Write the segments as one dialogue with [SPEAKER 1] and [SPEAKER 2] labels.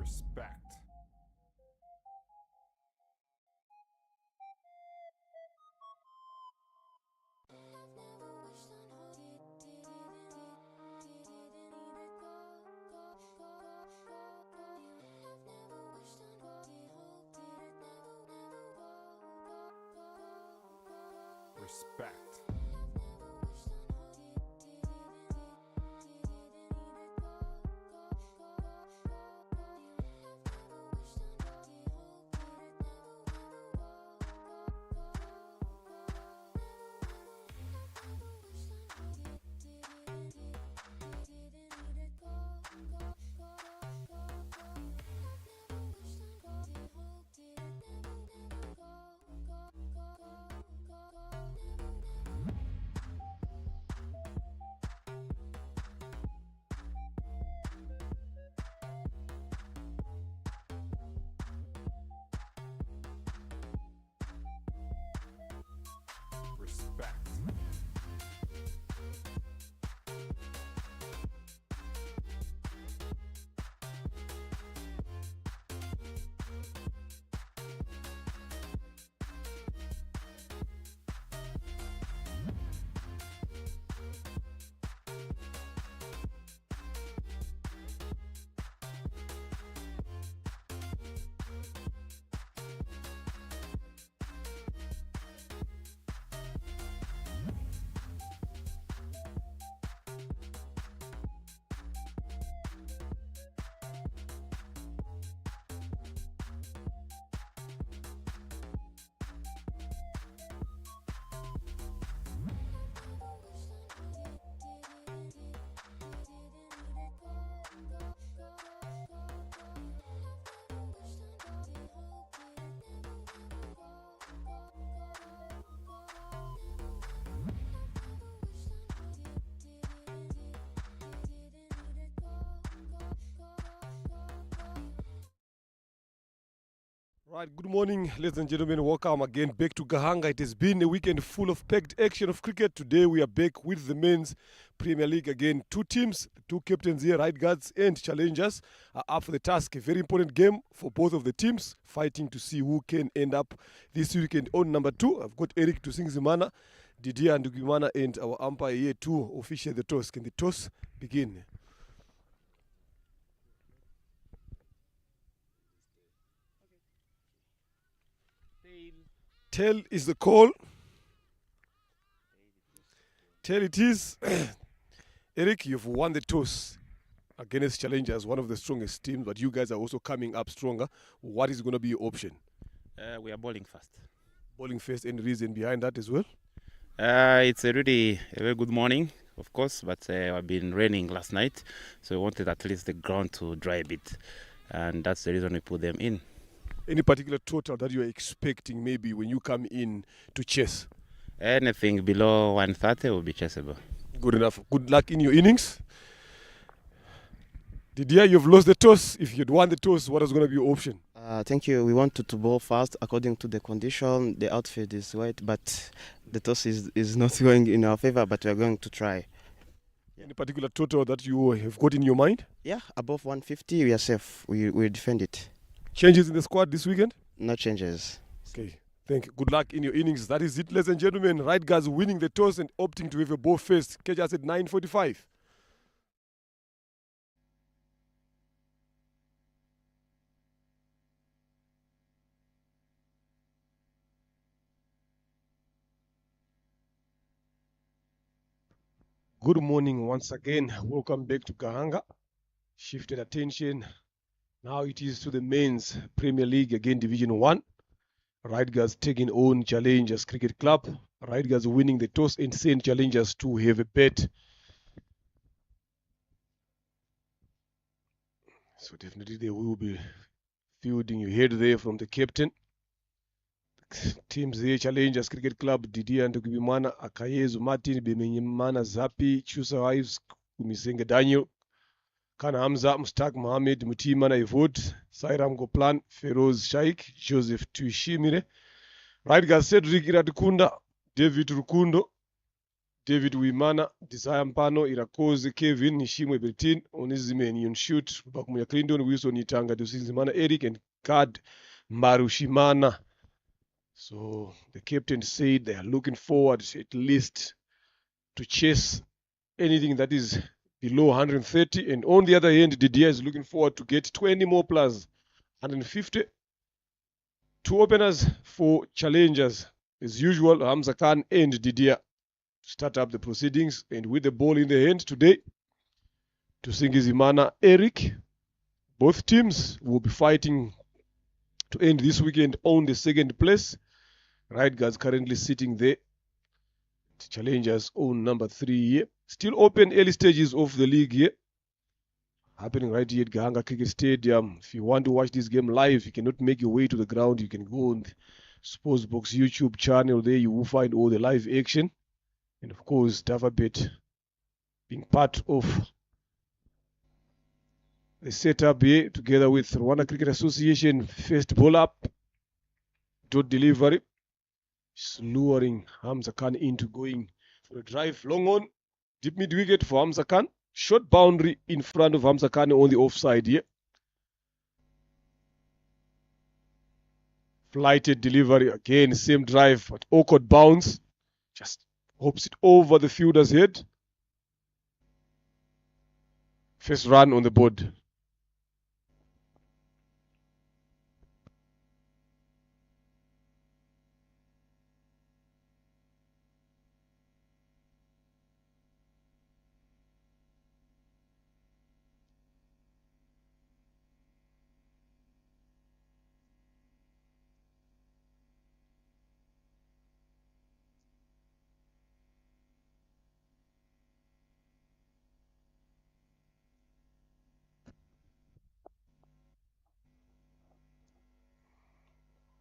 [SPEAKER 1] Respect. Respect. Respect. Right, good morning, ladies and gentlemen. Welcome again back to Gahanga. It has been a weekend full of packed action of cricket. Today we are back with the men's Premier League again. Two teams, two captains here, right guards and challengers, are up for the task. A very important game for both of the teams, fighting to see who can end up this weekend on number 2. I've got Eric Tusingzimana, Didier Ndugimana, and our umpire here to officiate the toss. Can the toss begin? Tail is the call. Tail it is. Eric, you've won the toss against challengers, one of the strongest teams, but you guys are also coming up stronger. What is going to be your option?
[SPEAKER 2] We are bowling first.
[SPEAKER 1] Bowling first, any reason behind that as well?
[SPEAKER 2] It's a very good morning, of course, but I've been raining last night, so we wanted at least the ground to dry a bit, and that's the reason we put them in.
[SPEAKER 1] Any particular total that you're expecting maybe when you come in to chase?
[SPEAKER 2] Anything below 130 will be chaseable.
[SPEAKER 1] Good enough. Good luck in your innings. Didier, you've lost the toss. If you'd won the toss, what is going to be your option?
[SPEAKER 3] Thank you. We wanted to bowl fast according to the condition. The outfield is wet, but the toss is not going in our favor, but we are going to try.
[SPEAKER 1] Any particular total that you have got in your mind?
[SPEAKER 3] Yeah, above 150, we are safe. We defend it.
[SPEAKER 1] Changes in the squad this weekend?
[SPEAKER 3] No changes.
[SPEAKER 1] Okay. Thank you. Good luck in your innings. That is it, ladies and gentlemen. Right guys winning the toss and opting to have a ball first. Catch us at 9:45. Good morning once again. Welcome back to Gahanga. Shifted attention. Now it is to the men's Premier League, again Division 1. Right guys taking on Challengers Cricket Club. Right guys winning the toss and send Challengers to have a bet. So definitely they will be fielding. You heard there from the captain. Teams here, Challengers Cricket Club, Didier Ndugimana, Akayezu Martin, Bemenyimana Zapi, Chusa Wives, Kumisenge Daniel, Kana Hamza, Mustak Mohammed, Mutimana Evod, Sairam Goplan, Feroz Shaikh, Joseph Tuishimire, Right guys, Cedric Radikunda, David Rukundo, David Wimana, Desire Mpano, Irakoze, Kevin, Nishimwe Bertin, Onizime Nyunshoot, Bakumuya Clinton, Wilson Itanga, Dusinzimana, Eric, and Kad Marushimana. So the captain said they are looking forward at least to chase anything that is below 130. And on the other hand, Didier is looking forward to get 20 more plus 150. Two openers for challengers. As usual, Hamza Khan and Didier start up the proceedings. And with the ball in the hand today, Tusingizimana, Eric, both teams will be fighting to end this weekend on the second place. Right guards currently sitting there. The challengers on number 3 here. Still open early stages of the league here. Happening right here at Gahanga Cricket Stadium. If you want to watch this game live, you cannot make your way to the ground, you can go on the Sportsbox YouTube channel. There you will find all the live action. And of course, DavaBet being part of the setup here together with Rwanda Cricket Association. First ball up, dot delivery. Just luring Hamza Khan into going for a drive. Long on, deep mid wicket for Hamza Khan. Short boundary in front of Hamza Khan on the offside here. Flighted delivery again, same drive, but awkward bounce. Just hopes it over the fielder's head. First run on the board.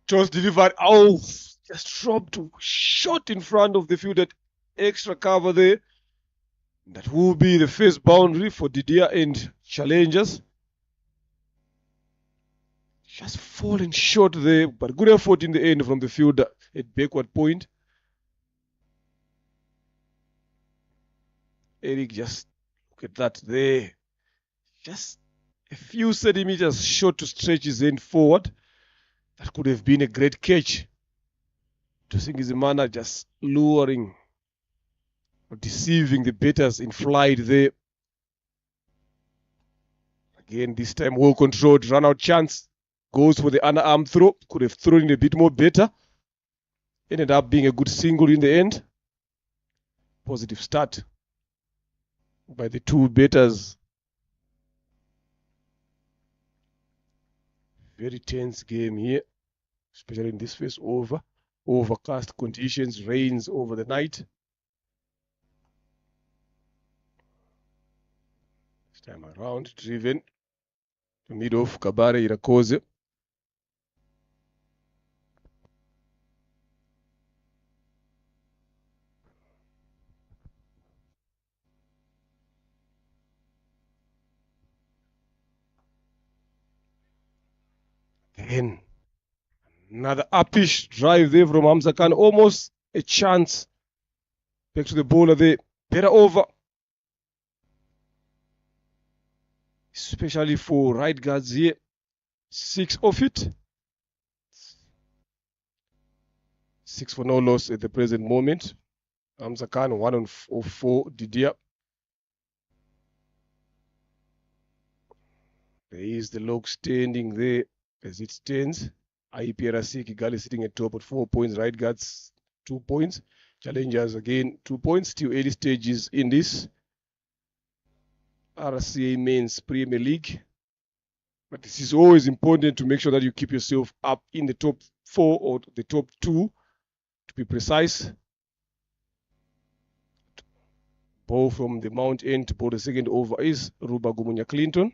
[SPEAKER 1] Toss delivered. Oh, just dropped short in front of the fielder. Extra cover there. That will be the first boundary for Didier and challengers. Just fallen short there, but good effort in the end from the fielder at backward point. Eric, just look at that there. Just a few centimeters short to stretch his end forward. That could have been a great catch. Tusingizimana just luring or deceiving the batters in flight there. Again, this time well controlled, run out chance. Goes for the underarm throw. Could have thrown it a bit more better. Ended up being a good single in the end. Positive start by the two batters. Very tense game here, especially in this first over. Overcast conditions, rains over the night. This time around, driven to mid-off, Kabare Irakoze. Again, another uppish drive there from Hamza Khan. Almost a chance. Back to the bowler there. Better over. Especially for right guards here. 6 off it. 6 for no loss at the present moment. Hamza Khan 1 on 4. Didier. There is the log standing there as it stands. IPRC Kigali sitting at top at 4 points. Right guards 2 points. Challengers again 2 points. Still early stages in this RCA Men's Premier League. But this is always important to make sure that you keep yourself up in the top 4 or the top 2 to be precise. Ball from the Mount End to ball the second over is Ruba Gumunya Clinton.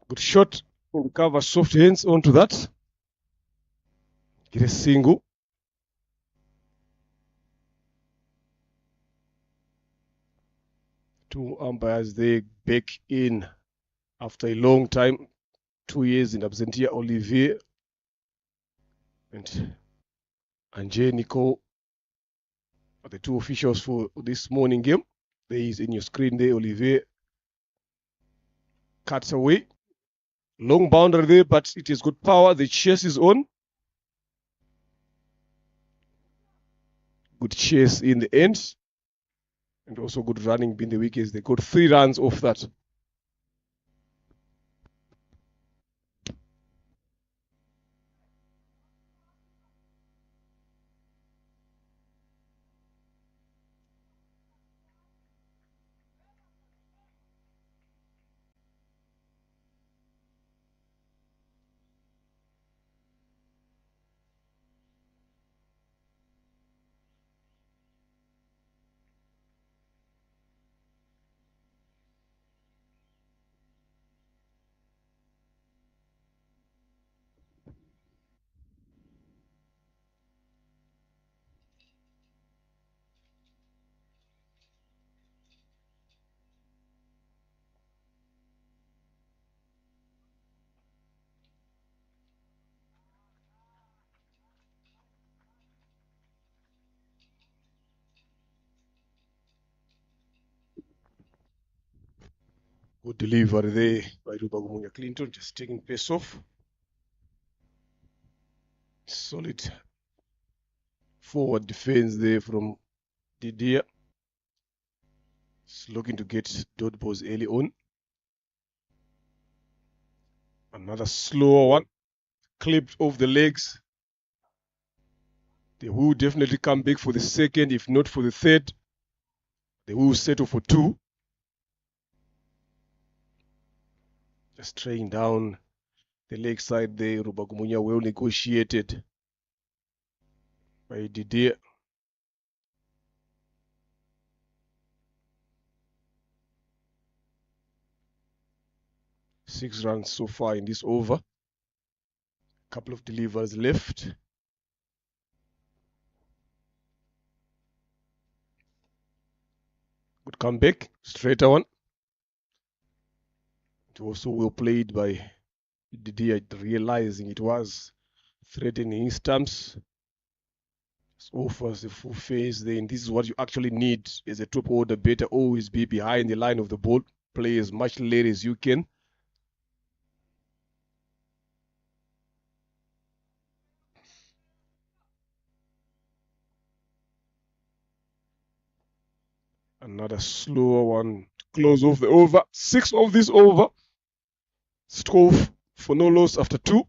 [SPEAKER 1] Good shot. Will cover soft hands onto that. Get a single. Two umpires they back in after a long time. 2 years in absentia. Olivier and Angelico are the two officials for this morning game. There is in your screen there. Olivier cuts away. Long boundary there, but it has got power. The chase is on. Good chase in the end. And also good running in the wickets. They got 3 runs off that. Good delivery there by Rubagumunya Clinton, just taking pace off. Solid forward defense there from Didier. He's looking to get dot balls early on. Another slower one, clipped off the legs. They will definitely come back for the second, if not for the third. They will settle for 2. Just traying down the leg side there. Rubagumunya well negotiated by Didier. Six runs so far in this over. Couple of deliveries left. Good comeback, straighter one. It was also well played by Didier, realizing it was threatening his stumps. Offers the full phase then. This is what you actually need as a top order batter. Always be behind the line of the ball. Play as much late as you can. Another slower one. Close off the over. 6 of this over. Stove for no loss after 2.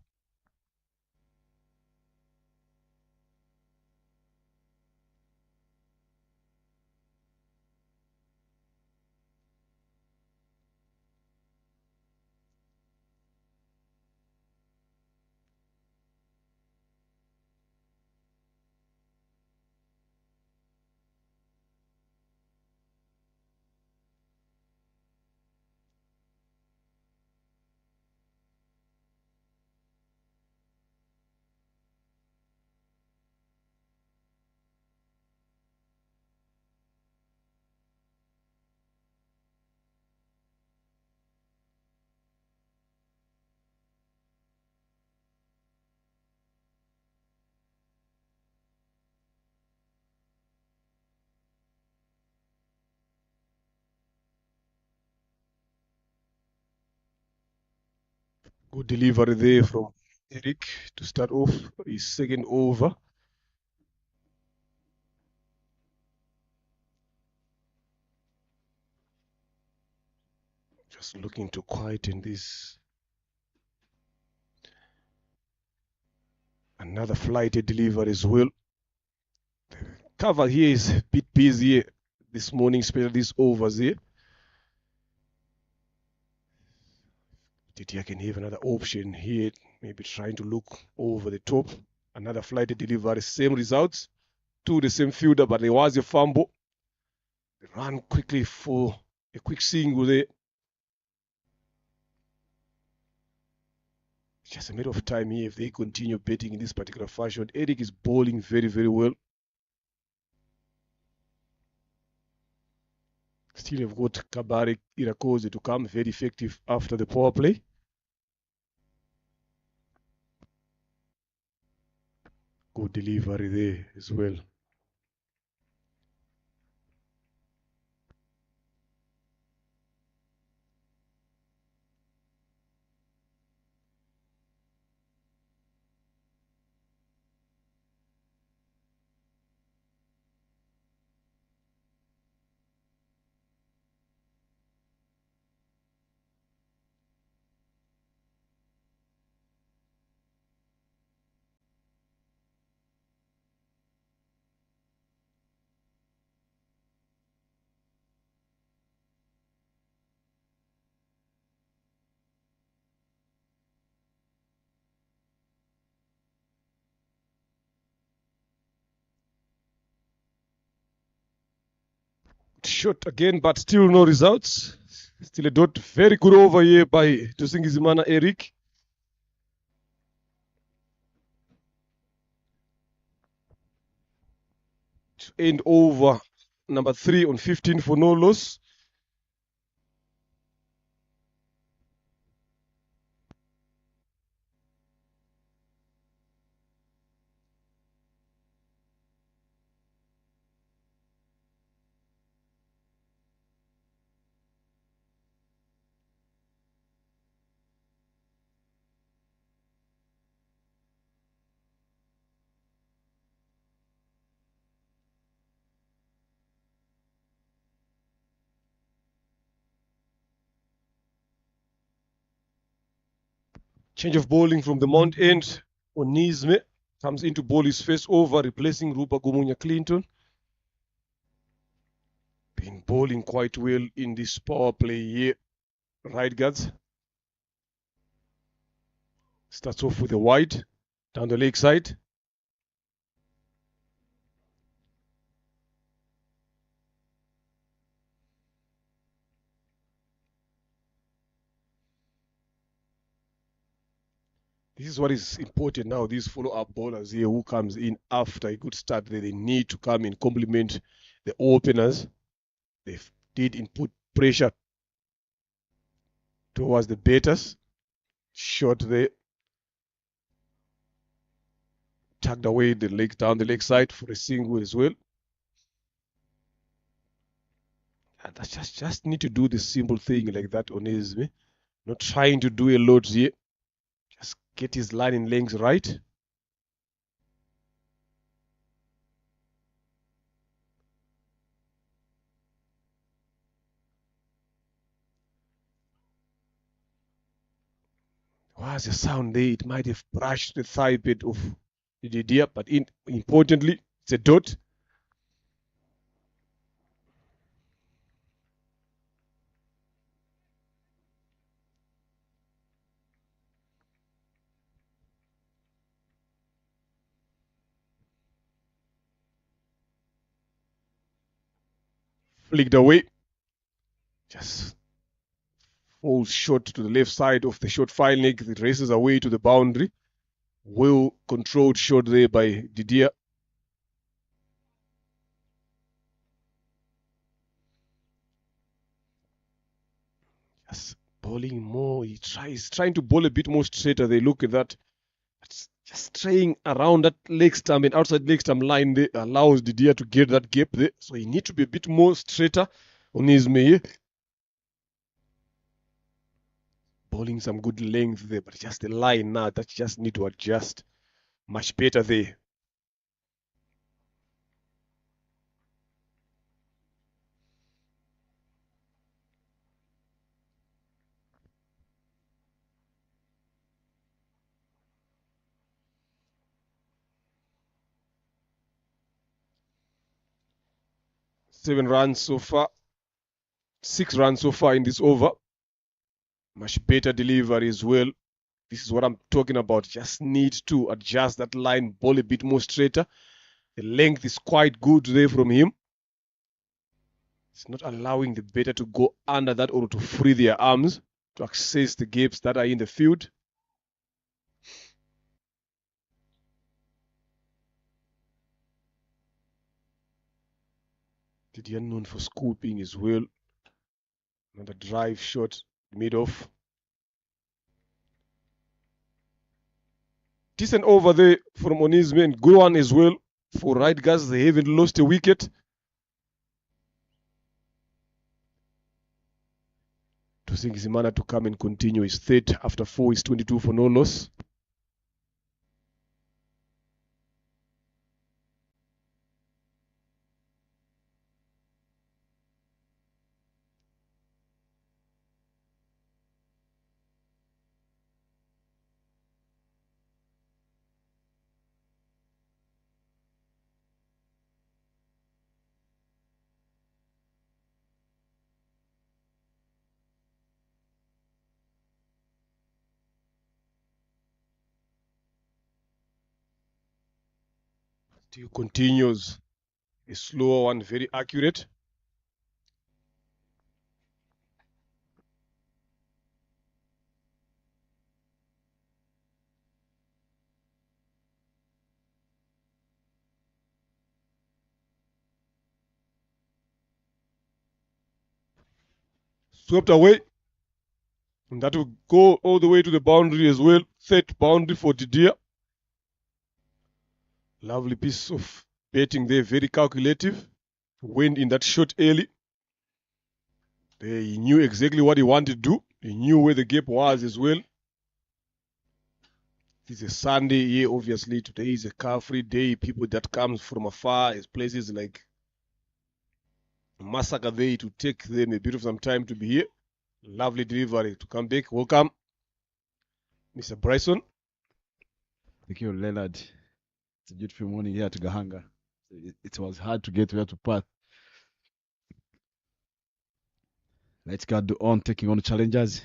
[SPEAKER 1] Good delivery there from Eric to start off his second over. Just looking to quieten this. Another flighted delivery as well. The cover here is a bit busy this morning, especially these overs here. Didier can have another option here, maybe trying to look over the top. Another flighted delivery, same results to the same fielder, but there was a fumble. They ran quickly for a quick single there. just a matter of time here if they continue betting in this particular fashion. Eric is bowling very, very well. Still have got Kabari Irakoze to come, very effective after the power play. Good delivery there as well. Shot again, but still no results. Still a dot. Very good over here by Tusingizimana Eric. To end over number 3 on 15 for no loss. Change of bowling from the Mount End. Onizme comes in to bowl his first over, replacing Rupa Gumunya Clinton. Been bowling quite well in this power play here. Right guards. Starts off with a wide down the leg side. This is what is important now. These follow-up bowlers here who comes in after a good start, they need to come and complement the openers. They did input pressure towards the batters. Shot there. Tugged away the leg down the leg side for a single as well. And that's just need to do the simple thing like that on Izmi. Not trying to do a lot here. Just get his line in length right. Was a sound there. It might have brushed the thigh bit of Didier, but importantly, it's a dot. Flicked away. Just falls short to the left side of the short file leg. It races away to the boundary. Well controlled shot there by Didier. Just bowling more. He's trying to bowl a bit more straighter. They look at that. Just trying around that leg stump and outside leg stump line there allows Didier to get that gap there. So he needs to be a bit more straighter on his may. Bowling some good length there, but just the line now that just need to adjust. Much better there. Six runs so far in this over. Much better delivery as well. This is what I'm talking about. Just need to adjust that line, bowl a bit more straighter. The length is quite good there from him. It's not allowing the batter to go under that or to free their arms to access the gaps that are in the field. Didier known for scooping as well. Another drive shot mid off. Decent over there from Onizme, and good one as well for right guys. They haven't lost a wicket. To Singizimana to come and continue his third after 4 is 22 for no loss. Still continues. A slower one, very accurate. Swept away. And that will go all the way to the boundary as well. Third boundary for Didier. Lovely piece of betting there, very calculative. Went in that shot early. He knew exactly what he wanted to do. He knew where the gap was as well. It's a Sunday here, obviously. Today is a car-free day. People that comes from afar, as places like Massacre there, to take them a bit of some time to be here. Lovely delivery to come back. Welcome, Mr. Bryson.
[SPEAKER 4] Thank you, Leonard. It's a beautiful morning here to Gahanga. It was hard to get here to Perth. Let's go on taking on challengers.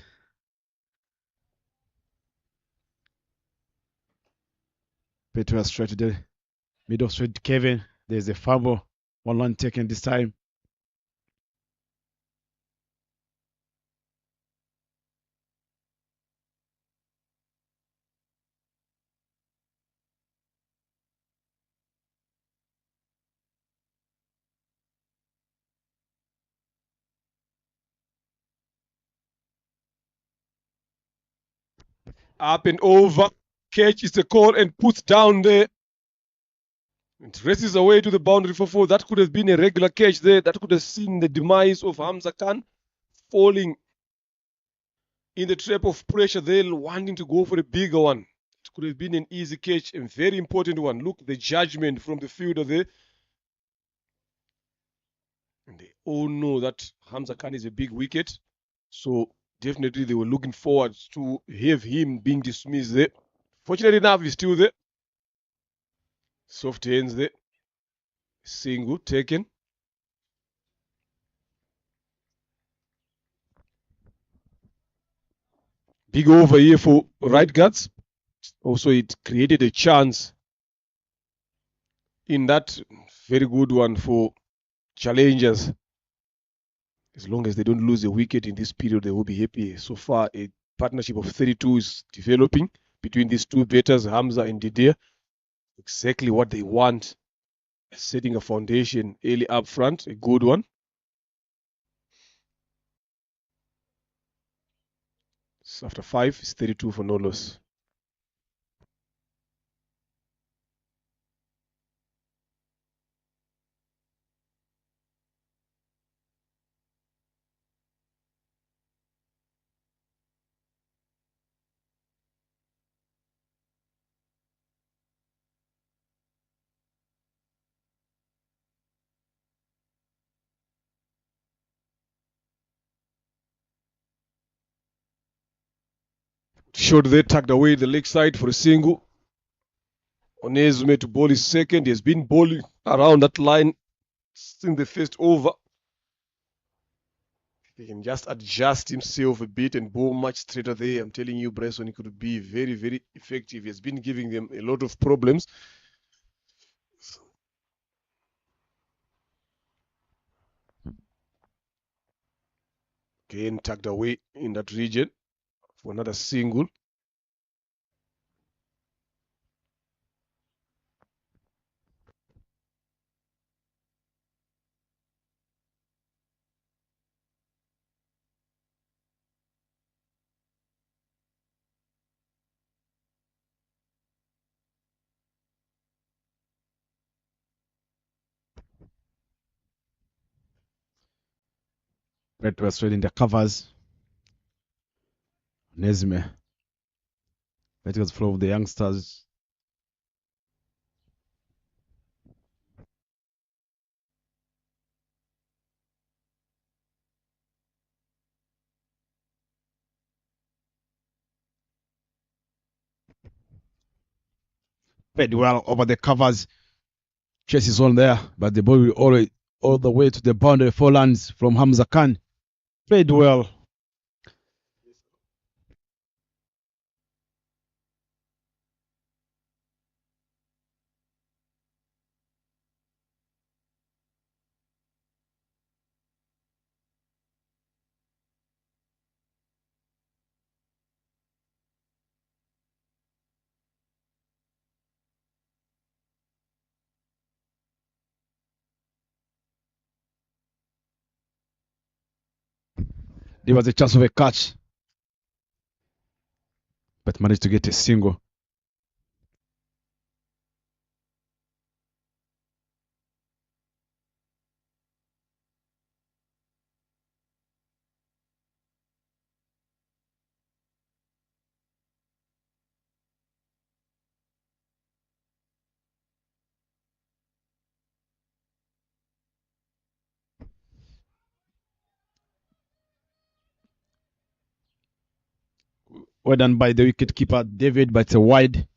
[SPEAKER 4] Petra straight to the middle straight to Kevin. There's a fumble. One run taken this time.
[SPEAKER 1] Up and over. Catch is the call and puts down there. It races away to the boundary for 4. That could have been a regular catch there. That could have seen the demise of Hamza Khan falling in the trap of pressure there, wanting to go for a bigger one. It could have been an easy catch, a very important one. Look, the judgment from the fielder there. And they all know that Hamza Khan is a big wicket. So definitely they were looking forward to have him being dismissed there. Fortunately enough, he's still there. Soft hands there. Single taken. Big over here for right guards. Also, it created a chance in that very good one for challengers. As long as they don't lose a wicket in this period, they will be happy. So far, a partnership of 32 is developing between these two batters, Hamza and Didier. Exactly what they want. Setting a foundation early up front, a good one. So after 5, it's 32 for no loss. Shot there, tucked away the leg side for a single. Onezme to bowl his second. He has been bowling around that line since the first over. He can just adjust himself a bit and bowl much straighter there. I'm telling you, Bryson, he could be very, very effective. He has been giving them a lot of problems. Again, tucked away in that region for another single.
[SPEAKER 4] Played well straight in the covers. Nesme. Verticals flow of the youngsters. Played well over the covers. Chase is on there, but the ball will all the way to the boundary. 4 runs from Hamza Khan. Played well. There was a chance of a catch, but managed to get a single. Well done by the wicket keeper David, but it's a wide.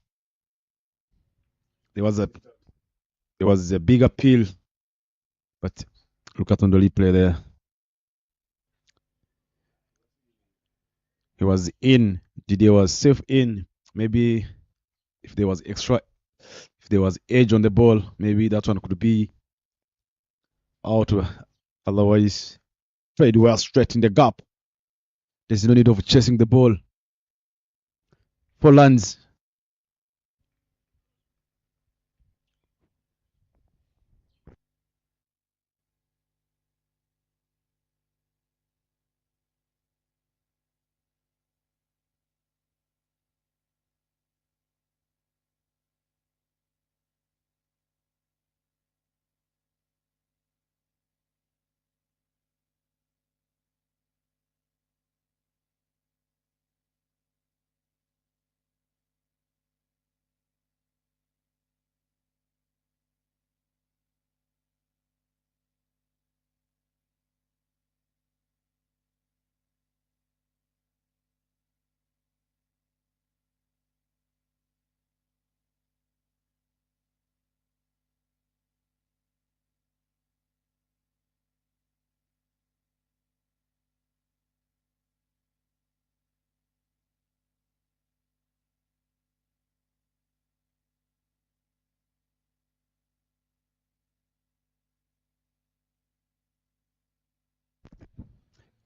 [SPEAKER 4] There was a big appeal, but look at Ondoli play there. He was in. Didier was safe in. Maybe if there was edge on the ball, maybe that one could be out. Otherwise, played well straight in the gap. There's no need of chasing the ball. 4 runs.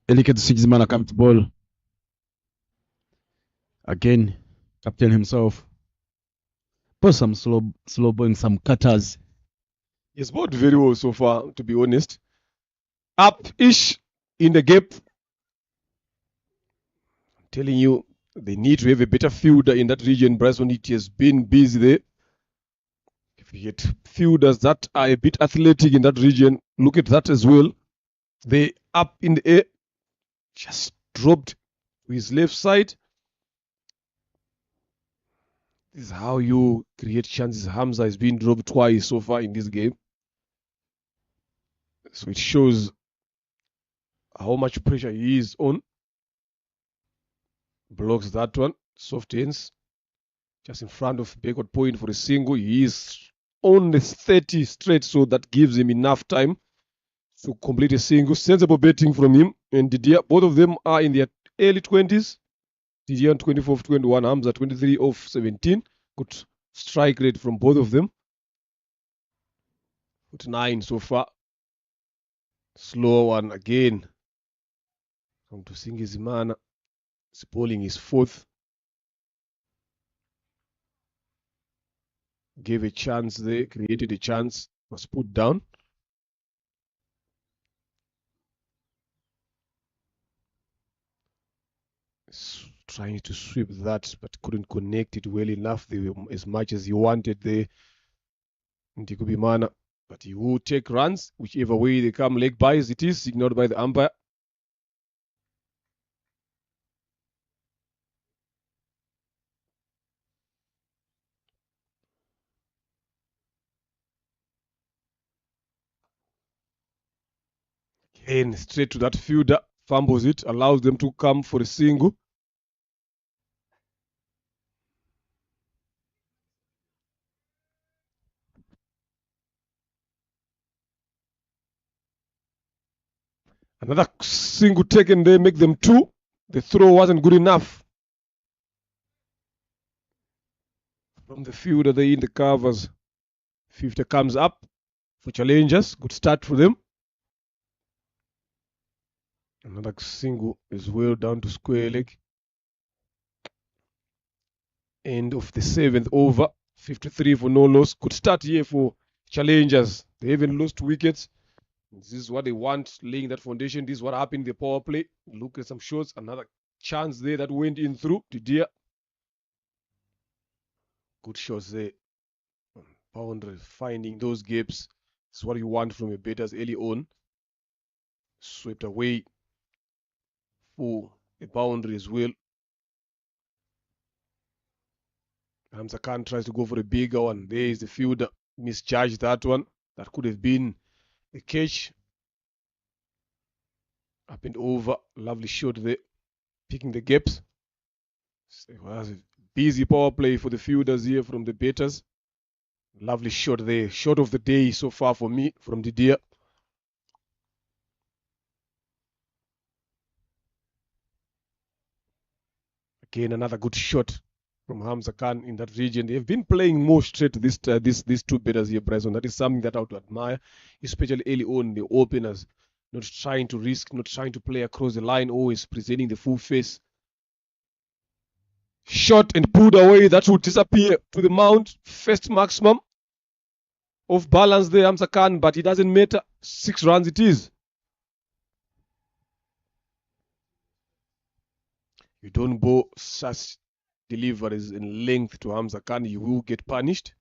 [SPEAKER 4] Elike Sigizmana come to ball. Again, captain himself. Put some slow bowling, some cutters.
[SPEAKER 1] He's bowled very well so far, to be honest. Up-ish in the gap. I'm telling you, they need to have a better fielder in that region. Bryson, it has been busy there. If you get fielders that are a bit athletic in that region, look at that as well. They up in the air, just dropped to his left side. This is how you create chances. Hamza has been dropped twice so far in this game. So it shows how much pressure he is on. Blocks that one. Soft ends. Just in front of backward point for a single. He is on the 30 straight, so that gives him enough time to complete a single. Sensible betting from him and Didier. Both of them are in their early 20s. Didier 24 of 21, Hamza 23 of 17. Good strike rate from both of them. 49 so far. Slow one again. Come to Singizimana. He's bowling his 4th. Gave a chance there, created a chance, was put down. Trying to sweep that, but couldn't connect it well enough as much as he wanted there. Ndikubimana, but he will take runs, whichever way they come. Leg buys it is, ignored by the umpire. Again, straight to that fielder, fumbles it, allows them to come for a single. Another single taken there, make them 2. The throw wasn't good enough. From the fielder, they in the covers. 50 comes up for challengers. Good start for them. Another single is well down to square leg. End of the 7th over. 53 for no loss. Good start here for challengers. They even lost wickets. This is what they want, laying that foundation. This is what happened in the power play. Look at some shots. Another chance there that went in through Didier. Good shots there. Boundary, finding those gaps. It's what you want from your batters early on. Swept away for a boundary as well. Hamza Khan tries to go for a bigger one. There is the fielder. Misjudged that one. That could have been a catch. Up and over. Lovely shot there. Picking the gaps. So it was a busy power play for the fielders here from the batters. Lovely shot there. Shot of the day so far for me from Didier. Again, another good shot from Hamza Khan in that region. They've been playing more straight these two batters here, Bryson. That is something that I would admire, especially early on, the openers. Not trying to risk, not trying to play across the line, always presenting the full face. Shot and pulled away. That would disappear to the mount. First maximum of balance there, Hamza Khan, but it doesn't matter. 6 runs it is. You don't bowl such deliveries in length to Hamza Khan, you will get punished.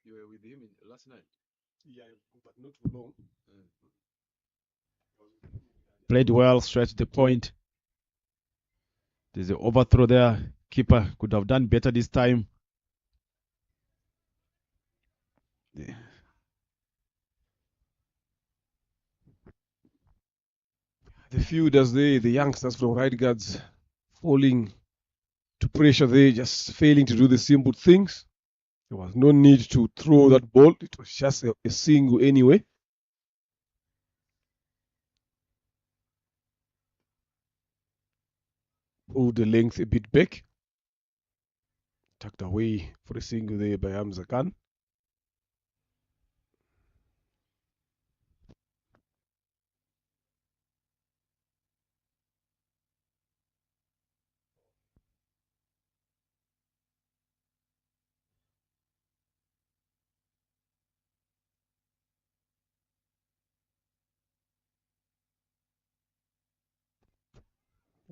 [SPEAKER 4] You were with him last night.
[SPEAKER 1] Yeah, but not for long.
[SPEAKER 4] Played well, straight to the point. There's an overthrow there. Keeper could have done better this time. Yeah.
[SPEAKER 1] The fielders there, the youngsters from right guards, falling to pressure there, just failing to do the simple things. There was no need to throw that ball. It was just a single anyway. Pulled the length a bit back. Tucked away for a single there by Hamza Khan.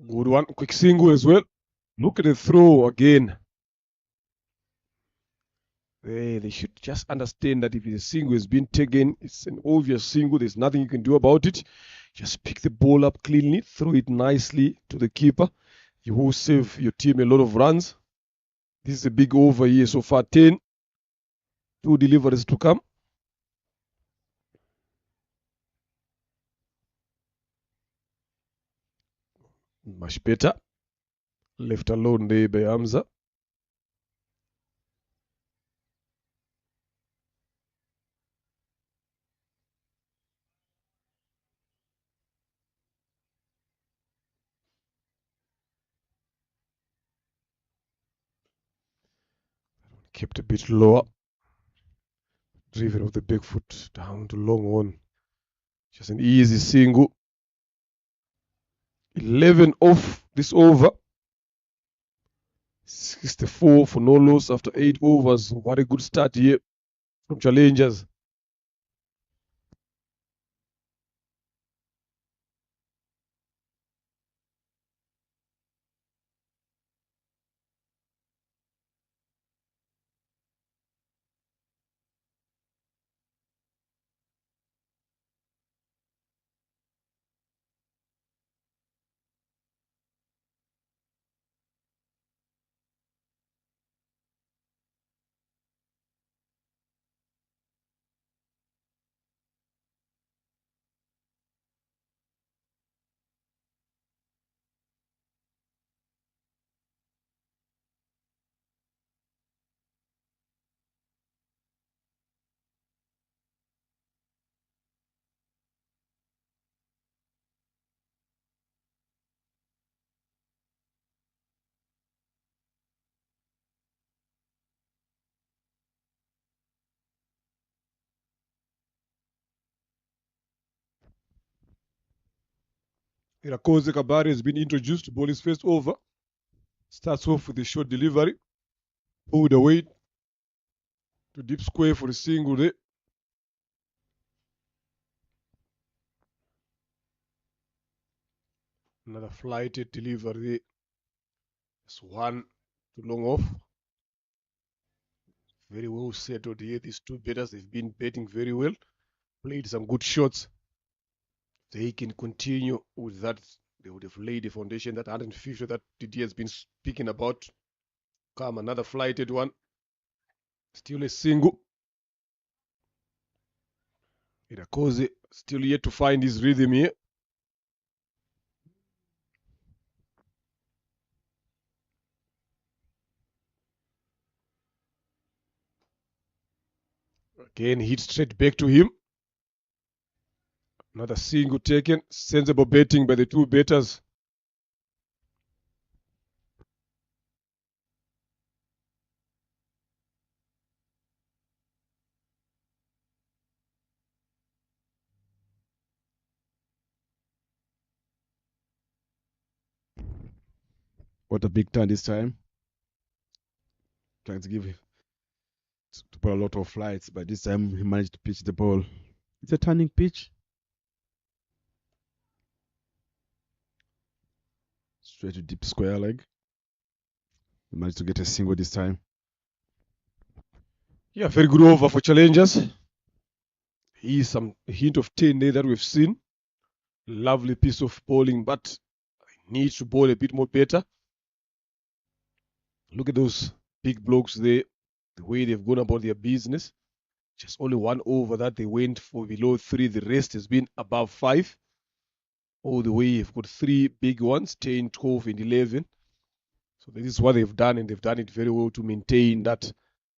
[SPEAKER 1] Good one. Quick single as well. Look at the throw again. They should just understand that if a single has been taken, it's an obvious single. There's nothing you can do about it. Just pick the ball up cleanly, throw it nicely to the keeper. You will save your team a lot of runs. This is a big over here so far. 10. 2 deliveries to come. Much better. Left alone there by Hamza. Kept a bit lower. Driven off the back foot down to long on. Just an easy single. 11 off this over. 64 for no loss after 8 overs. What a good start here from challengers. Irakoze Kabari has been introduced to ball his first over. Starts off with a short delivery. Pulled away to deep square for a single there. Another flighted delivery. It's one to long off. Very well settled here. These two batters, they've been batting very well. Played some good shots. They can continue with that. They would have laid the foundation, that 150 that Didier has been speaking about. Come, another flighted one. Still a single. Irakoze still yet to find his rhythm here. Again, hit straight back to him. Another single taken. Sensible batting by the two batters.
[SPEAKER 4] What a big turn this time. Trying to give to put a lot of flights, but this time he managed to pitch the ball. It's a turning pitch. Straight to deep square leg. He managed to get a single this time.
[SPEAKER 1] Yeah, very good over for challengers. Here's some hint of 10 there that we've seen. Lovely piece of bowling, but needs to bowl a bit more better. Look at those big blokes there, the way they've gone about their business. Just only one over that they went for below 3. The rest has been above 5. All the way, you've got 3 big ones, 10, 12, and 11. So this is what they've done, and they've done it very well to maintain that.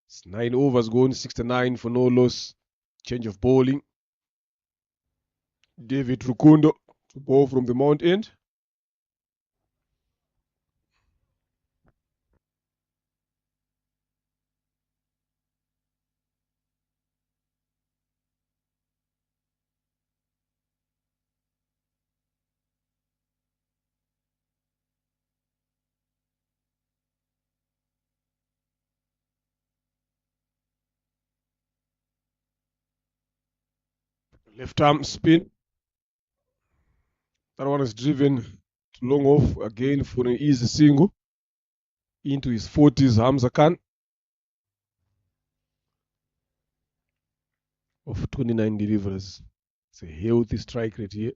[SPEAKER 1] It's 9 overs gone, 69 for no loss. Change of bowling. David Rukundo to bowl from the mount end. Left arm spin. That one is driven to long off again for an easy single. Into his 40s, Hamza Khan. Of 29 deliveries. It's a healthy strike rate here.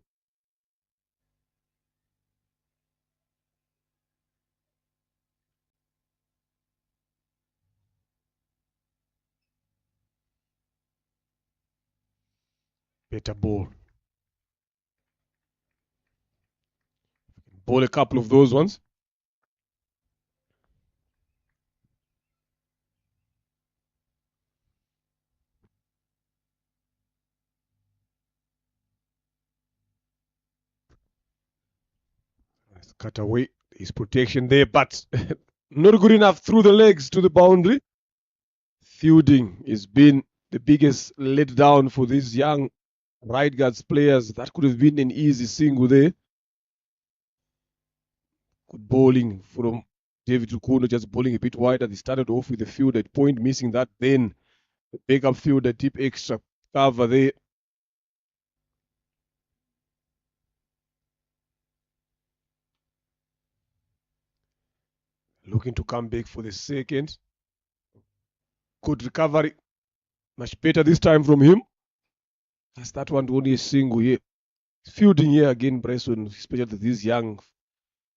[SPEAKER 1] Better ball. Bowl a couple of those ones. Nice cut away. His protection there, but not good enough through the legs to the boundary. Fielding has been the biggest letdown for these young right guards players. That could have been an easy single there. Good bowling from David Rukundo, just bowling a bit wider. They started off with the field at point, missing that. Then the backup field, a deep extra cover there. Looking to come back for the second. Good recovery. Much better this time from him. That's that one only a single here. Fielding here again, Bryson, especially these young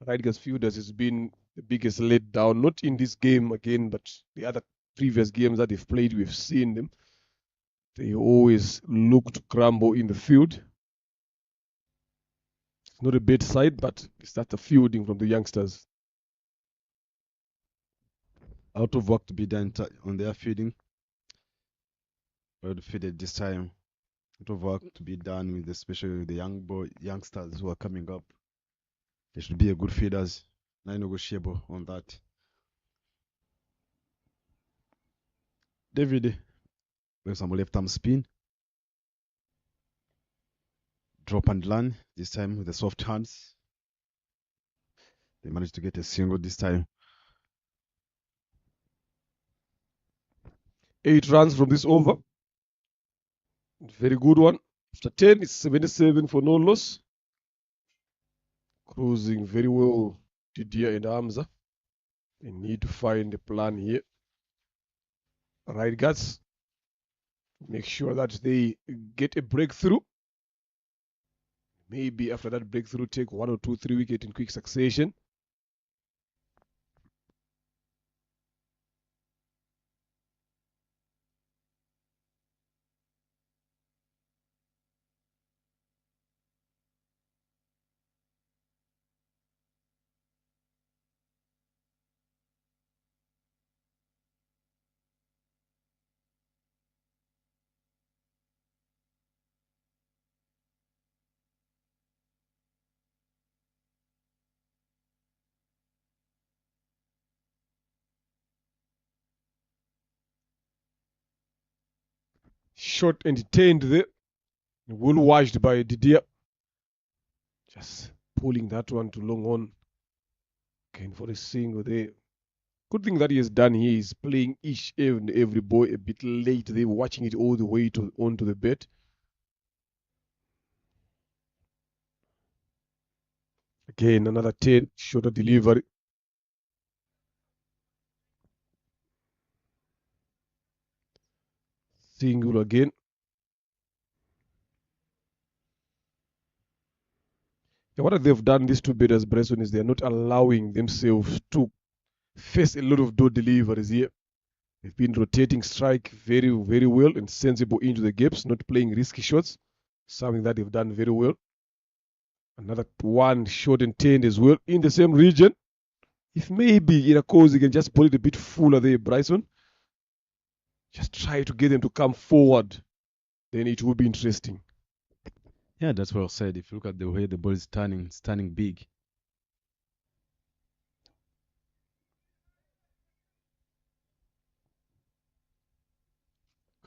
[SPEAKER 1] right guard fielders, has been the biggest letdown. Not in this game again, but the other previous games that they've played, we've seen them. They always look to crumble in the field. It's not a bad side, but it's that the fielding from the youngsters.
[SPEAKER 4] A lot of work to be done on their fielding. Well fielded this time. A lot of work to be done with, especially the youngsters who are coming up. They should be a good fielders. Non-negotiable on that. David, with some left arm spin. Drop and land, this time with the soft hands. They managed to get a single this time.
[SPEAKER 1] 8 runs from this over. Very good one. After 10, it's 77 for no loss. Cruising very well, Didier and Hamza. They need to find a plan here. Right guts. Make sure that they get a breakthrough. Maybe after that breakthrough, take 1 or 2, 3 wickets in quick succession. Shot entertained there. Well watched by Didier. Just pulling that one to long on. Again for a single there. Good thing that he has done here is playing each and every ball a bit late. They're watching it all the way onto the bet. Again, another 10, shorter delivery. Single again. Yeah, what they've done, these two batters, Bresson, is they're not allowing themselves to face a lot of door deliveries here. They've been rotating strike very, very well and sensible into the gaps, not playing risky shots. Something that they've done very well. Another one short and 10 as well in the same region. If maybe Irakoze can just pull it a bit fuller there, Bryson. Just try to get them to come forward. Then it will be interesting.
[SPEAKER 4] Yeah, that's well said. If you look at the way the ball is turning, it's turning big.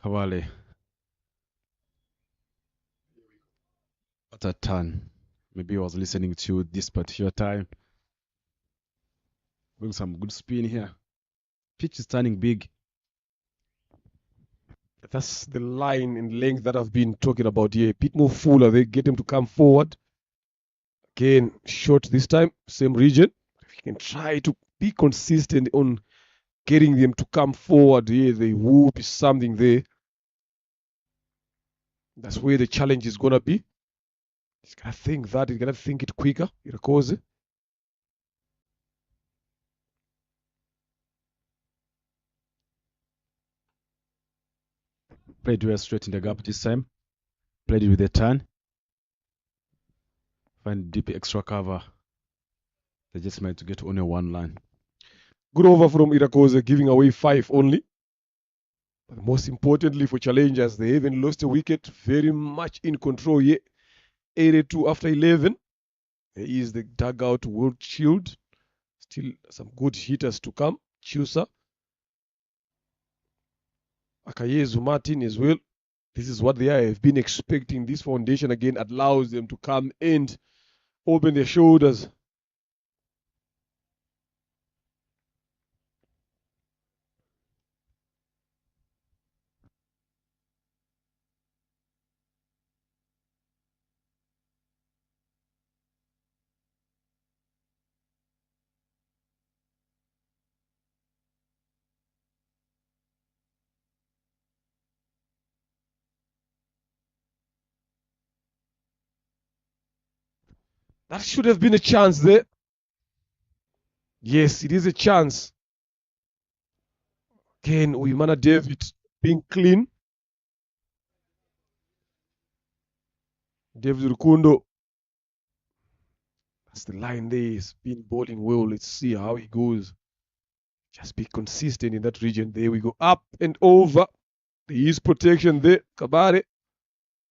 [SPEAKER 4] Kawale. What a turn. Maybe I was listening to this particular time. Doing some good spin here. Pitch is turning big.
[SPEAKER 1] That's the line and length that I've been talking about here. A bit more fuller. They get them to come forward. Again, short this time, same region. If you can try to be consistent on getting them to come forward here, they will be something there. That's where the challenge is going to be. He's going to think that. He's going to think it quicker. Irakoze.
[SPEAKER 4] Played well straight in the gap this time. Played it with a turn. Find deep extra cover. They just managed to get only one line.
[SPEAKER 1] Good over from Irakoze, giving away 5 only. But most importantly for challengers, they haven't lost a wicket. Very much in control here. 82 after 11. There is the dugout world shield. Still some good hitters to come. Chusa. Akayezu Martin as well. This is what they have been expecting. This foundation again allows them to come and open their shoulders. That should have been a chance there. Yes, it is a chance. Again, Uimana David being clean. David Rukundo. That's the line there. He's been bowling well. Let's see how he goes. Just be consistent in that region. There we go. Up and over. There is protection there. Kabare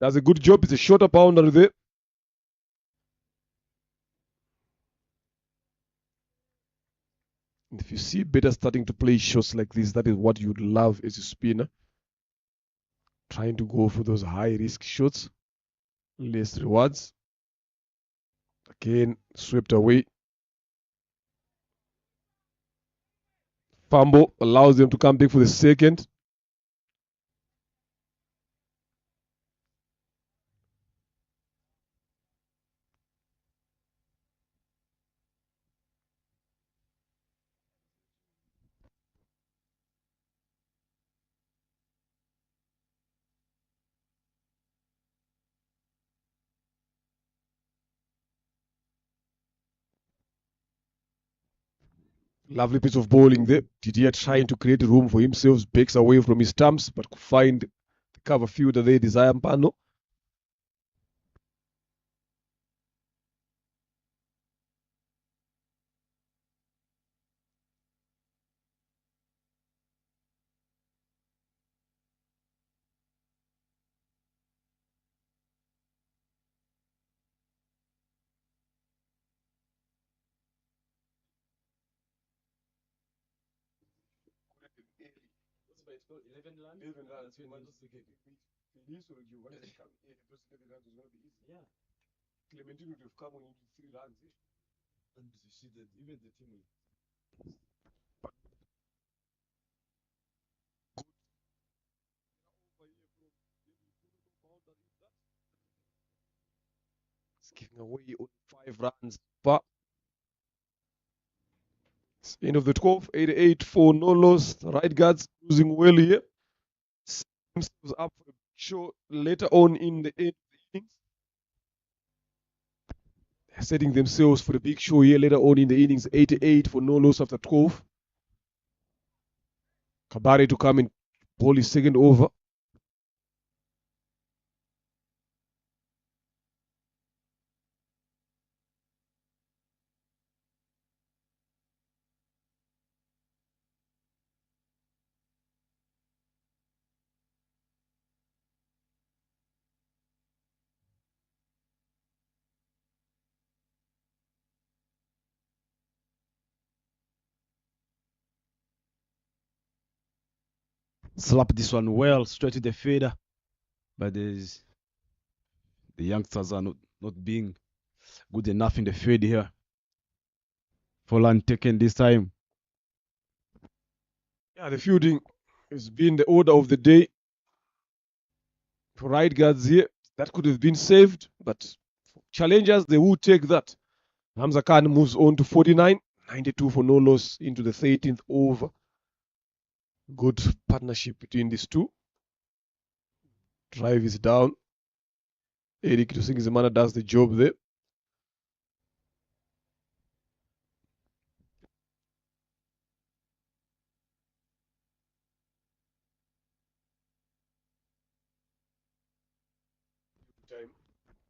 [SPEAKER 1] does a good job. It's a shorter pounder there. And if you see better starting to play shots like this, that is what you'd love as a spinner. Trying to go for those high risk shots. Less rewards. Again, swept away. Fumble allows them to come back for the second. Lovely piece of bowling there. Didier trying to create room for himself, backs away from his stumps, but could find the cover fielder there, Desire Mpano. Clementine would have come on into 3 runs. And she did, even the team. It's giving away on 5 runs. But it's end of the 12, 88 for no loss. The right guards losing well here. Set themselves up for a big show later on in the end of the innings. They're setting themselves for the big show here later on in the innings. 88 for no loss after 12. Kabare to come and bowl his second over.
[SPEAKER 4] Slap this one well, straight to the fader. But the youngsters are not being good enough in the fade here. Follan taken this time.
[SPEAKER 1] Yeah, the fielding has been the order of the day for right guards here. That could have been saved, but challengers, they will take that. Hamza Khan moves on to 49, 92 for no loss into the 13th over. Good partnership between these two. Drive is down. Eric Tusingizimana does the job there.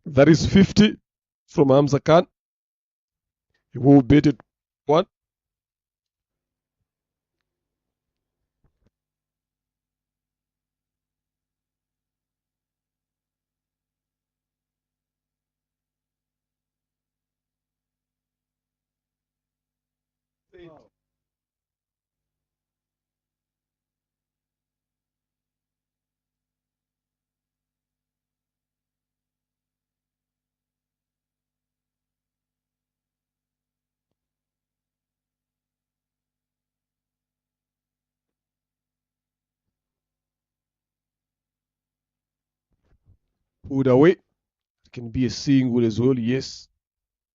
[SPEAKER 1] That is 50 from Hamza Khan. He will bet it one. Pulled away. It can be a single as well. Yes.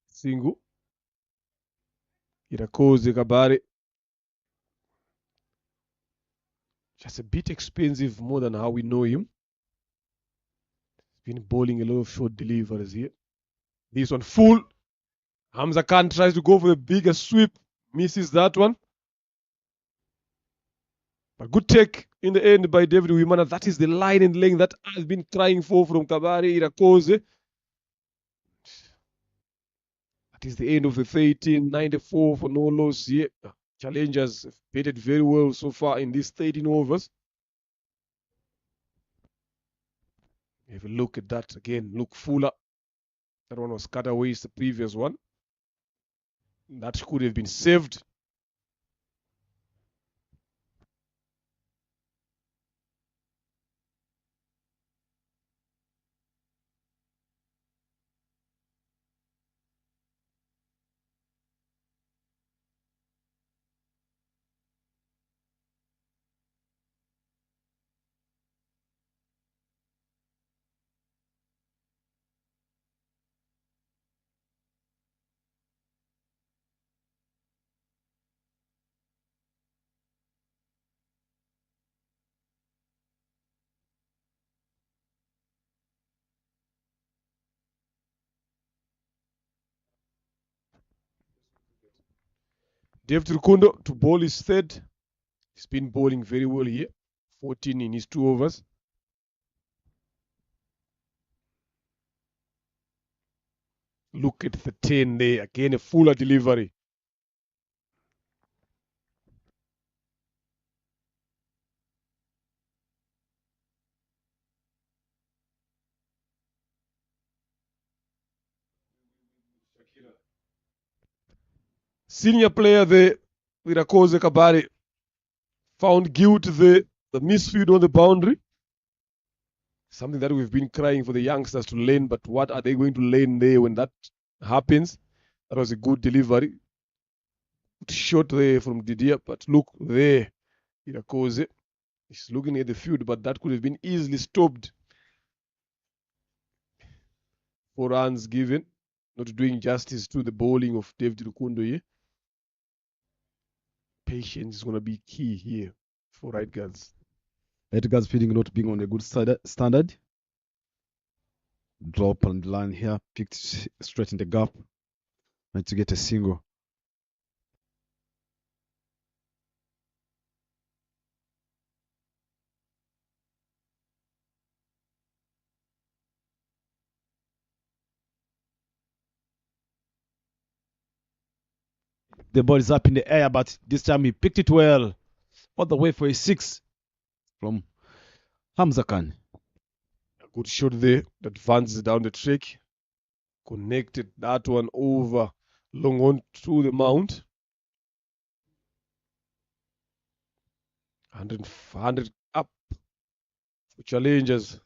[SPEAKER 1] Single. Irakoze Kabare. Just a bit expensive more than how we know him. He's been bowling a lot of short deliveries here. This one full. Hamza Khan tries to go for the bigger sweep. Misses that one. But good take in the end by David Wimana. That is the line and length that has been crying for from Kabare Irakoze. That is the end of the 13, 94 for no loss here. Challengers have batted very well so far in these 13 overs. Have a look at that again. Look fuller. That one was cut away. It's the previous one. That could have been saved. David Rukundo to bowl his third. He's been bowling very well here. 14 in his 2 overs. Look at the 10 there. Again, a fuller delivery. Senior player there, Virakoze Kabari, found guilt the misfield on the boundary. Something that we've been crying for the youngsters to learn, but what are they going to learn there when that happens? That was a good delivery. Good shot there from Didier, but look there, Virakoze. He's looking at the field, but that could have been easily stopped. 4 runs given, not doing justice to the bowling of David Rukundo here. Patience is going to be key here for right guards.
[SPEAKER 4] Right guards feeling not being on a good standard. Drop on the line here, picked straight in the gap. Trying to get a single. The ball is up in the air, but this time he picked it well. All the way for a 6 from Hamza Khan.
[SPEAKER 1] A good shot there that advances down the track. Connected that one over long on to the mount. 100 up for challengers.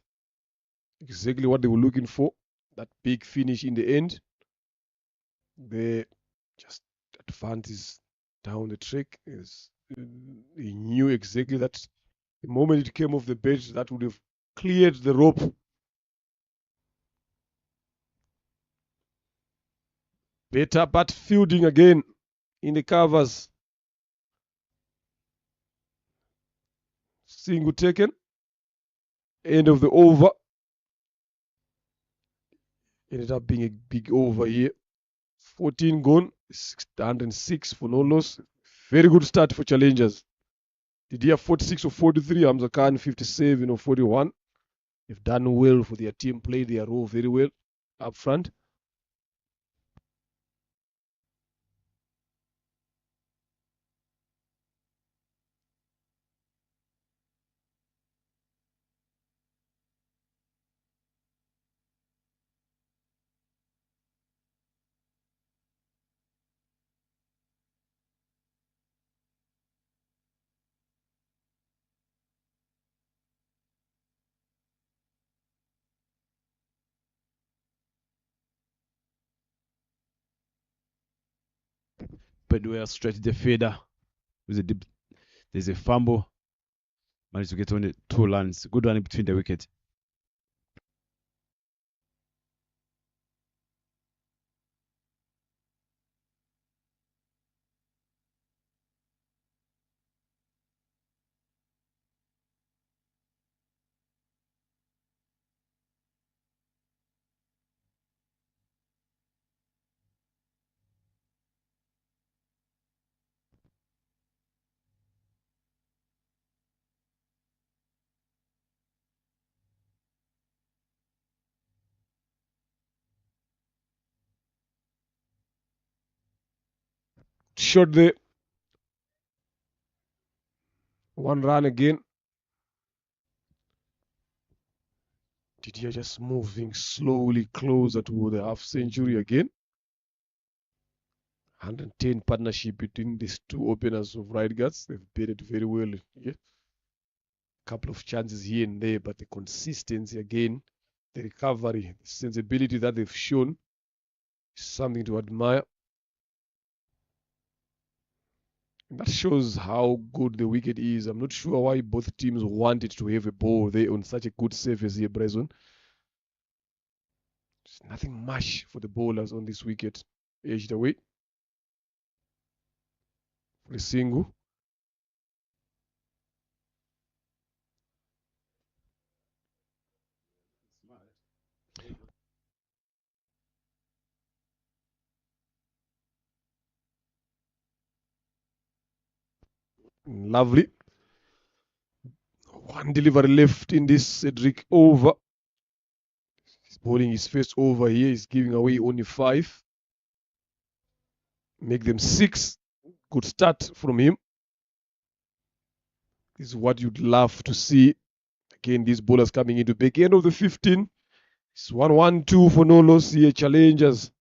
[SPEAKER 1] Exactly what they were looking for. That big finish in the end. They just advances down the track. He knew exactly that the moment it came off the bench, that would have cleared the rope. Better bat fielding again in the covers. Single taken. End of the over. Ended up being a big over here. 14 gone, 606 for no loss. Very good start for challengers. Didier 46 or 43, Hamza Khan 57 or 41. They've done well for their team, played their role very well up front.
[SPEAKER 4] Bedwell straight to the fader. There's a fumble. Managed to get on the 2 runs. Good run in between the wickets.
[SPEAKER 1] Shot there. 1 run again. Didier just moving slowly closer to the half century again. 110 partnership between these 2 openers of right guards. They've batted very well here. Couple of chances here and there, but the consistency again, the recovery, the sensibility that they've shown is something to admire. And that shows how good the wicket is. I'm not sure why both teams wanted to have a ball there on such a good surface here, Bryson. There's nothing much for the bowlers on this wicket. Edged away for a single. Lovely. One delivery left in this Cedric over. He's bowling his first over here. He's giving away only 5. Make them 6. Good start from him. This is what you'd love to see. Again, these bowlers coming into back end of the 15. It's 1-1-2 for no loss here. Challengers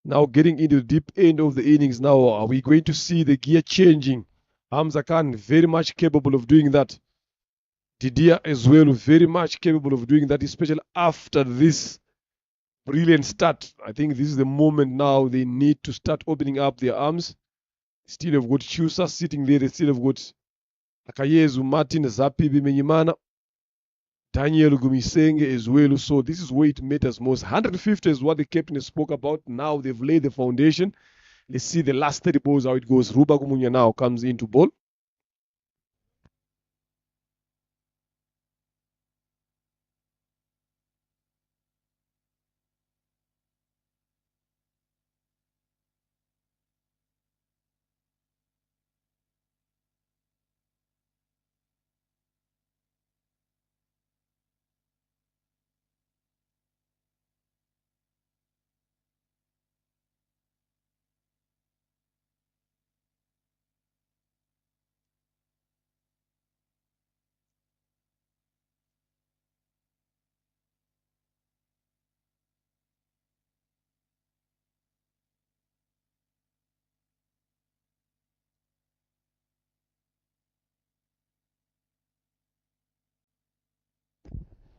[SPEAKER 1] now getting into the deep end of the innings now. Are we going to see the gear changing? Hamza Khan very much capable of doing that. Didier as well very much capable of doing that, especially after this brilliant start. I think this is the moment now they need to start opening up their arms. Still have got Chusa sitting there. They still have got Akayezu, Martin, Zapi, Bimenyimana, Daniel Gumisenge as well. So this is where it matters most. 150 is what the captain spoke about. Now they've laid the foundation. Let's see the last 30 balls how it goes. Ruba Gumunya now comes into ball.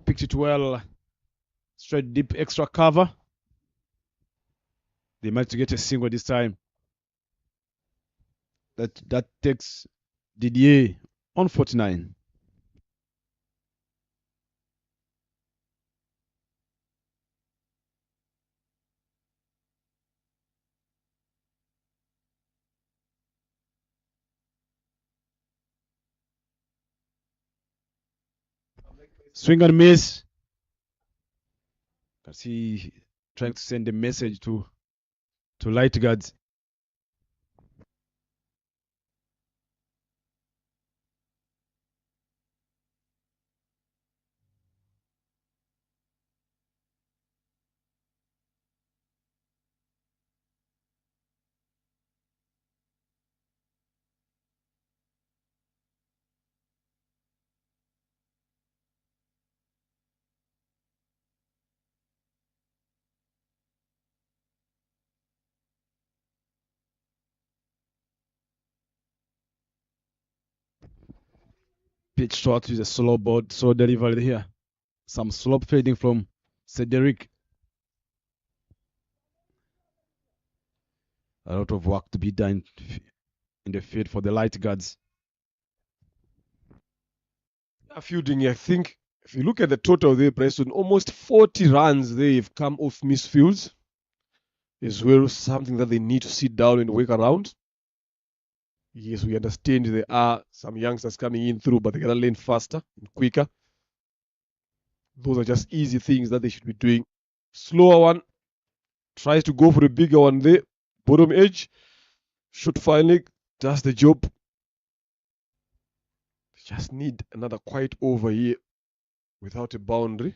[SPEAKER 4] Picked it well. Straight deep extra cover. They managed to get a single this time. That takes Didier on 49. Swing and miss. Can see trying to send a message to light guards. Pitch shot with a slow board, slow delivery here. Some slope fading from Cedric. A lot of work to be done in the field for the light guards.
[SPEAKER 1] Fielding, I think, if you look at the total there, Preston, almost 40 runs they've come off misfields as well. Something that they need to sit down and work around. Yes, we understand there are some youngsters coming in through, but they gotta learn faster and quicker. Those are just easy things that they should be doing. Slower one tries to go for a bigger one there. Bottom edge, shoot finally, does the job. Just need another quiet over here without a boundary.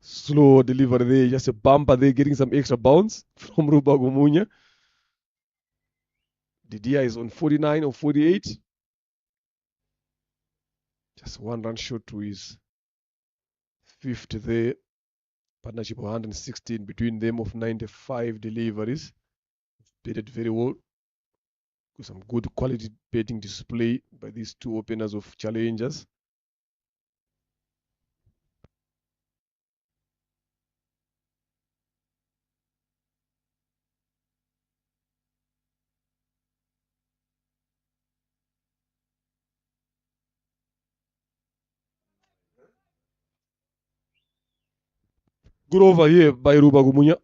[SPEAKER 1] Slow delivery there, just a bumper there, getting some extra bounce from Ruba Gumunya. Didier is on 49 or 48. Just one run short to his 50 there. Partnership of 116 between them of 95 deliveries. Batted very well. With some good quality batting display by these two openers of challengers. Good over here by Ruba Gumunya.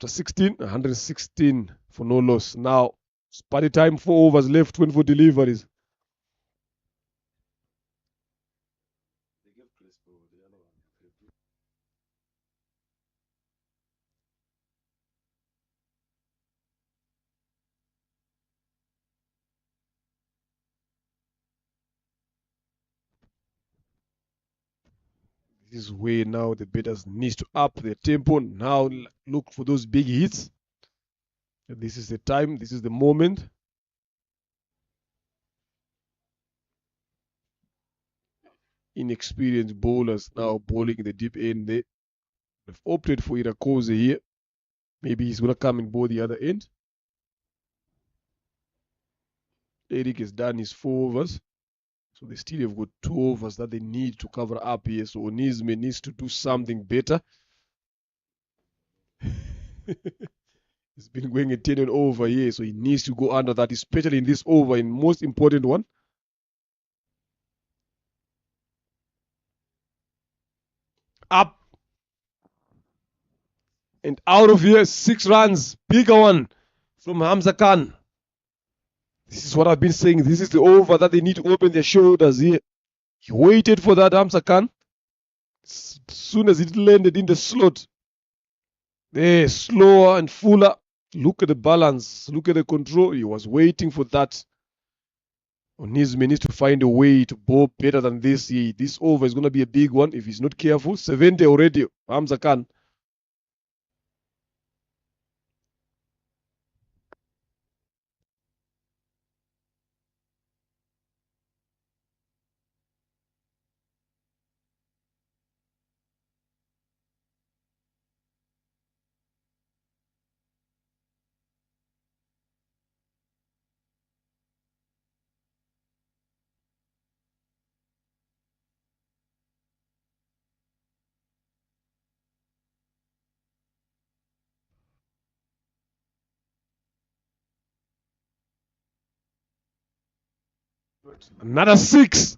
[SPEAKER 1] After 16, 116 for no loss. Now, it's party time, 4 overs left, 24 deliveries. This is where now the batters need to up their tempo. Now look for those big hits. This is the time, this is the moment. Inexperienced bowlers now bowling in the deep end. They've opted for Irakoze here. Maybe he's going to come and bowl the other end. Eric has done his 4 overs. So they still have got 2 overs that they need to cover up here. So Onisme needs to do something better. He's been going a 10 and over here, so he needs to go under that, especially in this over, in most important one. Up and out of here, 6 runs, bigger one from Hamza Khan. This is what I've been saying. This is the over that they need to open their shoulders here. He waited for that, Hamza Khan. As soon as it landed in the slot, there, slower and fuller. Look at the balance. Look at the control. He was waiting for that. Onisme needs to find a way to bowl better than this. This over is going to be a big one if he's not careful. 70 already, Hamza Khan. Another 6.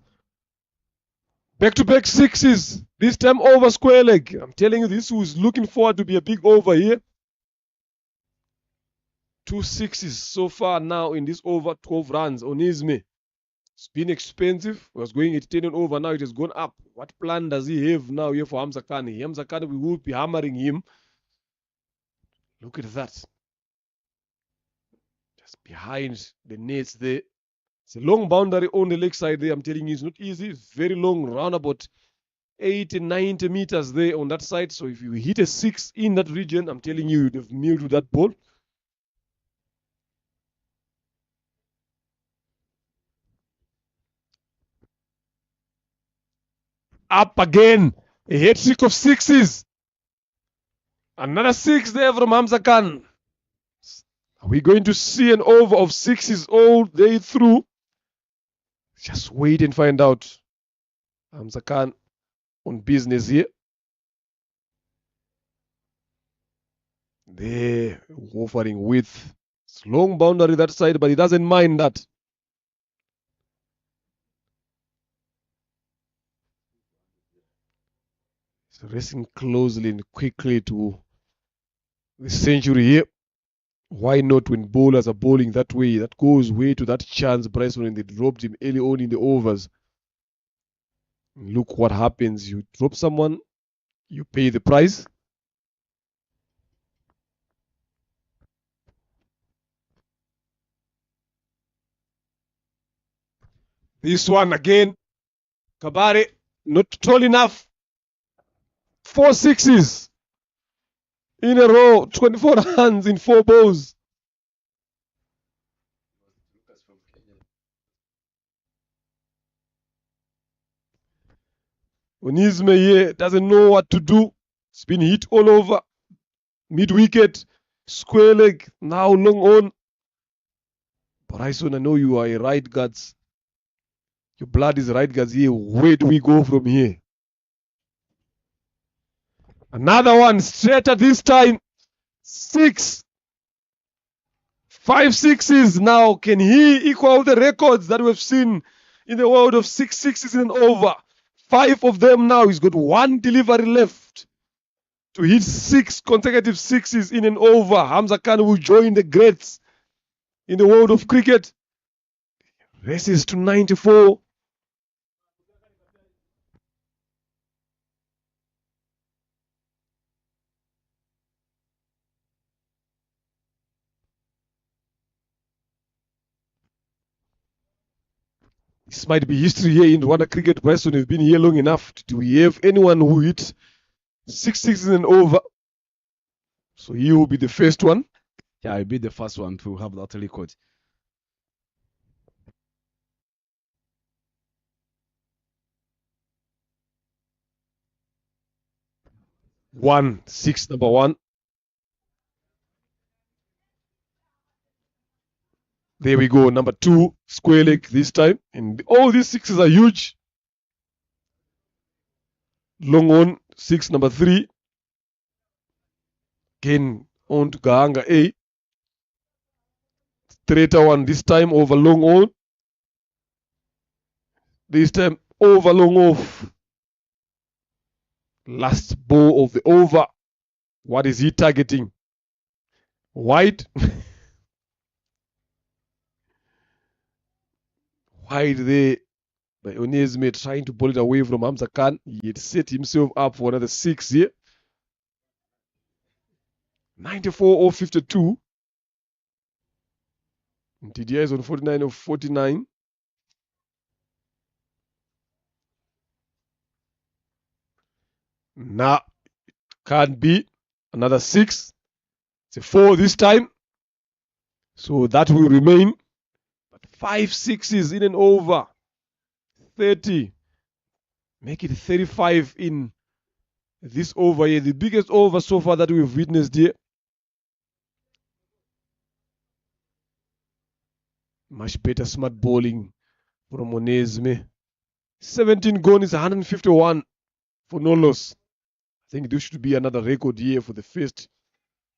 [SPEAKER 1] Back-to-back 6s. This time over square leg. I'm telling you, this was looking forward to be a big over here. 2 6s so far now in this over, 12 runs. Onisme. It's been expensive. It was going at 10 and over. Now it has gone up. What plan does he have now here for Hamza Khan? Hamza Khan, we will be hammering him. Look at that. Just behind the nets there. It's a long boundary on the leg side there. I'm telling you, it's not easy. It's very long, round about 80, 90 meters there on that side. So if you hit a 6 in that region, I'm telling you, you'd have milled with that ball. Up again. A head trick of 6s. Another 6 there from Hamza Khan. Are we going to see an over of 6s all day through? Just wait and find out. Hamza Khan on business here. There, offering width. It's long boundary that side, but he doesn't mind that. He's racing closely and quickly to the century here. Why not when bowlers are bowling that way? That goes way to that chance Bryson when they dropped him early on in the overs. Look what happens. You drop someone, you pay the price. This one again. Kabare, not tall enough. 4 6s in a row. 24 runs in 4 balls. Onisme here doesn't know what to do. It's been hit all over. Mid-wicket, square leg, now long on. Bryson, I know you are a right guards. Your blood is right guards here. Where do we go from here? Another one, straighter this time. 6. 5 6s now. Can he equal the records that we've seen in the world of 6 6s and over? 5 of them now. He's got 1 delivery left. to hit 6 consecutive sixes in and over. Hamza Khan will join the greats in the world of cricket. Races to 94. This might be history here in Rwanda cricket. Person have been here long enough. Do we have anyone who hit 6 sixes and over? So he will be the first one.
[SPEAKER 4] Yeah, I'll be the first one to have that record.
[SPEAKER 1] One, 6, number 1. There we go. Number 2, square leg this time. And all these sixes are huge. Long on, 6, number 3. Again, on to Gahanga A. Straighter one this time over long on. This time over long off. Last ball of the over. What is he targeting? Wide. Wide there by Onesme, trying to pull it away from Hamza Khan. He had set himself up for another 6 here. 94 or 52. Didier is on 49 of 49. Nah, can't be. Another 6. It's a 4 this time. So that will remain. But 5 sixes in and over. 30. Make it 35 in this over here. The biggest over so far that we've witnessed here. Much better smart bowling from Onesme. 17 gone is 151 for no loss. I think this should be another record year for the first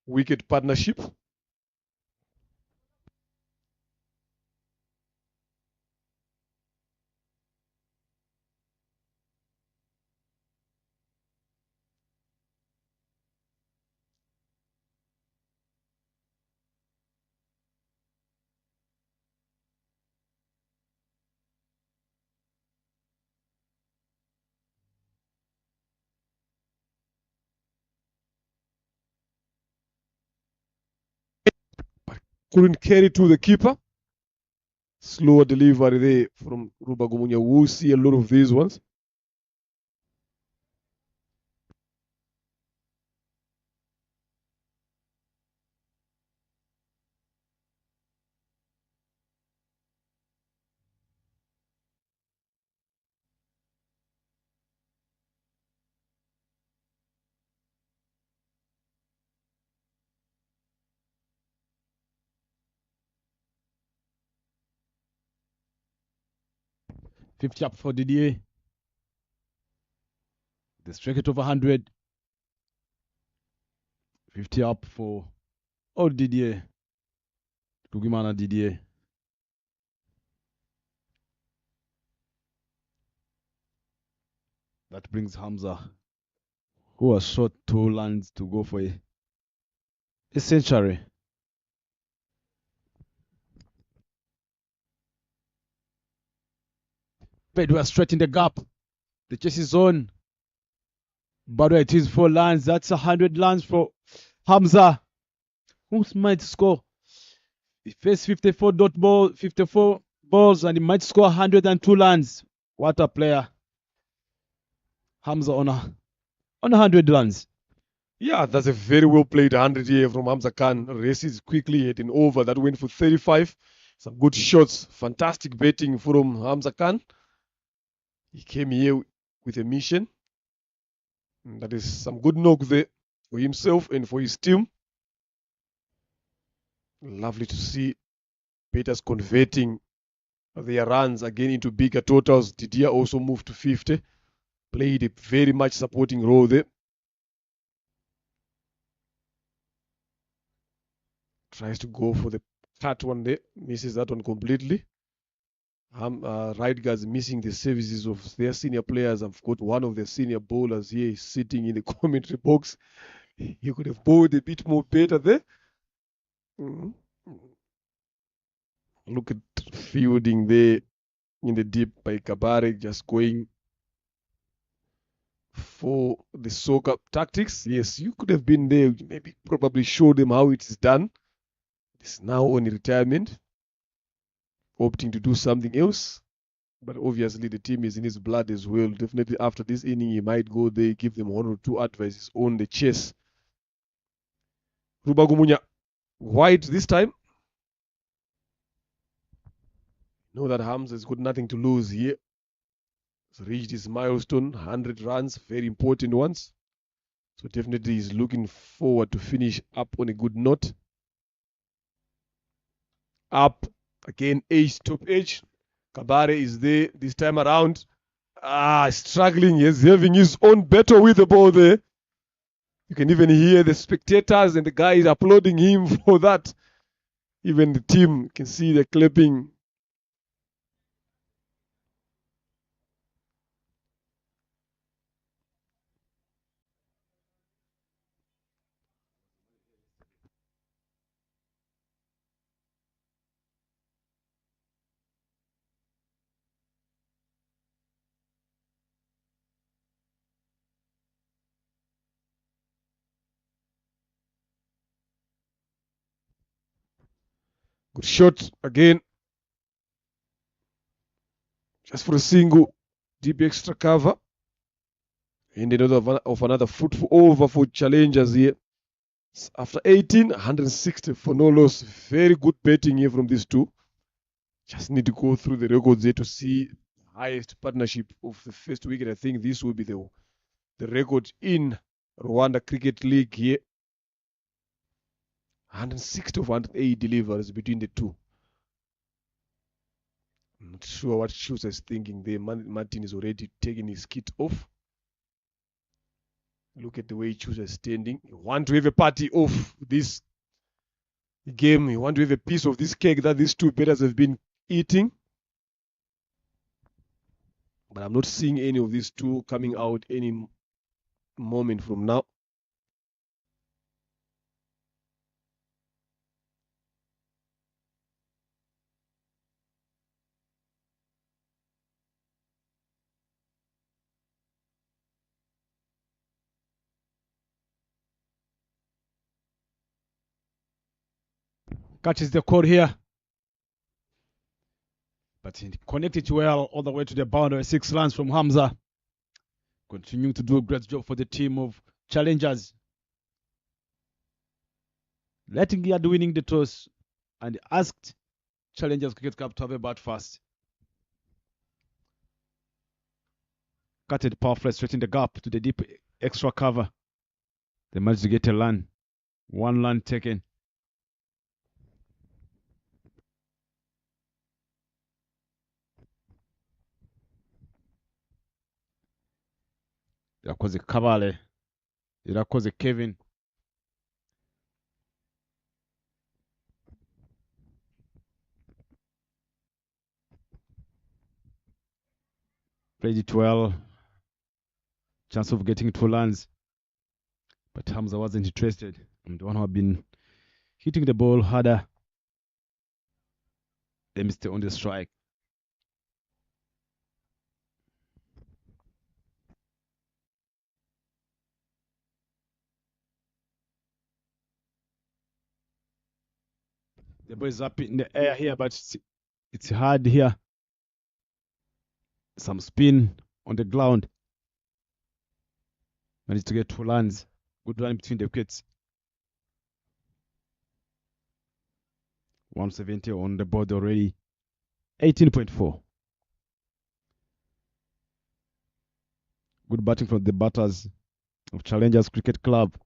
[SPEAKER 1] wicket partnership. Couldn't carry to the keeper. Slower delivery there from Ruba Gumunya. We'll see a lot of these ones.
[SPEAKER 4] $50 up for Didier. The strike it over 100. 50 up for Didier. Tugimana Didier. That brings Hamza, who has shot 2 runs to go for a century. Bedwell straight in the gap. The chase is on. But it is 4 runs. That's 100 runs for Hamza, who might score. He faced 54 balls and he might score 102 runs. What a player. Hamza on 100 runs.
[SPEAKER 1] Yeah, that's a very well played 100 here from Hamza Khan. Races quickly hitting over. That went for 35. Some good shots. Fantastic betting from Hamza Khan. He came here with a mission. And that is some good knock there for himself and for his team. Lovely to see Peters converting their runs again into bigger totals. Didier also moved to 50. Played a very much supporting role there. Tries to go for the cut one there. Misses that one completely. right guards missing the services of their senior players. I've got one of their senior bowlers here sitting in the commentary box. He could have bowled a bit more better there. Mhm. Look at fielding there in the deep by Kabare, just going for the soccer tactics. Yes, you could have been there, maybe probably show them how it is done. It's now on retirement, opting to do something else. But obviously, the team is in his blood as well. Definitely, after this inning, he might go there, give them one or two advices on the chess. Rubagumunya, white this time. Know that Hamza has got nothing to lose here. He's reached his milestone, 100 runs, very important ones. So definitely he's looking forward to finish up on a good note. Up again, edge, top edge. Kabare is there this time around. Struggling. He's having his own battle with the ball there. You can even hear the spectators and the guys applauding him for that. Even the team can see the clapping. Good shot again. Just for a single. Deep extra cover. And another of another foot over for challengers here. After 18, 160 for no loss. Very good betting here from these two. Just need to go through the records here to see the highest partnership of the first week. And I think this will be the record in Rwanda Cricket League here. 160 of 108 deliveries between the two. I'm not sure what Schuster is thinking there. Martin is already taking his kit off. Look at the way Schuster is standing. You want to have a party of this game. You want to have a piece of this cake that these two batters have been eating. But I'm not seeing any of these two coming out any moment from now.
[SPEAKER 4] Catches the cord here. But he connected well all the way to the boundary. 6 runs from Hamza. Continuing to do a great job for the team of challengers. Letting Yard winning the toss and asked Challengers Cricket Club to have a bat first. Cutted power fly straight in the gap to the deep extra cover. They managed to get a run. 1 run taken. Irakoze Kabale. Irakoze Kevin. Played it well. Chance of getting 2 runs. But Hamza wasn't interested. I'm the one who had been hitting the ball harder. They missed on the strike. The ball is up in the air here, but it's hard here. Some spin on the ground. Managed to get 2 runs. Good run between the wickets. 170 on the board already. 18.4. Good batting from the batters of Challengers Cricket Club.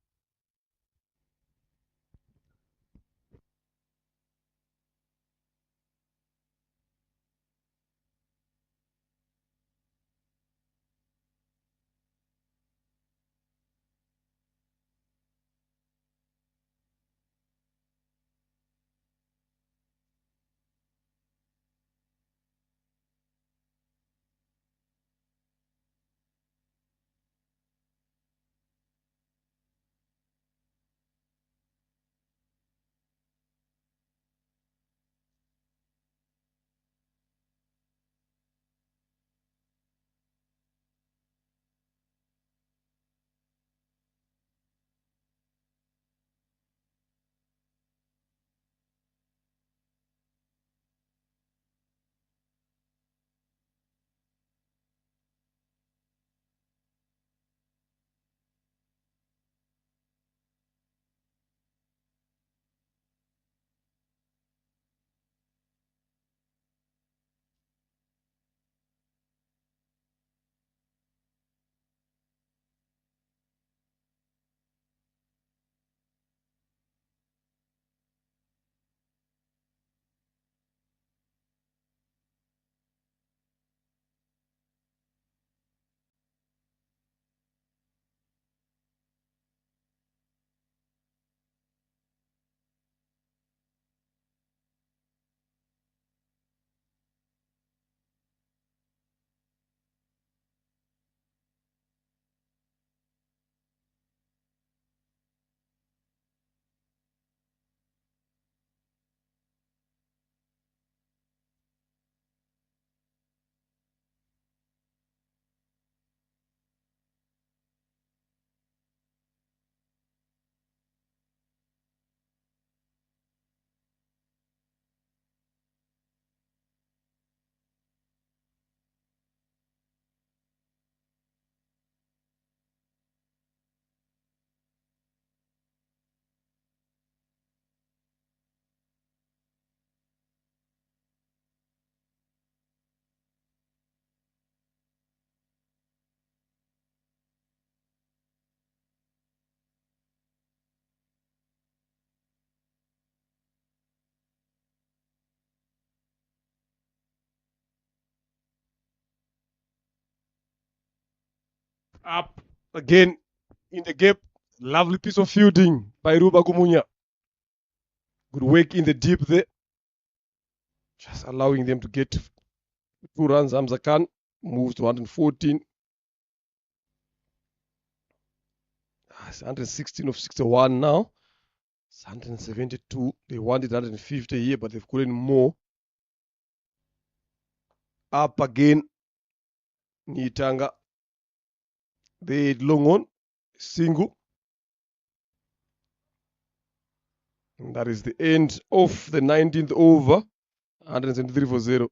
[SPEAKER 1] Up again in the gap. Lovely piece of fielding by Ruba Gumunya. Good work in the deep there. Just allowing them to get 2 runs. Hamza Khan moves to 114. It's 116 of 61 now. It's 172. They wanted 150 here, but they've gotten more. Up again. Nitanga. They long on. Single. And that is the end of the 19th over. 173 for 0.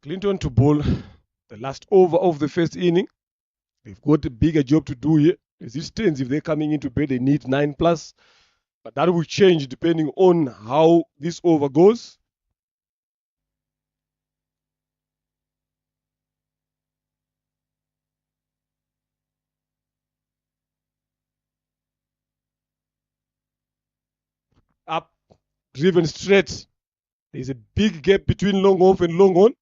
[SPEAKER 1] Clinton to bowl the last over of the first inning. They've got a bigger job to do here. As it stands, if they're coming into bed, they need 9 plus. But that will change depending on how this over goes. Up, driven straight. There's a big gap between long off and long on.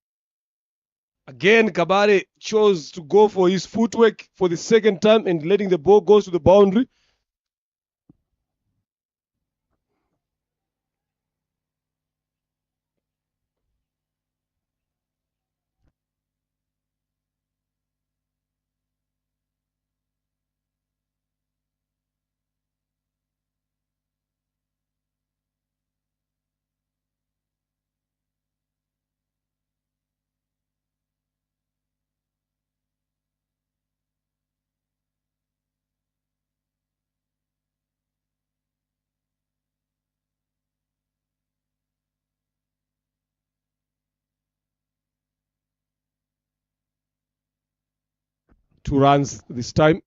[SPEAKER 1] Again, Kabare chose to go for his footwork for the second time and letting the ball go to the boundary. Two runs this time.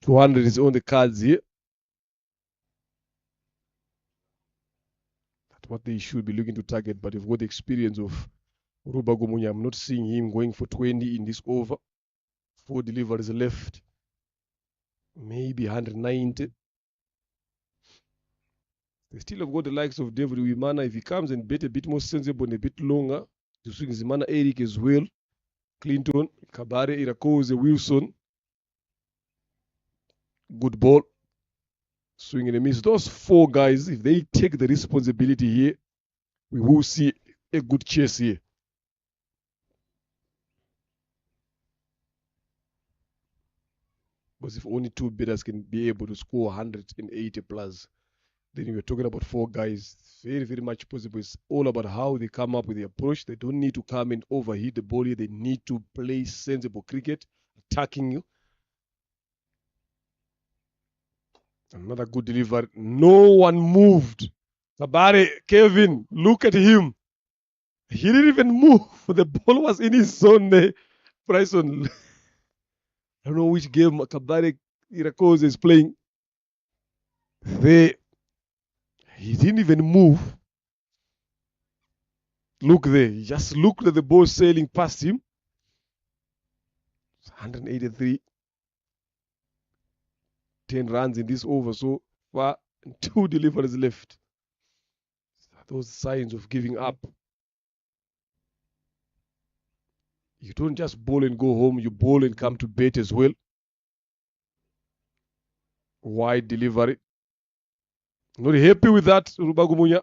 [SPEAKER 1] 200 is on the cards here. That's what they should be looking to target, but they've got the experience of Ruba Gumunya. I'm not seeing him going for 20 in this over. 4 deliveries left. Maybe 190. They still have got the likes of David Wimana. If he comes and bet a bit more sensible and a bit longer, to swing Zimana Eric as well. Clinton, Kabare, Irakoze, Wilson. Good ball. Swing and a miss. Those 4 guys, if they take the responsibility here, we will see a good chase here. Because if only 2 bidders can be able to score 180 plus, then you're talking about 4 guys. Very, very much possible. It's all about how they come up with the approach. They don't need to come and overheat the ball here. They need to play sensible cricket, attacking you. Another good delivery. No one moved. Sabare, Kevin, look at him. He didn't even move. The ball was in his zone there. Bryson, I don't know which game Kabare Irakoze is playing. He didn't even move. Look there. He just looked at the ball sailing past him. 183. 10 runs in this over so far. 2 deliveries left. Those signs of giving up. You don't just bowl and go home. You bowl and come to bed as well. Wide delivery. Not happy with that, Rubagumunya.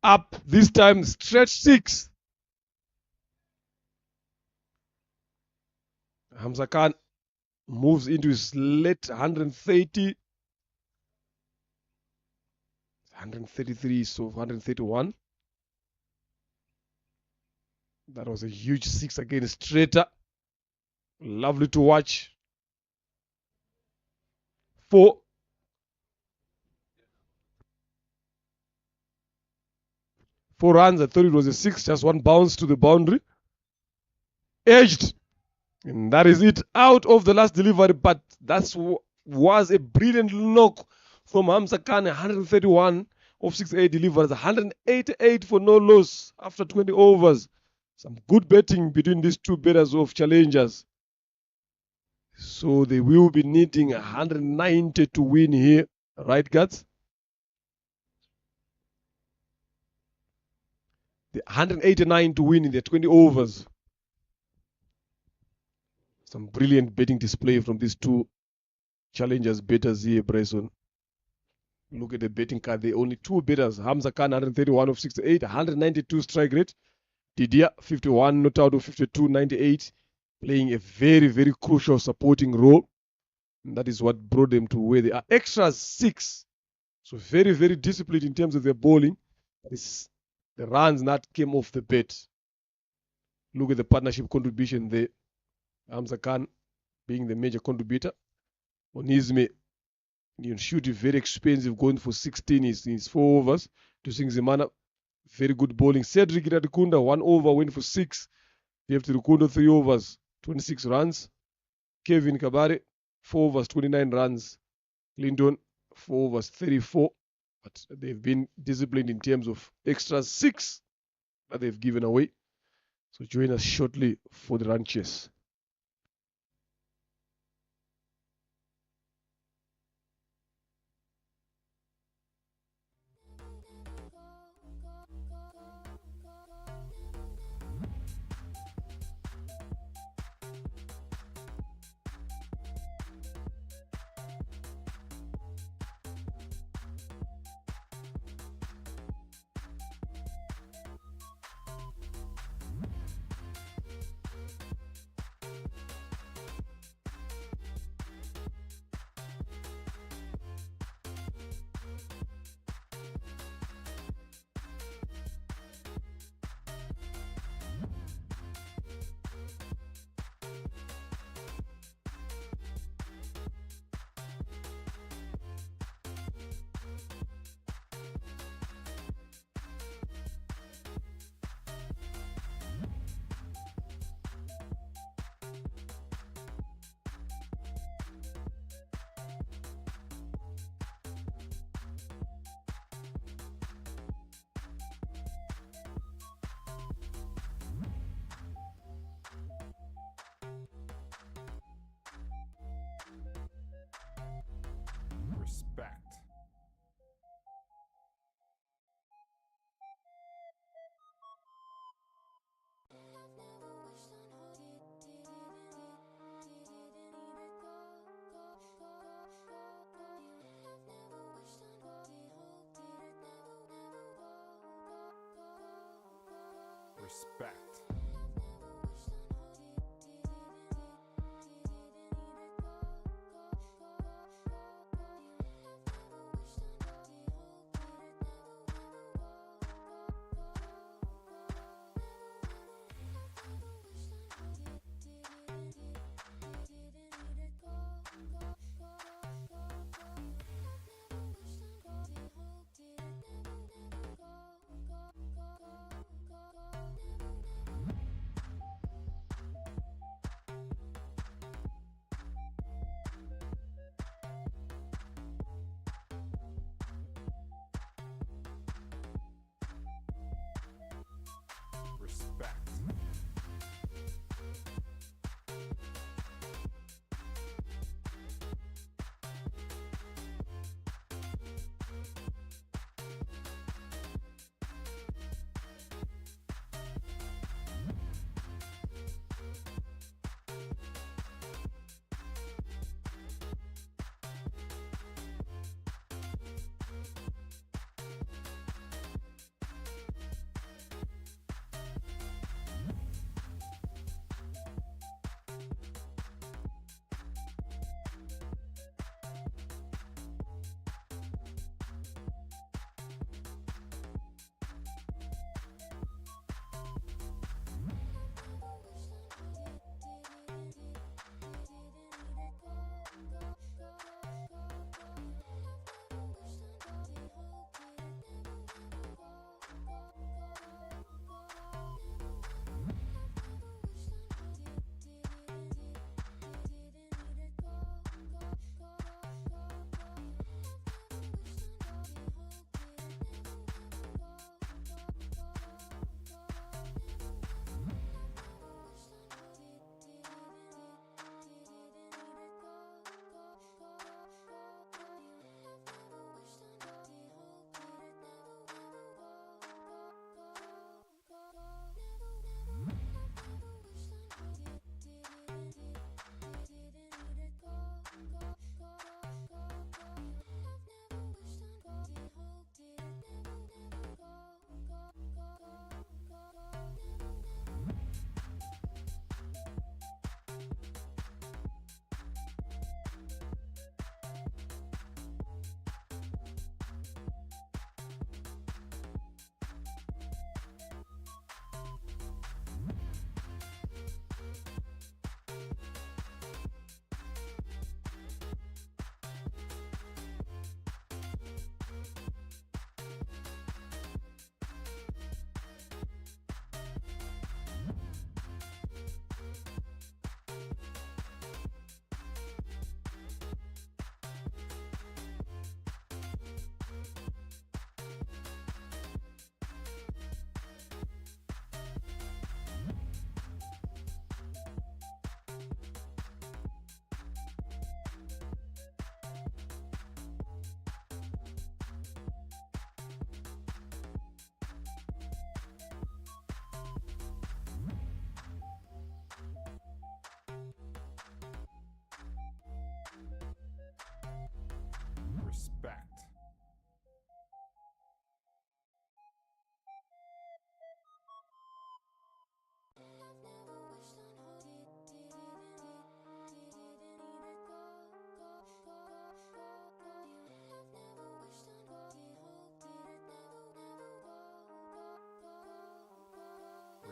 [SPEAKER 1] Up this time, stretch 6. Hamza Khan moves into his late 130, 133, so 131. That was a huge 6 against Strater. Lovely to watch. 4. 4 runs. I thought it was a 6. Just one bounce to the boundary. Edged. And that is it. Out of the last delivery. But that was a brilliant knock from Hamza Khan. 131 of 6-8 delivers. 188 for no loss after 20 overs. Some good betting between these two batters of challengers. So they will be needing 190 to win here. Right, guys? The 189 to win in the 20 overs. Some brilliant betting display from these two challengers betters here, Bryson. Look at the betting card. There are only two betters. Hamza Khan, 131 of 68, 192 strike rate. Didier, 51, not out of 52, 98. Playing a very, very crucial supporting role. And that is what brought them to where they are. Extra 6. So very, very disciplined in terms of their bowling. It's the runs that came off the bat. Look at the partnership contribution there. Hamza Khan being the major contributor. Onizme, you shoot it very expensive, going for 16 is 4 overs. To Singzimana, very good bowling. Cedric Radikunda, 1 over, went for 6. You have to Radikunda, 3 overs, 26 runs. Kevin Kabare, 4 overs, 29 runs. Clinton, 4 overs, 34. But they've been disciplined in terms of extra 6 that they've given away. So join us shortly for the run chase.
[SPEAKER 5] Respect. Respect. Respect.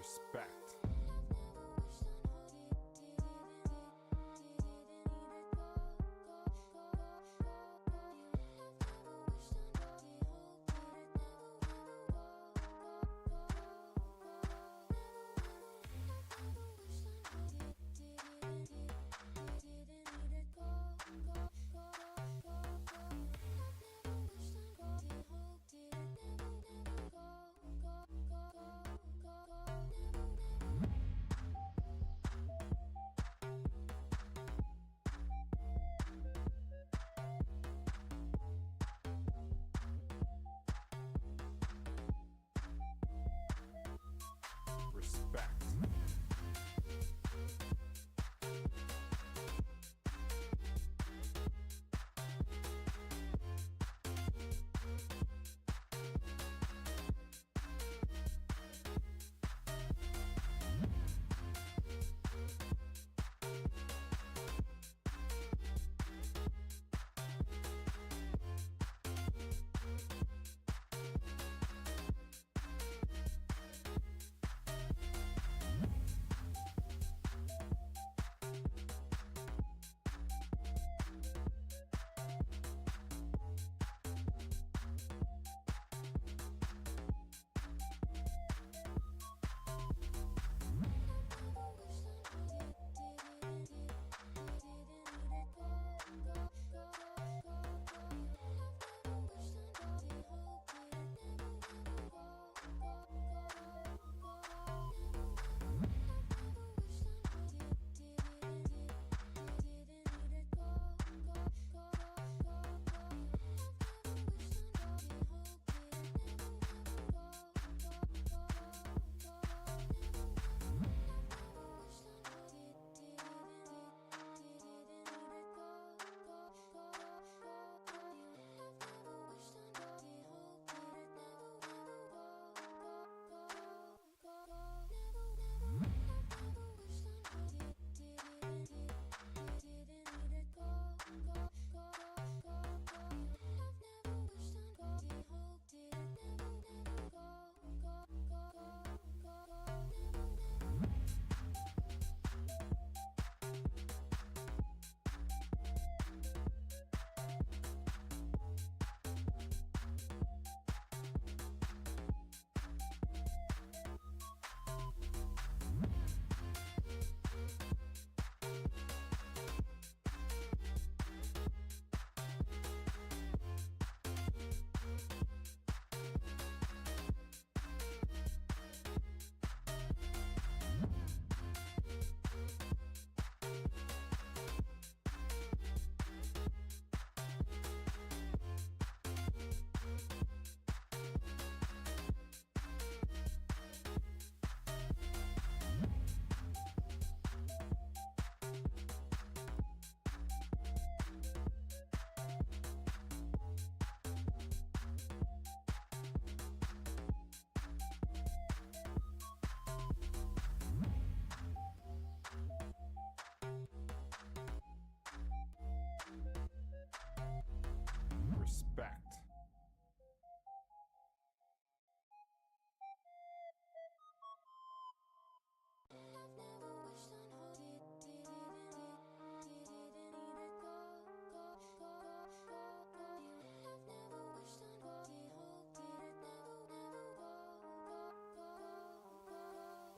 [SPEAKER 5] Respect.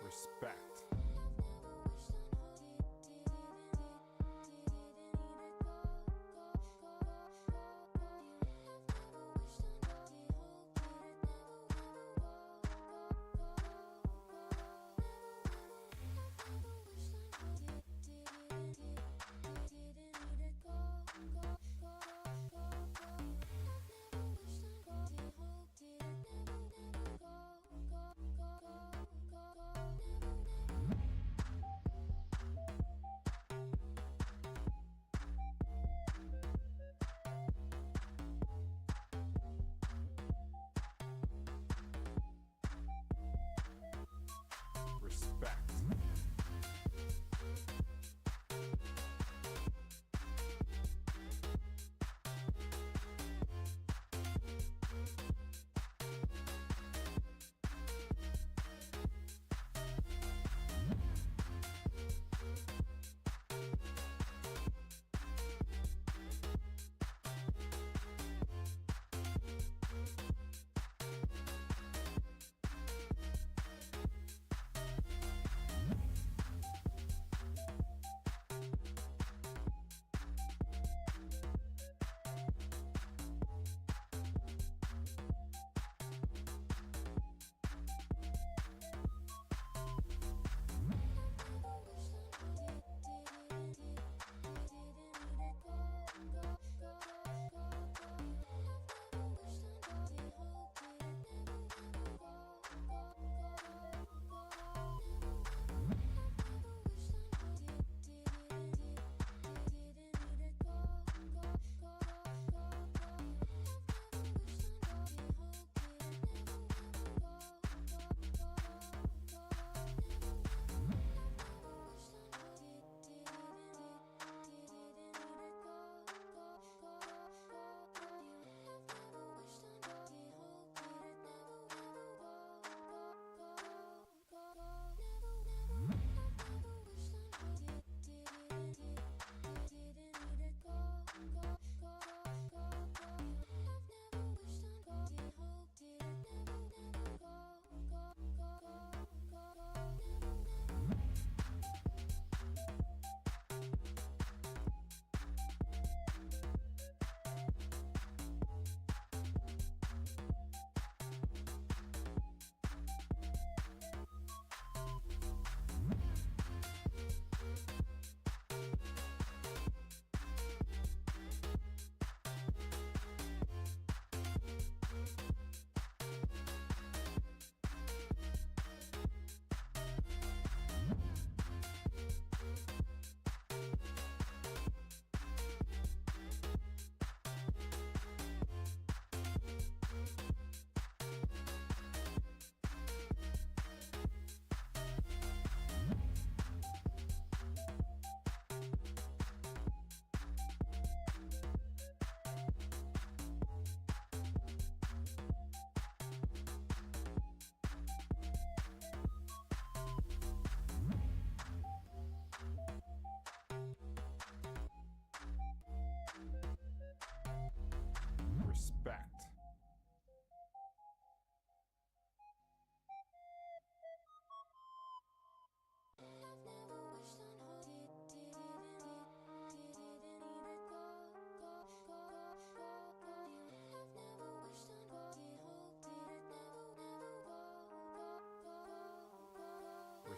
[SPEAKER 5] Respect.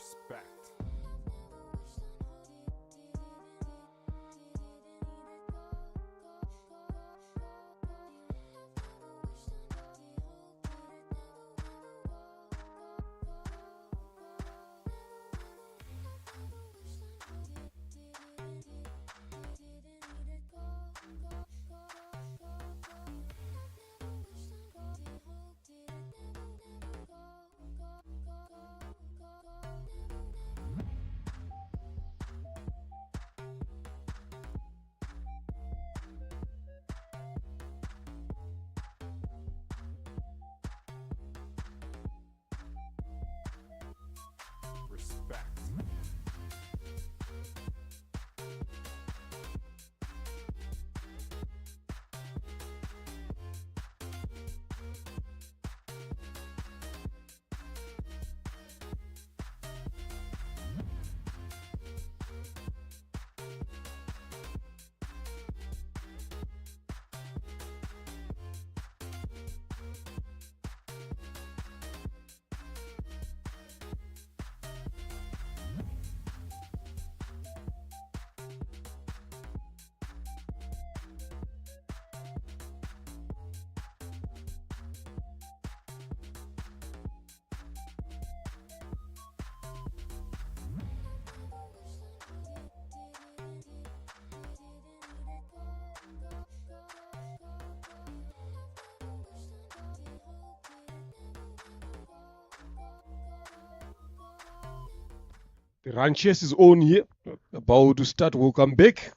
[SPEAKER 5] Respect. Respect.
[SPEAKER 1] The run chase is on here. About to start. Welcome back.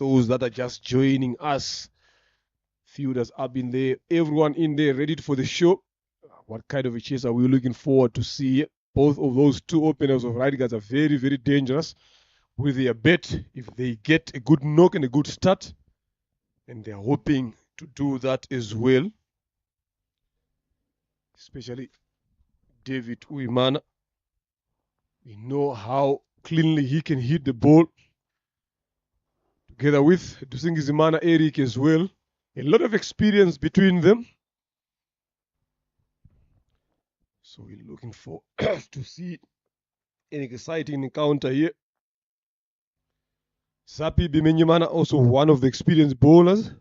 [SPEAKER 1] Those that are just joining us. Fielders up in there. Everyone in there ready for the show. What kind of a chase are we looking forward to see? Both of those two openers of right guards are very, very dangerous with their bet if they get a good knock and a good start. And they're hoping to do that as well. Especially David Uimana. We know how cleanly he can hit the ball. Together with Dusingizimana Eric as well. A lot of experience between them. So we're looking for to see an exciting encounter here. Sapi Bimenyimana, also one of the experienced bowlers.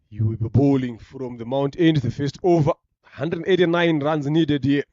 [SPEAKER 1] You will be bowling from the Mount End, the first over. 189 runs needed here.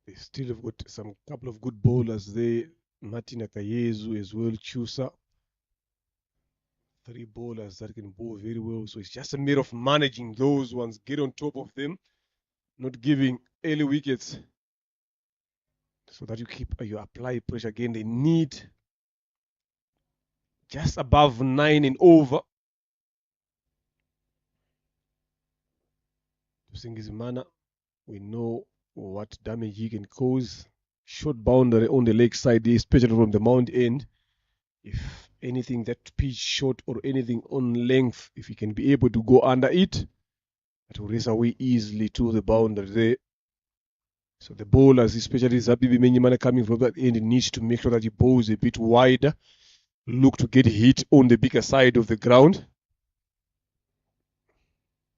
[SPEAKER 1] They still have got some couple of good bowlers there. Martin Akayezu as well, Chusa. 3 bowlers that can bowl very well. So it's just a matter of managing those ones, get on top of them, not giving early wickets so that you apply pressure again. They need just above 9 and over. Singizimana, we know what damage he can cause. Short boundary on the leg side, especially from the Mount End. If anything that pitch short or anything on length, if he can be able to go under it, that will race away easily to the boundary there. So the bowlers, especially Zabibi Menyimana coming from that end, needs to make sure that he bowls a bit wider. Look to get hit on the bigger side of the ground.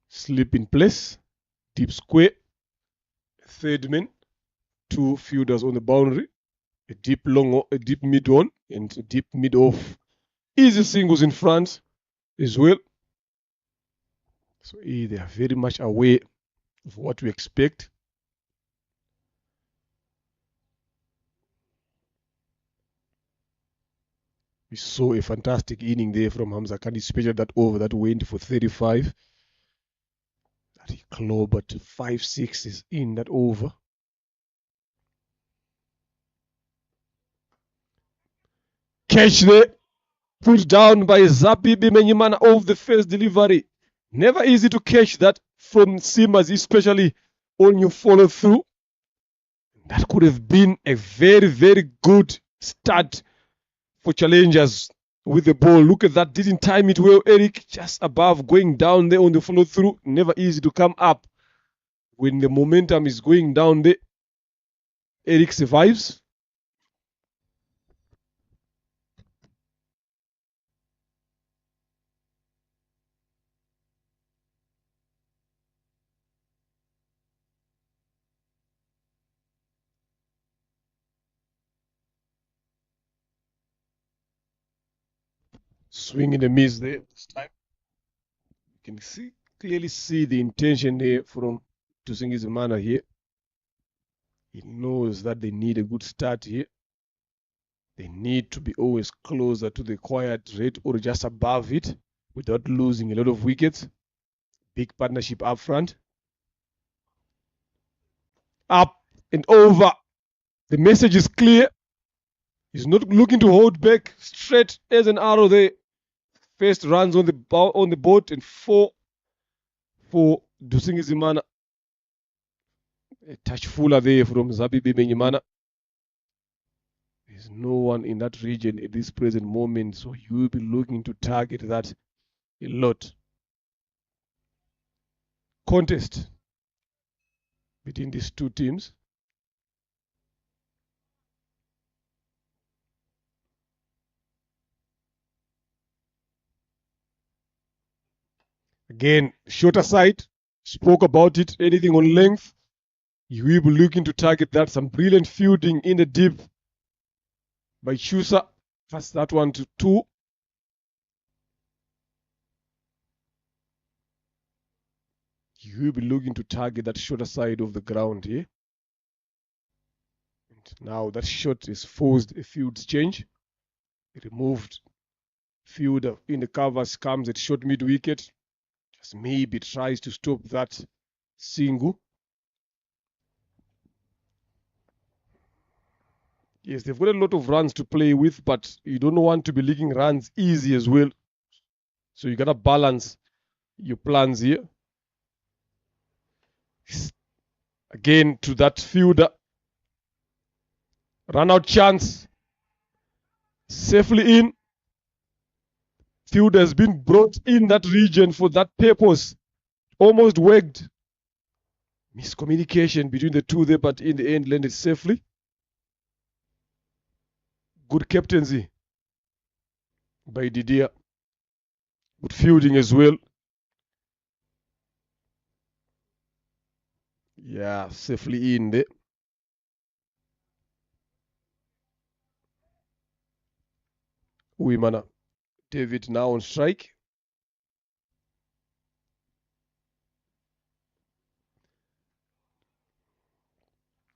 [SPEAKER 1] Slip in place. Deep square. Third man. 2 fielders on the boundary. A deep long, a deep mid on, and a deep mid off. Easy singles in front as well. So they are very much aware of what we expect. We saw a fantastic inning there from Hamza Khan, especially that over that went for 35. That he clobbered to 5 sixes in that over. Catch there. Put down by Zapi Bimenyimana of the first delivery. Never easy to catch that from seamers, especially on your follow through. That could have been a very, very good start for challengers with the ball. Look at that. Didn't time it well. Eric just above, going down there on the follow through. Never easy to come up when the momentum is going down there. Eric survives. Swing in the miss there this time. You can clearly see the intention there from Tusingizimana here. He knows that they need a good start here. They need to be always closer to the quiet rate or just above it without losing a lot of wickets. Big partnership up front. Up and over. The message is clear. He's not looking to hold back. Straight as an arrow there. First runs on the boat and 4 for Dusingizimana. A touch fuller there from Zabibi Benyimana. There's no one in that region at this present moment, so you will be looking to target that a lot. Contest between these two teams. Again, shorter side. Spoke about it. Anything on length, you will be looking to target that. Some brilliant fielding in the deep by Chusa. Pass that one to 2. You will be looking to target that shorter side of the ground here. And now that shot is forced a field change. Removed fielder in the covers, comes at short mid wicket. Just maybe tries to stop that single. Yes, they've got a lot of runs to play with, but you don't want to be leaking runs easy as well. So you gotta balance your plans here. Again to that fielder. Run out chance. Safely in. Fielder has been brought in that region for that purpose. Almost worked. Miscommunication between the two there, but in the end landed safely. Good captaincy by Didier. Good fielding as well. Yeah, safely in there. Uimana. David now on strike.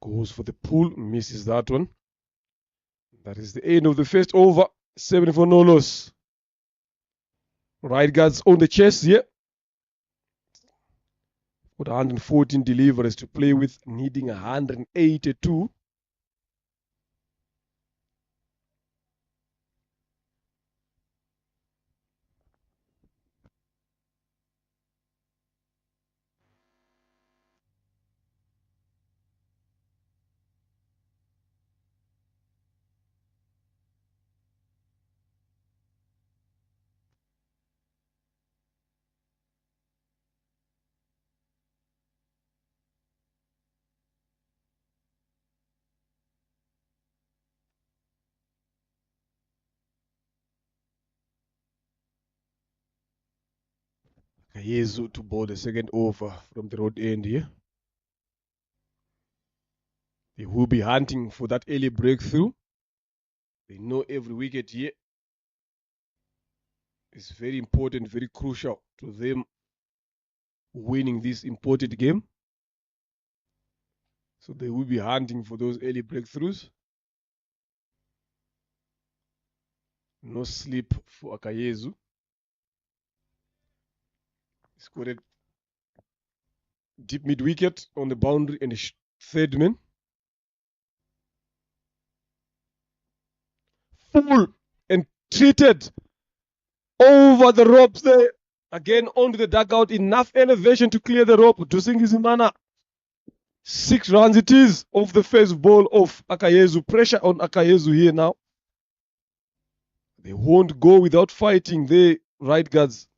[SPEAKER 1] Goes for the pull, misses that one. That is the end of the first over. 7 for no loss. Right guards on the chest here. Got 114 deliveries to play with, needing 182. Yezu to bowl the second over from the road end here. They will be hunting for that early breakthrough. They know every wicket here is very important, very crucial to them winning this important game. So they will be hunting for those early breakthroughs. No sleep for Akayezu. He's got a deep mid wicket on the boundary and a third man. Full and treated over the ropes there. Again onto the dugout. Enough elevation to clear the rope. Dusingizimana 6 runs it is off the first ball of Akayezu. Pressure on Akayezu here now. They won't go without fighting the right guards.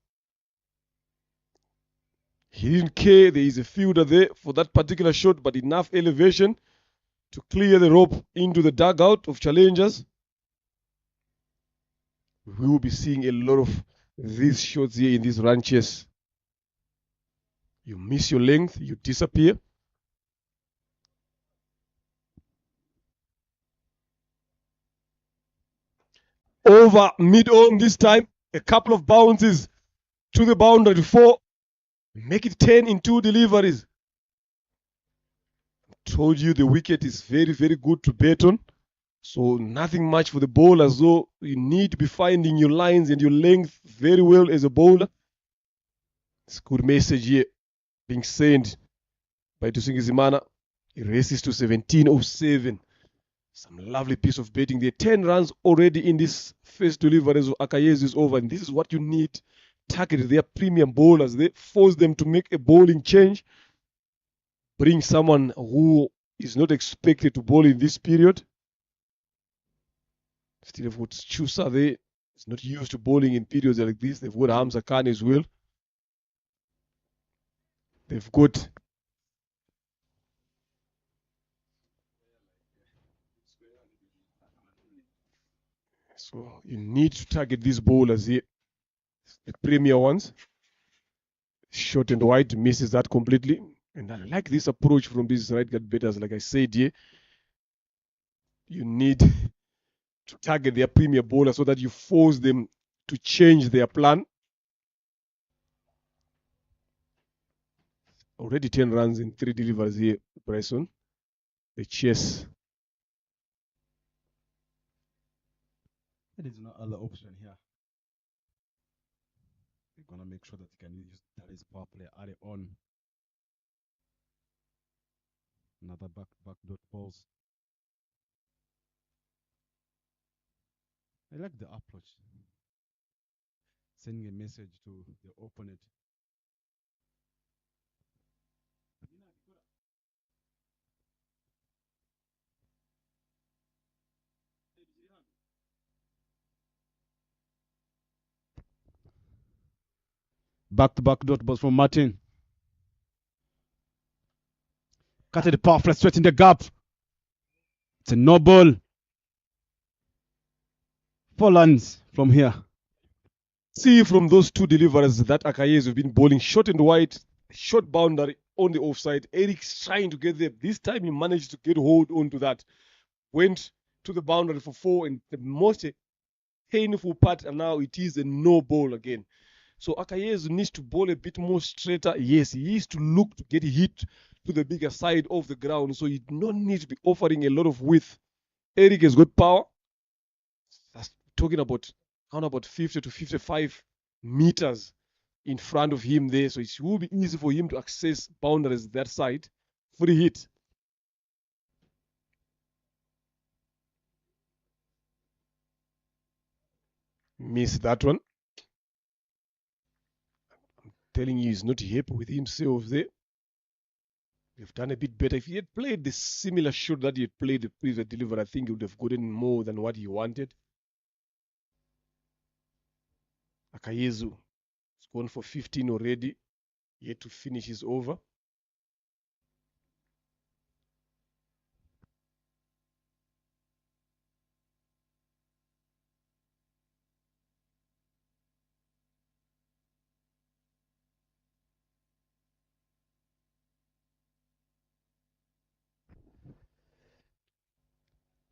[SPEAKER 1] He didn't care. There is a fielder there for that particular shot, but enough elevation to clear the rope into the dugout of challengers. We will be seeing a lot of these shots here in these run chase. You miss your length, you disappear. Over mid-on this time. A couple of bounces to the boundary to 4. Make it 10 in 2 deliveries. Told you the wicket is very, very good to bet on. So nothing much for the bowler. So you need to be finding your lines and your length very well as a bowler. It's a good message here being sent by Tusingizimana. He races to 17:07. Some lovely piece of betting there. 10 runs already in this first delivery. So Akayezu is over. And this is what you need. Target their premium bowlers. They force them to make a bowling change. Bring someone who is not expected to bowl in this period. Still have got Chusa there. He's not used to bowling in periods like this. They've got Hamza Khan as well. They've got so you need to target these bowlers here. The premier ones. Short and wide misses that completely. And I like this approach from these right guard batters. Like I said here, you need to target their premier bowler so that you force them to change their plan. Already 10 runs in 3 deliveries here, Bryson. The chase.
[SPEAKER 4] There is no other option here. They're gonna make sure that you can use that as power play early on. Another back dot balls. I like the approach. Sending a message to the opponent. Back dot balls from Martin. Cut the power play straight in the gap. It's a no ball. 4 runs from here.
[SPEAKER 1] See from those 2 deliveries that Akayezu have been bowling short and wide, short boundary on the offside. Eric's trying to get there. This time he managed to get hold onto that. Went to the boundary for 4, and the most painful part, and now it is a no ball again. So Akayezu needs to bowl a bit more straighter. Yes, he needs to look to get hit to the bigger side of the ground. So you don't need to be offering a lot of width. Eric has got power. That's talking about around about 50 to 55 meters in front of him there. So it will be easy for him to access boundaries that side. Free hit. Miss that one. I'm telling you, he's not happy with himself there. We've done a bit better. If he had played the similar shot that he had played the previous delivery, I think he would have gotten more than what he wanted. Akayezu has gone for 15 already. Yet to finish his over.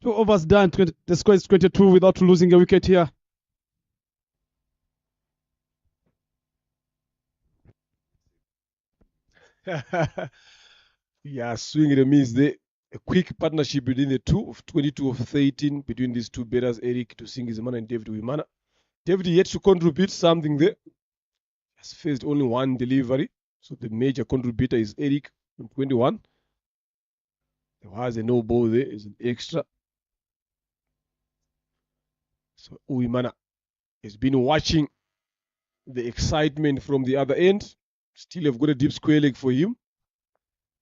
[SPEAKER 4] Two overs done. The score is 22 without losing a wicket here.
[SPEAKER 1] Yeah, swing and a miss there. A quick partnership between the two of 22 of 13 between these two batters, Eric Tusingizimana and David Wimana. David yet to contribute something there. Has faced only 1 delivery. So the major contributor is Eric from 21. There was a no ball there, is an extra. So Wimana has been watching the excitement from the other end. Still have got a deep square leg for him.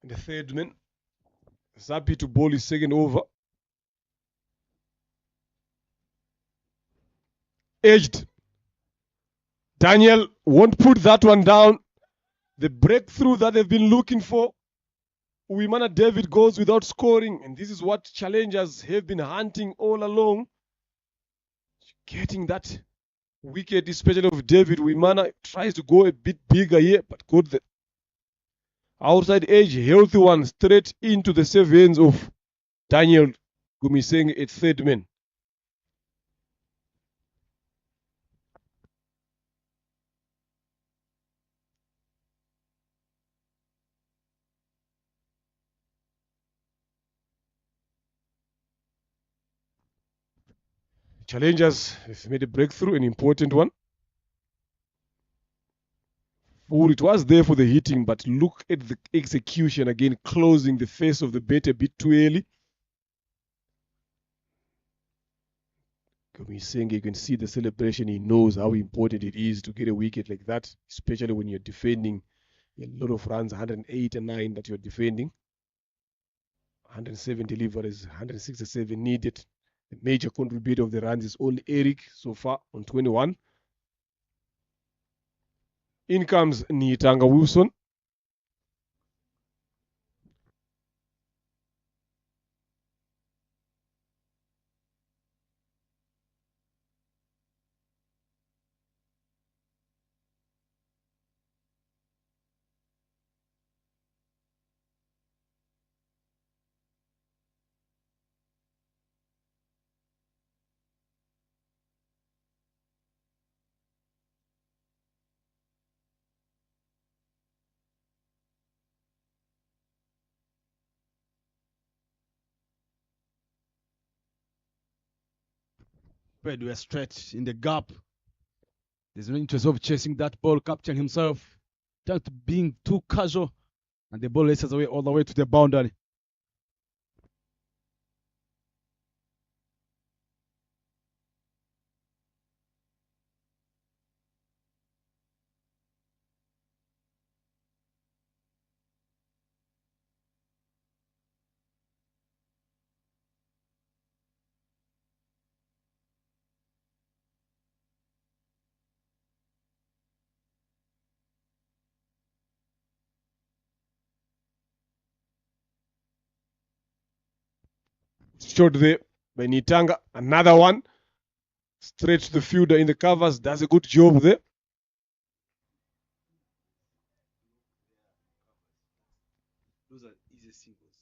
[SPEAKER 1] And the third man Sapi to bowl his second over. Edged. Daniel won't put that one down. The breakthrough that they've been looking for. Uwimana David goes without scoring, and this is what challengers have been hunting all along. Getting that wicket, especially of David Uwimana, tries to go a bit bigger here, but got the outside edge, healthy one, straight into the sevens of Daniel Gumiseng at third man. Challengers have made a breakthrough, an important one. Well, it was there for the hitting, but look at the execution again, closing the face of the bat a bit too early. Gumiseng, you can see the celebration. He knows how important it is to get a wicket like that, especially when you're defending a lot of runs, 108 and 9 that you're defending. 107 deliveries, 167 needed. The major contributor of the runs is only Eric so far on 21. In comes Nitanga Wilson.
[SPEAKER 4] Fred were straight in the gap. There's no interest of chasing that ball, capturing himself, just being too casual, and the ball races away all the way to the boundary.
[SPEAKER 1] Shot there by Nitanga. Another one. Straight to the fielder in the covers. Does a good job there. Those are easy singles.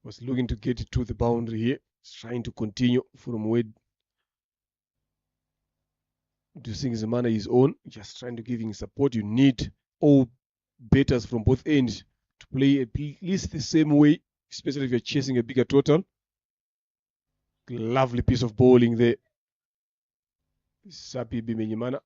[SPEAKER 1] Was looking to get it to the boundary here. Trying to continue from where Dusingisemana is on. Just trying to give him support. You need all batters from both ends to play at least the same way, especially if you're chasing a bigger total. Lovely piece of bowling there. Sapi Bimenyimana.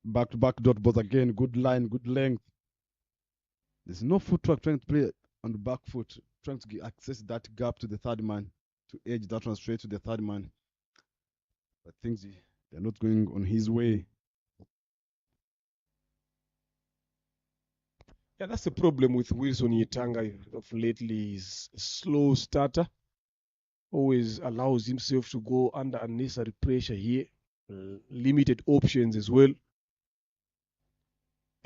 [SPEAKER 4] Back to back dot balls again. Good line, good length. There's no footwork trying to play on the back foot, trying to access that gap to the third man, to edge that one straight to the third man. But things they're not going on his way.
[SPEAKER 1] Yeah, that's the problem with Wilson Yitanga of lately. He's a slow starter. Always allows himself to go under unnecessary pressure here. Limited options as well.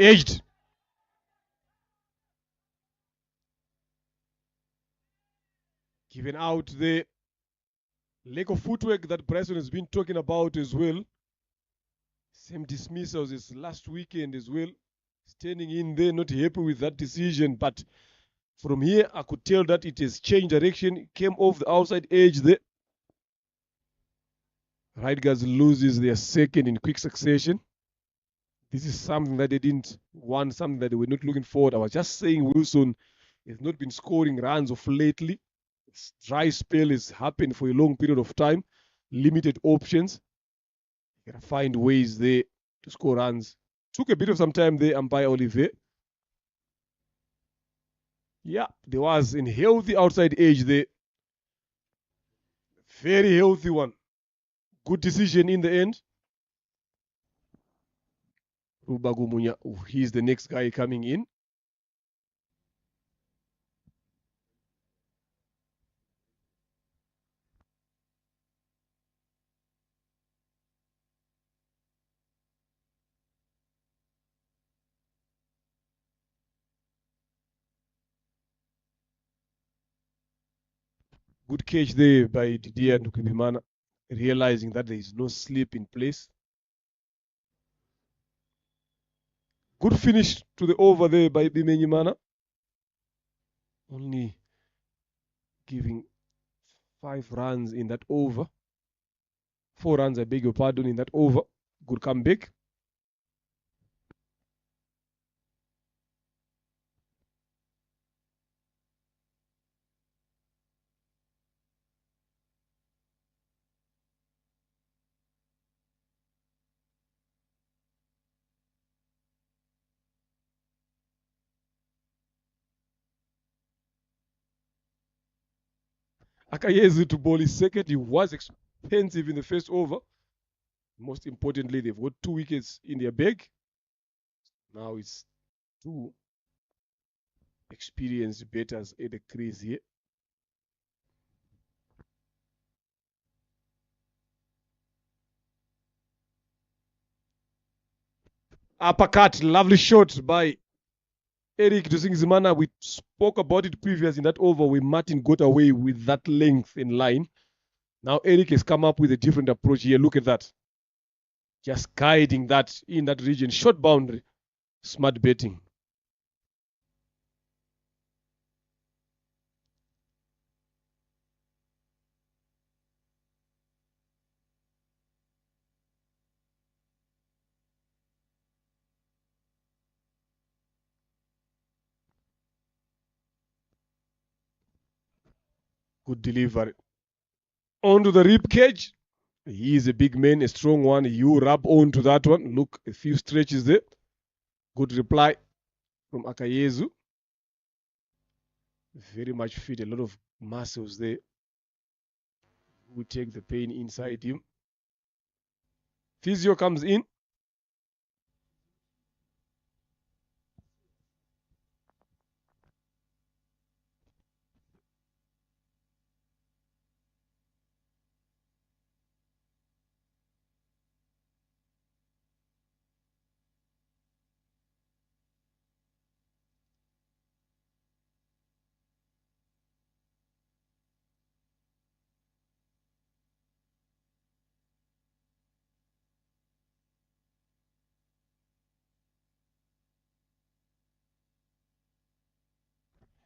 [SPEAKER 1] Edged. Given out the lack of footwork that Bryson has been talking about as well. Same dismissals as last weekend as well. Standing in there, not happy with that decision. But from here, I could tell that it has changed direction. It came off the outside edge there. Right guards loses their second in quick succession. This is something that they didn't want, something that they were not looking forward. I was just saying Wilson has not been scoring runs of lately. dry spell has happened for a long period of time. Limited options. You gotta find ways there to score runs. Took a bit of some time there, umpire Olivier. Yeah, there was a healthy outside edge there. Very healthy one. Good decision in the end. Rubagumunya, he's the next guy coming in. Good catch there by Didier Ndukibimana, realizing that there is no slip in place. Good finish to the over there by Bimenyimana. Only giving 5 runs in that over. 4 runs, I beg your pardon, in that over. Good comeback. Akayezu to bowl his second. He was expensive in the first over. Most importantly, they've got 2 wickets in their bag. Now it's 2 experienced batters at the crease here. Uppercut, lovely shot by Eric Dusingzimana. We spoke about it previous in that over where Martin got away with that length in line. Now Eric has come up with a different approach here. Look at that. Just guiding that in that region. Short boundary. Smart betting. Good delivery. Onto the rib cage. He is a big man, a strong one. You rub onto that one. Look, a few stretches there. Good reply from Akayezu. Very much fit, a lot of muscles there. Who take the pain inside him. Physio comes in.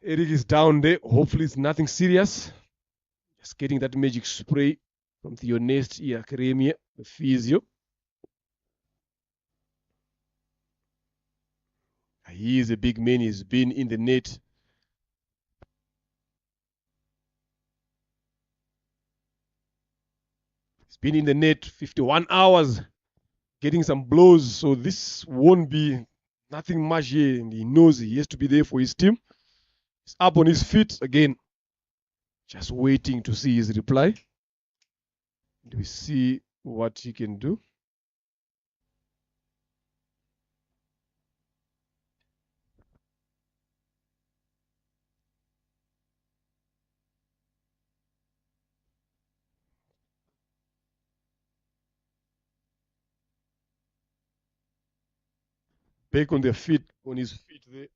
[SPEAKER 1] Eric is down there. Hopefully it's nothing serious. Just getting that magic spray from the honest Academia, the physio. He is a big man. He's been in the net. He's been in the net 51 hours, getting some blows. So this won't be nothing much here. And he knows he has to be there for his team. He's up on his feet again. Just waiting to see his reply. Do we see what he can do? Back on their feet, on his feet there.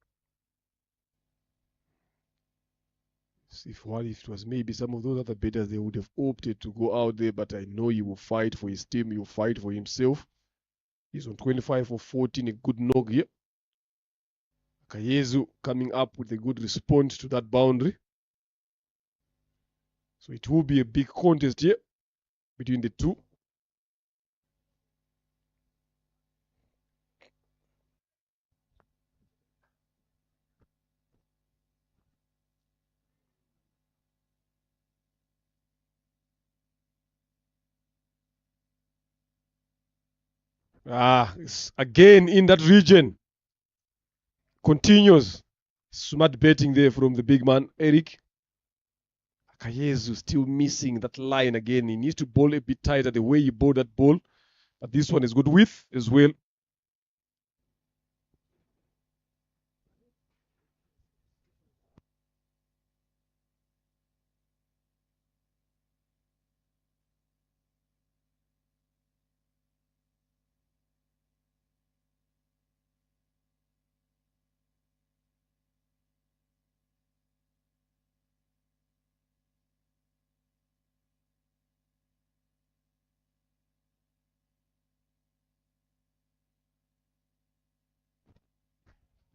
[SPEAKER 1] See what if it was maybe some of those other batters, they would have opted to go out there, but I know he will fight for his team, he will fight for himself. He's on 25 for 14, a good knock here. Kayezu coming up with a good response to that boundary. So it will be a big contest here between the two. It's again in that region. Continues. Smart betting there from the big man, Eric. Akayezu still missing that line again. He needs to bowl a bit tighter the way he bowled that ball. But this one is good width as well.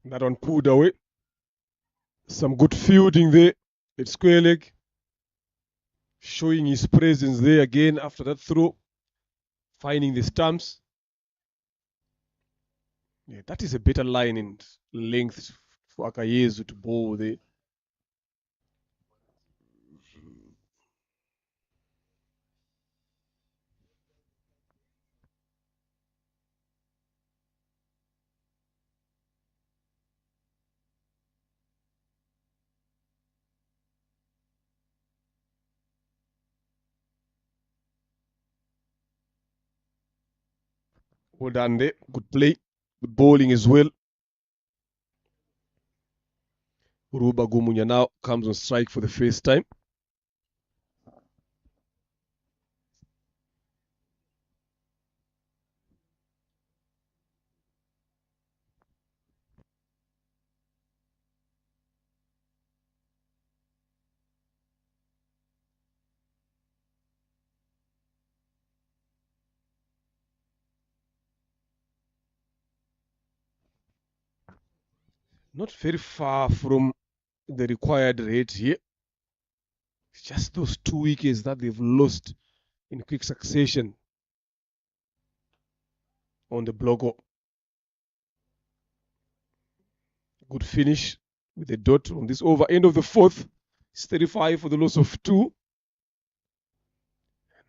[SPEAKER 1] That one pulled away. Some good fielding there. It's square leg. Showing his presence there again after that throw. Finding the stumps. Yeah, that is a better line in length for Akayezu to bowl there. Well done there. Good play. Good bowling as well. Ruba Gumunya now comes on strike for the first time. Not very far from the required rate here. It's just those 2 wickets that they've lost in quick succession on the block. Good finish with a dot on this over. End of the fourth. It's 35 for the loss of 2.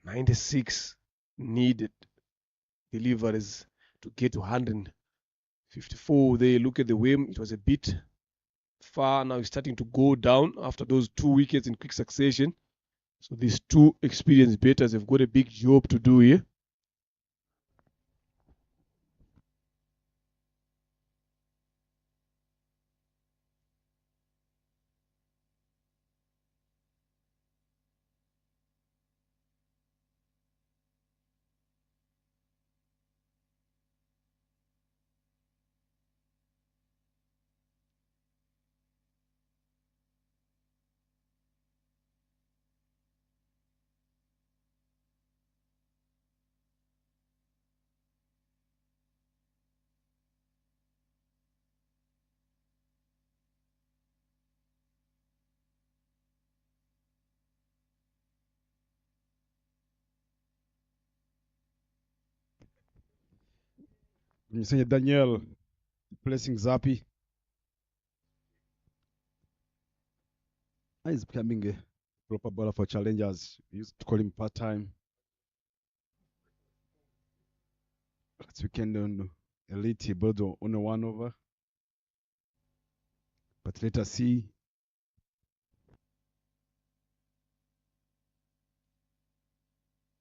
[SPEAKER 1] 96 needed deliveries to get to 154 there. Look at the whim. It was a bit far. Now it's starting to go down after those 2 wickets in quick succession. So these 2 experienced batters have got a big job to do here.
[SPEAKER 4] Say Daniel placing Zappi. He's becoming a proper bowler for challengers. We used to call him part time. Last weekend on Elite, he bowled on a 1 over. But let us see.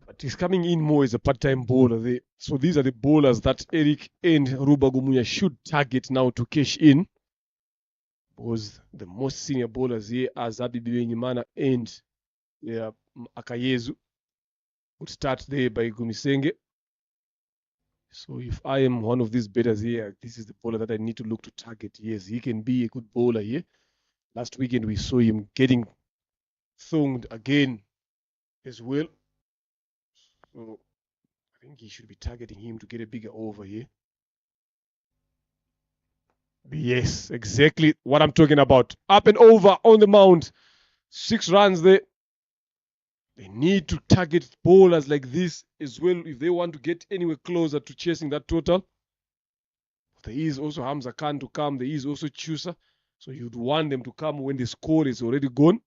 [SPEAKER 1] But he's coming in more as a part-time bowler. So these are the bowlers that Eric and Ruba Gumunya should target now to cash in. Because the most senior bowlers here are Zabi Bibenyimana and Akayezu. Would start there by Gumisenge. So if I am one of these batters here, this is the bowler that I need to look to target. Yes, he can be a good bowler here. Last weekend we saw him getting thonged again as well. So I think he should be targeting him to get a bigger over here. Yes, exactly what I'm talking about. Up and over on the mound. 6 runs there. They need to target bowlers like this as well if they want to get anywhere closer to chasing that total. There is also Hamza Khan to come. There is also Chusa. So you'd want them to come when the score is already gone.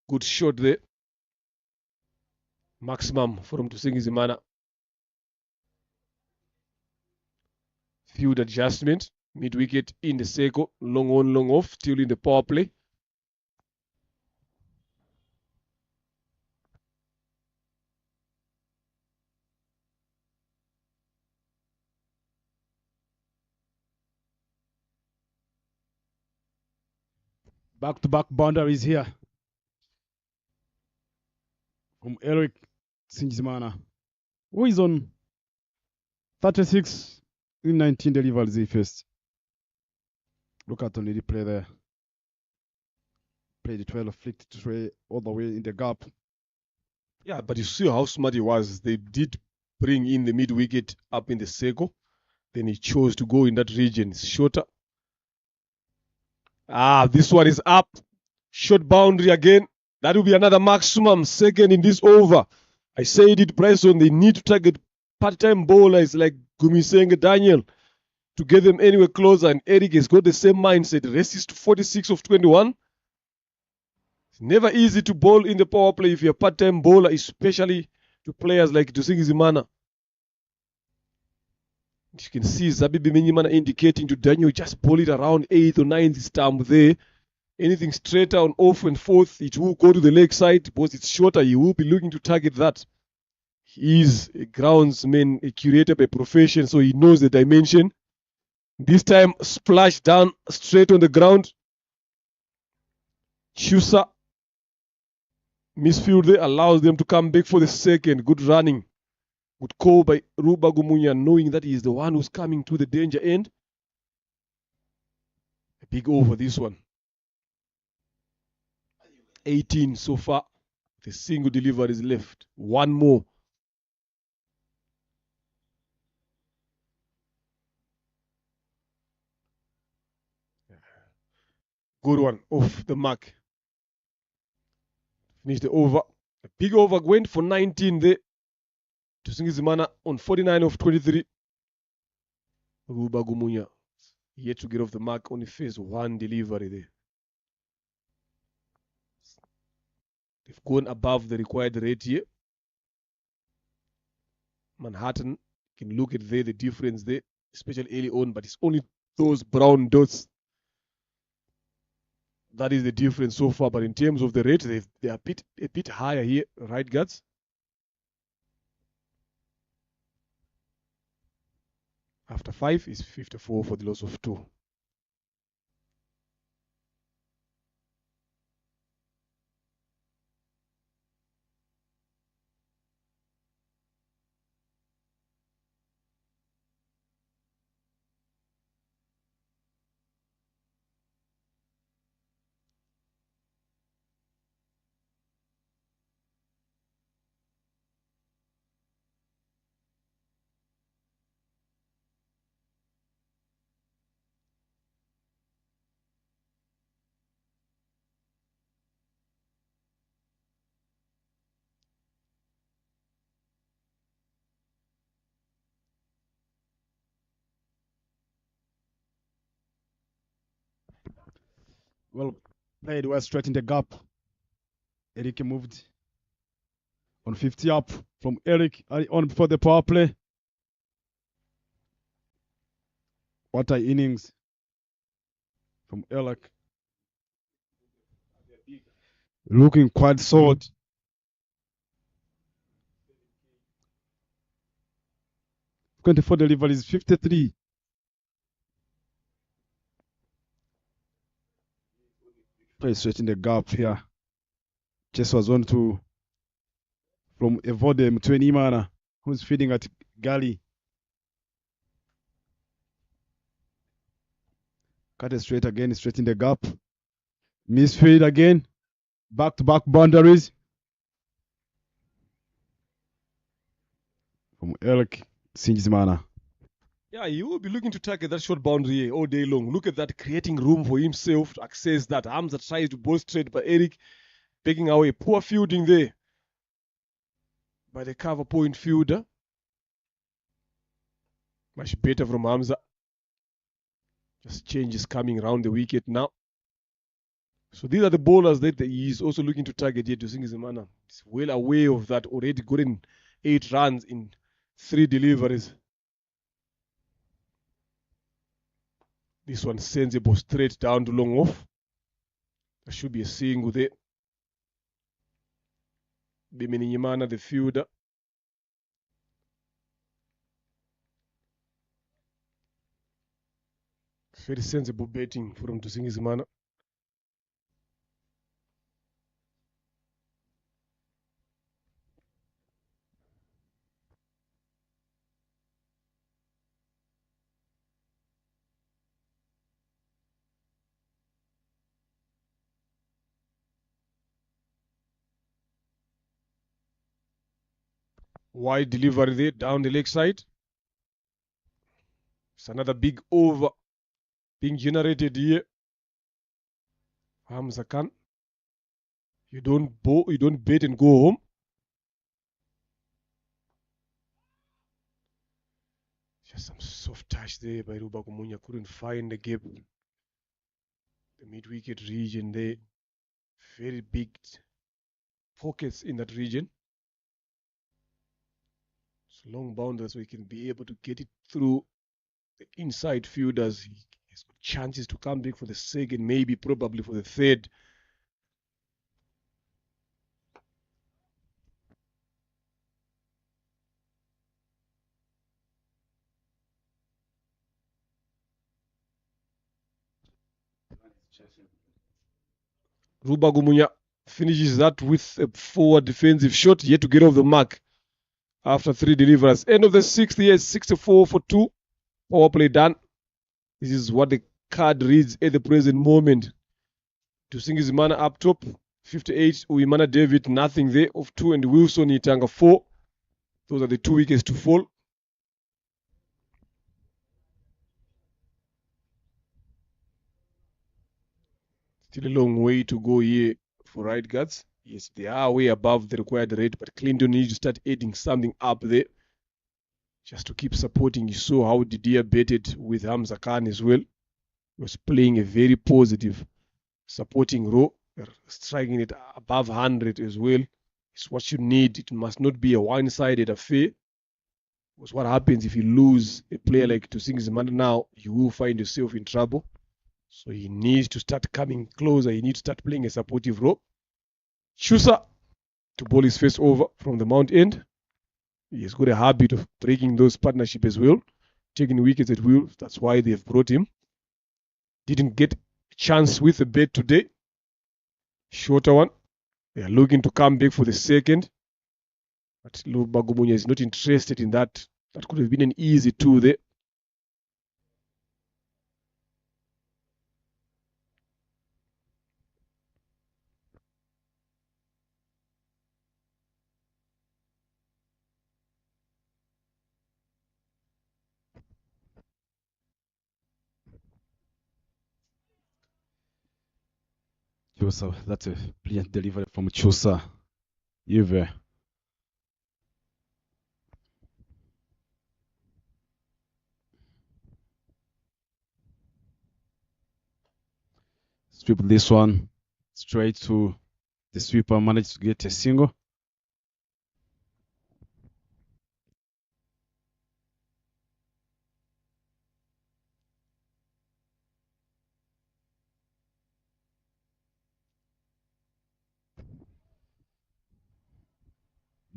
[SPEAKER 1] Good shot there. Maximum from Tusingizimana. Field adjustment. Mid-wicket in the circle. Long on, long off. Still in the power play.
[SPEAKER 4] Back-to-back boundaries here from Eric Singizimana, who is on 36 in 19 deliveries first. Look at the replay there. Played the 12, flicked it way all the way in the gap.
[SPEAKER 1] Yeah, but you see how smart he was. They did bring in the mid-wicket up in the circle. Then he chose to go in that region. It's shorter. This one is up. Short boundary again. That will be another maximum second in this over. I said it, Bryson. They need to target part-time bowlers like Gumisenge Daniel to get them anywhere closer. And Eric has got the same mindset. Resist 46 of 21. It's never easy to bowl in the power play if you're a part-time bowler, especially to players like Dusingizimana. You can see Zabibi Minyimana indicating to Daniel, just bowl it around 8th or 9th stump there. Anything straighter on off and fourth, it will go to the leg side because it's shorter. He will be looking to target that. He is a groundsman, a curator by profession, so he knows the dimension. This time, splash down straight on the ground. Chusa, misfield there, allows them to come back for the second. Good running. Good call by Ruba Gumunya, knowing that he is the one who's coming to the danger end. A big over this one. 18 so far. The single delivery is left. One more. Good one. Off the mark. Finish the over. A big over went for 19 there. Dusingizimana on 49 of 23. Ruba Gumunya yet to get off the mark. Only faced one delivery there. They've gone above the required rate here. Manhattan, you can look at there, the difference there, especially early on, but it's only those brown dots. That is the difference so far. But in terms of the rate, they are a bit higher here, right guards. After 5 is 54 for the loss of 2.
[SPEAKER 4] Well played, well straight in the gap. Eric moved on 50 up from Eric on for the power play. What an innings from Eric. Looking quite solid. Twenty-four deliveries, 53. Play straight in the gap here. Just was on to from Evodem to Enimana, who's feeding at Gali. Cut it straight again, straight in the gap. Misfeed again. Back-to-back boundaries. From Eric Singizimana.
[SPEAKER 1] Yeah, he will be looking to target that short boundary all day long. Look at that, creating room for himself to access that. Hamza tries to bowl straight, but Eric taking away. Poor fielding there by the cover point fielder. Much better from Hamza. Just changes coming around the wicket now. So these are the bowlers that he's also looking to target here. Dusingizimana is well aware of that. Already gotten 8 runs in 3 deliveries. This one sends a ball straight down to long off. There should be a single there. Bimini the fielder. Very sensible betting from Tusingizimana. Wide delivery there down the leg side. It's another big over being generated here. Hamza Khan. You don't bet and go home. Just some soft touch there by Ruba Kumunya. Couldn't find the gap. The mid-wicket region there. Very big pockets in that region. It's long boundary, so he can be able to get it through the inside fielders. He has got chances to come back for the second, maybe probably for the third. Ruba Gumunya finishes that with a forward defensive shot, yet to get off the mark after 3 deliveries. End of the 6th here, 64 for 2. Power play done. This is what the card reads at the present moment. Tusingizimana up top, 58. Uimana David, nothing there of 2. And Wilson Itanga, 4. Those are the 2 wickets to fall. Still a long way to go here for right guards. Yes, they are way above the required rate, but Clinton needs to start adding something up there just to keep supporting. You saw how Didier betted with Hamza Khan as well. He was playing a very positive supporting role, striking it above 100 as well. It's what you need. It must not be a one-sided affair. Because what happens if you lose a player like Tusingizimana now, you will find yourself in trouble. So he needs to start coming closer. He needs to start playing a supportive role. Schuster to bowl his face over from the mount end. He has got a habit of breaking those partnerships as well, taking wickets at will. That's why they've brought him. Didn't get a chance with the bet today. Shorter one. They are looking to come back for the second. But Bagumunya is not interested in that. That could have been an easy 2 there.
[SPEAKER 4] Chusa, that's a brilliant delivery from Chusa. You've sweep this one straight to the sweeper, managed to get a single.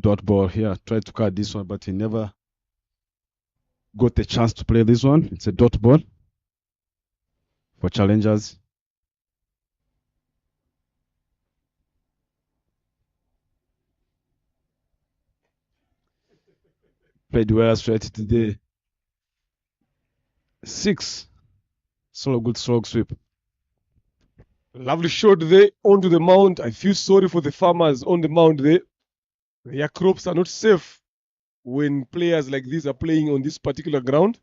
[SPEAKER 4] Dot ball here. Tried to cut this one, but he never got the chance to play this one. It's a dot ball for challengers. Played well straight to the 6. Solo good slog sweep.
[SPEAKER 1] Lovely shot there onto the mound. I feel sorry for the farmers on the mound there. Their crops are not safe when players like this are playing on this particular ground.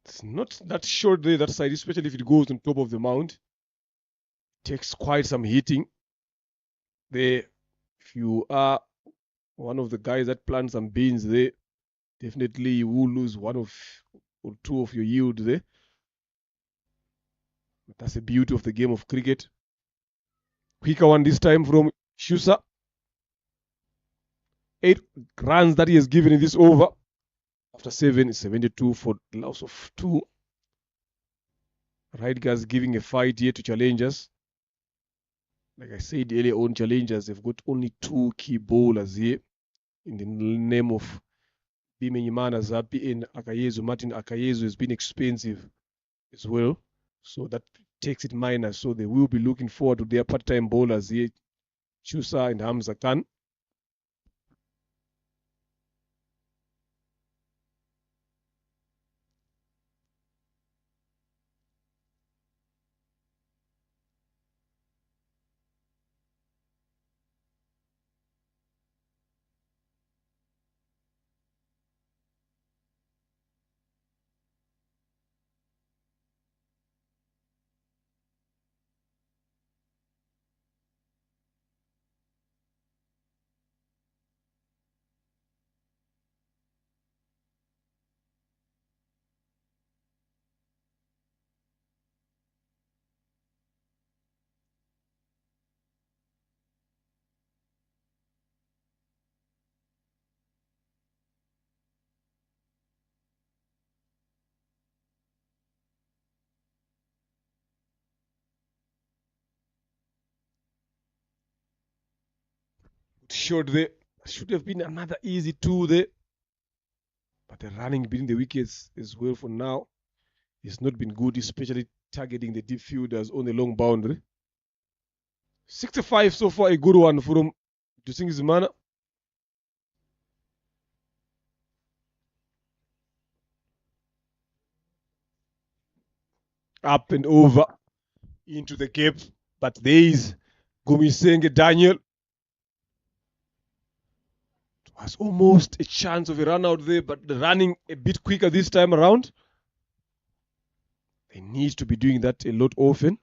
[SPEAKER 1] It's not that short there, that side, especially if it goes on top of the mound. It takes quite some hitting. There, if you are one of the guys that plant some beans there, definitely you will lose 1 or 2 of your yield there. But that's the beauty of the game of cricket. Quicker one this time from Schuster. 8 runs that he has given in this over. After 7, it's 72 for loss of 2. Right guys giving a fight here to challengers. Like I said earlier on, challengers, they've got only 2 key bowlers here in the name of Bimenyimana Zapi and Akayezu. Martin Akayezu has been expensive as well. So that takes it minus. So they will be looking forward to their part-time bowlers here, Chusa and Hamza Khan. Short there. Should have been another easy 2 there. But the running between the wickets as well for now has not been good, especially targeting the deep fielders on the long boundary. 65 so far, a good one from Dusingizimana. Up and over into the gap. But there is Gumisenge Daniel. It was almost a chance of a run out there, but the running a bit quicker this time around. They need to be doing that a lot often.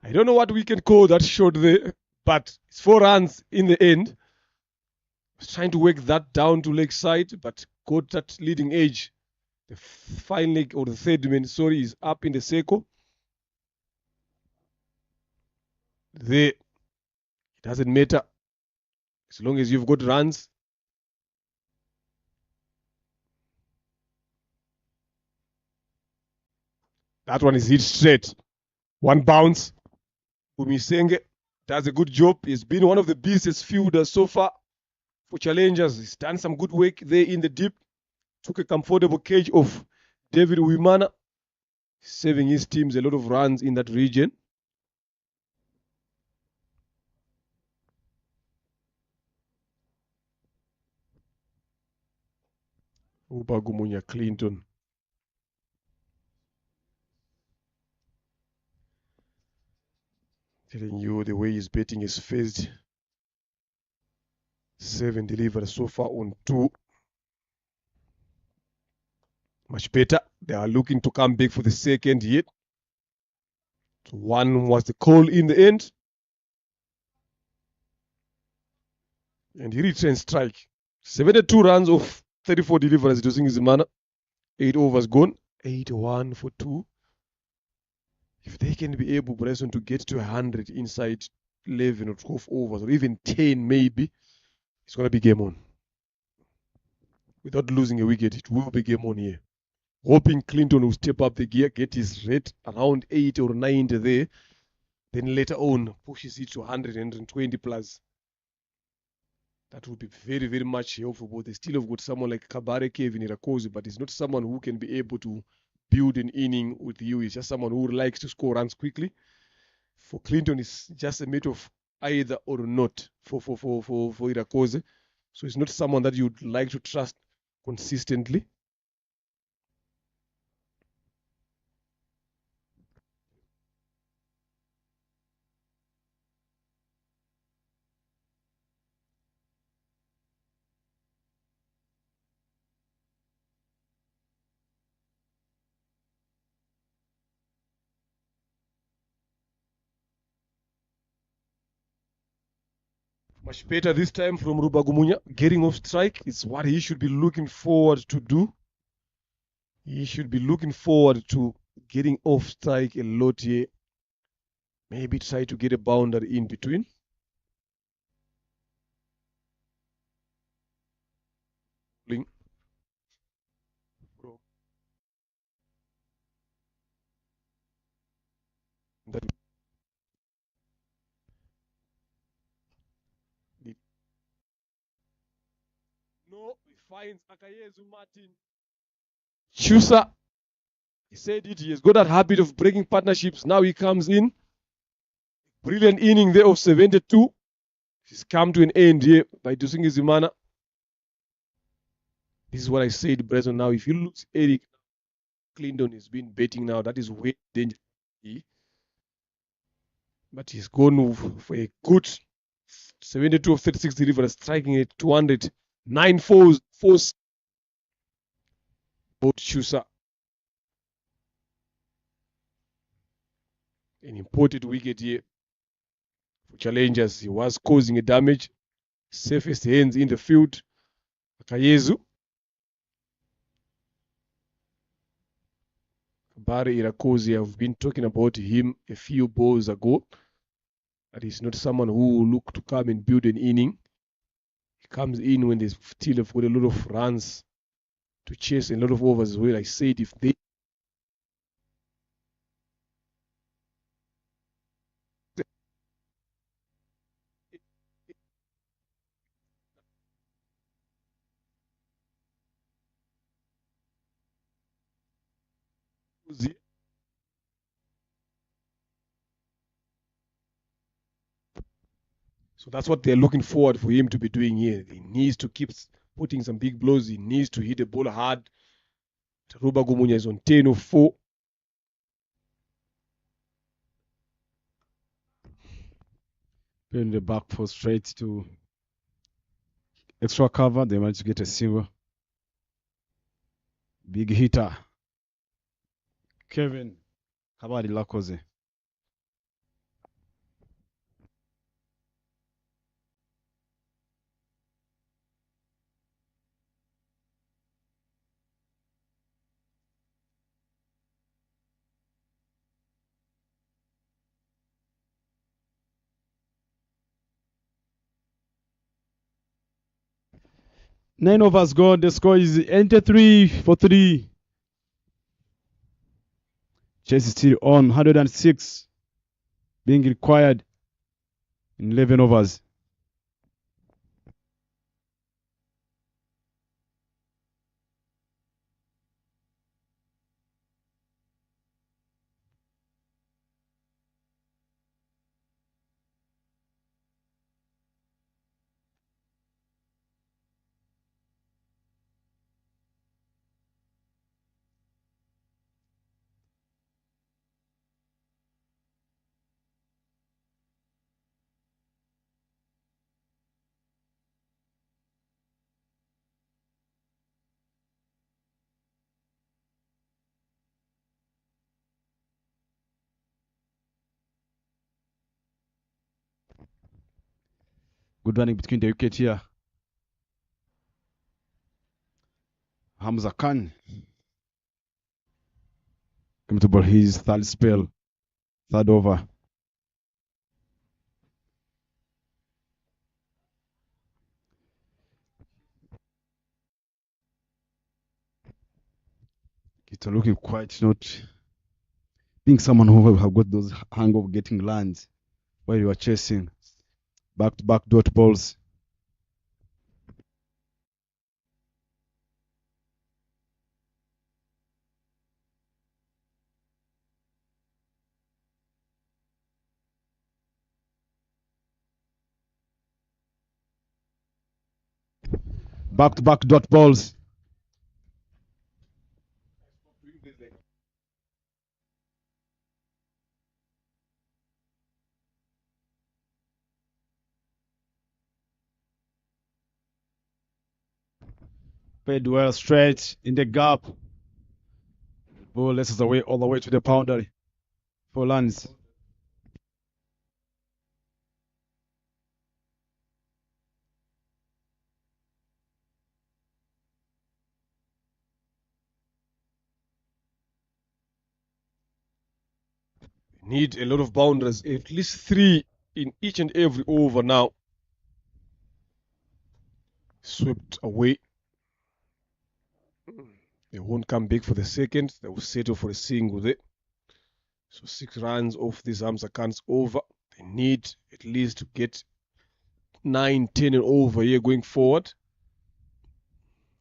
[SPEAKER 1] I don't know what we can call that shot there, but it's 4 runs in the end. Was trying to work that down to leg side, but got that leading edge. The fine leg, or the third man, sorry, is up in the circle. There, it doesn't matter. As long as you've got runs. That one is hit straight. 1 bounce. Gumisenge does a good job. He's been one of the busiest fielders so far for challengers. He's done some good work there in the deep. Took a comfortable cage of David Wimana, saving his teams a lot of runs in that region. Ubagumunya Clinton. Telling you the way he's betting his first 7 delivered so far on 2. Much better. They are looking to come back for the second hit. 1 was the call in the end. And he returns strike. 72 runs of 34 deliveries using his manner. 8 overs gone. 8-1 for 2. If they can be able, Bryson, to get to 100 inside 11 or 12 overs, or even 10 maybe, it's going to be game on. Without losing a wicket, it will be game on here. Hoping Clinton will step up the gear, get his rate around 80 or 90 there, then later on pushes it to 100, 120 plus. That would be very, very much helpful. But they still have got someone like Kabare Kevin Irakoze, but he's not someone who can be able to build an inning with you. He's just someone who likes to score runs quickly. For Clinton, it's just a matter of either or not for Irakoze. So it's not someone that you'd like to trust consistently. Much better this time from Rubagumunya. Getting off strike is what he should be looking forward to do. He should be looking forward to getting off strike a lot here. Maybe try to get a boundary in between. That no, he finds Akayezu Martin. Chusa, he said it. He has got that habit of breaking partnerships. Now he comes in. Brilliant inning there of 72. He's come to an end here by Dusingi Zimana. This is what I said, Bresson. Now, if you look at Eric Clinton has been betting now, that is way dangerous. But he's gone for a good 72 of 36 delivered, striking at 200. 9 fours. Both Shusa. An imported wicket here for challengers. He was causing a damage. Safest hands in the field. Akayezu. Barry Irakoze, I've been talking about him a few balls ago. That he's not someone who will look to come and build an inning. He comes in when they still have got a lot of runs to chase and a lot of overs as well. I said if they so that's what they're looking forward for him to be doing here. He needs to keep putting some big blows. He needs to hit the ball hard. Taruba Gumunya is on 10 of 4.
[SPEAKER 4] Playing the back four straight to extra cover. They managed to get a single. Big hitter. Kevin Kabadi Lakoze. Nine overs gone. The score is 83 for 3. Chase is still on. 106 being required in 11 overs. Good running between the wicket here. Hamza Khan coming to ball his third spell, third over. It's looking quite not being someone who have got those hang of getting lands while you are chasing back-to-back dot balls. Back-to-back dot balls. Played well straight in the gap. Ball lets away all the way to the boundary for lands.
[SPEAKER 1] Need a lot of boundaries, at least 3 in each and every over now. Swept away. They won't come back for the second. They will settle for a single there. So 6 runs off this Hamza Khan's over. They need at least to get 9, 10 and over here going forward.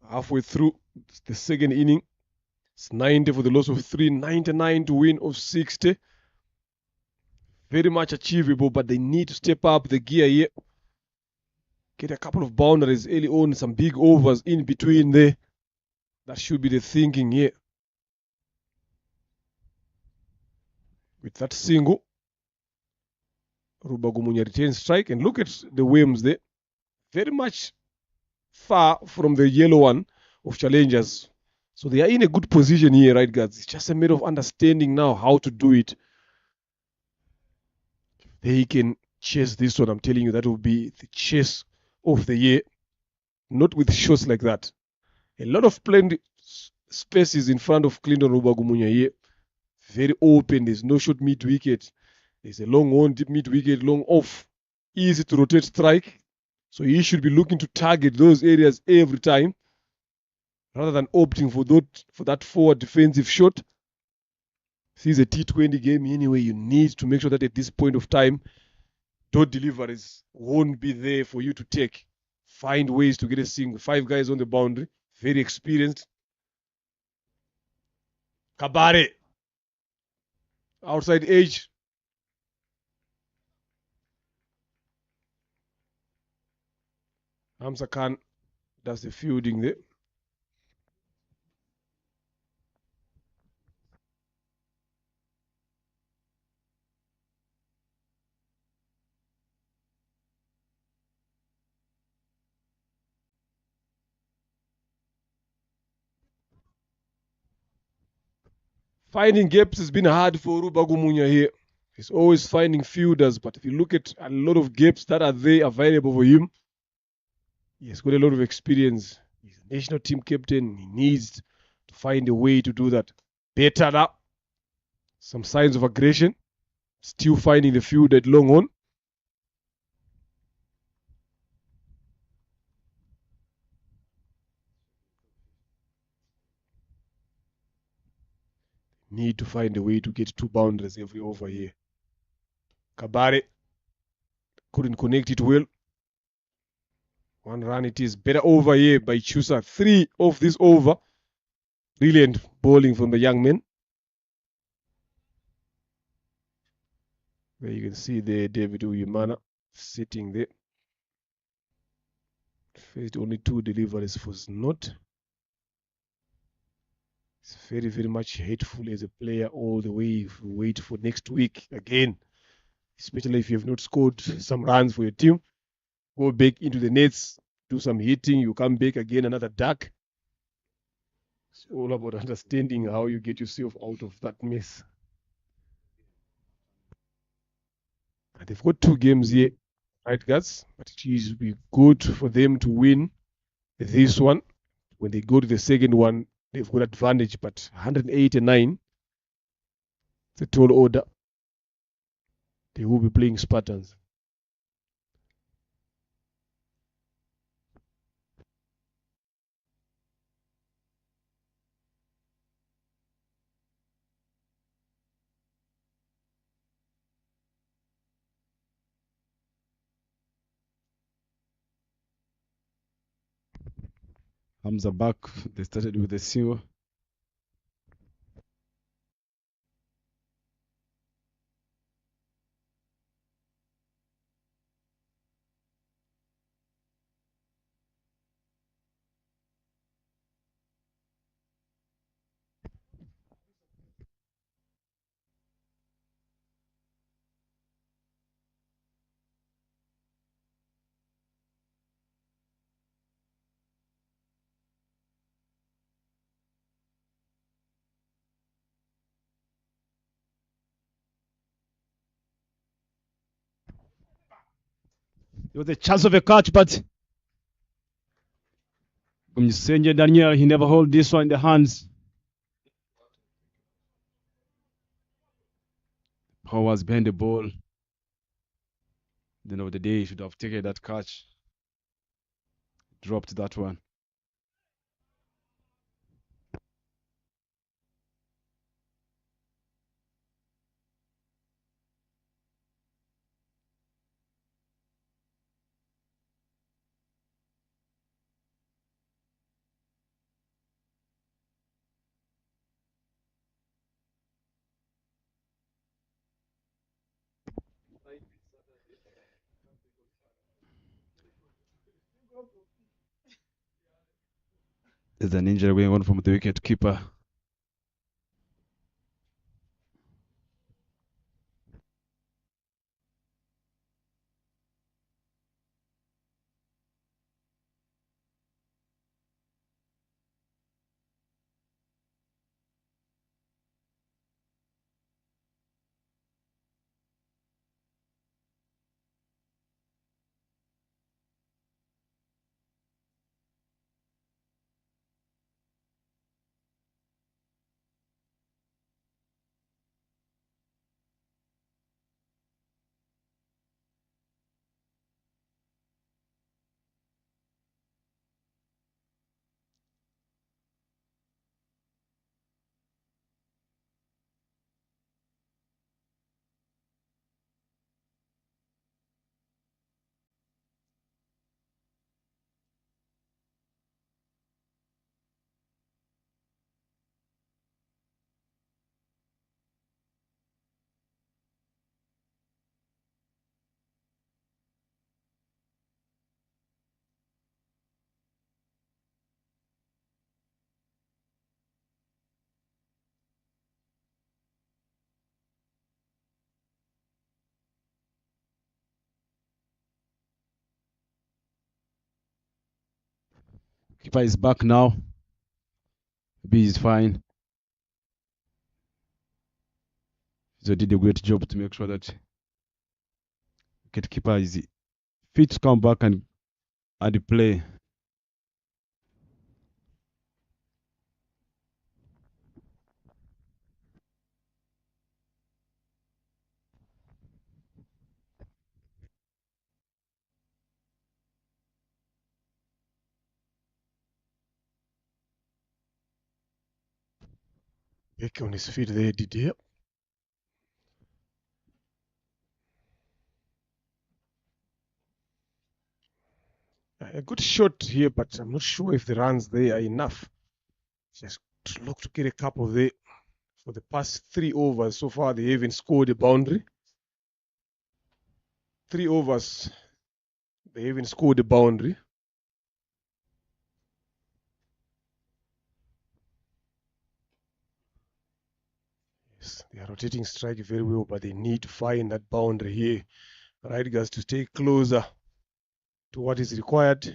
[SPEAKER 1] Halfway through the second inning. It's 90 for the loss of 3, 99 to win of 60. Very much achievable, but they need to step up the gear here. Get a couple of boundaries early on, some big overs in between there. That should be the thinking here. With that single, Rubagumunya retains strike. And look at the Williams there. Very much far from the yellow one of challengers. So they are in a good position here, right, guys? It's just a matter of understanding now how to do it. They can chase this one. I'm telling you, that will be the chase of the year. Not with shots like that. A lot of plenty spaces in front of Clinton Rubagumunya here. Very open. There's no shot mid-wicket. There's a long on, deep mid-wicket, long off. Easy to rotate strike. So he should be looking to target those areas every time, rather than opting for that forward defensive shot. This is a T20 game anyway. You need to make sure that at this point of time, those deliveries won't be there for you to take. Find ways to get a single. 5 guys on the boundary. Very experienced. Kabare. Outside edge. Hamza Khan does the fielding there. Finding gaps has been hard for Rubagumunya here. He's always finding fielders, but if you look at a lot of gaps that are there available for him, he's got a lot of experience. He's a national team captain. He needs to find a way to do that. Better now. Some signs of aggression. Still finding the field at long on. Need to find a way to get 2 boundaries every over here. Kabare couldn't connect it well. 1 run it is. Better over here by Chusa. 3 of this over. Brilliant bowling from the young man. There you can see there David Uyimana sitting there. Faced only 2 deliveries for Snot. It's very, very much hateful as a player all the way. If you wait for next week again, especially if you have not scored some runs for your team, go back into the nets, do some hitting, you come back again, another duck. It's all about understanding how you get yourself out of that mess. And they've got 2 games here, right, guys? But it is be good for them to win this one. When they go to the second one, they've got advantage, but 189, it's a tall order. They will be playing Spartans.
[SPEAKER 4] Hamza back. They started with a single. There was a chance of a catch, but Msenje Daniel, he never hold this one in the hands. was behind the ball. At the end of the day, he should have taken that catch. Dropped that one. There's an injury going on from the wicket keeper. Keeper is back now. B is fine. So did a great job to make sure that wicketkeeper is fit to come back and play.
[SPEAKER 1] Back on his feet there, Didier. A good shot here, but I'm not sure if the runs there are enough. Just look to get a couple there. For the past 3 overs so far, they haven't scored a boundary. 3 overs, they haven't scored a boundary. Yes, they are rotating strike very well, but they need to find that boundary here. Right, guys, to stay closer to what is required.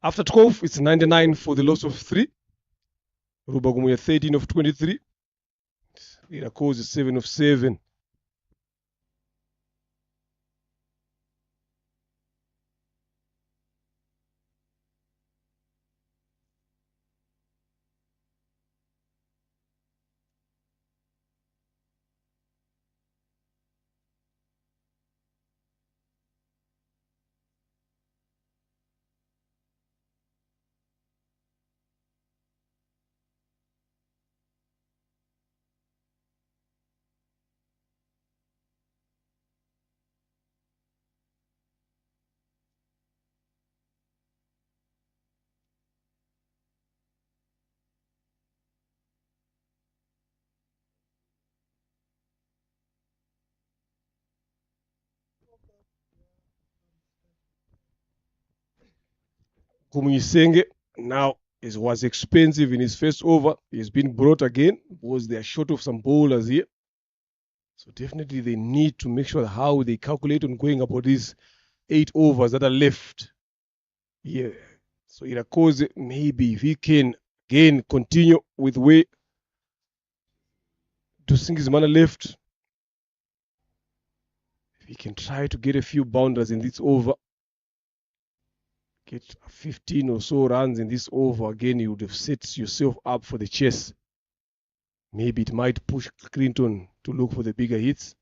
[SPEAKER 1] After 12, it's 99 for the loss of 3. Rubagumuya 13 of 23. Irakoze 7 of 7. Kumusenge now was expensive in his first over. He's been brought again because they are short of some bowlers here. So definitely they need to make sure how they calculate on going about these 8 overs that are left. Yeah, So Irakoze, maybe if he can again continue with way to sink his mana left, if he can try to get a few boundaries in this over, get 15 or so runs in this over, again you would have set yourself up for the chase. Maybe it might push Clinton to look for the bigger hits.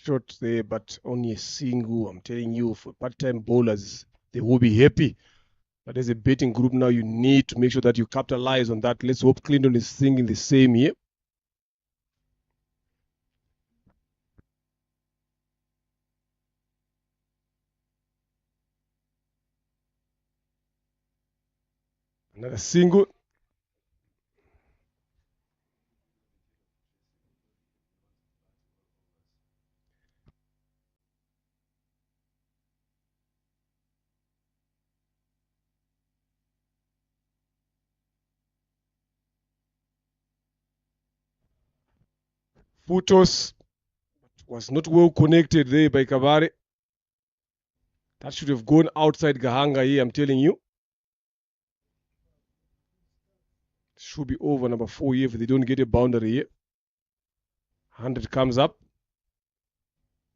[SPEAKER 1] Short there, but only a single. I'm telling you, for part-time bowlers, they will be happy. But as a betting group now, you need to make sure that you capitalize on that. Let's hope Clinton is thinking the same here. Another single. Futos was not well connected there by Kabare. That should have gone outside Gahanga here, I'm telling you. Should be over number 4 here if they don't get a boundary here. 100 comes up.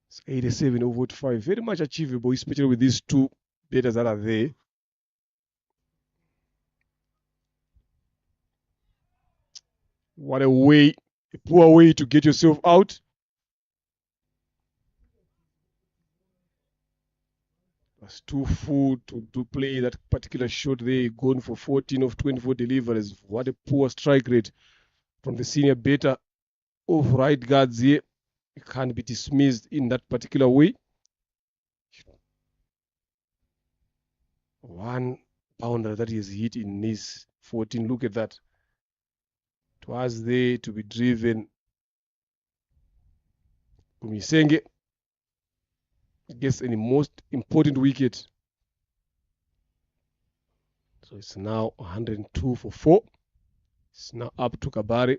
[SPEAKER 1] It's 87 over 5. Very much achievable, especially with these two batters that are there. What a way, a poor way to get yourself out. That's too full to play that particular shot there. Going for 14 of 24 deliveries. What a poor strike rate from the senior batter of right guards here. It can't be dismissed in that particular way. One pounder that is hit in this 14. Look at that. It was there to be driven. Kumisenge gets any most important wicket. So it's now 102 for 4. It's now up to Kabari.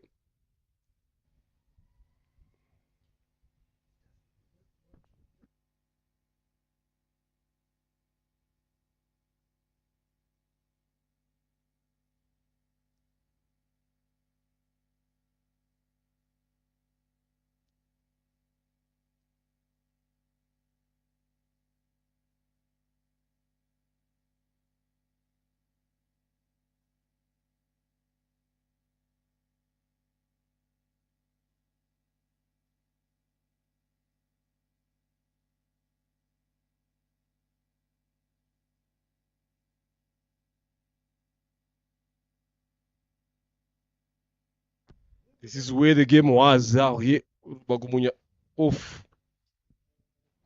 [SPEAKER 1] This is where the game was out here. Bagumunya off.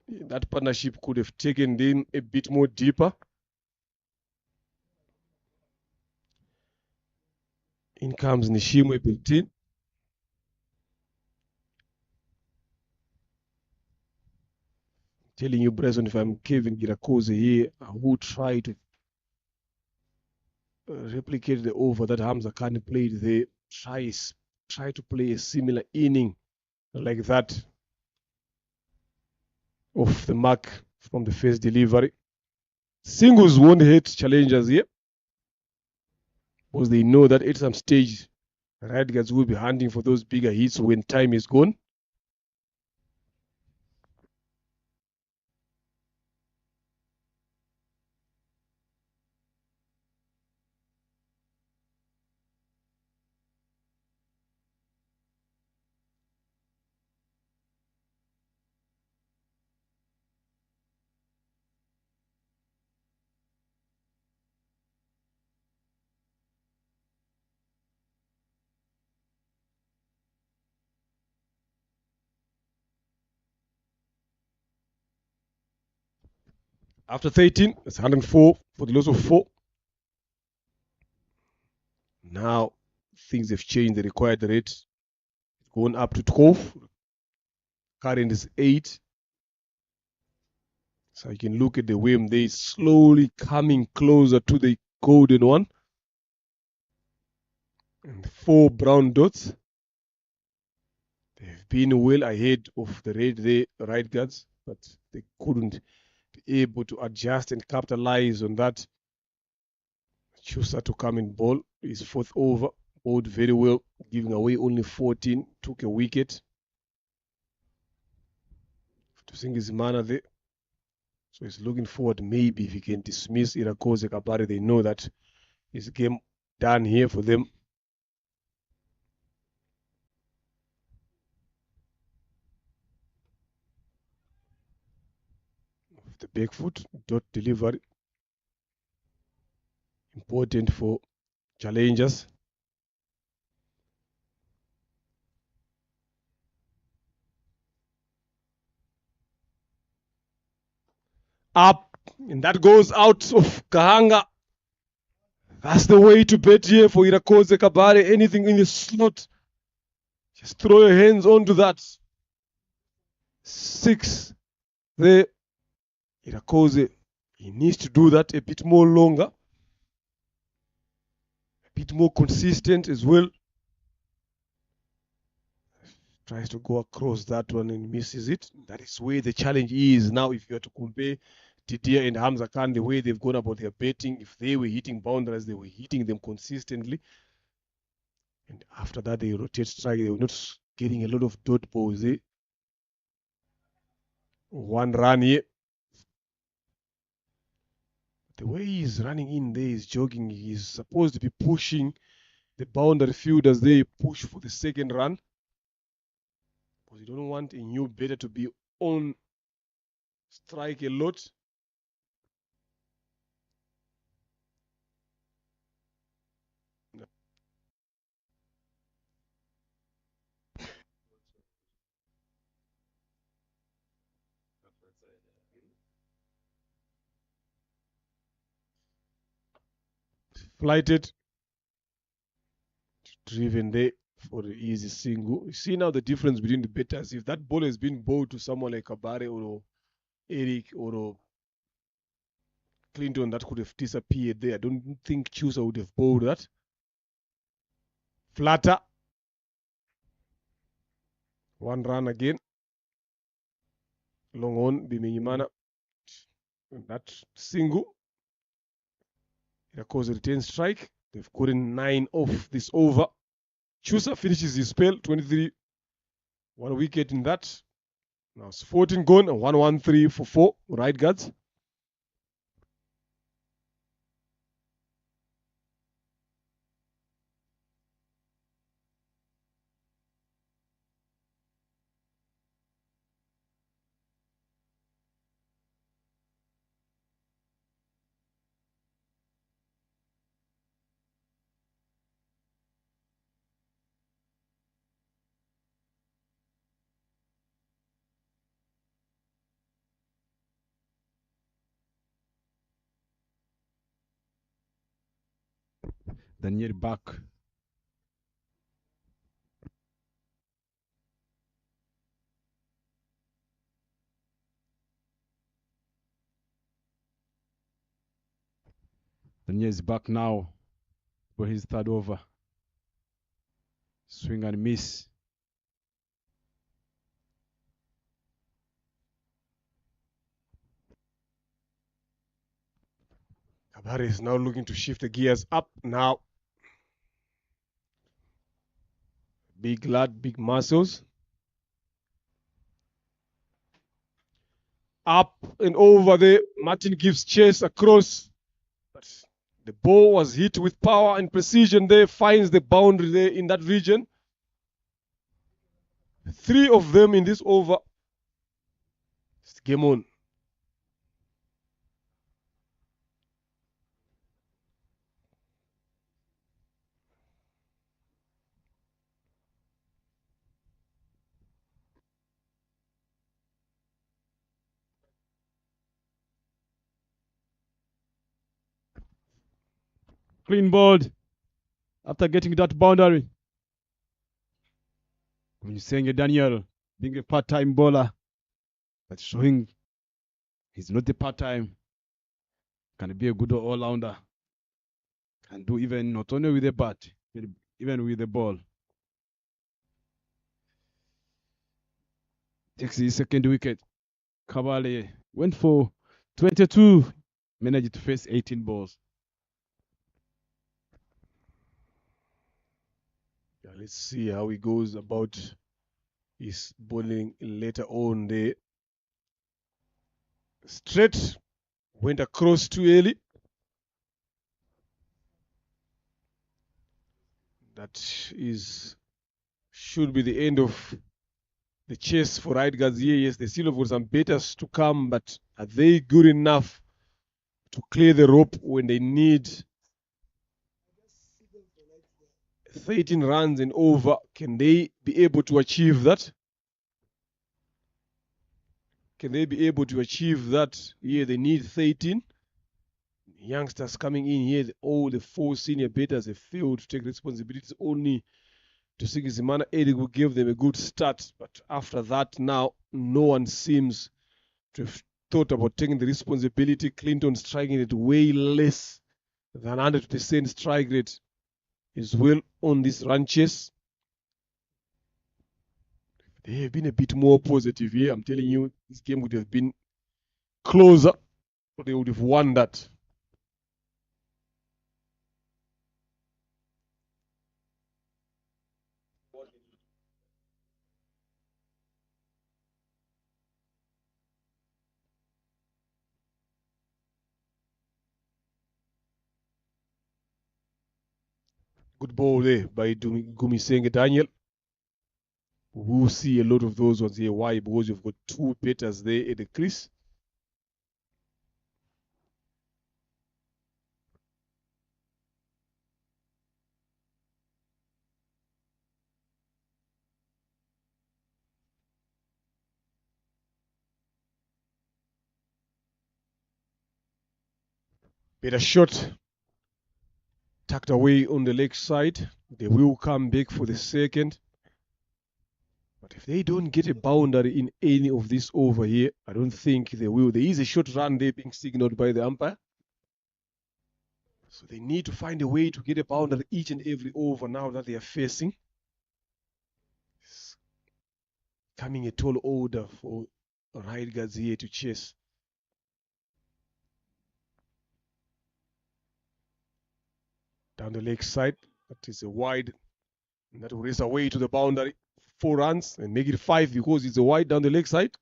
[SPEAKER 1] That partnership could have taken them a bit more deeper. In comes Nishimwe Beltin. Telling you, Bresson, if I'm Kevin Girakoze here, I would try to replicate the over that Hamza Khan played there. Try to play a similar inning like that off the mark from the first delivery. Singles won't hit challengers here because they know that at some stage, right guys will be hunting for those bigger hits when time is gone. After 13, it's 104 for the loss of 4. Now things have changed. The required rate is going up to 12. Current is 8. So you can look at the whim. They slowly coming closer to the golden one. And 4 brown dots. They've been well ahead of the red there, right guards, but they couldn't be able to adjust and capitalize on that. Chusa to come in ball. His 4th over. Bowled very well, giving away only 14. Took a wicket. To sing his manner there. So he's looking forward, maybe if he can dismiss Irakoze Kabari, they know that his game done here for them. The back foot, dot delivery. Important for challengers. Up, and that goes out of Gahanga. That's the way to bet here for Irakoze Kabare. Anything in the slot, just throw your hands onto that. 6 there. Irakoze, he needs to do that a bit more longer, a bit more consistent as well. Tries to go across that one and misses it. That is where the challenge is now. If you are to compare Didier and Hamza Khan, the way they've gone about their betting, if they were hitting boundaries, they were hitting them consistently. And after that, they rotate strike. They were not getting a lot of dot balls there. 1 run here. The way he's running in there is jogging. He's supposed to be pushing the boundary field as they push for the 2nd run. Because you don't want a new batter to be on strike a lot. Flighted. Driven there for the easy single. You see now the difference between the batters. If that ball has been bowled to someone like Kabare or Eric or Clinton, that could have disappeared there. I don't think Chusa would have bowled that. Flatter. 1 run again. Long on, Biminyimana. That single. Irakoze retains strike. They've gotten 9 off this over. Chusa finishes his spell, 23. 1 wicket in that. Now it's 14 gone and 1-1-3 for 4 right guards.
[SPEAKER 4] Daniel back. Daniel is back now for his 3rd over. Swing and miss.
[SPEAKER 1] Kabare is now looking to shift the gears up now. Big lad, big muscles. Up and over there. Martin gives chase across. But the ball was hit with power and precision there. Finds the boundary there in that region. 3 of them in this over. It's game on.
[SPEAKER 4] Clean board. after getting that boundary. When you're saying Daniel being a part-time bowler, but showing he's not a part-time, can be a good all-rounder, can do even not only with the bat, even with the ball. Takes his second wicket. Kabale went for 22, managed to face 18 balls.
[SPEAKER 1] Yeah, let's see how he goes about his bowling later on. The straight went across too early. That should be the end of the chase for right guards here. Yes, they still have got some batters to come, but are they good enough to clear the rope when they need 13 runs and over? Can they be able to achieve that? Can they be able to achieve that? Here they need 13. Youngsters coming in here, all the 4 senior batters have failed to take responsibilities. Only Tusigizimana Edigu gave them a good start, but after that now, no one seems to have thought about taking the responsibility. Clinton striking at way less than 100% strike rate is well on this run chase. They have been a bit more positive here. I'm telling you, this game would have been closer, but they would have won that. Good ball there by Gumisenge Daniel. We'll see a lot of those ones here. Why? Because you've got 2 batters there at the crease. Better shot tucked away on the leg side. They will come back for the second. But if they don't get a boundary in any of this over here, I don't think they will. There is a short run there being signaled by the umpire. So they need to find a way to get a boundary each and every over now that they are facing. It's coming a tall order for right guards here to chase. Down the leg side, that is a wide, and that will race away to the boundary. 4 runs and make it 5 because it's a wide down the leg side.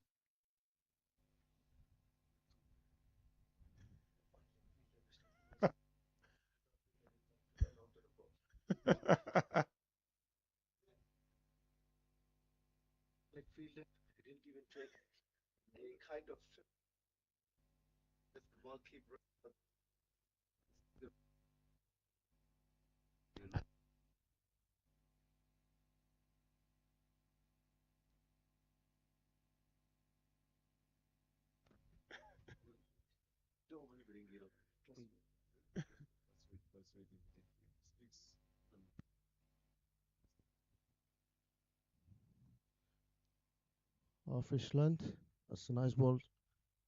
[SPEAKER 6] Fish length. That's a nice ball.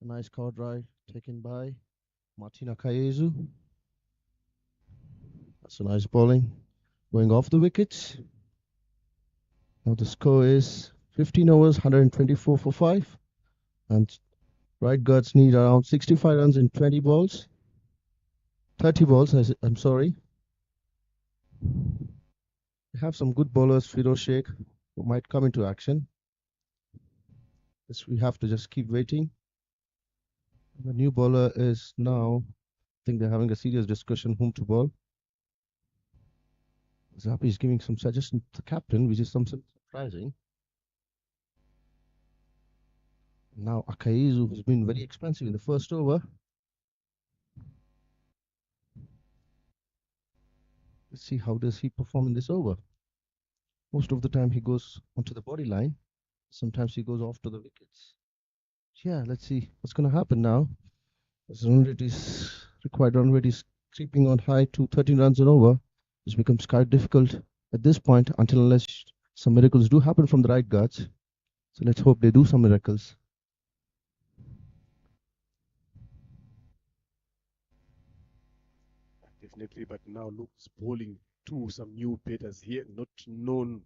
[SPEAKER 6] A nice cow drive taken by Martina Kayezu. That's a nice bowling. Going off the wickets. Now the score is 15 overs, 124 for 5. And right guards need around 65 runs in 20 balls. 30 balls, I'm sorry. We have some good bowlers, Firoz Sheikh, who might come into action. This we have to just keep waiting. The new bowler is now, I think they're having a serious discussion whom to bowl. Zappi is giving some suggestions to the captain, which is something surprising. Now Akaizu has been very expensive in the first over. Let's see how does he perform in this over. Most of the time he goes onto the body line. Sometimes he goes off to the wickets. Yeah, let's see what's going to happen now. As run rate is required, run rate is creeping on high to 13 runs and over. This becomes quite difficult at this point until unless some miracles do happen from the right guards. So let's hope they do some miracles.
[SPEAKER 1] Definitely, but now looks bowling to some new batters here, not known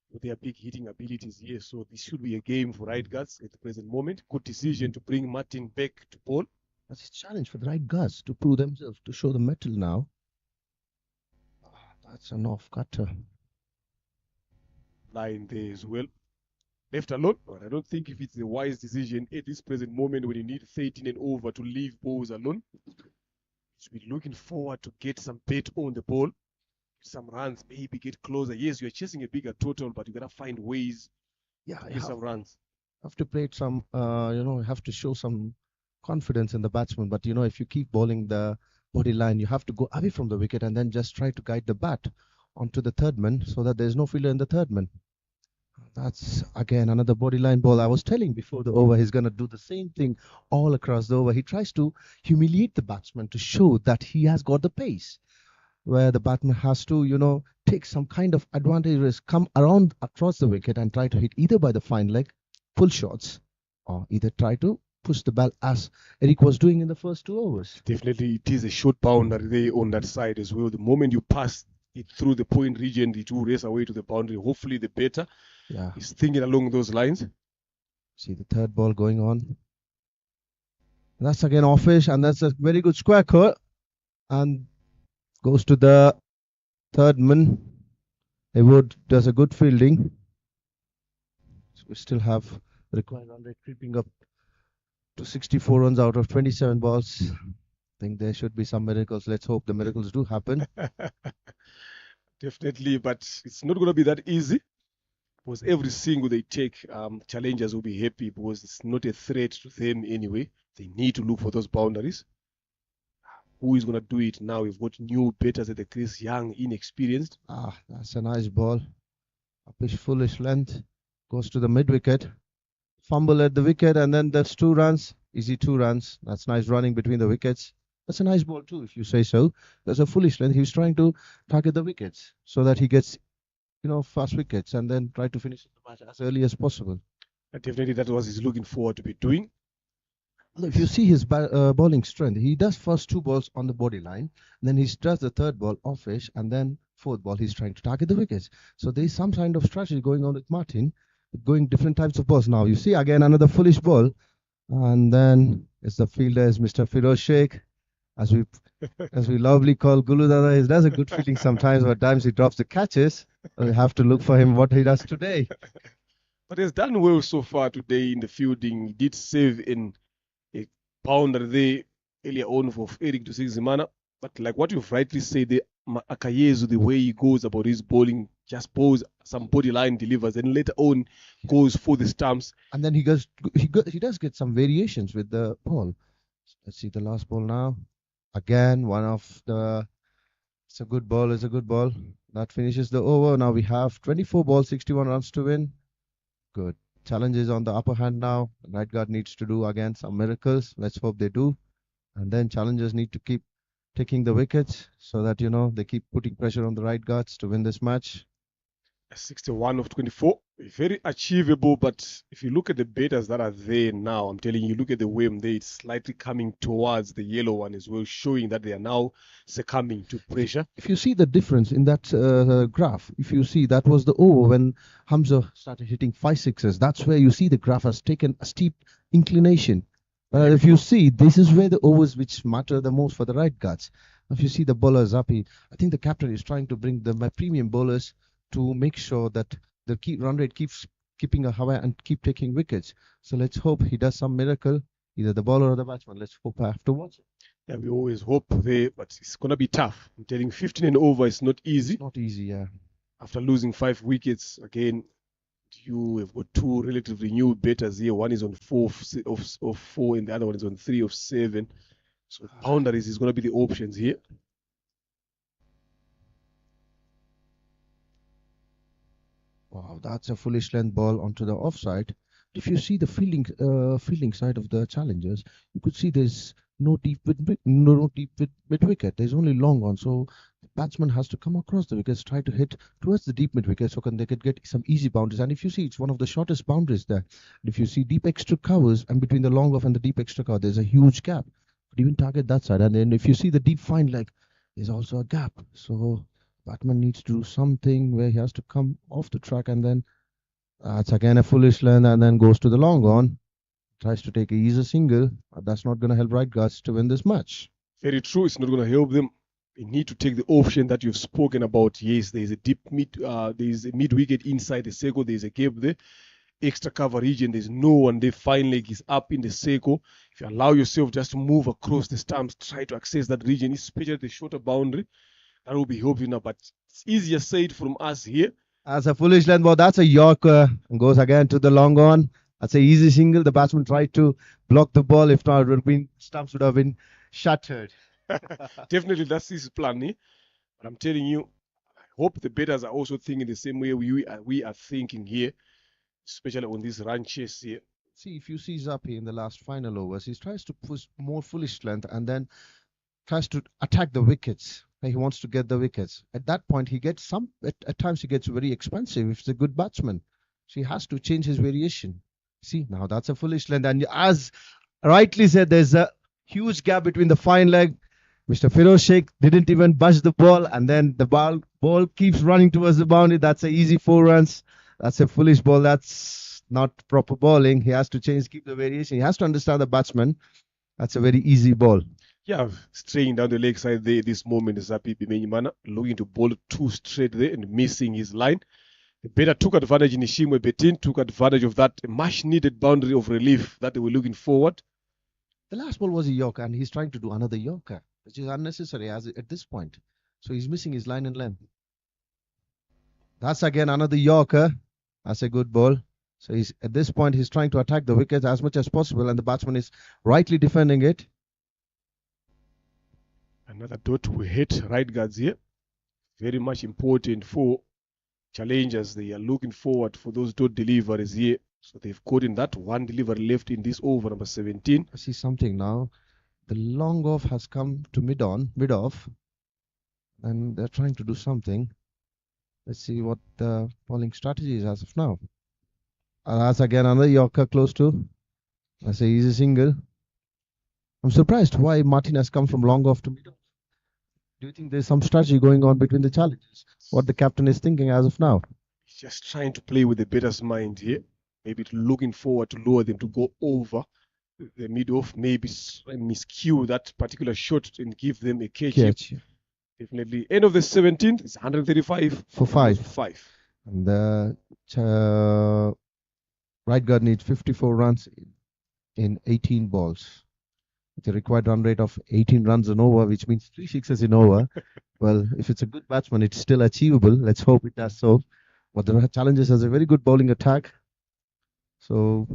[SPEAKER 1] for their big hitting abilities here. So this should be a game for right guards at the present moment. Good decision to bring Martin back to bowl.
[SPEAKER 6] That's a challenge for the right guards to prove themselves, to show the mettle now. That's an off cutter.
[SPEAKER 1] Line there as well. Left alone, but I don't think if it's a wise decision at this present moment when you need 13 and over to leave balls alone. Should be looking forward to get some bet on the ball, some runs, maybe get closer. Yes, you're chasing a bigger total, but you gotta find ways
[SPEAKER 6] Yeah,
[SPEAKER 1] to
[SPEAKER 6] you
[SPEAKER 1] get some runs.
[SPEAKER 6] have to play some, have to show some confidence in the batsman. But if you keep bowling the body line, you have to go away from the wicket and then just try to guide the bat onto the third man so that there's no fielder in the third man. That's again another body line ball. I was telling before the over, he's gonna do the same thing all across the over. He tries to humiliate the batsman to show that he has got the pace, where the batsman has to, take some kind of advantage risk, come around across the wicket and try to hit either by the fine leg, pull shots, or either try to push the ball as Eric was doing in the first 2 overs.
[SPEAKER 1] Definitely, it is a short boundary there on that side as well. The moment you pass it through the point region, it will race away to the boundary. Hopefully, the better
[SPEAKER 6] Yeah.
[SPEAKER 1] is thinking along those lines.
[SPEAKER 6] See the third ball going on. That's again offish, and that's a very good square cut, and goes to the third man. Haywood does a good fielding. So we still have the required run rate creeping up to 64 runs out of 27 balls. I think there should be some miracles. Let's hope the miracles do happen.
[SPEAKER 1] Definitely, but it's not going to be that easy because every single they take, challengers will be happy because it's not a threat to them anyway. They need to look for those boundaries. Who is going to do it now? We've got new batters at the crease, young, inexperienced.
[SPEAKER 6] That's a nice ball. Uppish, foolish length. Goes to the mid wicket. Fumble at the wicket, and then that's 2 runs. Easy 2 runs. That's nice running between the wickets. That's a nice ball too, if you say so. That's a foolish length. He was trying to target the wickets so that he gets, fast wickets and then try to finish the match as early as possible.
[SPEAKER 1] Definitely, that was he's looking forward to be doing.
[SPEAKER 6] If you see his bowling strength, he does first 2 balls on the body line, then he does the third ball offish, and then fourth ball he's trying to target the wickets. So there is some kind of strategy going on with Martin, going different types of balls. Now you see again another foolish ball, and then it's the fielder is Mr. Firoz Sheikh, as we lovely call Gulu Dada. He does a good fielding sometimes, but times he drops the catches. We have to look for him what he does today.
[SPEAKER 1] But he's done well so far today in the fielding. He did save in a boundary there earlier on for Eric to Zimana. But like what you've rightly said, the Akayezu, the way he goes about his bowling, just bowls some body line, delivers, and later on goes for the stumps.
[SPEAKER 6] And then he does get some variations with the ball. Let's see the last ball now. Again, it's a good ball. It's a good ball. That finishes the over. Now we have 24 balls, 61 runs to win. Good. Challenge is on the upper hand now. The right guard needs to do again some miracles. Let's hope they do. And then challengers need to keep taking the wickets so that they keep putting pressure on the right guards to win this match.
[SPEAKER 1] 61 of 24, very achievable. But if you look at the batters that are there now, I'm telling you, look at the whim there, it's slightly coming towards the yellow one as well, showing that they are now succumbing to pressure.
[SPEAKER 6] If you see the difference in that graph, if you see that was the over when Hamza started hitting 5 sixes, that's where you see the graph has taken a steep inclination. But if you see, this is where the overs which matter the most for the right guards. If you see the bowlers up, I think the captain is trying to bring my premium bowlers to make sure that the run rate keeps keeping a high and keep taking wickets. So let's hope he does some miracle, either the bowler or the batsman. Let's hope. I have to watch it.
[SPEAKER 1] Yeah, we always hope there, but it's going to be tough. I'm telling you, 15 and over is not easy.
[SPEAKER 6] It's not easy, yeah.
[SPEAKER 1] After losing 5 wickets, again, you have got 2 relatively new batters here. One is on 4 of 4 and the other one is on 3 of 7. So boundaries is going to be the options here.
[SPEAKER 6] Wow, that's a foolish length ball onto the offside. If you see the fielding side of the challengers, you could see there's no deep mid wicket. There's only long on. So batsman has to come across the wickets, try to hit towards the deep mid wicket so they could get some easy boundaries. And if you see, it's one of the shortest boundaries there. And if you see deep extra covers, and between the long off and the deep extra cover, there's a huge gap. Could even target that side. And then if you see the deep fine leg, there's also a gap. So batsman needs to do something where he has to come off the track, and then that's again a foolish length, and then goes to the long on. Tries to take a easy single, but that's not going to help right guards to win this match.
[SPEAKER 1] Very true. It's not going to help them. They need to take the option that you've spoken about. Yes, there is a deep mid, there is a mid wicket inside the circle. There is a gap there. Extra cover region. There's no one there. Fine leg is up in the circle. If you allow yourself just to move across the stumps, try to access that region, especially the shorter boundary, that will be helping now. But it's easier said from us here.
[SPEAKER 6] As a foolish length ball, that's a Yorker, and goes again to the long on. That's an easy single. The batsman tried to block the ball. If not, stumps would have been shattered.
[SPEAKER 1] Definitely, that's his plan. But I'm telling you, I hope the batters are also thinking the same way we are thinking here, especially on this run chase here.
[SPEAKER 6] See, if you see Zappi in the last final overs, he tries to push more foolish length and then tries to attack the wickets. He wants to get the wickets. At that point, he gets at times he gets very expensive if it's a good batsman. So he has to change his variation. See, now that's a foolish length. And as rightly said, there's a huge gap between the fine leg. Mr. Firoz Sheikh didn't even budge the ball, and then the ball keeps running towards the boundary. That's an easy 4 runs. That's a foolish ball. That's not proper bowling. He has to keep the variation. He has to understand the batsman. That's a very easy ball.
[SPEAKER 1] Yeah, straying down the leg side there. This moment is Zappi Bimenyimana looking to bowl 2 straight there and missing his line. The batter took advantage in Ishimwe Betin, took advantage of that much needed boundary of relief that they were looking forward.
[SPEAKER 6] The last ball was a Yorker, and he's trying to do another Yorker, which is unnecessary at this point. So he's missing his line and length. That's again another Yorker. That's a good ball. So at this point, he's trying to attack the wickets as much as possible, and the batsman is rightly defending it.
[SPEAKER 1] Another dot will hit right guards here. Very much important for challengers. They are looking forward for those dot deliveries here. So they've gotten that one delivery left in this over, number 17.
[SPEAKER 6] I see something now. The long off has come to mid off, and they're trying to do something. Let's see what the bowling strategy is as of now. That's again another Yorker close to. That's an easy single. I'm surprised why Martin has come from long off to mid off. Do you think there's some strategy going on between the challenges? What the captain is thinking as of now?
[SPEAKER 1] He's just trying to play with the batter's mind here. Maybe looking forward to lure them to go over the mid-off, maybe miscue that particular shot and give them a catch. Definitely. End of the 17th, it's 135
[SPEAKER 6] for 5. And the right guard needs 54 runs in 18 balls. The required run rate of 18 runs an over, which means 3 sixes in over. Well, if it's a good batsman, it's still achievable. Let's hope it does so. But the challenges has a very good bowling attack. So,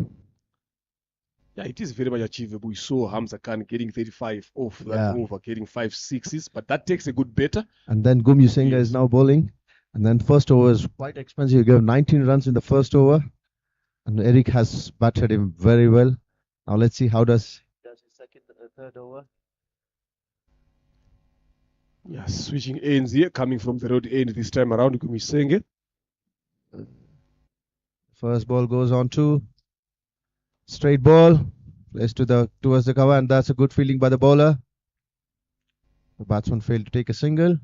[SPEAKER 1] yeah, it is very much achievable. We saw Hamza Khan getting 35 off that over, getting 5 sixes, but that takes a good batter.
[SPEAKER 6] And then Gumyu Senga is now bowling. And then first over is quite expensive. You gave 19 runs in the first over. And Eric has batted him very well. Now let's see how does his second, third over.
[SPEAKER 1] Yeah, switching ends here, coming from the road end this time around. Gumyu Senga.
[SPEAKER 6] First ball goes on to straight ball, placed towards the cover, and that's a good fielding by the bowler. The batsman failed to take a single.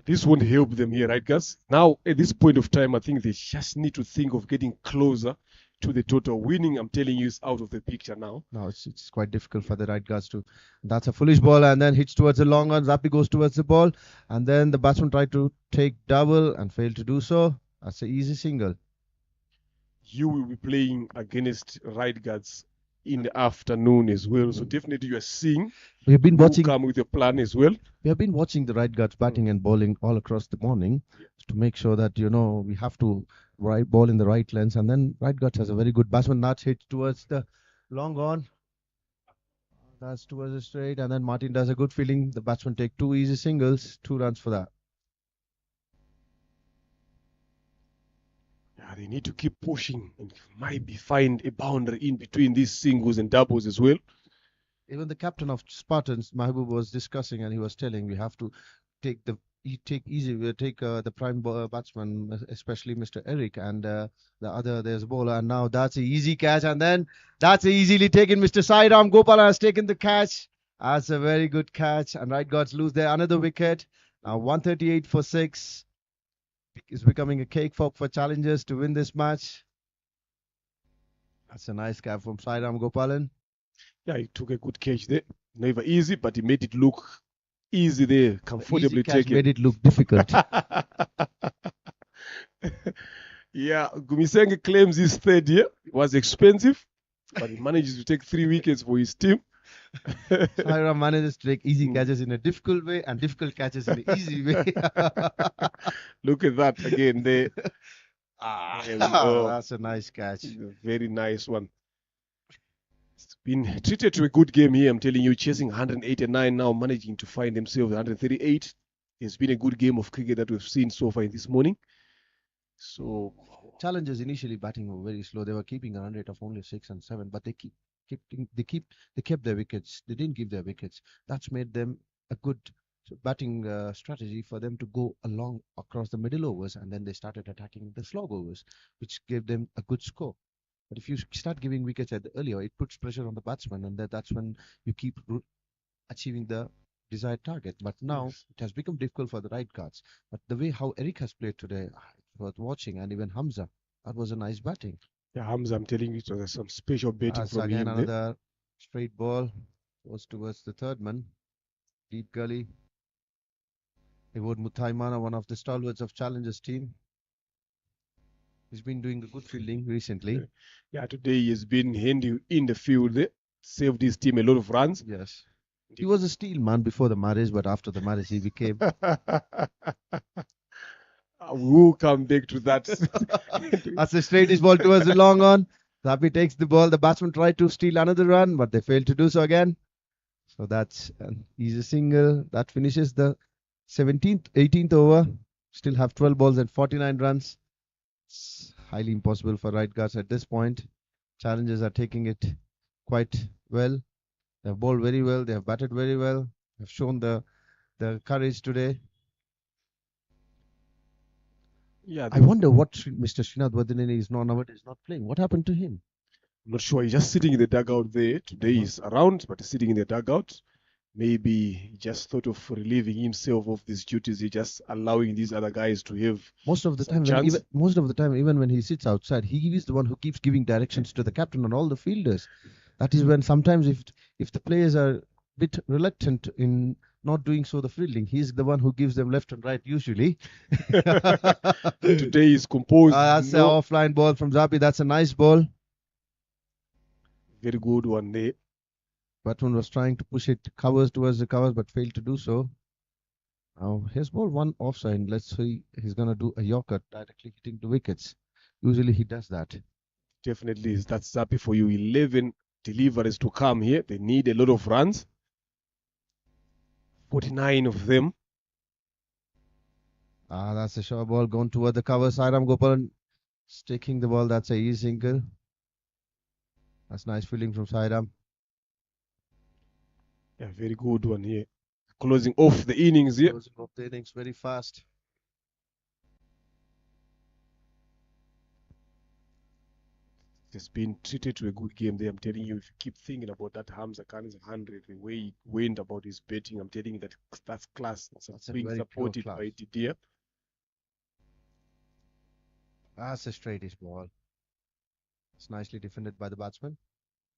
[SPEAKER 1] This won't help them here, right, guys? Now, at this point of time, I think they just need to think of getting closer to the total. Winning, I'm telling you, is out of the picture now.
[SPEAKER 6] No, it's quite difficult for the right guards to. That's a foolish ball, and then hits towards the long on. Zappi goes towards the ball, and then the batsman tried to take double and failed to do so. That's an easy single.
[SPEAKER 1] You will be playing against right guards in the afternoon as well. So definitely you are seeing.
[SPEAKER 6] We have been watching.
[SPEAKER 1] Come with your plan as well.
[SPEAKER 6] We have been watching the right guards batting and bowling all across the morning to make sure that we have to ball in the right lengths, and then right guards has a very good batsman. That's hit towards the long on. That's towards the straight, and then Martin does a good fielding. The batsman take 2 easy singles, 2 runs for that.
[SPEAKER 1] Yeah, they need to keep pushing and maybe find a boundary in between these singles and doubles as well.
[SPEAKER 6] even the captain of Spartans, Mahbub, was discussing, and he was telling we have to take the the prime batsman, especially Mr. Eric, and the other there's a bowler, and now that's an easy catch, and then that's easily taken. Mr. Sairam Gopal has taken the catch. That's a very good catch, and right guards lose there another wicket. Now 138 for 6 is becoming a cakewalk for challengers to win this match. That's a nice cap from Sairam Gopalan.
[SPEAKER 1] Yeah, he took a good catch there. Never easy, but he made it look easy there, comfortably
[SPEAKER 6] Easy catch
[SPEAKER 1] taken.
[SPEAKER 6] made it look difficult.
[SPEAKER 1] Yeah, Gumisenge claims his third year. It was expensive, but he manages to take 3 wickets for his team.
[SPEAKER 6] Sairam manages to take easy catches in a difficult way and difficult catches in an easy way.
[SPEAKER 1] Look at that again there. There we go.
[SPEAKER 6] That's a nice catch.
[SPEAKER 1] A very nice one. It's been treated to a good game here. I'm telling you, chasing 189 now, managing to find themselves 138. It's been a good game of cricket that we've seen so far this morning. So
[SPEAKER 6] Challengers initially batting were very slow. They were keeping a run rate of only 6 and 7, but they kept their wickets. They didn't give their wickets. That's made them a good batting strategy for them to go along across the middle overs, and then they started attacking the slog overs, which gave them a good score. But if you start giving wickets at the earlier, it puts pressure on the batsman, and that's when you keep achieving the desired target. But now it has become difficult for the right guards. But the way how Eric has played today, it's worth watching, and even Hamza, that was a nice batting.
[SPEAKER 1] yeah, Hamza, I'm telling you, it was some special batting
[SPEAKER 6] That's
[SPEAKER 1] from
[SPEAKER 6] again
[SPEAKER 1] him there.
[SPEAKER 6] another straight ball goes towards the third man, deep gully. Ewood Muthaimana, one of the stalwarts of Challengers team. He's been doing a good fielding recently.
[SPEAKER 1] Yeah, today he has been handy in the field there. Saved his team a lot of runs.
[SPEAKER 6] Yes. He was a steel man before the marriage, but after the marriage he became...
[SPEAKER 1] We'll come back to that.
[SPEAKER 6] That's the straightest ball towards the long on. Zapi takes the ball. The batsman tried to steal another run, but they failed to do so again. So that's an easy single. That finishes the 18th over. Still have 12 balls and 49 runs. It's highly impossible for right guards at this point. Challengers are taking it quite well. They have bowled very well. They have batted very well. Have shown the courage today.
[SPEAKER 1] Yeah,
[SPEAKER 6] I wonder what Mr. Srinath Vadineni is nowadays not playing. What happened to him?
[SPEAKER 1] I'm not sure. He's just sitting in the dugout there. Today he's around, but he's sitting in the dugout. Maybe he just thought of relieving himself of these duties. He's just allowing these other guys to have
[SPEAKER 6] Most of the
[SPEAKER 1] some
[SPEAKER 6] time,
[SPEAKER 1] chance.
[SPEAKER 6] even when he sits outside, he is the one who keeps giving directions to the captain and all the fielders. That is when sometimes if the players are a bit reluctant in not doing so the fielding, he's the one who gives them left and right usually.
[SPEAKER 1] Today he's composed.
[SPEAKER 6] That's an offline ball from Zapi. That's a nice ball.
[SPEAKER 1] Very good one there.
[SPEAKER 6] Batman was trying to push it towards the covers, but failed to do so. Now here's ball one offside. Let's see, he's gonna do a Yorker directly hitting the wickets. Usually he does that.
[SPEAKER 1] Definitely, that's happy for you. 11 deliveries to come here. They need a lot of runs. 49 of them.
[SPEAKER 6] That's a short ball going toward the cover. Sairam Gopalan taking the ball. That's a easy single. That's nice fielding from Sairam.
[SPEAKER 1] Yeah, very good one here. Closing off the innings here.
[SPEAKER 6] Closing off the innings very fast.
[SPEAKER 1] It's been treated to a good game there. I'm telling you, if you keep thinking about that Hamza Khan's 100, the way he went about his betting, I'm telling you that's class. That's
[SPEAKER 6] a
[SPEAKER 1] being
[SPEAKER 6] very
[SPEAKER 1] supported
[SPEAKER 6] pure
[SPEAKER 1] by
[SPEAKER 6] class.
[SPEAKER 1] Didier.
[SPEAKER 6] That's a straightish ball. It's nicely defended by the batsman.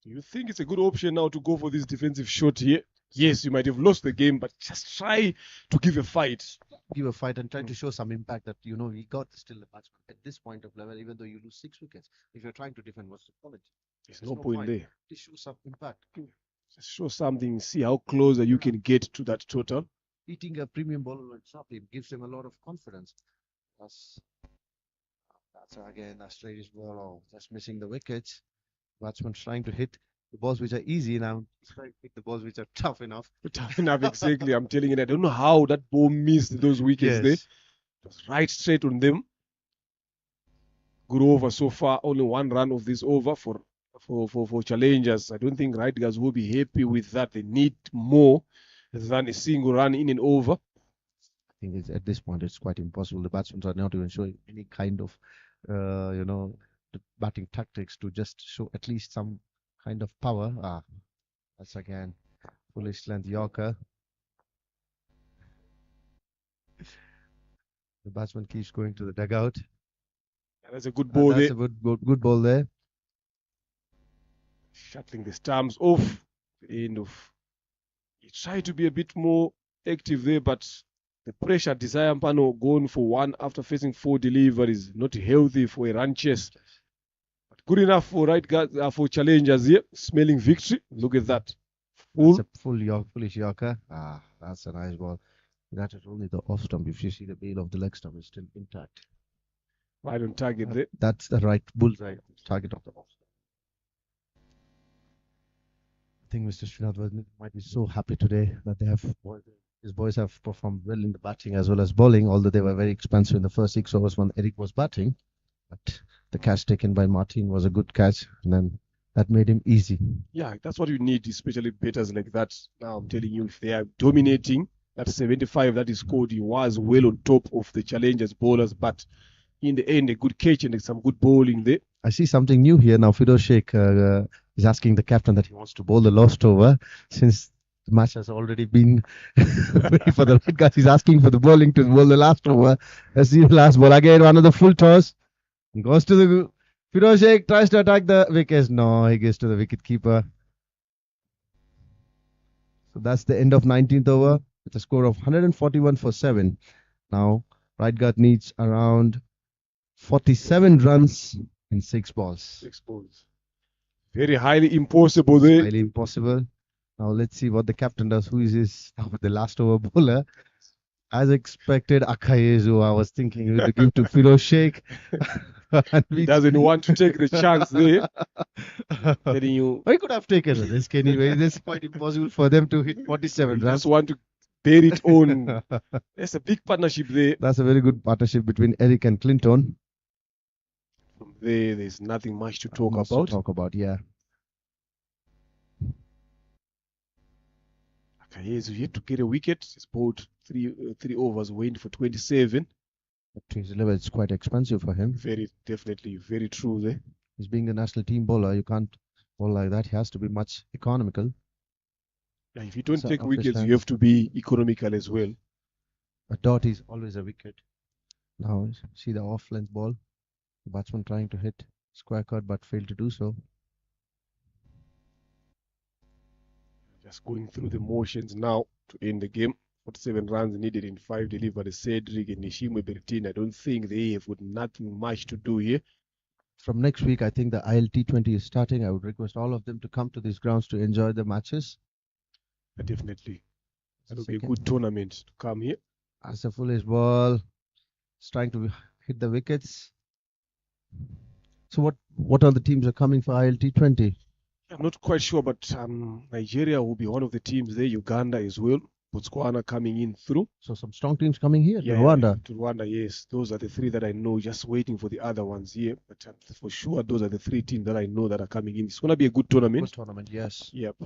[SPEAKER 1] Do you think it's a good option now to go for this defensive shot here? Yes, you might have lost the game, but just try to give a fight.
[SPEAKER 6] Give a fight and try to show some impact that, he got still the batsman at this point of level, even though you lose 6 wickets. If you're trying to defend, what's the point?
[SPEAKER 1] There's no point there.
[SPEAKER 6] To show some impact.
[SPEAKER 1] Just show something, see how closer you can get to that total.
[SPEAKER 6] Eating a premium bowler like Sapi gives him a lot of confidence. That's again a straightish ball. Oh, just missing the wickets. Batsman's trying to hit the balls which are easy now. He's trying to hit the balls which are tough enough.
[SPEAKER 1] Tough enough, exactly. I'm telling you, I don't know how that ball missed those wickets there. It was right straight on them. Good over so far. Only 1 run of this over for for challengers. I don't think right guys will be happy with that. They need more than a single run in and over.
[SPEAKER 6] I think it's, at this point it's quite impossible. The batsmen are not even showing any kind of, the batting tactics to just show at least some kind of power. That's again foolish length Yorker. The batsman keeps going to the dugout.
[SPEAKER 1] That's a good ball
[SPEAKER 6] That's
[SPEAKER 1] there.
[SPEAKER 6] a good ball there.
[SPEAKER 1] Shuttling the stumps off. The end of. He tried to be a bit more active there, but the pressure Desire Mpano going for one after facing 4 deliveries, not healthy for a run chase. But good enough for right guys, for challengers here. Smelling victory. Look at that.
[SPEAKER 6] That's a foolish Yorker. That's a nice ball. That is only the off stump. If you see the bail of the leg stump is still intact.
[SPEAKER 1] Right on target there.
[SPEAKER 6] That's the right bullseye target of the off stump. I think Mr. Srinath might be so happy today that his boys have performed well in the batting as well as bowling, although they were very expensive in the first 6 overs when Eric was batting. But the catch taken by Martin was a good catch, and then that made him easy.
[SPEAKER 1] Yeah, that's what you need, especially batters like that. Now I'm telling you, if they are dominating, that 75 that he scored, he was well on top of the challengers bowlers, but in the end, a good catch and some good bowling there.
[SPEAKER 6] I see something new here now. Firoz Sheikh is asking the captain that he wants to bowl the last over since the match has already been ready for the right guys. He's asking for the bowling to bowl the last over. Let's see the last ball. Again, one of the full toss. He goes to the... Firoz Sheikh tries to attack the wickets. No, he gets to the wicket keeper. So that's the end of 19th over with a score of 141 for 7. Now, right guard needs around 47 runs in 6 balls.
[SPEAKER 1] 6 balls. Very highly impossible there.
[SPEAKER 6] Highly impossible. Now let's see what the captain does. Who is this? The last over bowler. As expected, Akayezu. I was thinking he would give to Firoz Sheikh.
[SPEAKER 1] He doesn't want to take the chance there. Telling you,
[SPEAKER 6] He could have taken a risk anyway. It's quite impossible for them to hit 47
[SPEAKER 1] you
[SPEAKER 6] runs.
[SPEAKER 1] just want to bear it on. There's a big partnership there.
[SPEAKER 6] That's a very good partnership between Eric and Clinton.
[SPEAKER 1] From there's nothing much to talk
[SPEAKER 6] Much
[SPEAKER 1] about.
[SPEAKER 6] to talk about, yeah.
[SPEAKER 1] Akayezu yet to get a wicket. He's bowled three overs, went for 27.
[SPEAKER 6] At his level, it's quite expensive for him.
[SPEAKER 1] Definitely very true there.
[SPEAKER 6] He's being the national team bowler. You can't bowl like that. He has to be much economical.
[SPEAKER 1] Yeah, if you don't
[SPEAKER 6] So
[SPEAKER 1] take
[SPEAKER 6] up his
[SPEAKER 1] wickets,
[SPEAKER 6] hands.
[SPEAKER 1] you have to be economical as well.
[SPEAKER 6] A dot is always a wicket. Now, see the off-length ball. The batsman trying to hit square cut but failed to do so.
[SPEAKER 1] Just going through the motions now to end the game. 47 runs needed in 5 deliveries. Cedric and Nishimwe Bertin, I don't think they have got nothing much to do here.
[SPEAKER 6] From next week, I think the T20 is starting. I would request all of them to come to these grounds to enjoy the matches.
[SPEAKER 1] Definitely. That will be a good tournament to come here.
[SPEAKER 6] As a foolish ball, it's trying to hit the wickets. So what other teams are coming for T20?
[SPEAKER 1] I'm not quite sure, but Nigeria will be one of the teams there. Uganda as well. Botswana coming in through.
[SPEAKER 6] So some strong teams coming here.
[SPEAKER 1] Yeah,
[SPEAKER 6] Rwanda.
[SPEAKER 1] To Rwanda, yes. Those are the 3 that I know. Just waiting for the other ones here. But for sure, those are the 3 teams that I know that are coming in. It's going to be a good tournament.
[SPEAKER 6] Good tournament, yes.
[SPEAKER 1] Yep.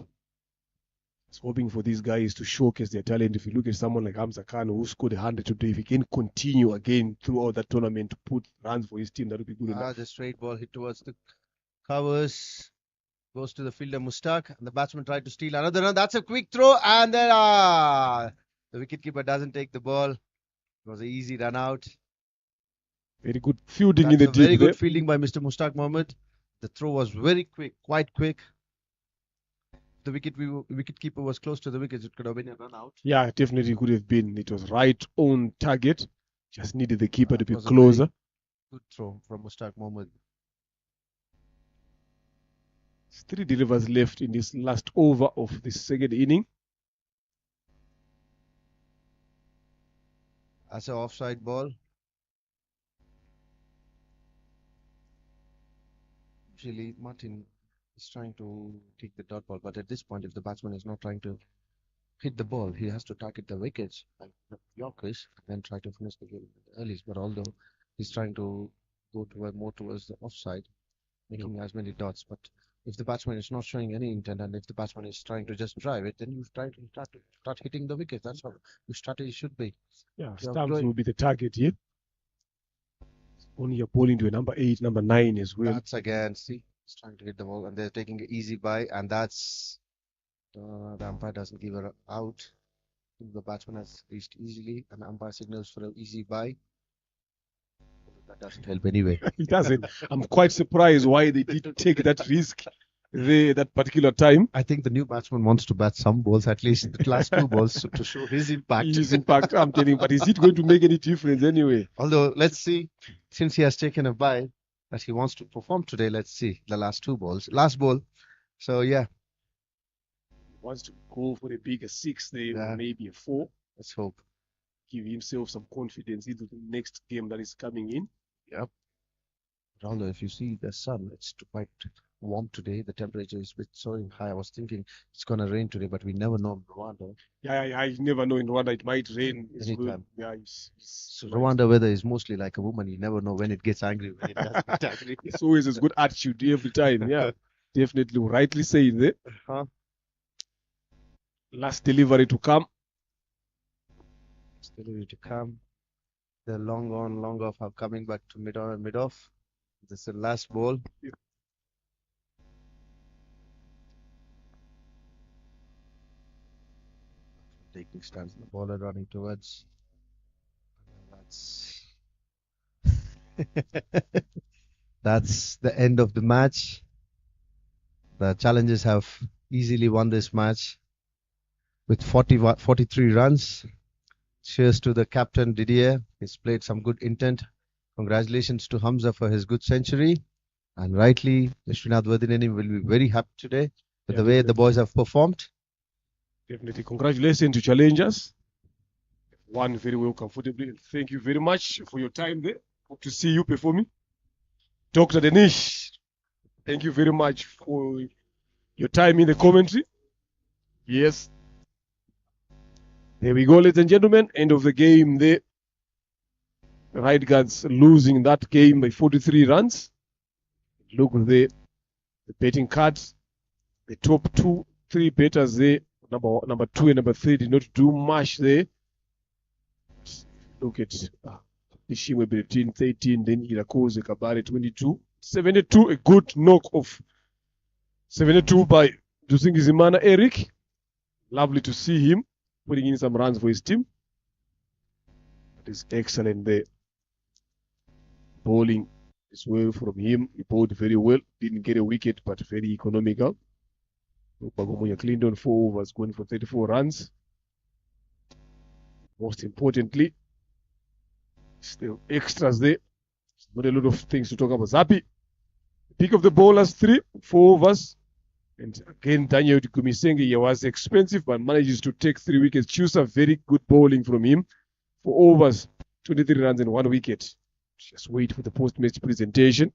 [SPEAKER 1] Just hoping for these guys to showcase their talent. If you look at someone like Hamza Khan who scored 100 today, if he can continue again throughout that tournament to put runs for his team, that would be good enough.
[SPEAKER 6] The straight ball hit towards the covers. Goes to the fielder Mustaq, and the batsman tried to steal another run. That's a quick throw, and then the wicketkeeper doesn't take the ball. It was an easy run out.
[SPEAKER 1] Very good fielding
[SPEAKER 6] That's
[SPEAKER 1] in the
[SPEAKER 6] a very
[SPEAKER 1] deep
[SPEAKER 6] good
[SPEAKER 1] there.
[SPEAKER 6] fielding by Mr. Mustaq Mohammed. The throw was very quick, quite quick. The wicketkeeper was close to the wickets. It could have been a run out.
[SPEAKER 1] Yeah, definitely could have been. It was right on target. Just needed the keeper to be
[SPEAKER 6] was a
[SPEAKER 1] closer.
[SPEAKER 6] Good throw from Mustaq Mohammed.
[SPEAKER 1] 3 deliveries left in this last over of the second inning.
[SPEAKER 6] That's an offside ball. Usually Martin is trying to take the dot ball, but at this point, if the batsman is not trying to hit the ball, he has to target the wickets like the Yorkers and then try to finish the game at the earliest. But although he's trying to go more towards the offside, making as many dots, but if the batsman is not showing any intent and if the batsman is trying to just drive it, then you try to start hitting the wicket. That's how your strategy should be.
[SPEAKER 1] Yeah,
[SPEAKER 6] You're
[SPEAKER 1] Stamps
[SPEAKER 6] going-
[SPEAKER 1] will be the target here. Only you're bowling to a number 8, number 9 as well.
[SPEAKER 6] That's again, see, he's trying to hit the ball and they're taking an easy bye, and that's the umpire doesn't give her out. The batsman has reached easily, and the umpire signals for an easy bye. That doesn't help anyway.
[SPEAKER 1] It doesn't. I'm quite surprised why they did take that risk that particular time.
[SPEAKER 6] I think the new batsman wants to bat some balls, at least the last 2 balls, to show his impact.
[SPEAKER 1] His impact, I'm telling you, but is it going to make any difference anyway?
[SPEAKER 6] Although, let's see, since he has taken a bye that he wants to perform today, let's see the last 2 balls, last ball. So yeah,
[SPEAKER 1] Wants to go for a bigger 6 there,
[SPEAKER 6] Yeah.
[SPEAKER 1] or maybe a 4.
[SPEAKER 6] let's hope.
[SPEAKER 1] Give himself some confidence into the next game that is coming in.
[SPEAKER 6] Although if you see the sun, it's quite warm today. The temperature is a bit soaring high. I was thinking it's gonna rain today, but we never know in Rwanda.
[SPEAKER 1] Yeah, I never know in Rwanda it might rain as well.
[SPEAKER 6] Anytime.
[SPEAKER 1] Yeah,
[SPEAKER 6] So Rwanda weather is mostly like a woman. You never know when it gets angry, when it doesn't get angry.
[SPEAKER 1] it's always a good attitude every time. Yeah, definitely, rightly saying there.
[SPEAKER 6] Huh?
[SPEAKER 1] Last delivery to come.
[SPEAKER 6] Still ready to come. The long on, long off are coming back to mid on and mid off. This is the last ball. Taking stance, the bowler running towards. That's that's the end of the match. The Challengers have easily won this match with 43 runs. Cheers to the captain Didier. He's played some good intent. Congratulations to Hamza for his good century. And rightly, Srinath Vardineni will be very happy today with the way the boys have performed.
[SPEAKER 1] Definitely, congratulations to challengers. Won very well, comfortably. Thank you very much for your time there. Hope to see you performing. Dr. Denish, thank you very much for your time in the commentary. Yes. There we go, ladies and gentlemen. End of the game there. The Right Guards losing that game by 43 runs. Look at the betting cards. The top 3 betters there. Number 2 and number 3 did not do much there. Look at Ishimwe between 13, then Irakoze Kabare 22. 72, a good knock off. 72 by Dusingizimana Eric. Lovely to see him putting in some runs for his team. That is excellent there. Bowling as well from him. He bowled very well. Didn't get a wicket, but very economical. Bagomunya Clinton 4 overs, going for 34 runs. Most importantly, still extras there. Not a lot of things to talk about. Zapi, pick of the bowlers 3, 4 overs. And again, Daniel Kumisenge was expensive, but manages to take 3 wickets. Chusa, very good bowling from him. 4 overs, 23 runs and 1 wicket. Just wait for the post-match presentation.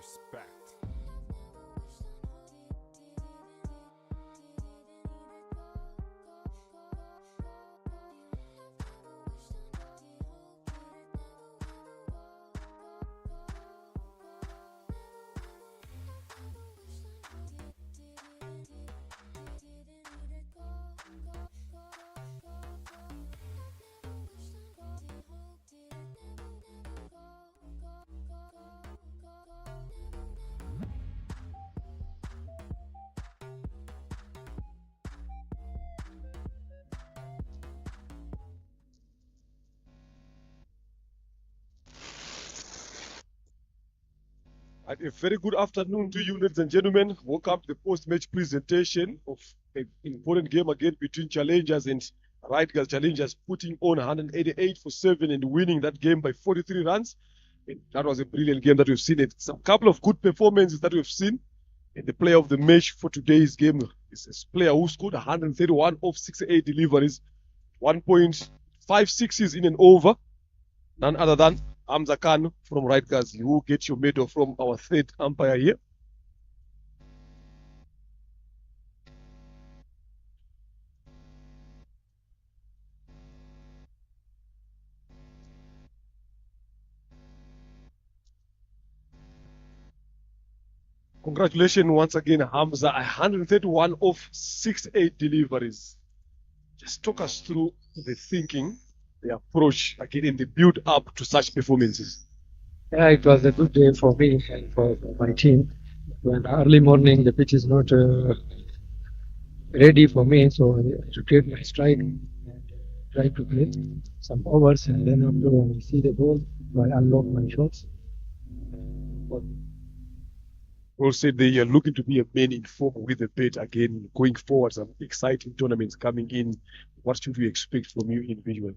[SPEAKER 5] Respect.
[SPEAKER 1] And a very good afternoon to you, ladies and gentlemen. Welcome to the post-match presentation of an important game again between Challengers and Right Girls. Challengers putting on 188 for 7 and winning that game by 43 runs. And that was a brilliant game that we've seen. It's a couple of good performances that we've seen. And the player of the match for today's game is a player who scored 131 off 68 deliveries, 1.56 in and over. None other than Hamza Khan from Right Guards. You will get your medal from our third umpire here. Congratulations once again, Hamza. 131 off 68 deliveries. Just talk us through the thinking, the approach, again, in the build up to such performances.
[SPEAKER 7] Yeah, it was a good day for me and for my team. When early morning, the pitch is not ready for me, so I had to take my stride and try to play some overs, and then after I see the ball, I unlock my shots.
[SPEAKER 1] We'll say they are looking to be a main in form with the bet again going forward. Some exciting tournaments coming in. What should we expect from you individually?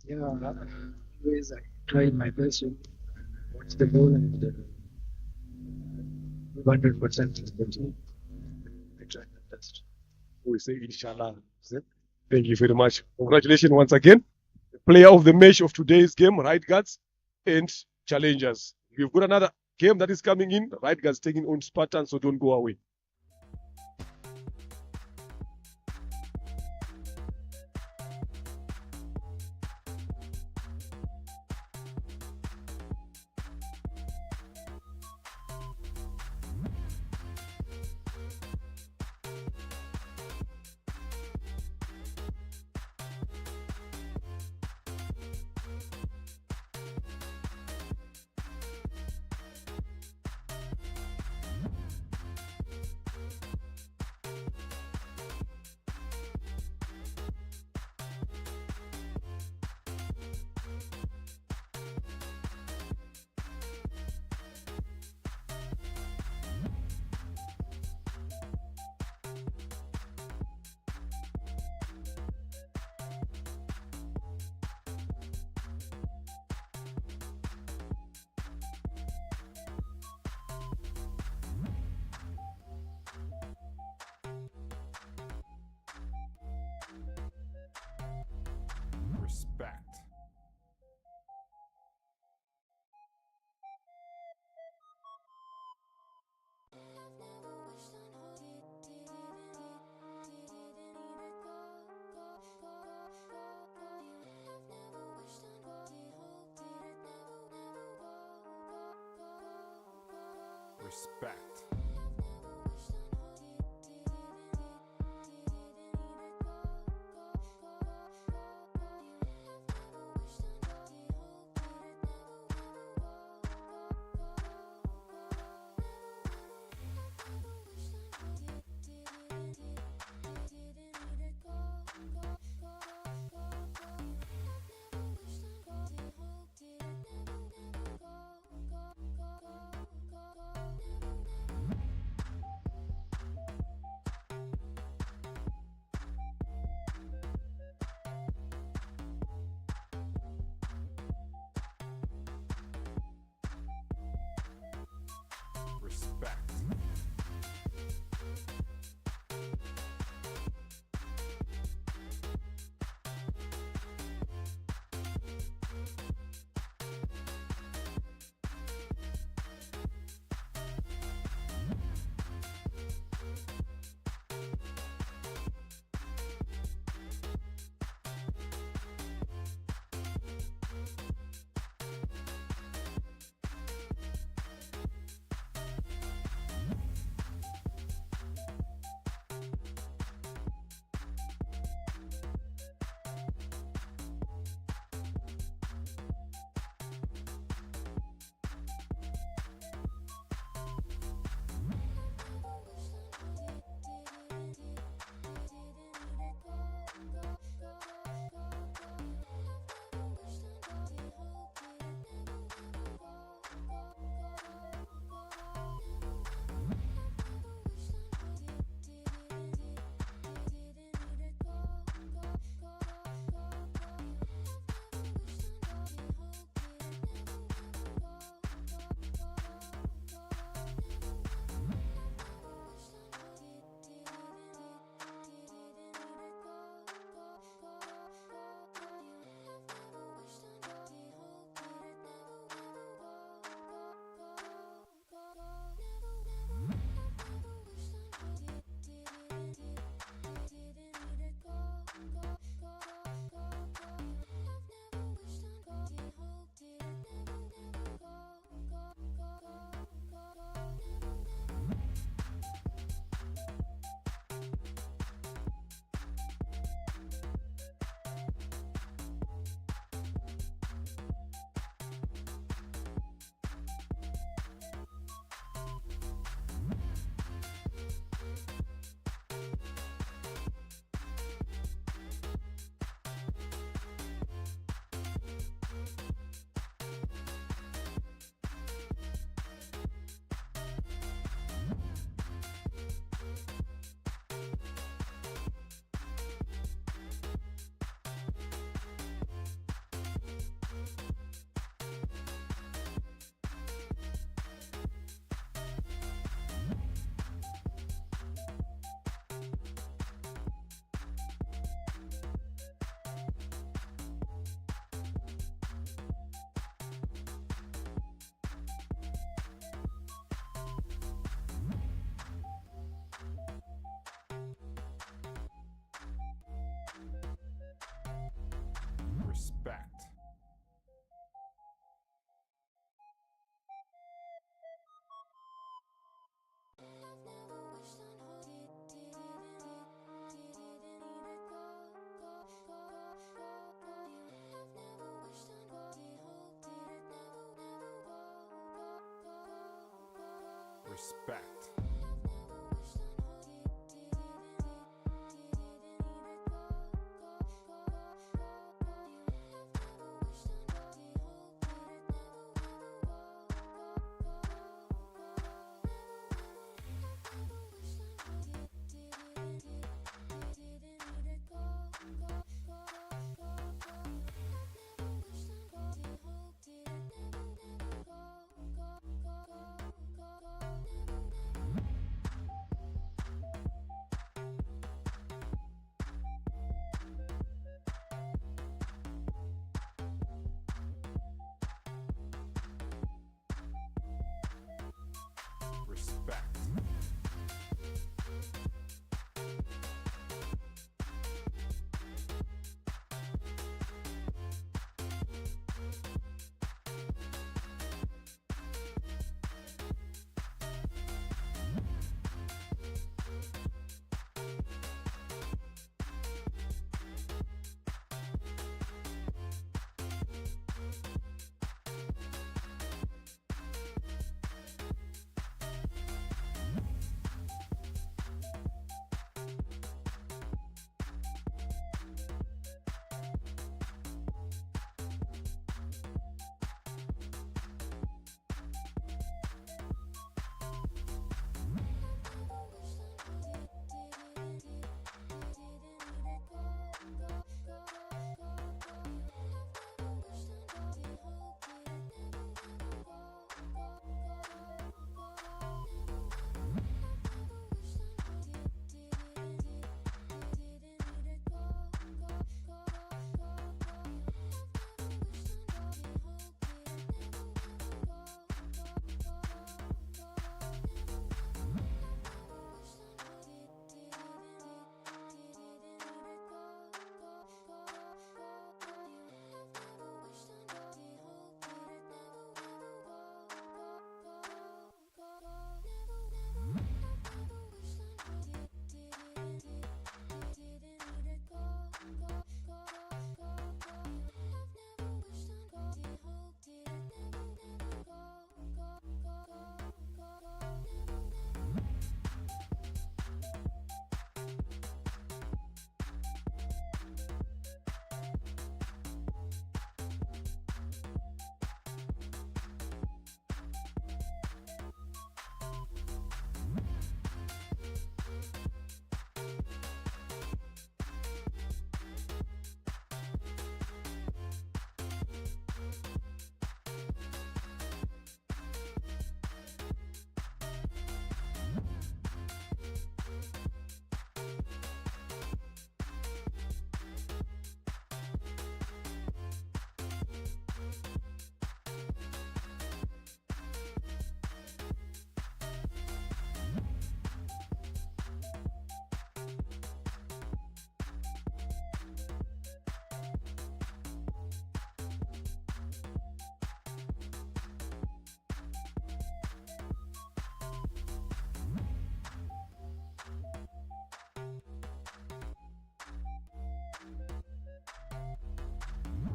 [SPEAKER 7] Yeah, always I try my best to watch the ball and 100% is the team. I try my best.
[SPEAKER 1] We say inshallah. Thank you very much. Congratulations once again. The player of the match of today's game, Right Guards and Challengers. We've got another game that is coming in. Right Guards taking on Spartans, so don't go away.
[SPEAKER 5] Respect.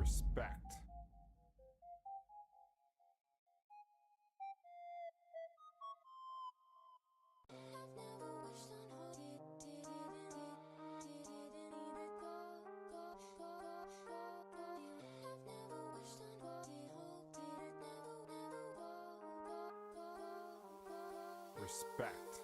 [SPEAKER 5] Respect. Respect.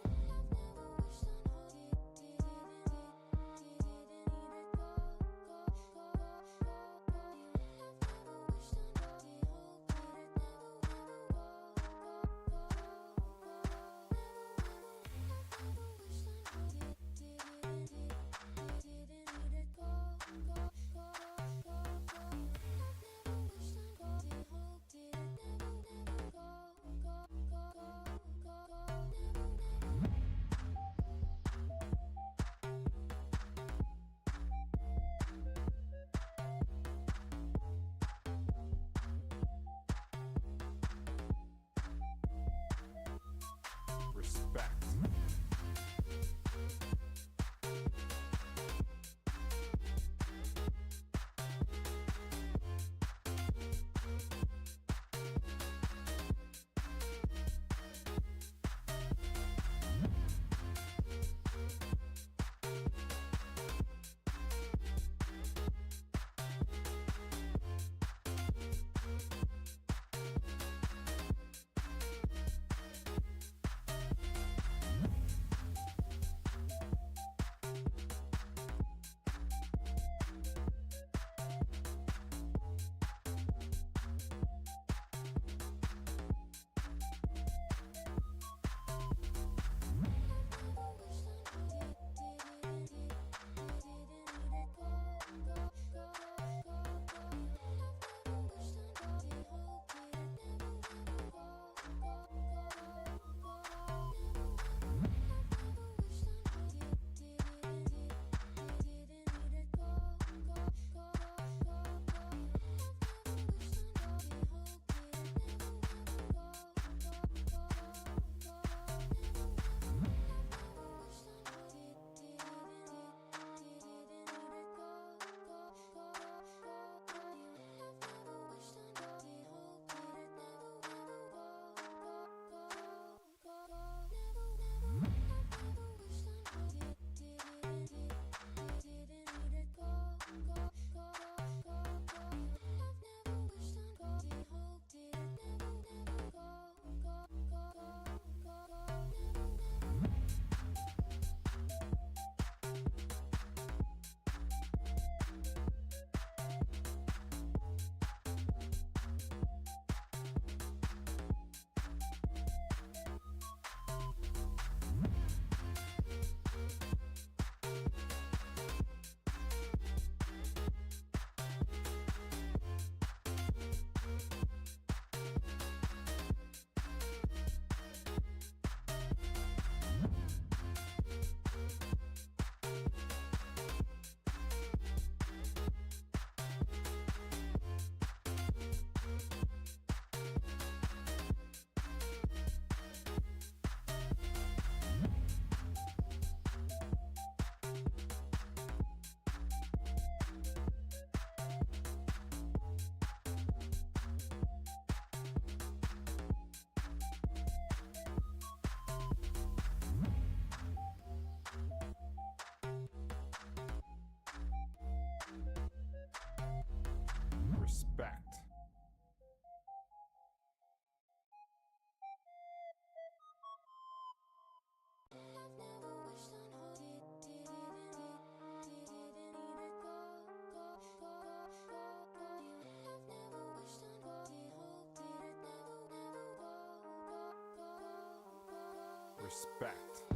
[SPEAKER 5] Respect.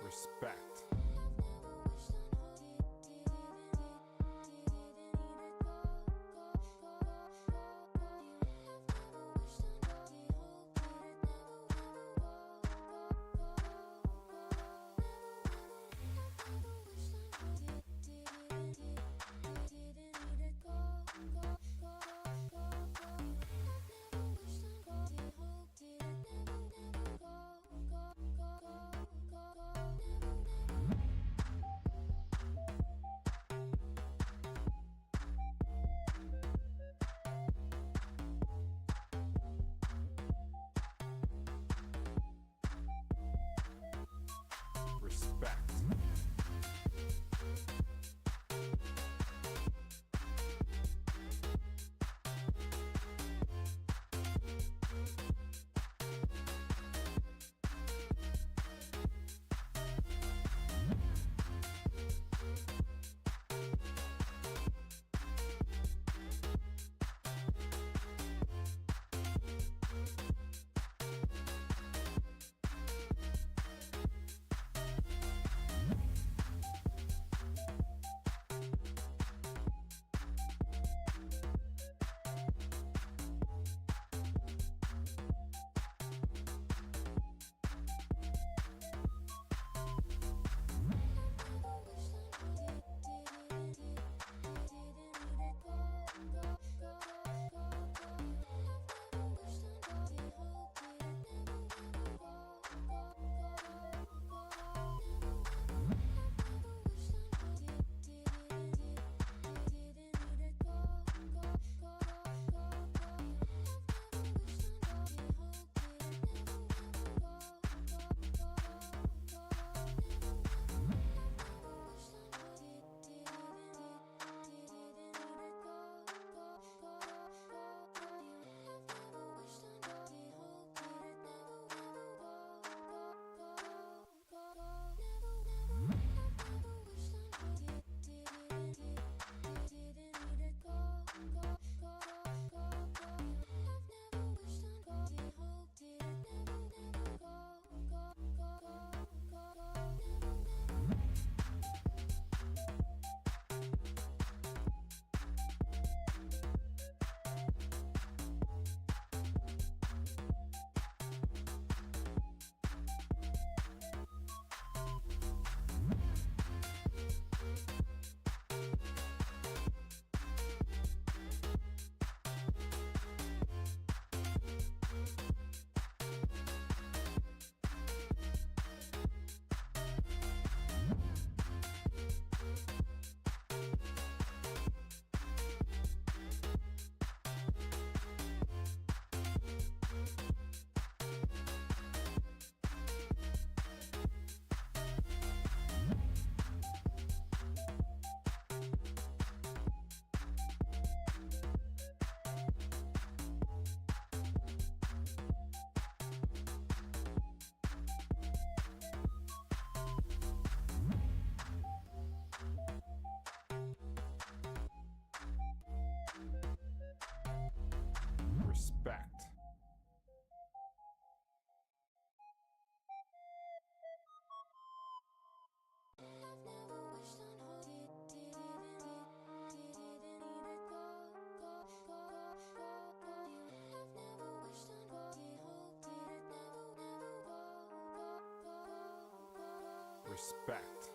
[SPEAKER 5] Respect. Respect.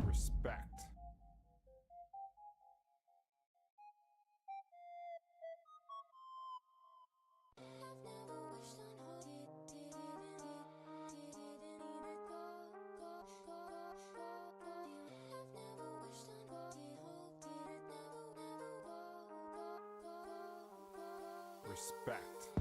[SPEAKER 5] Respect. Respect.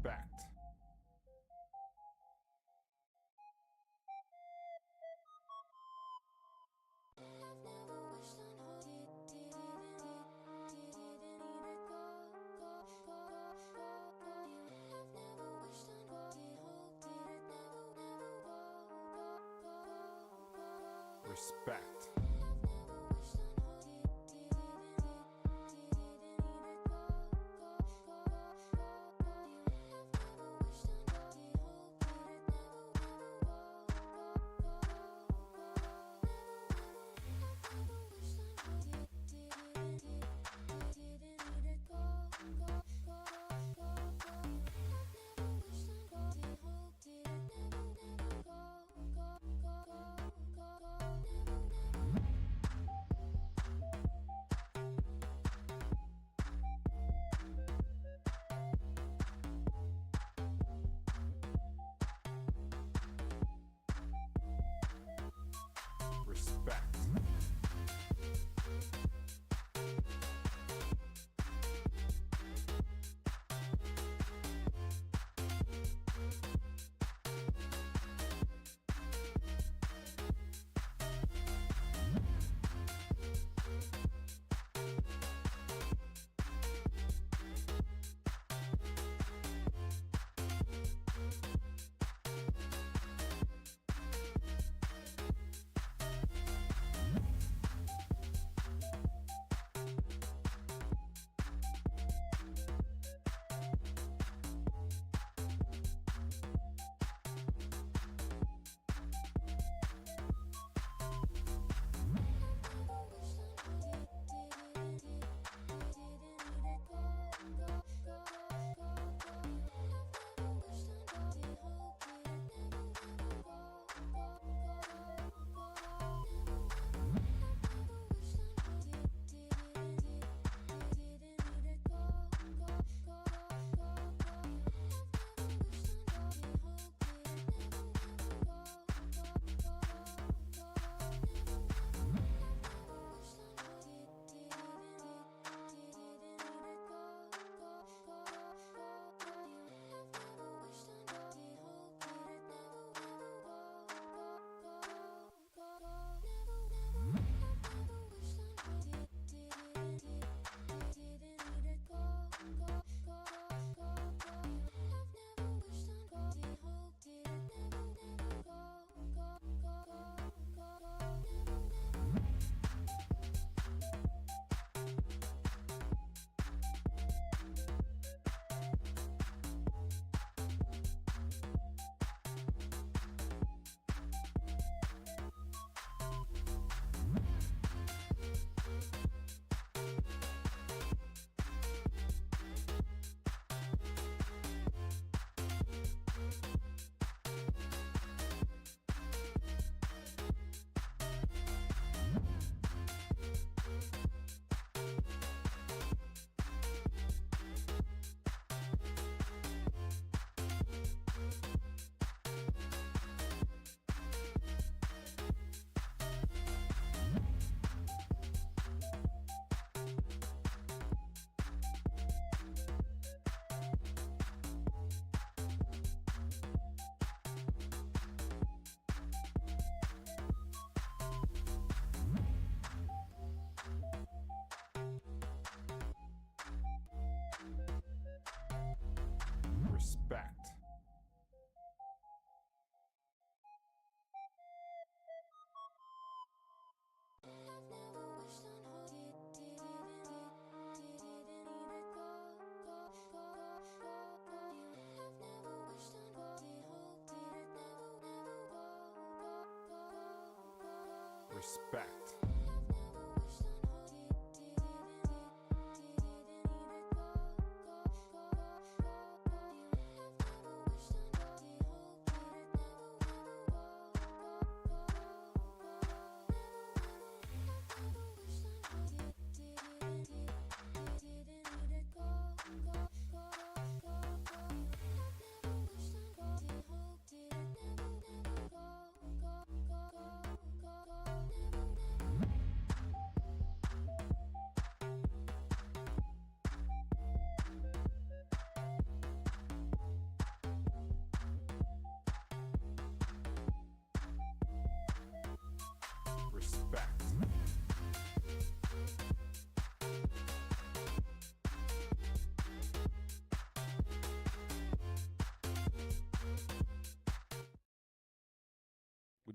[SPEAKER 5] Respect. Respect.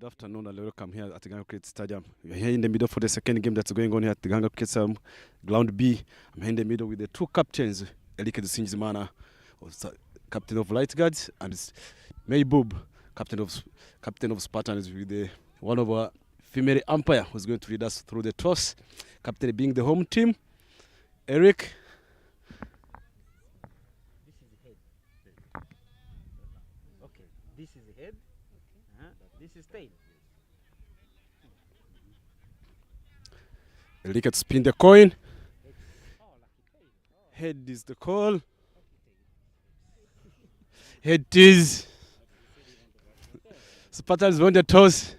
[SPEAKER 8] Good afternoon and welcome here at the Gahanga Cricket Stadium. We are here in the middle for the second game that's going on here at the Gahanga Cricket Stadium, Ground B. I'm here in the middle with the two captains, Elike Sinjimana, captain of Light Guards, and Maybub, captain of Spartans, with the one of our female umpire who's going to lead us through the toss. Captain being the home team, Eric.
[SPEAKER 2] This is the head. This is tail.
[SPEAKER 8] Elike spin the coin. Head is the call. Head is. Spartans won the toss.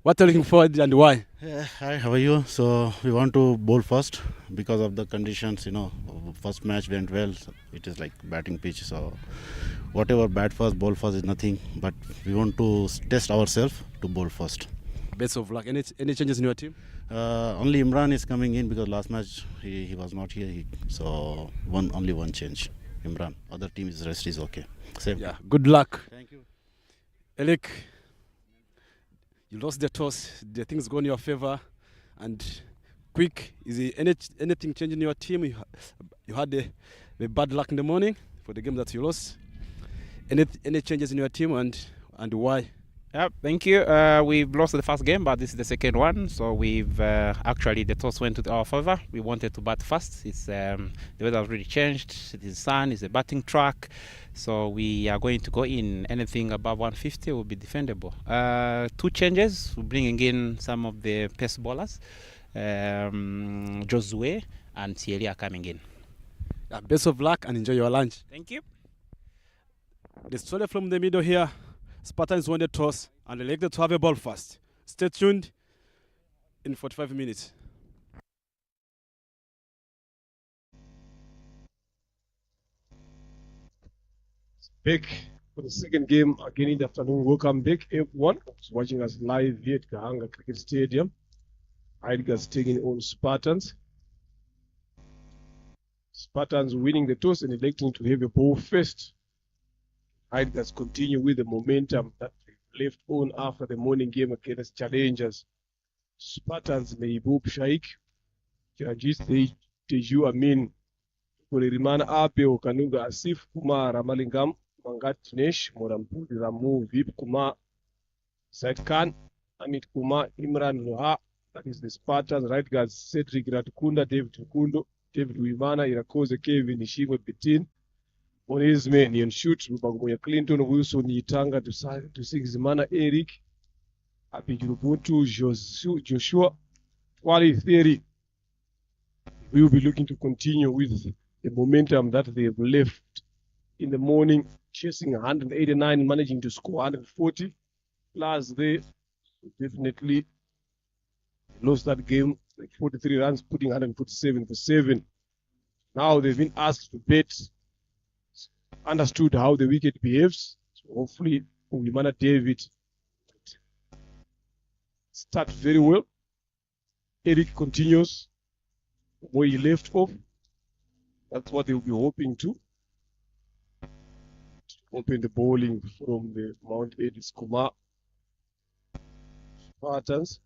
[SPEAKER 8] What are you looking forward and why?
[SPEAKER 9] Hi, how are you? So we want to bowl first because of the conditions. First match went well. So it is like batting pitch. So whatever bat first, bowl first is nothing. But we want to test ourselves to bowl first.
[SPEAKER 8] Best of luck. Any changes in your team?
[SPEAKER 9] Only Imran is coming in because last match he was not here. So only one change. Imran. Other team rest is okay. Same.
[SPEAKER 8] Yeah. Good luck.
[SPEAKER 9] Thank you.
[SPEAKER 8] Elik, you lost the toss. The things go in your favor, and quick. Is there anything changing in your team? You had the bad luck in the morning for the game that you lost. Any changes in your team and why?
[SPEAKER 2] Yeah, thank you. We've lost the first game, but this is the second one. So we've actually the toss went to our favor. We wanted to bat fast. It's the weather has really changed. It is sun. It's a batting track. So we are going to go in. Anything above 150 will be defendable. Two changes. We're bringing in some of the pace bowlers. Josue and Thierry are coming in.
[SPEAKER 8] Yeah, best of luck and enjoy your lunch.
[SPEAKER 2] Thank you.
[SPEAKER 8] The story from the middle here. Spartans won the toss and elected to have a ball first. Stay tuned in 45 minutes.
[SPEAKER 1] Back for the second game again in the afternoon. Welcome back, everyone who's watching us live here at Gahanga Cricket Stadium. Tigers taking on Spartans. Spartans winning the toss and electing to have a ball first. Tigers continue with the momentum that they left on after the morning game against challengers. Spartans Meibub Shaik, Jajis Teju Amin, Kulirimana Ape Okanuga Asif Kumar Ramalingam, Mangat Dinesh, Morampudi Ramu, Vip Kumar, Said Khan, Amit Kumar, Imran Noha, that is the Spartans, right guards Cedric Ratukunda, David Tukundo, David Wimana, Irakoze Kevin, Nishimo Bitin, on his men, Ian Shoot, Rubagoya Clinton, Wilson Yitanga to Sigzimana Eric, Apijuruputu, Joshua, Wally Theory. We will be looking to continue with the momentum that they have left in the morning, chasing 189, managing to score 140. Plus, they definitely lost that game, like 43 runs, putting 147 for 7. Now they've been asked to bet. Understood how the wicket behaves. So hopefully, Wimana David start very well. Eric continues where he left off. That's what they'll be hoping to. Open the bowling from the Mount Edis Kumar Spartans.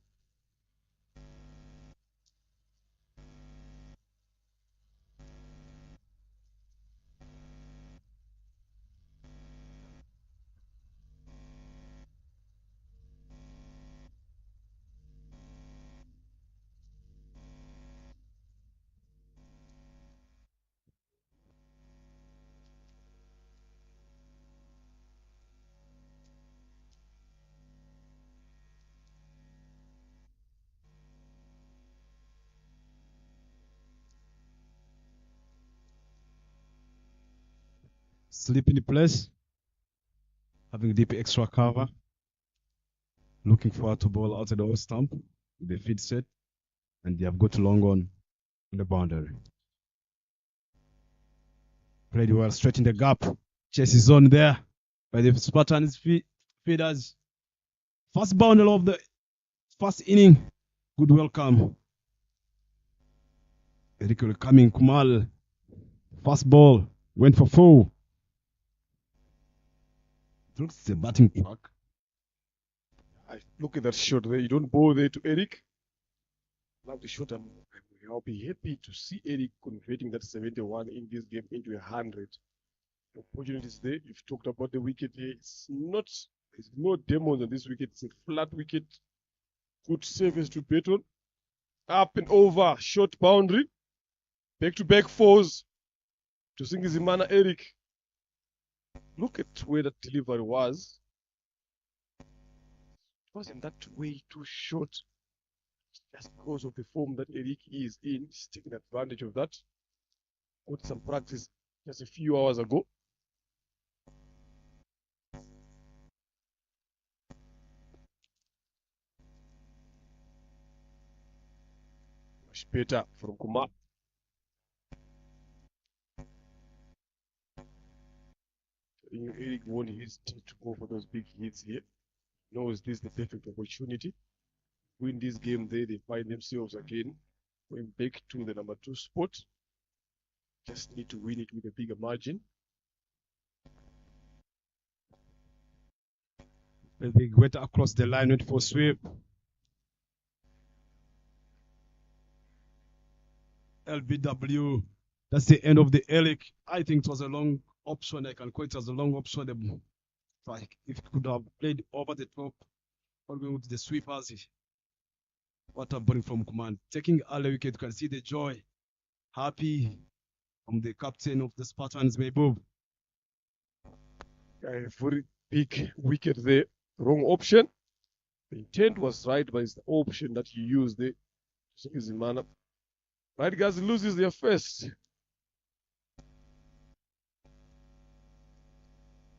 [SPEAKER 4] Sleep in the place. Having deep extra cover. Looking forward to ball out of the off stump. The feet set. And they have got long on the boundary. Played well straight in the gap. Chase is on there by the Spartans feeders. First boundary of the first inning. Good welcome. Eric coming, Kumal. First ball. Went for 4. Looks it's a batting track.
[SPEAKER 1] Look at that shot there. You don't bowl there to Eric. Love the shot. I'll be happy to see Eric converting that 71 in this game into 100. The opportunities there. You've talked about the wicket here. There's no demons on this wicket. It's a flat wicket. Good service to Beton. Up and over. Short boundary. Back-to-back fours. To Singizimana Eric. Look at where that delivery was. It wasn't that way too short. Just because of the form that Eric is in. He's taking advantage of that. Got some practice just a few hours ago. Much better from Kumar. Eric won his team to go for those big hits here. Knows this is the perfect opportunity. Win this game there, they find themselves again going back to the number 2 spot. Just need to win it with a bigger margin.
[SPEAKER 4] The big went across the line, went for sweep. LBW. That's the end of the Eric. I think it was a long option. I can call it as a long option. Like if it could have played over the top, or going with the sweepers. What a bowling from command. Taking early wicket, you can see the joy. Happy from the captain of the Spartans, Mehboob.
[SPEAKER 1] A very big wicket there. Wrong option. The intent was right, but it's the option that you use there. Singizimana. Right guys loses their first.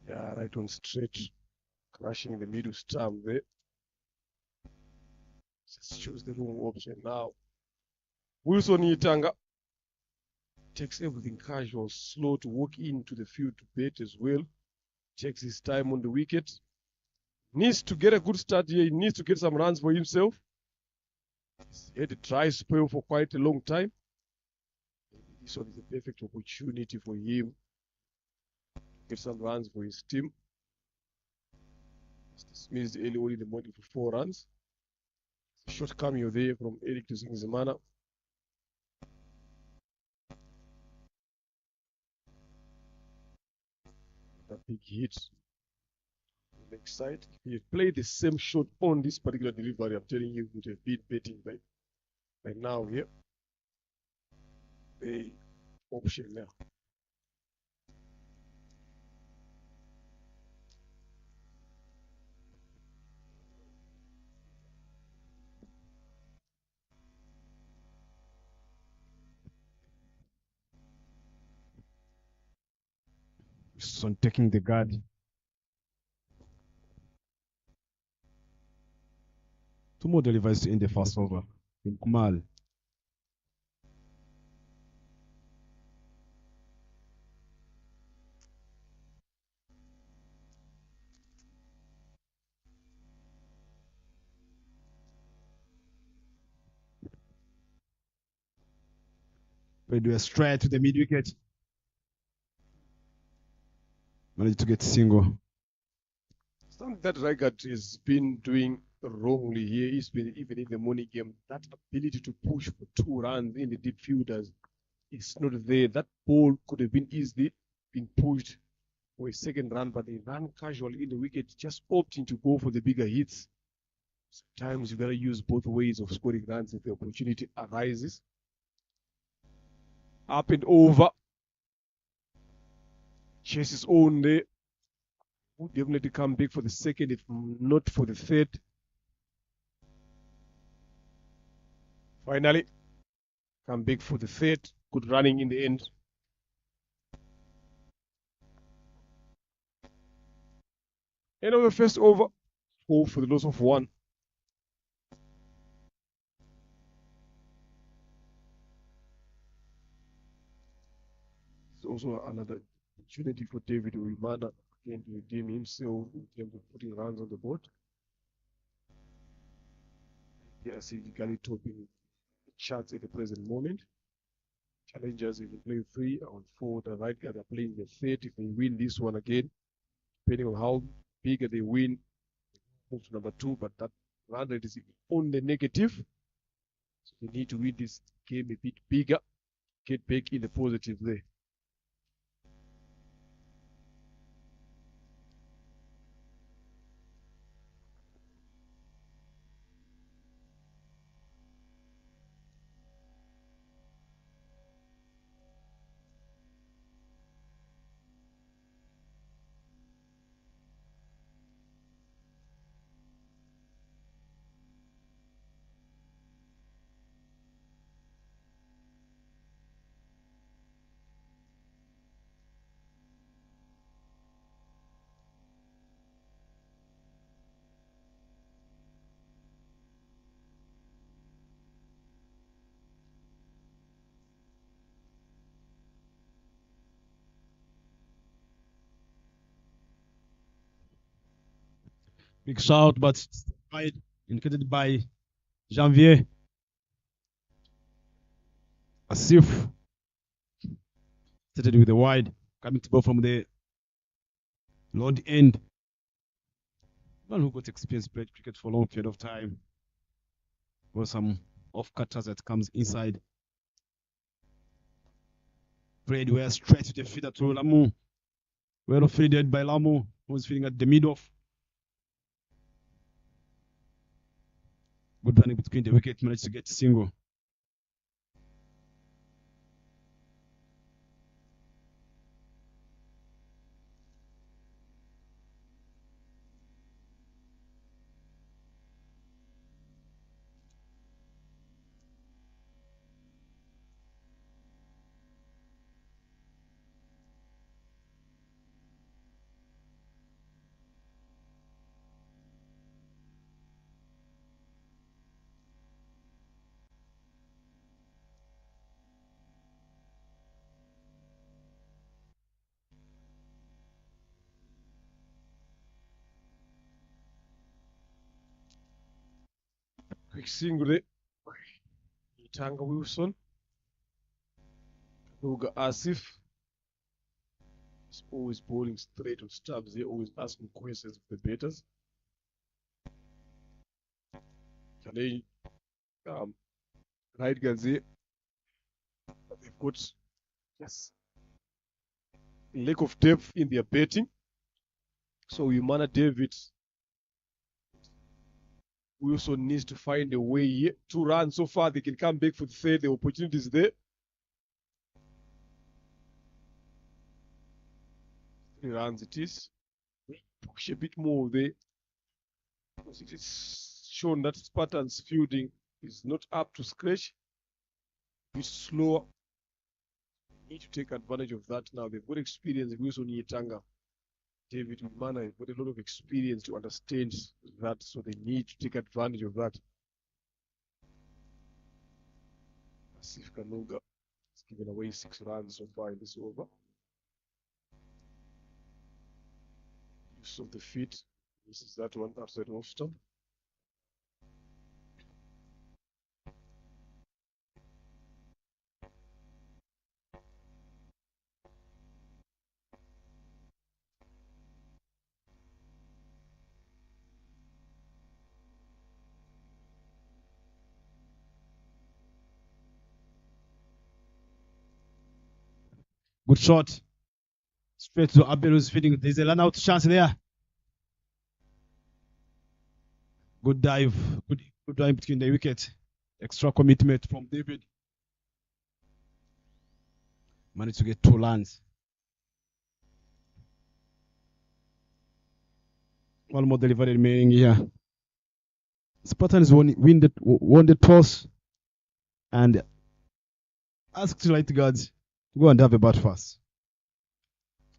[SPEAKER 1] Yeah, right on straight. Crashing the middle stump there. Just choose the wrong option now. Wilson Yitanga takes everything casual, slow to walk into the field to bat as well. Takes his time on the wicket. Needs to get a good start here. He needs to get some runs for himself. He's had a dry spell for quite a long time. This one is a perfect opportunity for him to get some runs for his team. He's dismissed early on in the morning for 4 runs. Short cameo there from Eric to Singizimana. That big hit. Next side. If he played the same shot on this particular delivery, I'm telling you, would have been betting by now here. The option now.
[SPEAKER 4] Son taking the guard. Two more deliveries in the first over. In Kumal. We do a straight to the mid wicket. Managed to get single.
[SPEAKER 1] Something that Ragat has been doing wrongly here. He's been, even in the morning game, that ability to push for 2 runs in the deep fielders is not there. That ball could have been easily been pushed for a second run, but they ran casually in the wicket, just opting to go for the bigger hits. Sometimes you gotta use both ways of scoring runs if the opportunity arises. Up and over. Chases on there. Would definitely come back for the second, if not for the third. Finally, come back for the third. Good running in the end. End of the first over. 4 for the loss of 1. It's also another opportunity for David Uwimana again to redeem himself in terms of putting runs on the board. Yes, he's legally topping the charts at the present moment. Challengers, if they play 3 on 4, the right guys are playing the 30. If they win this one again, depending on how big they win, move to number 2, but that run rate is on the negative. So they need to win this game a bit bigger, get back in the positive there.
[SPEAKER 4] Big shout, but wide indicated by Janvier. Asif started with the wide, coming to ball from the low end. One who got experience played cricket for a long period of time. Got some off cutters that comes inside. Played well straight to the feeder to Lamu. Well fielded by Lamu, who was feeding at the mid off. Good running between the wicket, managed to get a single.
[SPEAKER 1] Quick single there. Tanga Wilson. Luga Asif. He's always bowling straight on stumps. They're always asking questions of the batters. Challenge. Right guys here. They've got just lack of depth in their batting. So Umana David Wilson needs to find a way here to run. So far, they can come back for the third. The opportunity is there. 3 runs it is. Push a bit more there. Because it is shown that Spartans fielding is not up to scratch. A bit slower. Need to take advantage of that now. They've got experience. Wilson Yetanga. David Umana has got a lot of experience to understand that, so they need to take advantage of that. Asif Kanuga has given away 6 runs so far in this over. Use of the feet. This is that one outside off stump.
[SPEAKER 4] Good shot. Straight to Abel who's feeding. There's a run out chance there. Good dive. Good dive between the wicket. Extra commitment from David. Managed to get 2 runs. One more delivery remaining here. Spartans won the toss and asked light guards to go and have a bat first.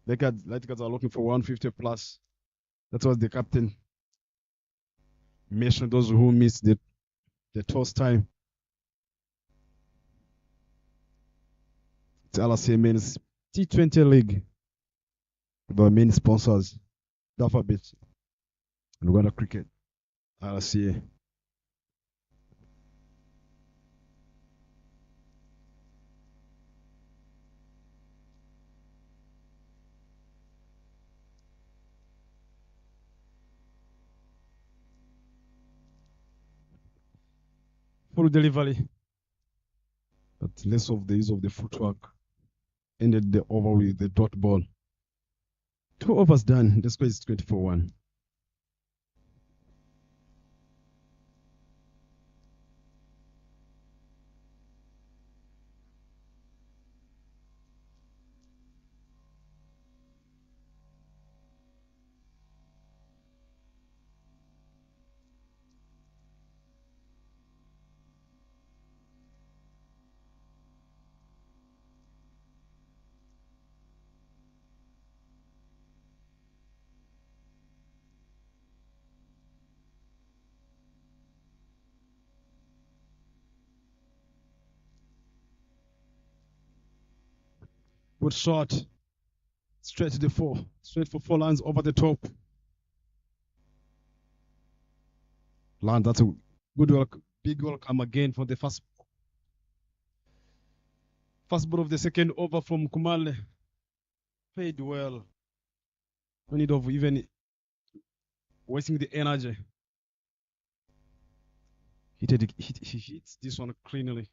[SPEAKER 4] Light guards are looking for 150 plus. That was the captain mentioned those who missed the toss time. It's LRC Men's T20 League with our main sponsors, Alphabet and Uganda Cricket, LRCA. full delivery, but less of the use of the footwork. Ended the over with the dot ball. 2 overs done. The score is 24-1. Good shot. Straight to the 4. Straight for 4 lines over the top. Land, that's a good work. Big welcome again for the first ball of the second over from Kumale. Played well. No need of even wasting the energy. He hits this one cleanly.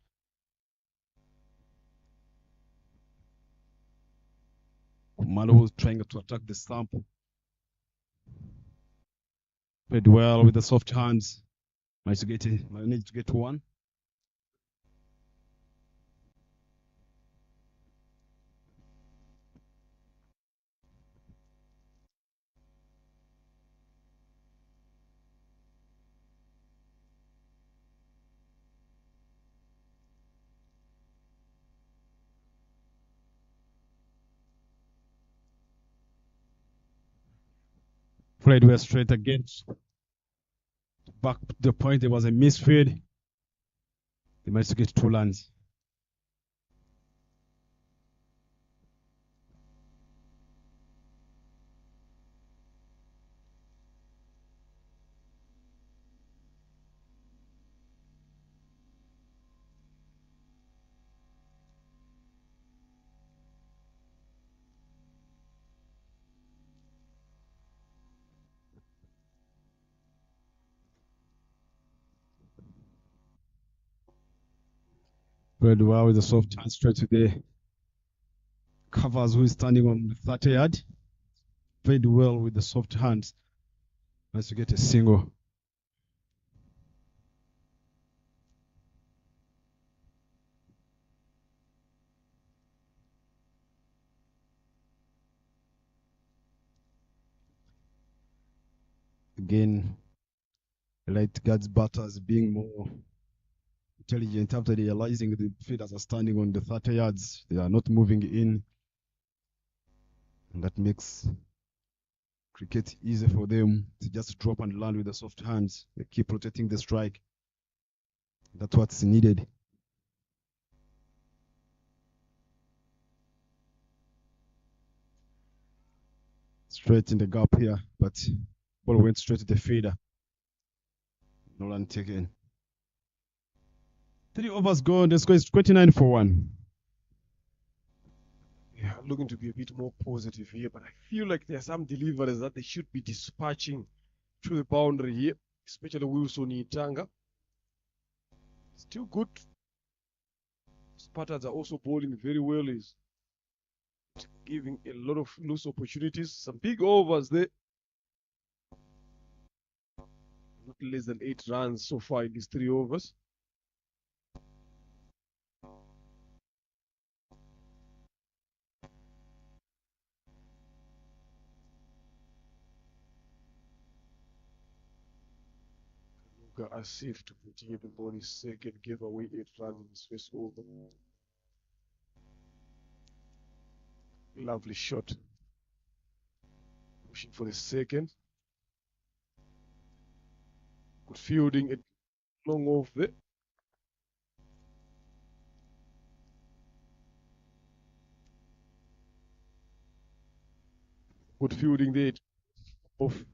[SPEAKER 4] Kumale was trying to attack the stump. Played well with the soft hands. Managed to get one. Played well straight again. Back to the point, there was a misfeed. They managed to get 2 runs. Played well with the soft hand straight to the covers who is standing on the 30 yard. Played well with the soft hands. Managed to get a single. Again, light guards batters being more intelligent after realizing the fielders are standing on the 30 yards. They are not moving in. And that makes cricket easy for them to just drop and land with the soft hands. They keep rotating the strike. That's what's needed. Straight in the gap here, but ball went straight to the feeder. No run taken. 3 overs gone. The score is 29-1.
[SPEAKER 1] Yeah, looking to be a bit more positive here, but I feel like there are some deliveries that they should be dispatching through the boundary here, especially Wilson Itanga. Still good. Spartans are also bowling very well. Is giving a lot of loose opportunities. Some big overs there. Not less than 8 runs so far in these 3 overs. As safe to continue the ball is second, gave away 8 runs in his first over. Lovely shot. Pushing for the second. Good fielding, a long off there. Good fielding there. Off.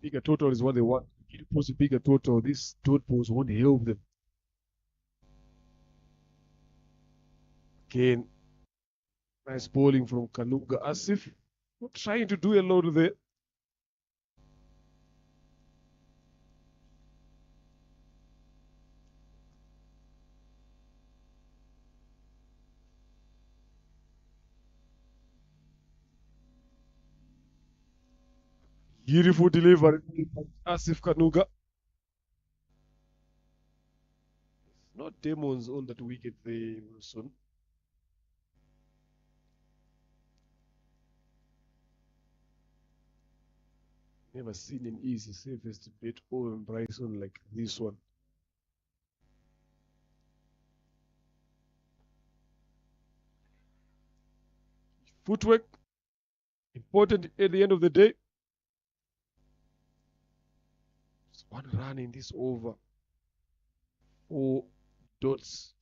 [SPEAKER 1] Bigger total is what they want. If you post a bigger total, this dot post won't help them. Again, nice bowling from Kanuga Asif. Not trying to do a lot there. Beautiful delivery. Asif Kanuga. Not demons on that wicket there, Wilson. Never seen an easy safest bet on Bryson like this one. Footwork, important at the end of the day. Just one run in this over. 4 dots.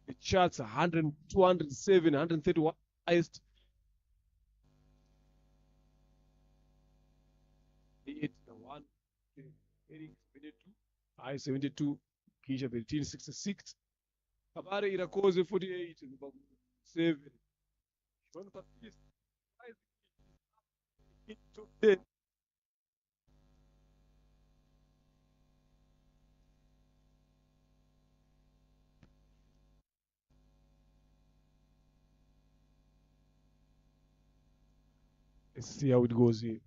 [SPEAKER 1] The charts 100, 207, 131 highest. 1, 72, I 72, Kisha 1366. Kabare Irakoze 48, 7. Sean Baptiste, top 10. Let's see how it goes here.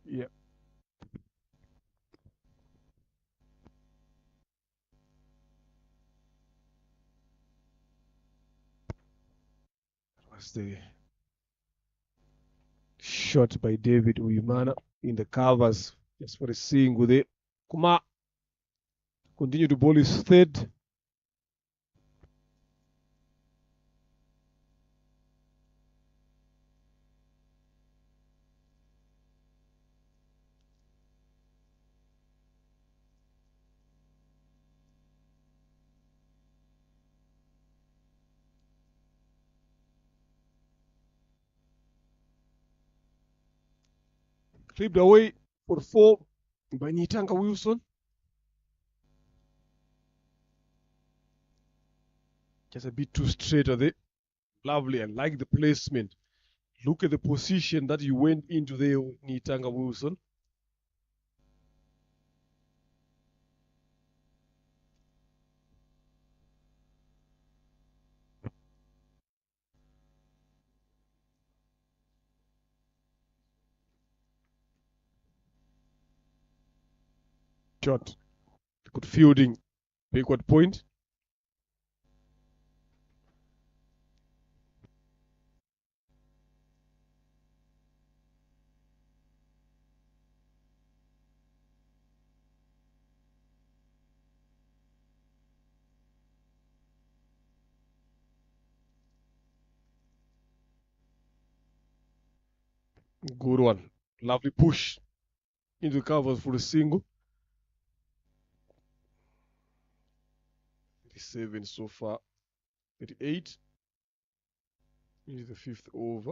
[SPEAKER 1] Yeah. That was the shot by David Uyumana in the covers. Just for a single there. Kuma continue to bowl his third. Clipped away for 4 by Nitanga Wilson. Just a bit too straight there. Lovely. I like the placement. Look at the position that you went into there, Nitanga Wilson. Shot. Good fielding. Backward point. Good one. Lovely push into the covers for a single. 37 so far. 38. Into the 5th over.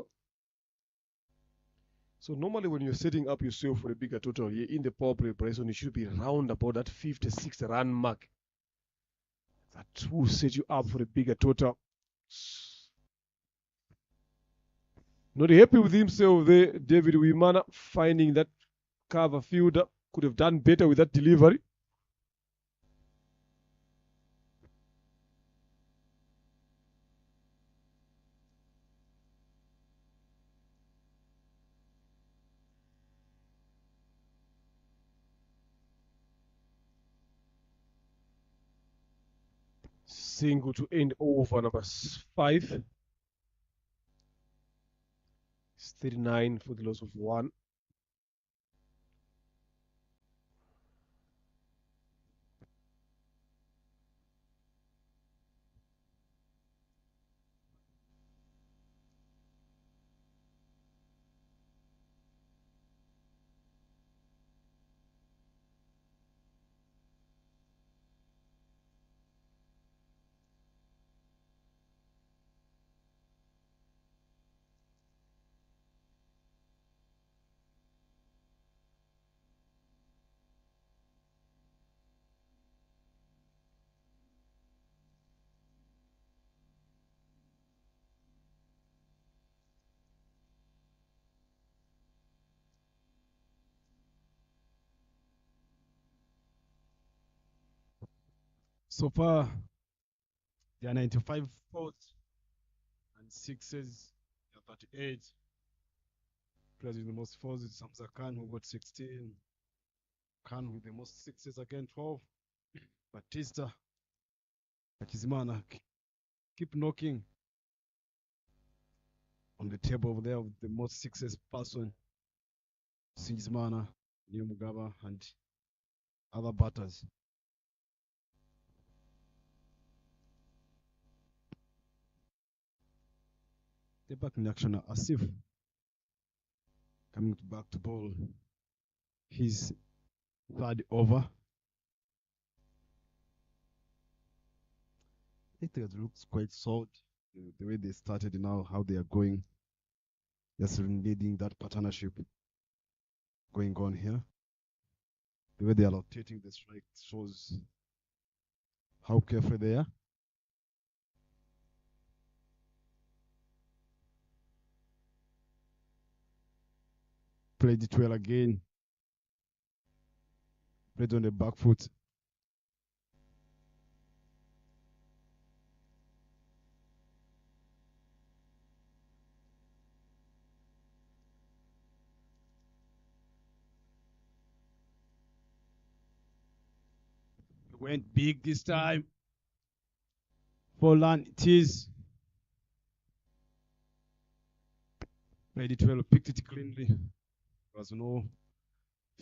[SPEAKER 1] So normally when you're setting up yourself for a bigger total here in the power play Bryson, you should be around about that 56 run mark. That will set you up for a bigger total. Not happy with himself there, David Wimana, finding that cover fielder. Could have done better with that delivery. single to end over number 5. It's 39 for the loss of 1.
[SPEAKER 4] So far, there are 95 fours and sixes. There are 38. Players with the most fours is Samsa Khan, who got 16. Khan with the most sixes again, 12. Batista, Akizimana, keep knocking on the table over there with the most sixes person. Singizmana, New Mugaba, and other batters. They're back in action now. Asif coming back to bowl his third over. I think it looks quite solid. The way they started now, how they are going. Just leading that partnership going on here. The way they are rotating the strike shows how careful they are. Played it well again. Played on the back foot. Went big this time. Forlan it is. Played it well, picked it cleanly. There was no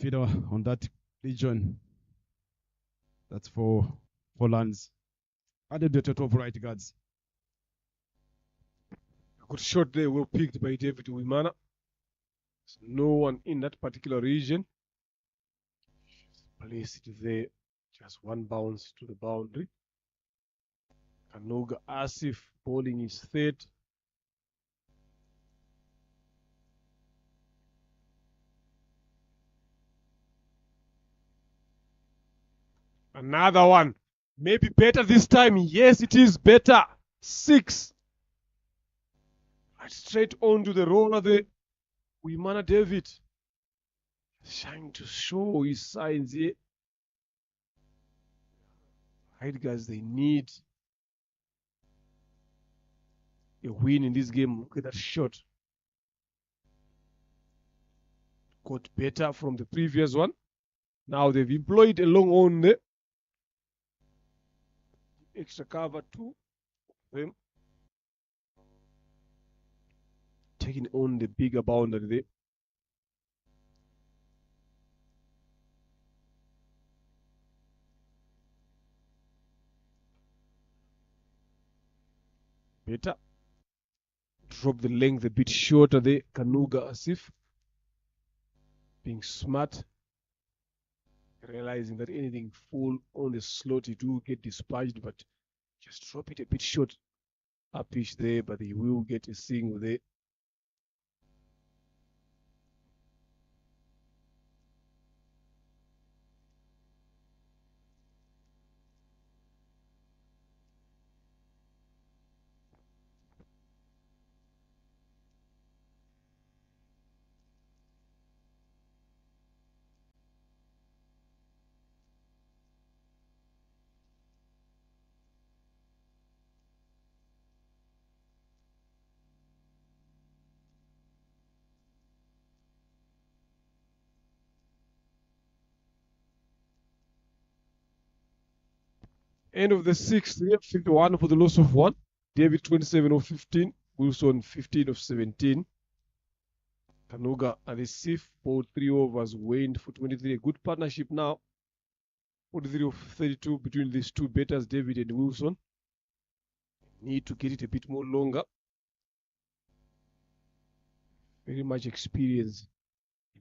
[SPEAKER 4] feeder on that region. That's for Forlan's. Added the top right guards.
[SPEAKER 1] A good shot there, well picked by David Wimana. There's no one in that particular region. Place it there. Just one bounce to the boundary. Kanoga Asif bowling his third. Another one. Maybe better this time. Yes, it is better. 6. Right straight onto the roller there. Wimana David. Trying to show his signs here. Right, guys, they need a win in this game. Look at that shot. Got better from the previous one. Now they've employed a long on there. Extra cover two. Them taking on the bigger boundary there. Better. Drop the length a bit shorter there. Kanuga Asif. Being smart. Realizing that anything full on the slot, you do get dispatched, but just drop it a bit short. Up pitch there, but he will get a single there. End of the sixth, 51 for the loss of 1. David 27 of 15. Wilson 15 of 17. Kanuga and the Sif bowled 3 overs, Wayne for 23. A good partnership now. 43 of 32 between these two batters, David and Wilson. Need to get it a bit more longer. Very much experience.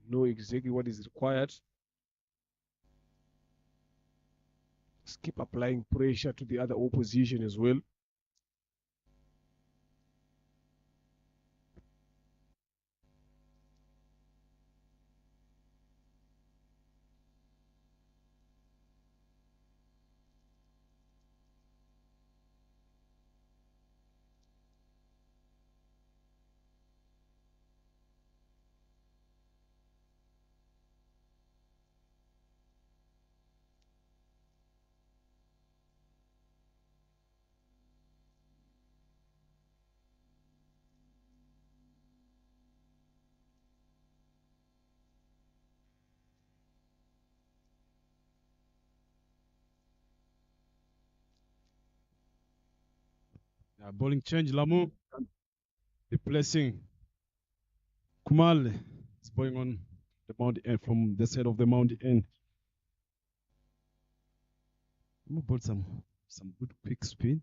[SPEAKER 1] Know exactly what is required. Just keep applying pressure to the other opposition as well.
[SPEAKER 4] Bowling change, Lamu replacing Kumal is going on the mound end from the side of the mound end. Lamu bowled some good quick spin.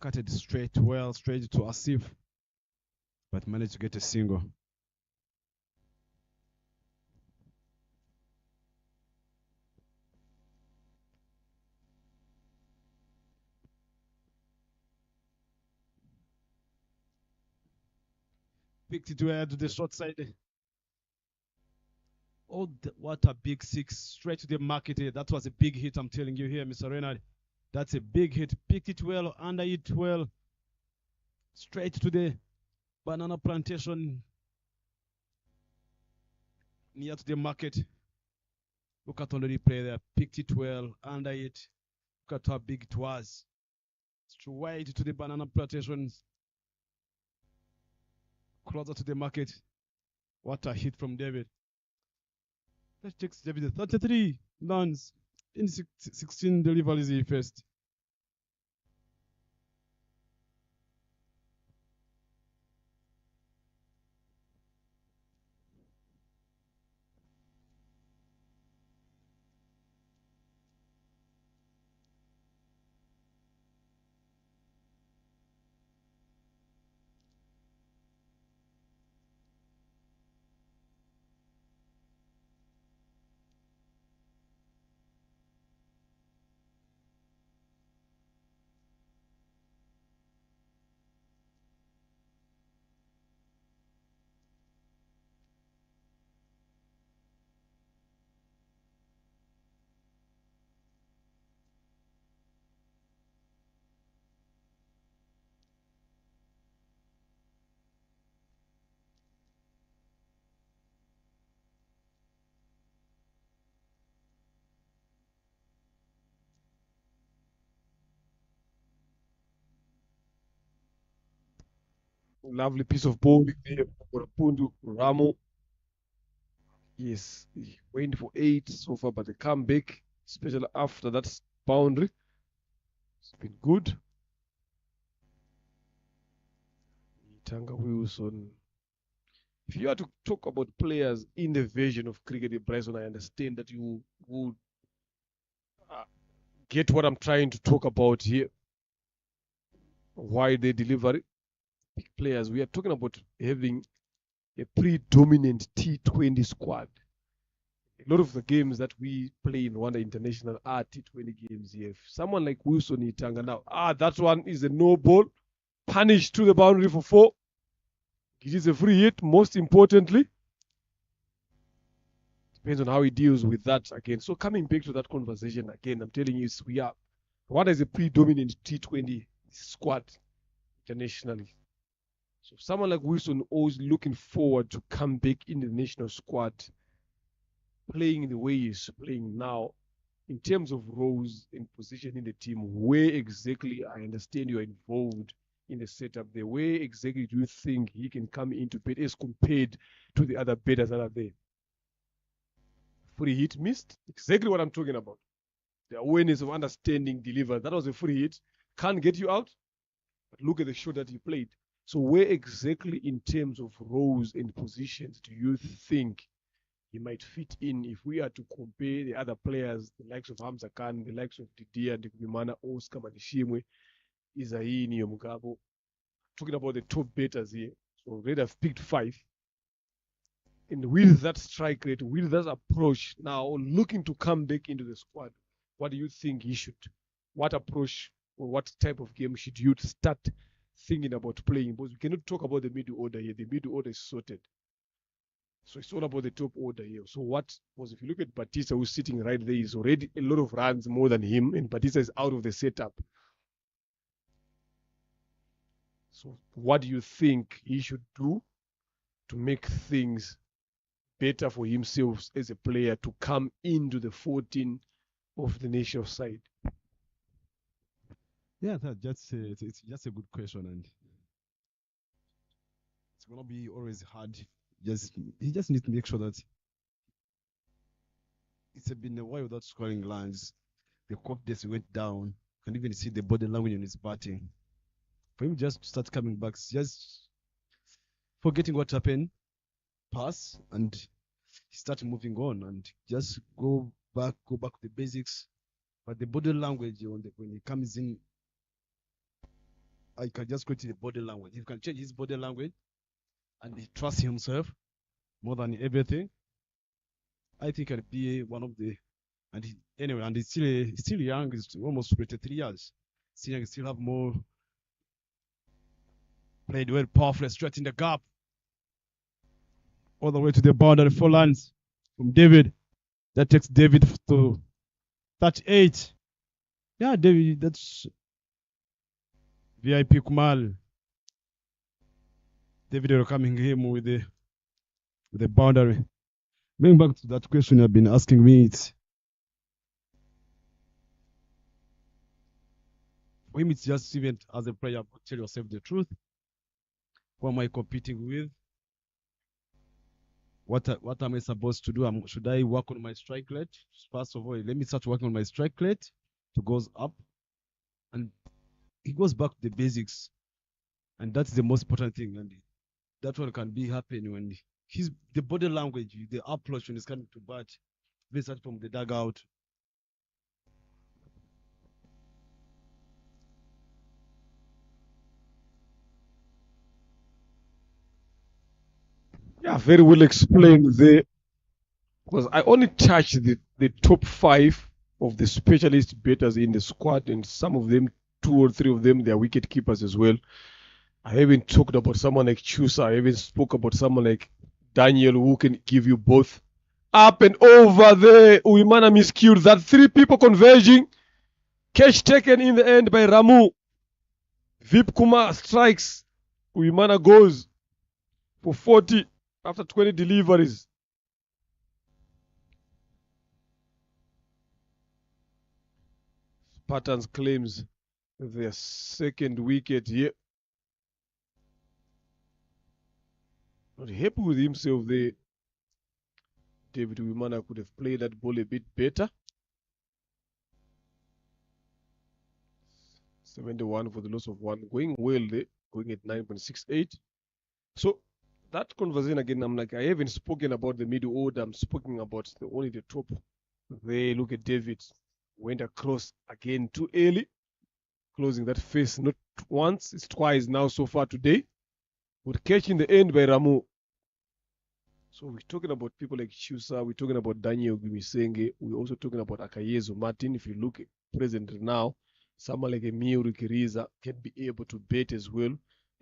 [SPEAKER 4] Cut it straight to Asif, but managed to get a single. Picked it well to the short side. Oh, what a big six. Straight to the market. That was a big hit, I'm telling you here, Mr. Renard. That's a big hit. Picked it well, under it well. Straight to the banana plantation near to the market. Look at on the replay there. Picked it well, under it. Look at how big it was. Straight to the banana plantation. Closer to the market. What a hit from David. Let's check David. 33 runs in 16 deliveries he faced.
[SPEAKER 1] Lovely piece of bowling there for Pundu Ramo. Yes, he went for 8 so far, but the comeback, especially after that boundary, it's been good. Tanga Wilson. If you are to talk about players in the version of cricket, Bryson, I understand that you would get what I'm trying to talk about here. Why they deliver it. Big players. We are talking about having a predominant T20 squad. A lot of the games that we play in Rwanda International are T20 games here. If someone like Wilson Itanga now, that one is a no ball, punished to the boundary for 4. It is a free hit, most importantly. Depends on how he deals with that again. So coming back to that conversation again, I'm telling you, Rwanda is a predominant T20 squad internationally. So someone like Wilson always looking forward to come back in the national squad, playing the way he's playing now. In terms of roles and position in the team, where exactly, I understand you're involved in the setup there, where exactly do you think he can come into bed as compared to the other batters that are there? Free hit missed, exactly what I'm talking about. The awareness of understanding deliver. That was a free hit. Can't get you out. But look at the shot that he played. So where exactly in terms of roles and positions do you think he might fit in if we are to compare the other players, the likes of Hamza Khan, the likes of Didier, Ndikubimana, Oscar Manishimwe, Isaini, Mugabo? Talking about the top batters here. So Red have picked 5. And with that strike rate, with that approach, now looking to come back into the squad, what do you think he should? What approach or what type of game should you start thinking about playing? Because we cannot talk about the middle order here. The middle order is sorted. So it's all about the top order here. So what was, if you look at Batista, who's sitting right there, he's already a lot of runs more than him, and Batista is out of the setup. So what do you think he should do to make things better for himself as a player to come into the 14 of the national side?
[SPEAKER 4] Yeah, it's just a good question, and it's gonna be always hard. He just needs to make sure that it's been a while without scoring runs. The confidence went down. You can even see the body language in his batting. For him just to start coming back, just forgetting what happened, pass, and start moving on, and just go back to the basics. But the body language when he comes in, I can just go to the body language. He can change his body language, and he trusts himself more than everything. I think I'll be one of the, and he's still young. He's almost 23 years. Still young, he still have more. Played well, powerful, straight in the gap, all the way to the boundary, 4 lines from David. That takes David to 38. Yeah, David, that's VIP Kumal. David are coming here with the boundary. Going back to that question you've been asking me, for him, it's just even as a player, tell yourself the truth. Who am I competing with? What am I supposed to do? Should I work on my strike rate? First of all, let me start working on my strike rate to goes up. And he goes back to the basics. And that's the most important thing. And that one can be happening when the body language, the approach when he's coming to bat, visit from the dugout.
[SPEAKER 1] Yeah, very well explained there. Because I only touched the top 5 of the specialist batters in the squad, and some of them, 2 or 3 of them, they are wicket keepers as well. I haven't talked about someone like Chusa. I haven't spoke about someone like Daniel, who can give you both up and over there. Uimana miscued that. 3 people converging. Catch taken in the end by Ramu. Vip Kumar strikes. Uimana goes for 40 after 20 deliveries. Spartans claims their 2nd wicket here. Not happy with himself there. David Wimana could have played that ball a bit better. 71 for the loss of 1. Going well there. Going at 9.68. So that conversation again, I'm like, I haven't spoken about the middle order. I'm speaking about only the top. They look at David. Went across again too early. Closing that face not once, it's twice now so far today. Would catch in the end by Ramu. So we're talking about people like Chusa. We're talking about Daniel Gumisenge. We're also talking about Akayezu Martin. If you look at present now, someone like Emil Kiriza can be able to bet as well.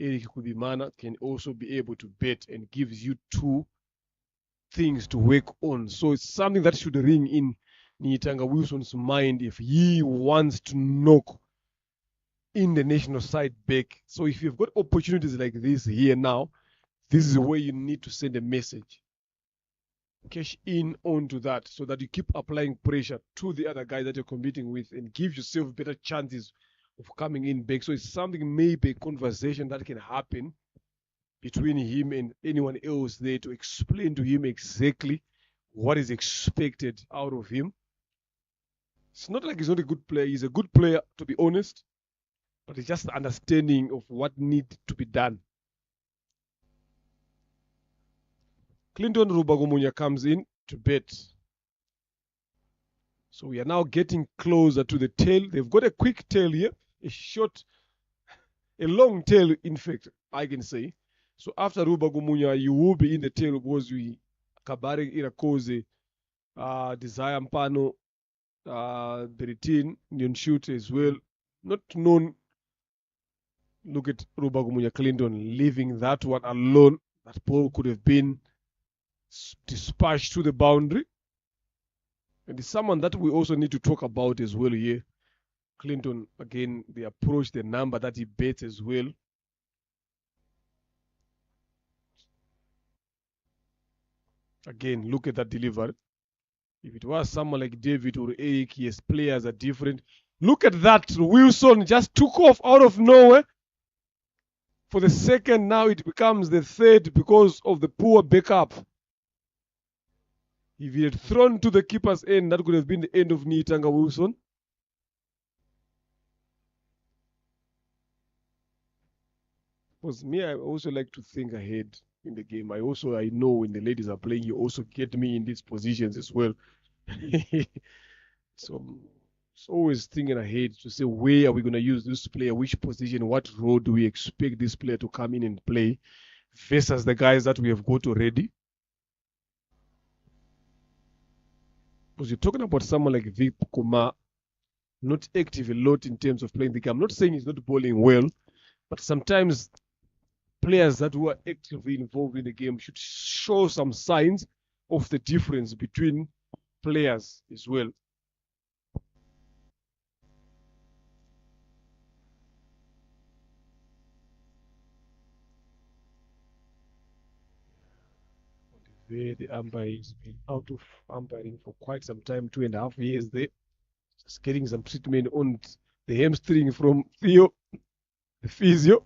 [SPEAKER 1] Eric Kubimana can also be able to bet and gives you 2 things to work on. So it's something that should ring in Nitanga Wilson's mind if he wants to knock in the national side back. So if you've got opportunities like this here now, this is where you need to send a message. Cash in onto that so that you keep applying pressure to the other guys that you're competing with and give yourself better chances of coming in back. So it's something, maybe a conversation that can happen between him and anyone else there to explain to him exactly what is expected out of him. It's not like he's not a good player. He's a good player, to be honest, but it's just the understanding of what needs to be done. Clinton Rubagumunya comes in to bet. So we are now getting closer to the tail. They've got a quick tail here, a long tail, in fact, I can say. So after Rubagumunya, you will be in the tail because we Kabari Irakoze, Desire Mpano, Beritin, Nyon Shoot as well. Not known. Look at Rubagumunya Clinton leaving that one alone. That ball could have been dispatched to the boundary. And it's someone that we also need to talk about as well here. Clinton, again, the approach, the number that he bets as well. Again, look at that delivery. If it was someone like David or Eric, yes, players are different. Look at that. Wilson just took off out of nowhere. For the second, now it becomes the third because of the poor backup. If he had thrown to the keeper's end, that could have been the end of Nitanga Wilson. Because me, I also like to think ahead in the game. I know when the ladies are playing, you also get me in these positions as well. So it's always thinking ahead to say, where are we going to use this player? Which position? What role do we expect this player to come in and play versus the guys that we have got already? Because you're talking about someone like Vic Kumar, not active a lot in terms of playing the game. I'm not saying he's not bowling well, but sometimes players that were actively involved in the game should show some signs of the difference between players as well. The umpire has been out of umpiring for quite some time, 2.5 years there. Just getting some treatment on the hamstring from Theo, the physio.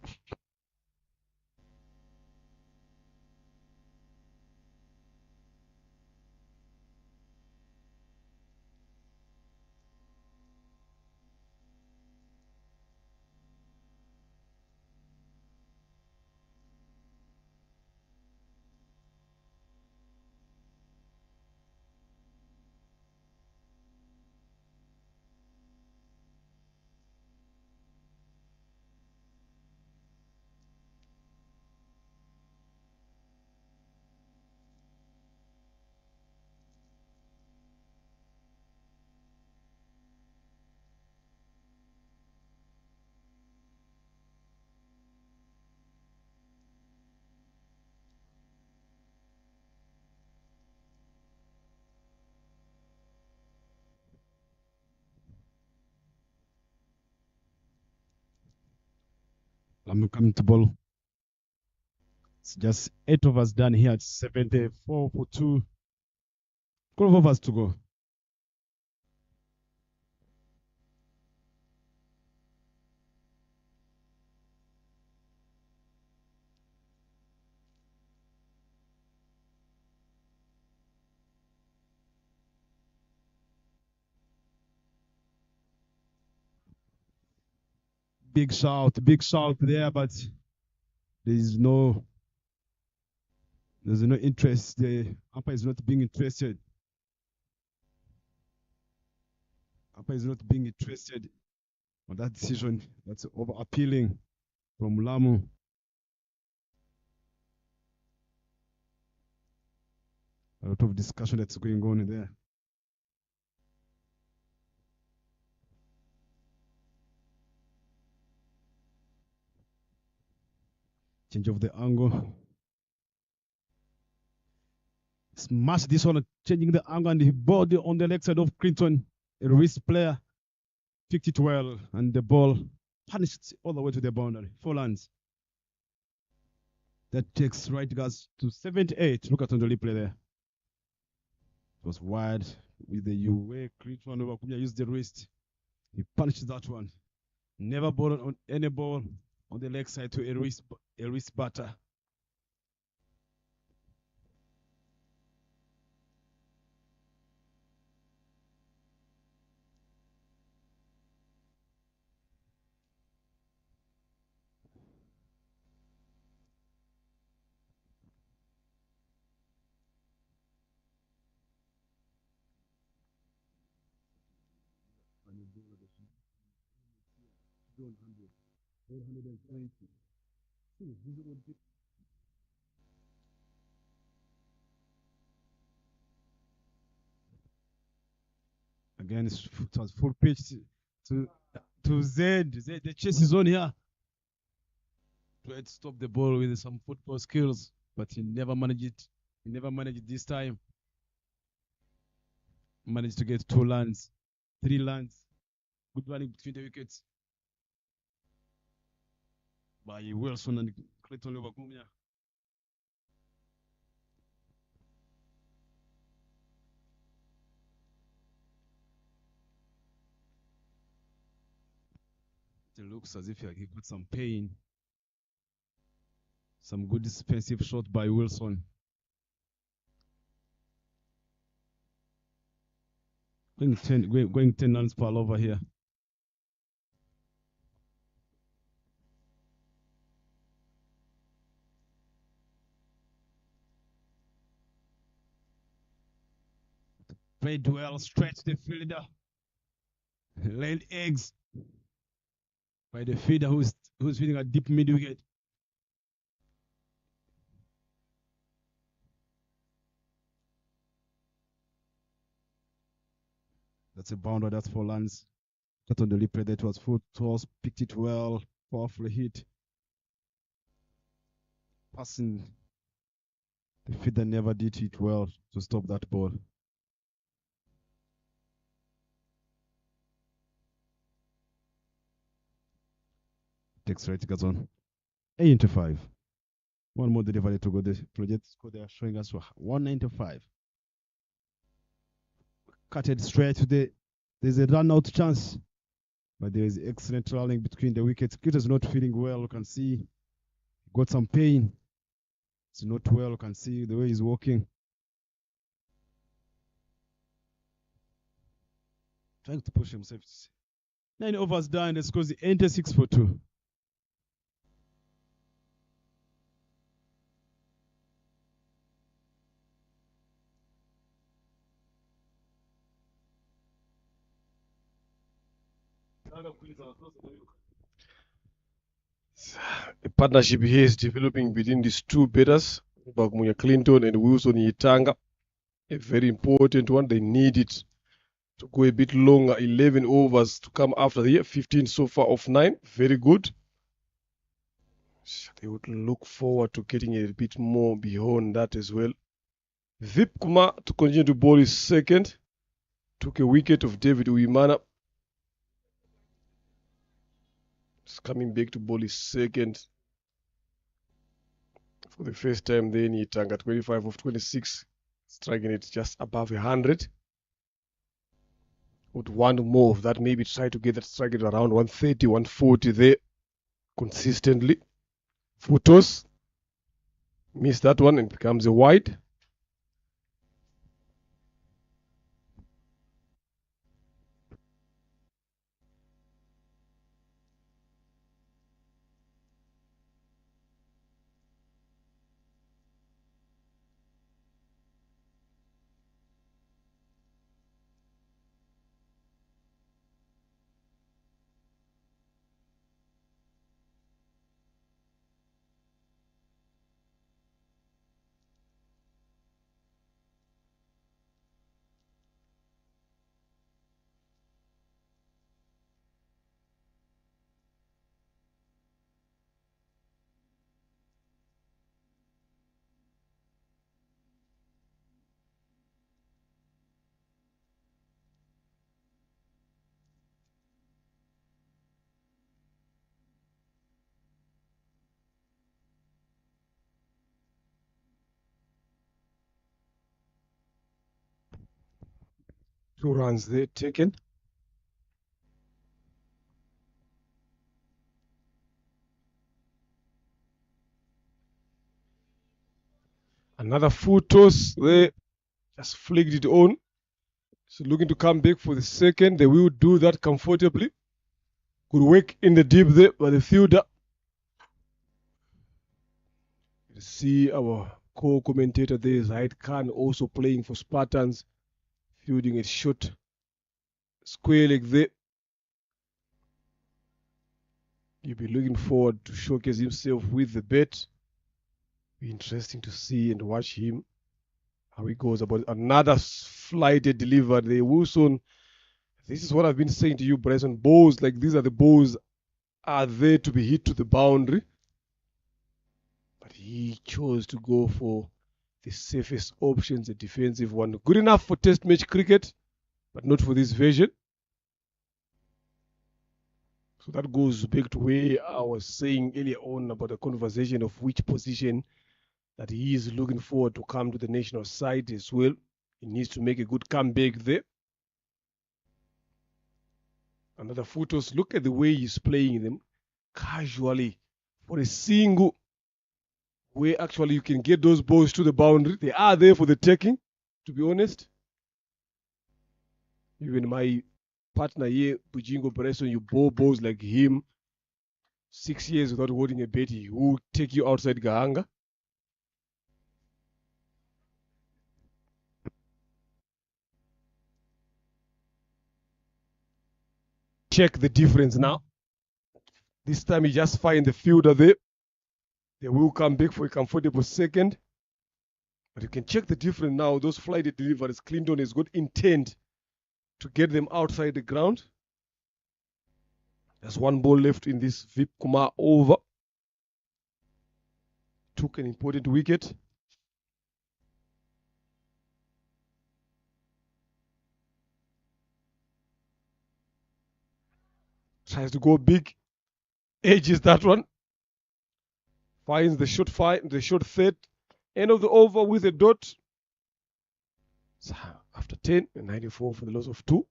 [SPEAKER 4] I'm coming to ball. It's just 8 overs done here at 74 for 2. 12 overs to go. Big shout there, but there's no interest. The umpire is not being interested. Umpire is not being interested on that decision. That's over appealing from Lamu. A lot of discussion that's going on in there. Change of the angle. Smash this one, changing the angle and the body on the leg side of Clinton. A wrist player. Picked it well, and the ball punished all the way to the boundary. 4 runs. That takes right guys to 78. Look at on the replay there. It was wide with the way Clinton used the wrist. He punished that one. Never bowled on any ball on the leg side to a wrist batter. Again, it was full pitch to Z. The chase is on here. Tried to stop the ball with some football skills, but he never managed it. He never managed it this time. Managed to get 2 lands, 3 lands. Good running between the wickets by Wilson and Clayton Lovagumia. It looks as if he got some pain. Some good defensive shot by Wilson. Going 10 runs per over here. Played well, stretched the fielder. Laid eggs by the feeder who's feeding a deep mid wicket. That's a bounder, that's 4 runs. Cut on the replay, that was full toss, picked it well, powerful hit. Passing, the feeder never did it well to stop that ball. Takes right, gets on 8-5. One more delivery to go. The project score they are showing us 195. Cutted straight to there's a run out chance, but there is excellent rolling between the wickets. Cricket not feeling well. You can see he got some pain. It's not well. You can see the way he's walking. Trying to push himself. 9 overs done. The score is 86 for 2.
[SPEAKER 1] A partnership here is developing between these two batters, Bagmuya Clinton and Wilson Yitanga. A very important one. They need it to go a bit longer. 11 overs to come after the 15 so far of 9. Very good. They would look forward to getting a bit more beyond that as well. Vip Kumar to continue to bowl his second. Took a wicket of David Uimana. Just coming back to bowl his second. For the first time then he at 25 of 26. Striking it just above 100. Would want more of that, maybe try to get that strike it around 130, 140 there consistently. Futos missed that one and becomes a wide. Two runs there taken. Another full toss there. Just flicked it on. So looking to come back for the second. They will do that comfortably. Good work in the deep there by the fielder. You see our co-commentator there, Zaid Khan, also playing for Spartans. Fielding a shot. Square leg there. You'll be looking forward to showcase himself with the bet. Be interesting to see and watch him how he goes about another flighted delivery. The Wilson. This is what I've been saying to you, Bryson. Balls like these are the balls are there to be hit to the boundary. But he chose to go for the safest options, the defensive one. Good enough for test match cricket, but not for this version. So that goes back to where I was saying earlier on about the conversation of which position that he is looking forward to come to the national side as well. He needs to make a good comeback there. Another photos. Look at the way he's playing them casually for a single where actually you can get those balls to the boundary. They are there for the taking, to be honest. Even my partner here, Bujingo Bryson, you bowl balls like him 6 years without holding a bet, he will take you outside Gahanga. Check the difference now. This time he just find the fielder there. They will come back for a comfortable second. But you can check the difference now. Those flighted deliveries, Clinton has got intent to get them outside the ground. There's one ball left in this Vip Kumar over. Took an important wicket. Tries to go big. Edges that one. Finds the short third. End of the over with a dot. So after 10, 94 for the loss of 2.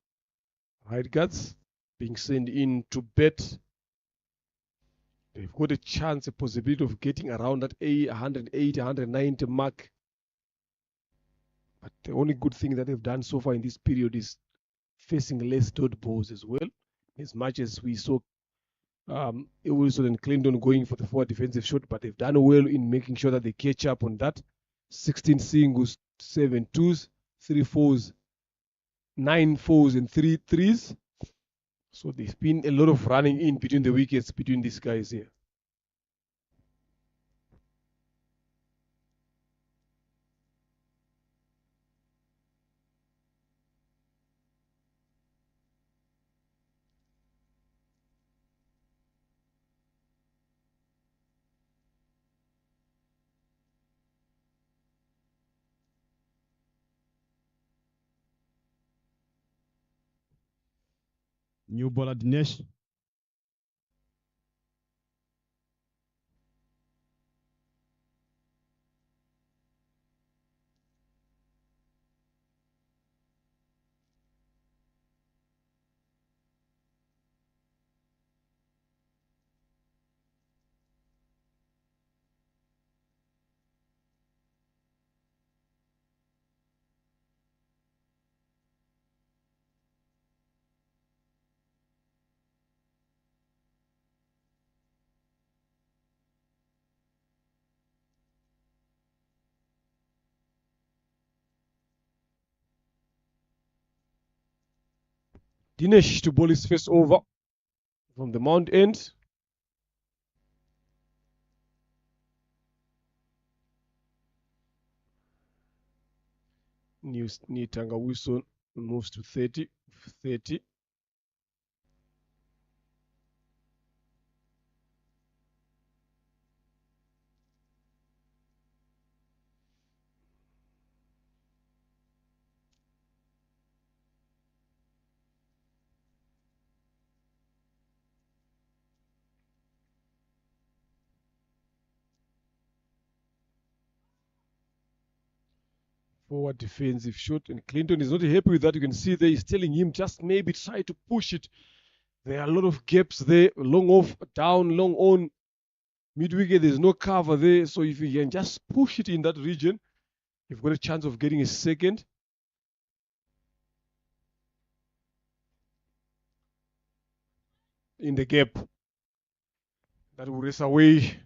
[SPEAKER 1] Right guards being sent in to bet. They've got a chance, a possibility of getting around that 180, 190 mark. But the only good thing that they've done so far in this period is facing less dot balls as well. As much as we saw Wilson and Clinton going for the forward defensive shot, but they've done well in making sure that they catch up on that. 16 singles, 7 twos, 3 fours, 9 fours, and 3 threes. So there's been a lot of running in between the wickets between these guys here.
[SPEAKER 4] New bowler Dinesh.
[SPEAKER 1] Dinesh to bowl his first over from the mount end. Nitanga Wilson moves to 30. Forward defensive shot, and Clinton is not happy with that. You can see there he's telling him just maybe try to push it. There are a lot of gaps there, long off, down, long on. Mid-wicket, there's no cover there. So if you can just push it in that region, you've got a chance of getting a second. In the gap. That will race away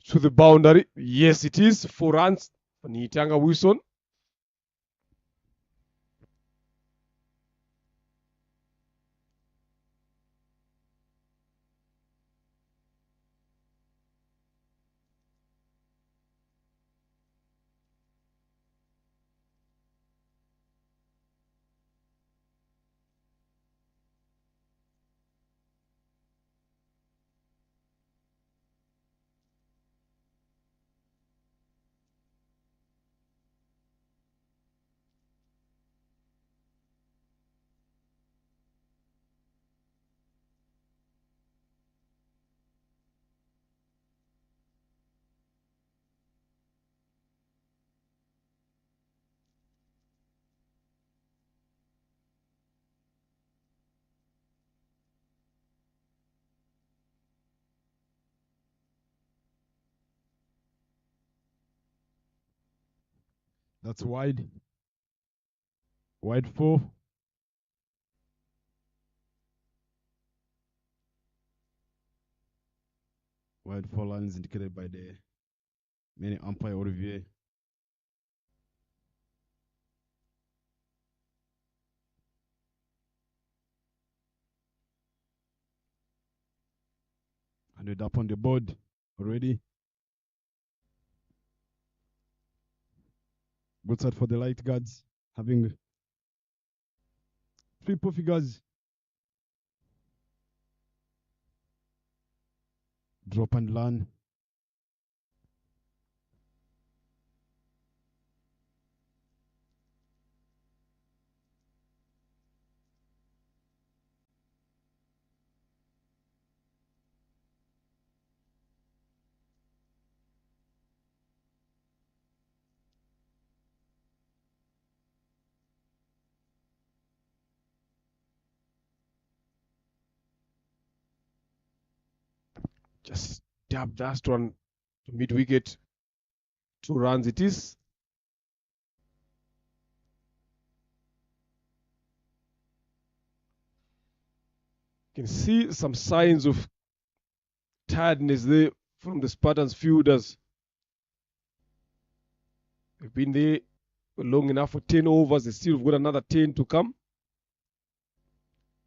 [SPEAKER 1] to the boundary. Yes, it is. 4 runs for Nitanga Wilson.
[SPEAKER 4] That's wide. Wide 4. Wide 4 lines indicated by the main umpire Olivier. And we're up on the board already. Good start for the light guards, having 3 figures. Drop and learn.
[SPEAKER 1] Just tap that one to mid wicket. 2 runs it is. You can see some signs of tiredness there from the Spartans fielders. They've been there long enough for 10 overs. They still have got another 10 to come.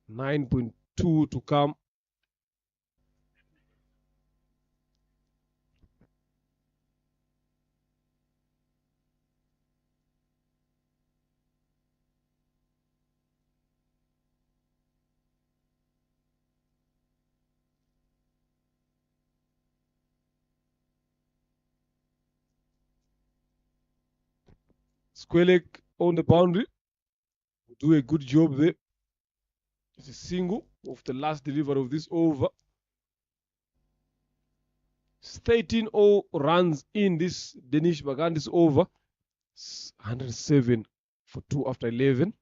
[SPEAKER 1] 9.2 to come. Squelek on the boundary. Do a good job there. It's a single of the last delivery of this over. 13-0 runs in this Danish Bagandis over. 107 for 2 after 11.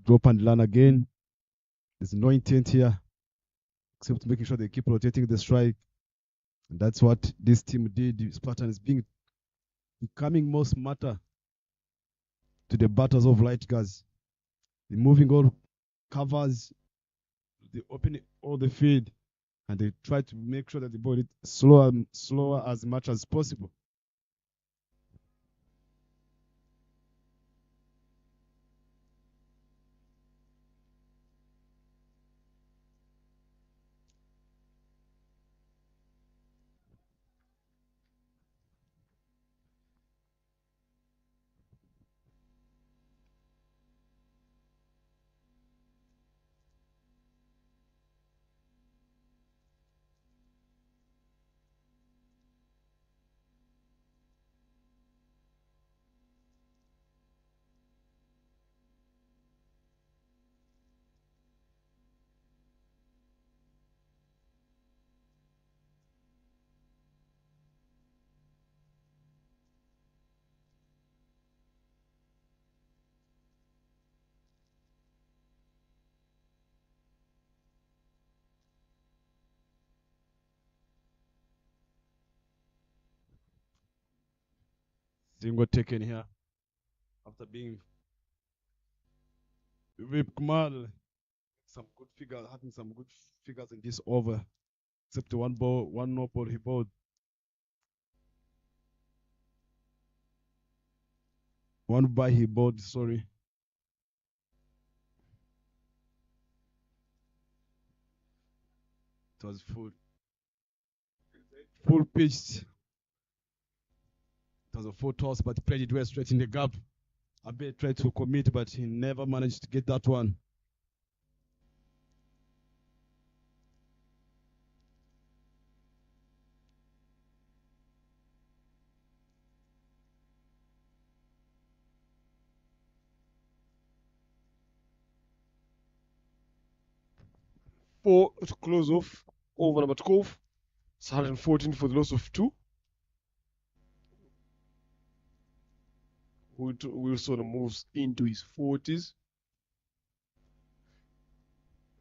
[SPEAKER 4] Drop and learn again. There's no intent here except making sure they keep rotating the strike. And that's what this team did. Spartans becoming more smarter to the batters of light guards. Removing all covers, they open all the field, and they try to make sure that the ball is slower as much as possible. Single taken here after being whipped. Kamal, some good figures, having some good figures in this over, except one no ball he bowled. One by he bowled, sorry. It was full pitched. It was a full toss, but he played it well straight in the gap. Abe tried to commit, but he never managed to get that one.
[SPEAKER 1] Four to close off over number 12. It's 114 for the loss of 2. Wilson moves into his 40s.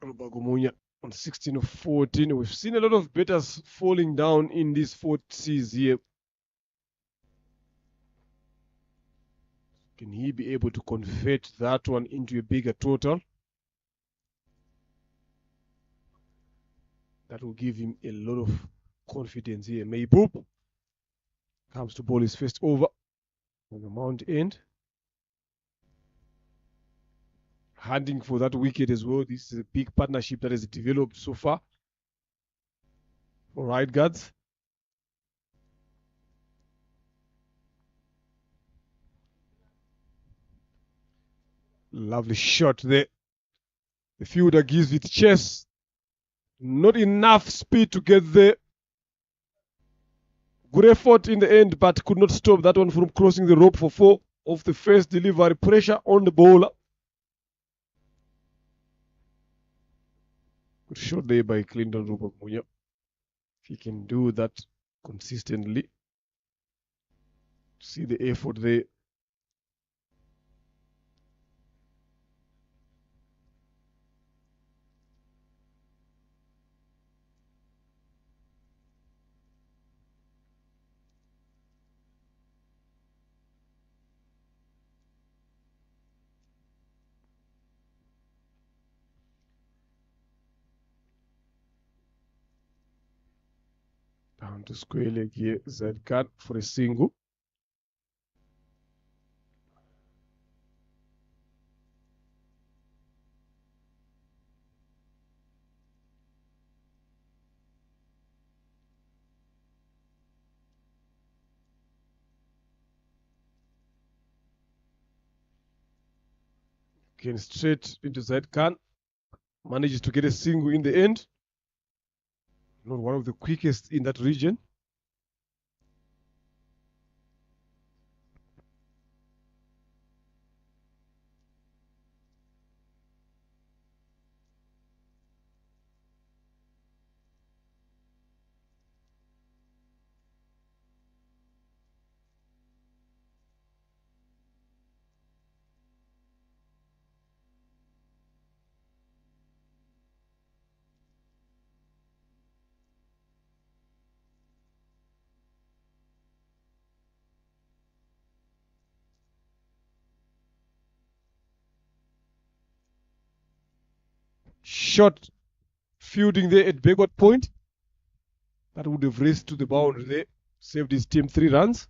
[SPEAKER 1] Rubagumunya on 16 of 14. We've seen a lot of batters falling down in these 40s here. Can he be able to convert that one into a bigger total? That will give him a lot of confidence here. Mayboop comes to ball his first over on the mount end. Hunting for that wicket as well. This is a big partnership that has developed so far for right guards. Lovely shot there. The fielder gives it chase. Not enough speed to get there. Good effort in the end, but could not stop that one from crossing the rope for 4 of the first delivery. Pressure on the bowler. Good shot there by Clinton Rubagumunya. If he can do that consistently. See the effort there. Down to square leg here. Zedkan for a single. Again, straight into Zedkan. Manages to get a single in the end. Not one of the quickest in that region. Shot fielding there at backward point. That would have raced to the boundary there. Saved his team 3 runs.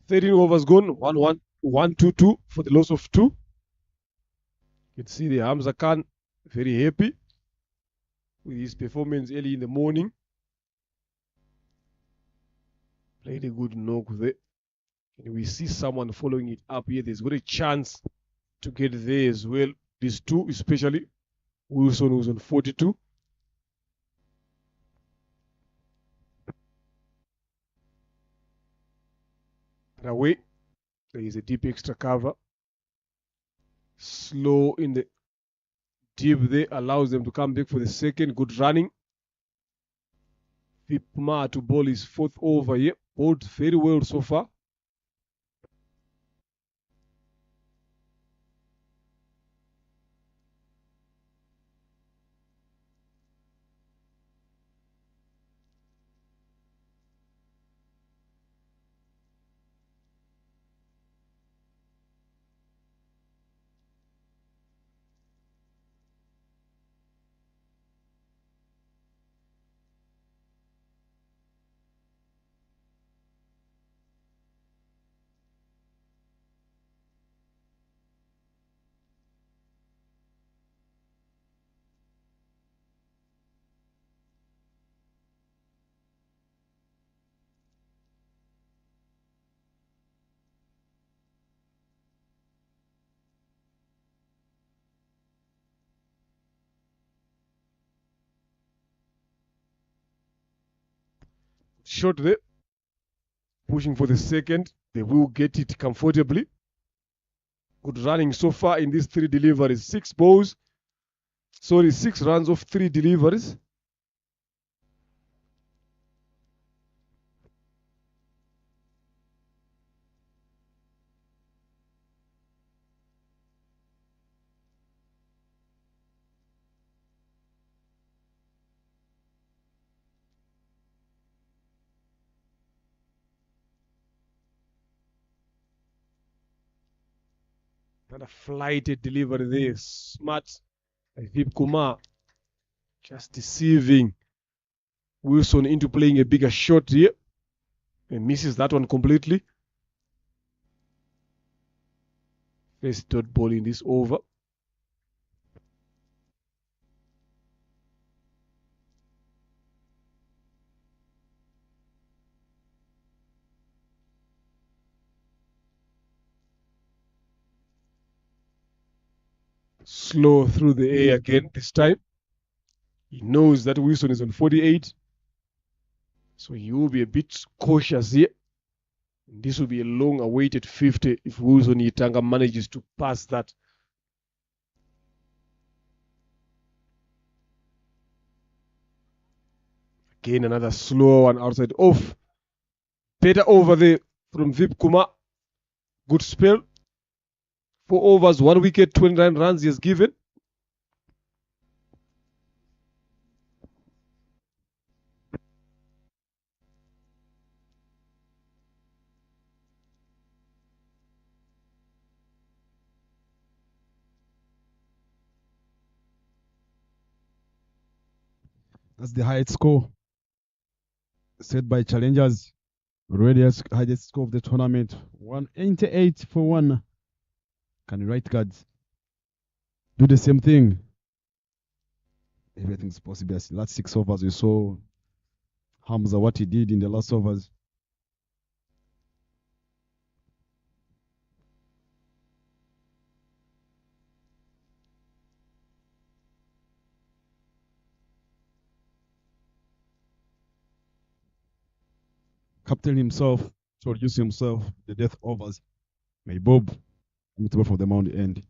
[SPEAKER 1] Thirteen overs gone. 1-1, 1-2-2 for the loss of 2. You can see the Hamza Khan very happy. with his performance early in the morning. Played a good knock there. And we see someone following it up here. There's got a chance to get there as well. These two, especially Wilson, who's on 42. And away. There is a deep extra cover. Slow in the deep there. Allows them to come back for the second. Good running. Vipma to bowl his fourth over here. Bowled very well so far. Shot there. Pushing for the second. They will get it comfortably. Good running so far in these 3 deliveries. 6 balls. Sorry, 6 runs of 3 deliveries. Another flighted delivery there. Smart. Vip Kumar just deceiving Wilson into playing a bigger shot here. And misses that one completely. First dot ball in this over. Slow through the air again this time. He knows that Wilson is on 48. So he will be a bit cautious here. And this will be a long awaited 50 if Wilson Yitanga manages to pass that. Again, another slow one outside off. Better over there from Vip Kumar. Good spell. 4 overs, 1 wicket, 29 runs he has given.
[SPEAKER 4] That's the highest score set by challengers. Already highest score of the tournament. 188 for 1. Can the right guards do the same thing? Everything's possible. Last 6 overs, we saw Hamza what he did in the last overs. Captain himself introduced himself the death overs. May Bob coming from the mound end.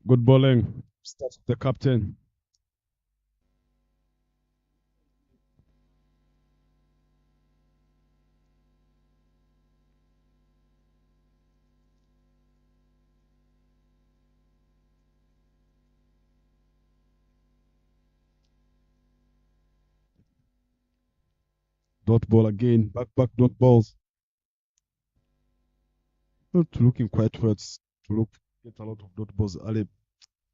[SPEAKER 4] Good bowling. Starts the captain. Dot ball again. Back dot balls. Not looking quite well to look get a lot of dot balls early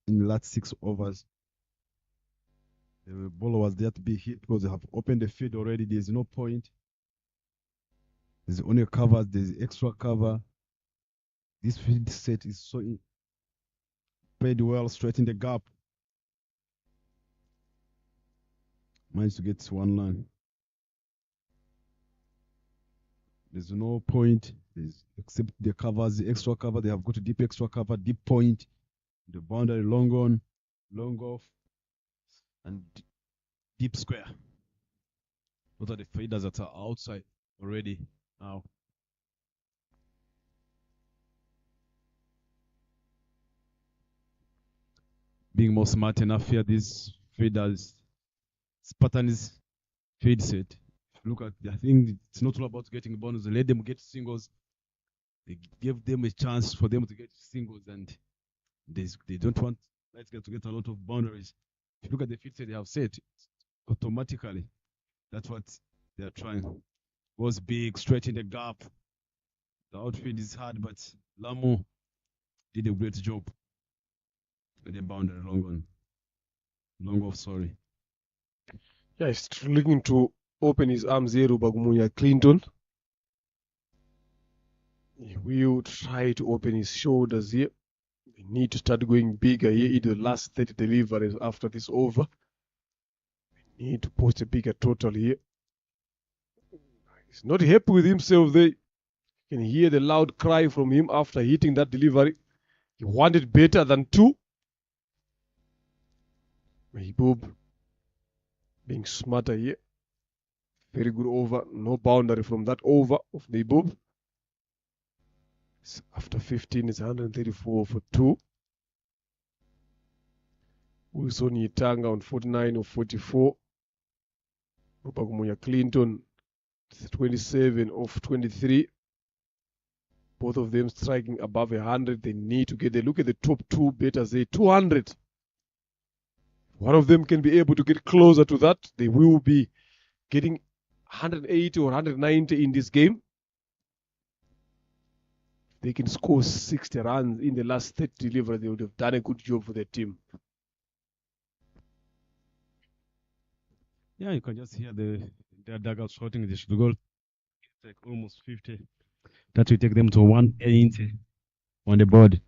[SPEAKER 4] in the last 6 overs. The ball was there to be hit because they have opened the field already. There's no point. There's only covers. There's extra cover. This field set is so played well, straight in the gap. Managed to get one line. There's no point. Except the covers, the extra cover. They have got a deep extra cover, deep point, the boundary, long on, long off, and deep square. Those are the faders that are outside already now. Being more smart enough here, these faders, Spartans fade set. Look at, I think it's not all about getting bonus. Let them get singles. They give them a chance for them to get singles, and they don't want Light Guards to get a lot of boundaries. If you look at the feed set they have set, automatically, that's what they are trying. Goes big, straight in the gap. The outfield is hard, but Lamu did a great job with the boundary long on. Long off, sorry.
[SPEAKER 1] Yeah, he's looking to open his arms here, Rubagumunya Clinton. He will try to open his shoulders here. They need to start going bigger here in the last 30 deliveries after this over. They need to post a bigger total here. He's not happy with himself there. You can hear the loud cry from him after hitting that delivery. He wanted better than 2. Mahbub being smarter here. Very good over. No boundary from that over of Mahbub. After 15, it's 134 for 2. Wilson Yitanga on 49 of 44. Rubagumunya Clinton 27 of 23. Both of them striking above 100. They need to get there. Look at the top 2 bettors there. 200. One of them can be able to get closer to that. They will be getting 180 or 190 in this game. They can score 60 runs in the last 30 deliveries. They would have done a good job for their team.
[SPEAKER 4] Yeah, you can just hear their dugout shouting they should go like almost 50. That will take them to 180 on the board.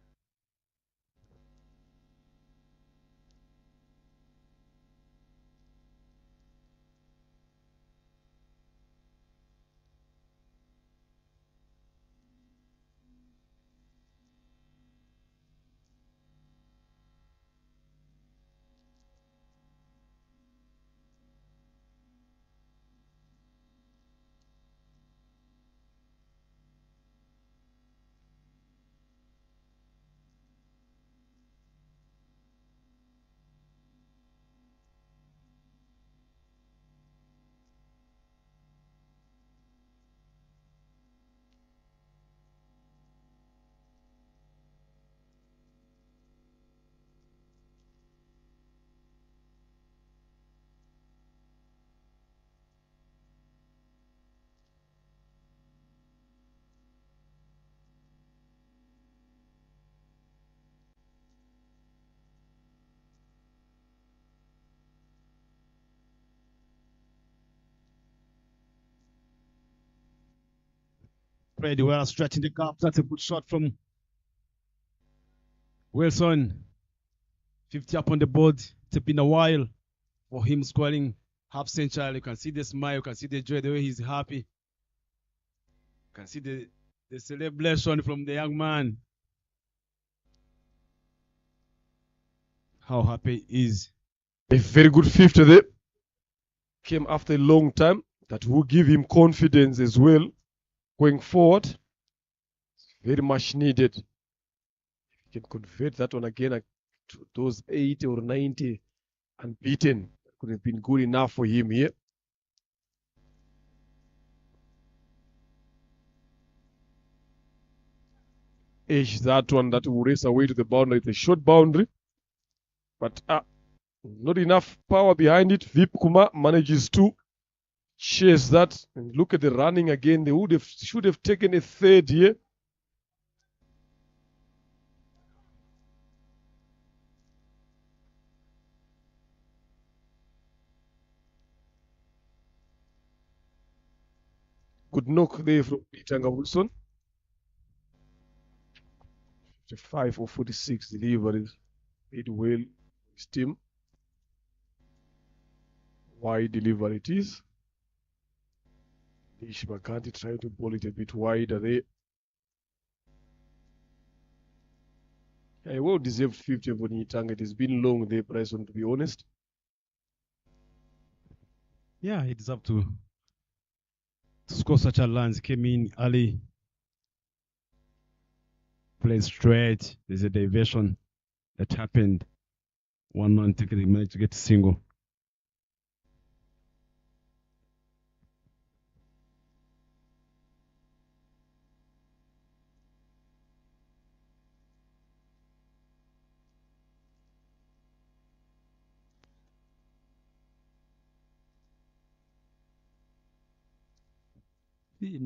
[SPEAKER 4] Pretty well, stretching the gap. That's a good shot from Wilson. 50 up on the board. It's been a while for him scoring half century. You can see the smile, you can see the joy, the way he's happy. You can see the celebration from the young man. How happy he is.
[SPEAKER 1] A very good 50 there. Came after a long time. That will give him confidence as well going forward. Very much needed. If you can convert that one again to those 80 or 90 unbeaten, that could have been good enough for him here. Edge that one that will race away to the boundary. It's a short boundary, but not enough power behind it. Vip Kuma manages to chase that. And look at the running again. They should have taken a third here. good knock there from Itanga Wilson. 55 or 46 deliveries. Did well. His team. Wide delivery it is. Nish McCarthy trying to ball it a bit wider there. A well deserved 50 for Itanga. It has been long there, Bryson, to be honest.
[SPEAKER 4] Yeah, he deserved to score such a run. He came in early, played straight. There's a diversion that happened. 1-1 ticket, he managed to get a single.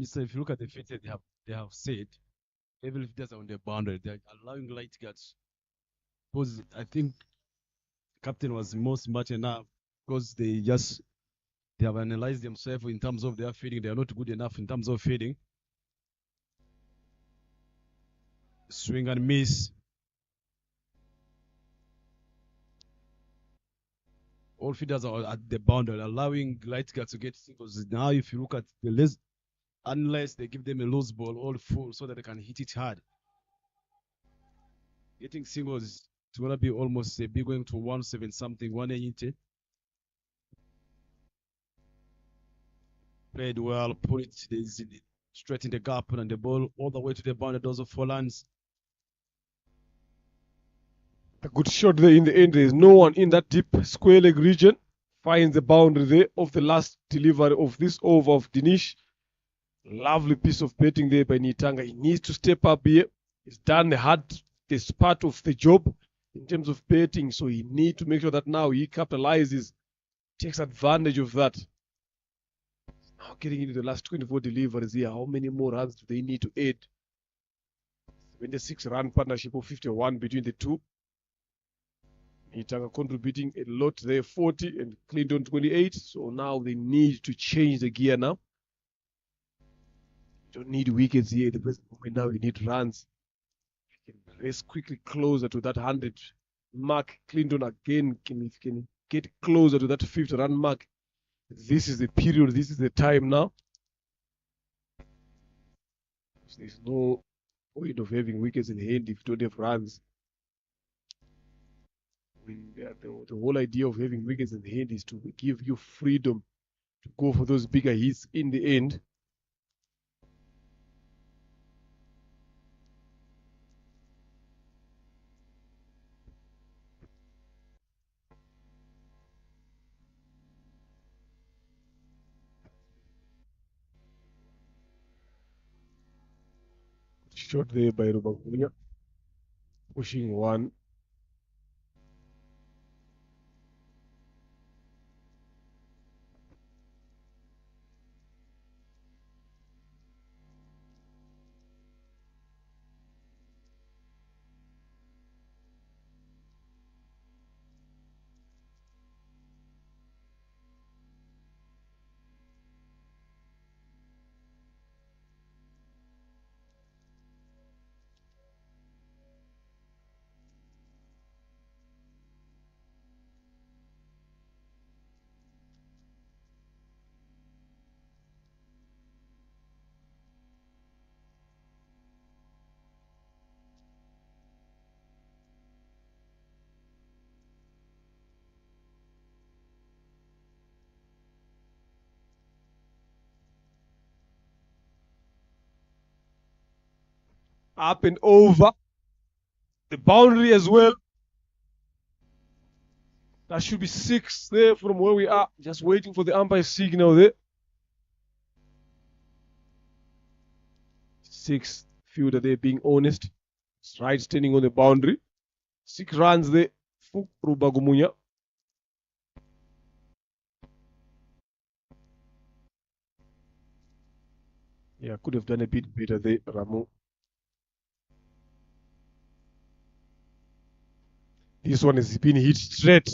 [SPEAKER 4] So if you look at the fitted they have said, even if there's on the boundary, they're allowing light guards. Because I think captain was more smart enough because they have analyzed themselves in terms of their feeding. They are not good enough in terms of feeding. Swing and miss. All feeders are at the boundary, allowing light guards to get singles. Now, if you look at the list, unless they give them a loose ball all full so that they can hit it hard, getting singles, it's going to be almost a big going to 170 something, 180. Played well, put it straight in the gap and the ball all the way to the boundary. Those are 4 lands.
[SPEAKER 1] A good shot there in the end. There is no one in that deep square leg region. Finds the boundary there of the last delivery of this over of Dinesh. Lovely piece of betting there by Nitanga. He needs to step up here. He's done this part of the job in terms of betting. So he needs to make sure that now he capitalizes, takes advantage of that. Now getting into the last 24 deliveries here. How many more runs do they need to add? 26-run partnership of 51 between the two. Itanga contributing a lot there, 40, and Clinton 28. So now they need to change the gear now. You don't need wickets here at the present moment. Now you need runs. You can race quickly closer to that 100 mark. Clinton again can get closer to that 50-run mark. This is the period. This is the time now. There's no point of having wickets in hand if you don't have runs. The whole idea of having wickets in hand is to give you freedom to go for those bigger hits in the end. Shot there by Rubagunya, pushing one. Up and over the boundary as well. That should be 6 there from where we are. Just waiting for the umpire signal there. 6 fielder there being honest. Right standing on the boundary. 6 runs there for Rubagumunya. Yeah, could have done a bit better there, Ramu. This one has been hit straight.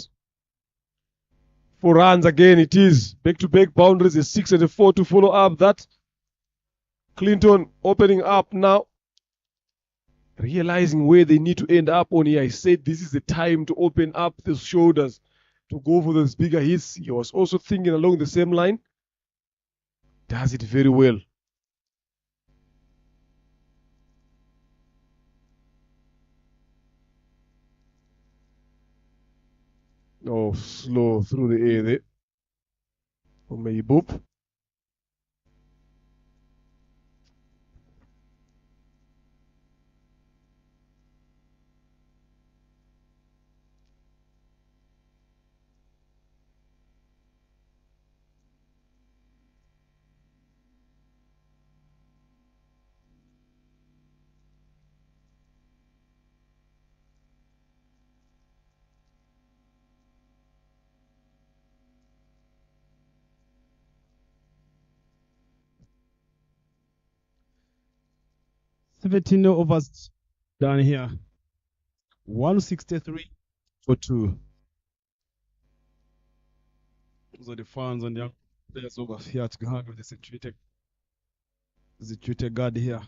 [SPEAKER 1] 4 runs again it is. Back-to-back boundaries, a 6 and a 4 to follow up that. Clinton opening up now. Realizing where they need to end up on here. I said this is the time to open up the shoulders to go for those bigger hits. He was also thinking along the same line. Does it very well. Oh, slow through the air there. For Mayboop.
[SPEAKER 4] $17 overs down here. 163 for 2. Those are the fans and the players over here at Gahanga with the situated guard here.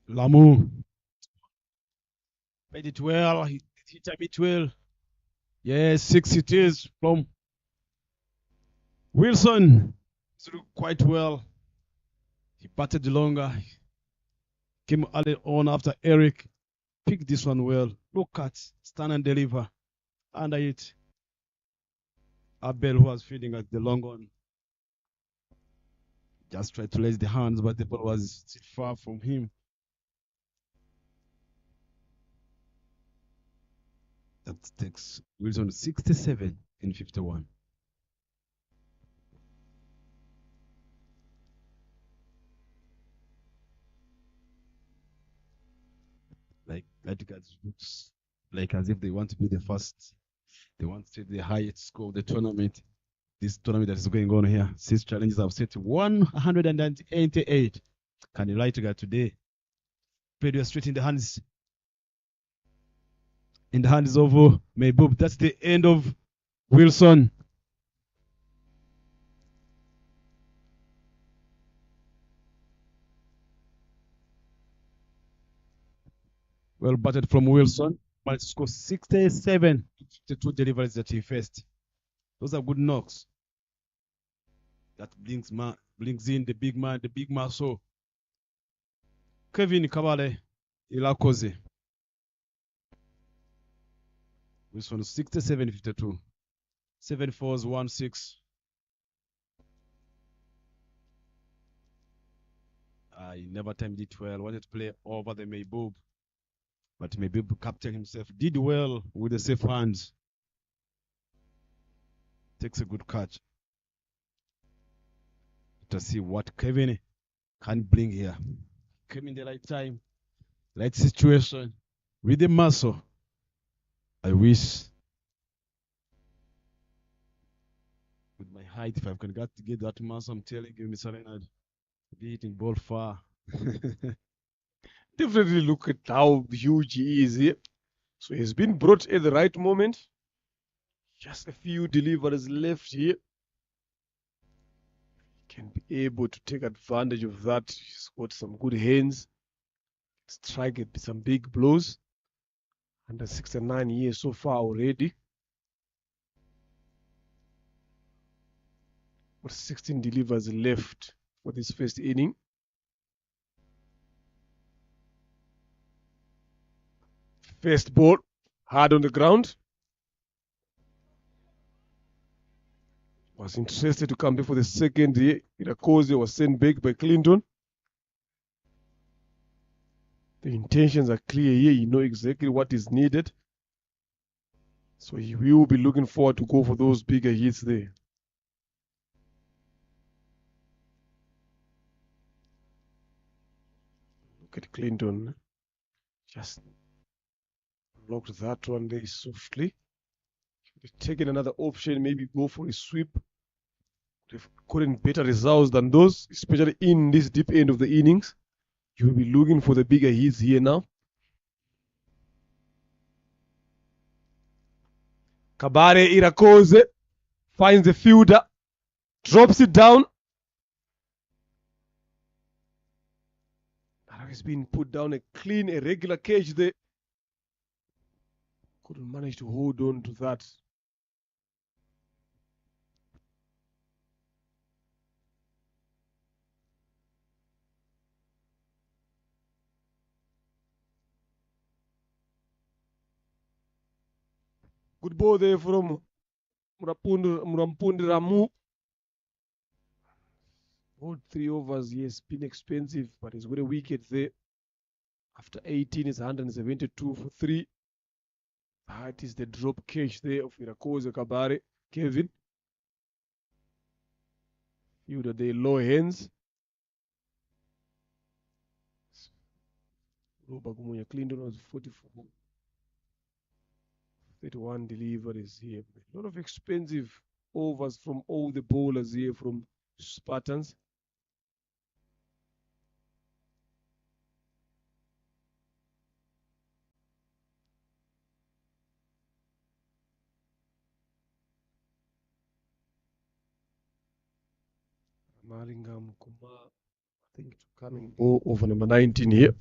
[SPEAKER 4] Lamu played it well. He hit a bit well. Yes, 6 it is from Wilson. Threw quite well. He batted longer. Came early on after Eric. Picked this one well. Look at stand and deliver. Under it. Abel, who was feeding at the long one, just tried to raise the hands, but the ball was still far from him. That takes Wilson 67 in 51. Like that guys looks like as if they want to be the first. They want to take the highest score of the tournament. This tournament that is going on here. 6 challenges have set 188. Can you light guy today? Played you straight in the hands. In the hands of Mayboop. That's the end of Wilson. Well batted from Wilson. Managed to score 67 to 2 deliveries that he faced. Those are good knocks. That brings in the big man, so Kevin Kabale Ilakoze. Wilson 67-52. 7 4s, 1 6. He never timed it well. Wanted to play over the Mayboop. But Mayboop captain himself did well with the safe hands. Takes a good catch. To see what Kevin can bring here. Came in the right time, right situation, with the muscle. I wish with my height, if I can get that muscle, I'm telling you, Mr. Leonard, be hitting ball far.
[SPEAKER 1] Definitely look at how huge he is here. So he's been brought at the right moment. Just a few deliveries left here. Can be able to take advantage of that. He's got some good hands. Strike it with some big blows. Under 69 years so far already. with 16 delivers left for this first inning. First ball, hard on the ground. Was interested to come back for the second here. Irakoze was sent back by Clinton. The intentions are clear here. You know exactly what is needed. So he will be looking forward to go for those bigger hits there. Look at Clinton. Just blocked that one there softly. They've taken another option, maybe go for a sweep. They've gotten better results than those, especially in this deep end of the innings. You'll be looking for the bigger hits here now. Kabare Irakoze finds the fielder, drops it down. He's been put down a clean, a regular catch there. Couldn't manage to hold on to that. Good ball there from Murampundi Ramu. All 3 overs, yes, been expensive, but he's got a wicket there. After 18, it's 172 for 3. That is the drop catch there of Irakoze Kabare. Kevin. Fielder there, low hands. Robert Gumunya Clinton was 44. 31 deliveries here. A lot of expensive overs from all the bowlers here from Spartans. Maringam Kumar, I think it's coming ball over number 19 here.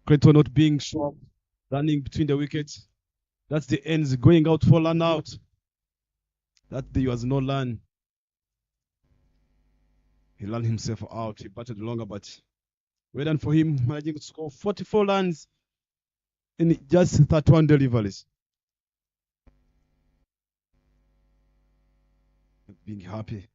[SPEAKER 4] Clinton not being strong, running between the wickets. That's the ends going out for run out. That day was no run. He ran himself out. He batted longer, but well done for him, managing to score 44 runs in just 31 deliveries. Being happy.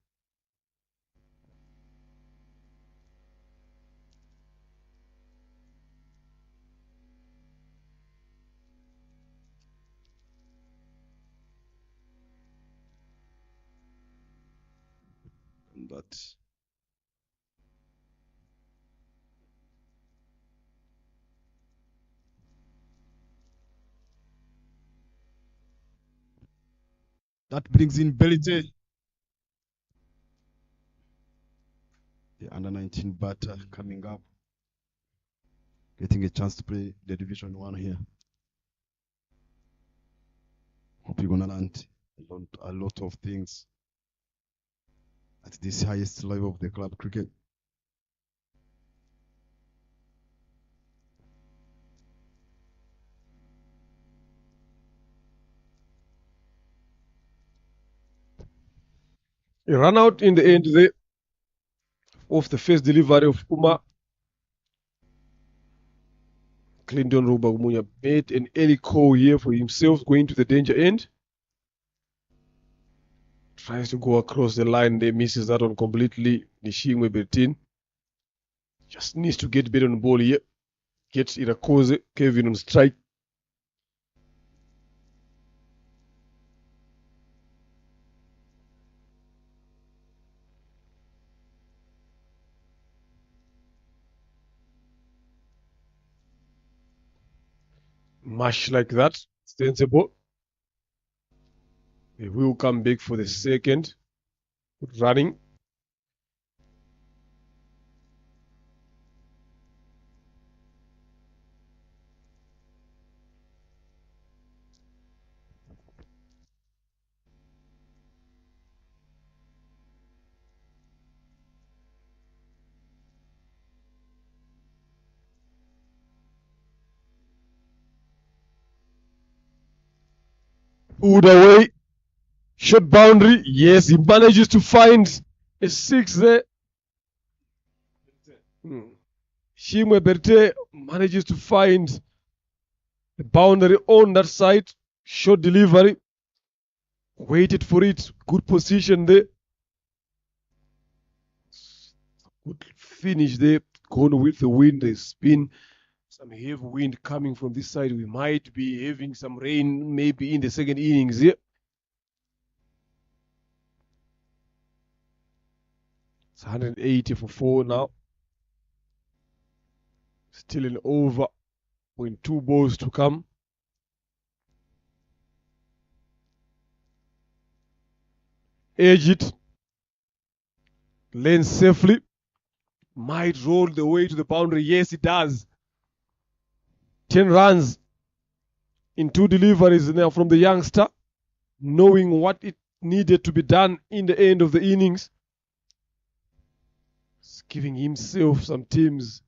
[SPEAKER 4] But that brings in Belite, the under 19 batter coming up, getting a chance to play the Division 1 here. Hope you're gonna learn a lot of things at this highest level of the club cricket.
[SPEAKER 1] He ran out in the end there of the first delivery of Uma. Clinton Rubagumunya made an early call here for himself, going to the danger end. Tries to go across the line, they misses that one completely. Nishimwe Bertin just needs to get better on the ball here. Gets Irakoze, Kevin on strike. Mash like that, sensible. They will come back for the second. Good running. Pulled away. Shot boundary. Yes, he manages to find a 6 there. Shimwe Berte manages to find the boundary on that side. Short delivery. Waited for it. Good position there. Good finish there. Going with the wind. There's been some heavy wind coming from this side. We might be having some rain maybe in the second innings here. It's 180 for 4 now. Still an over with 2 balls to come. Edge it. Lane safely. Might roll the way to the boundary. Yes, it does. 10 runs in 2 deliveries now from the youngster, knowing what it needed to be done in the end of the innings. He's giving himself some teams.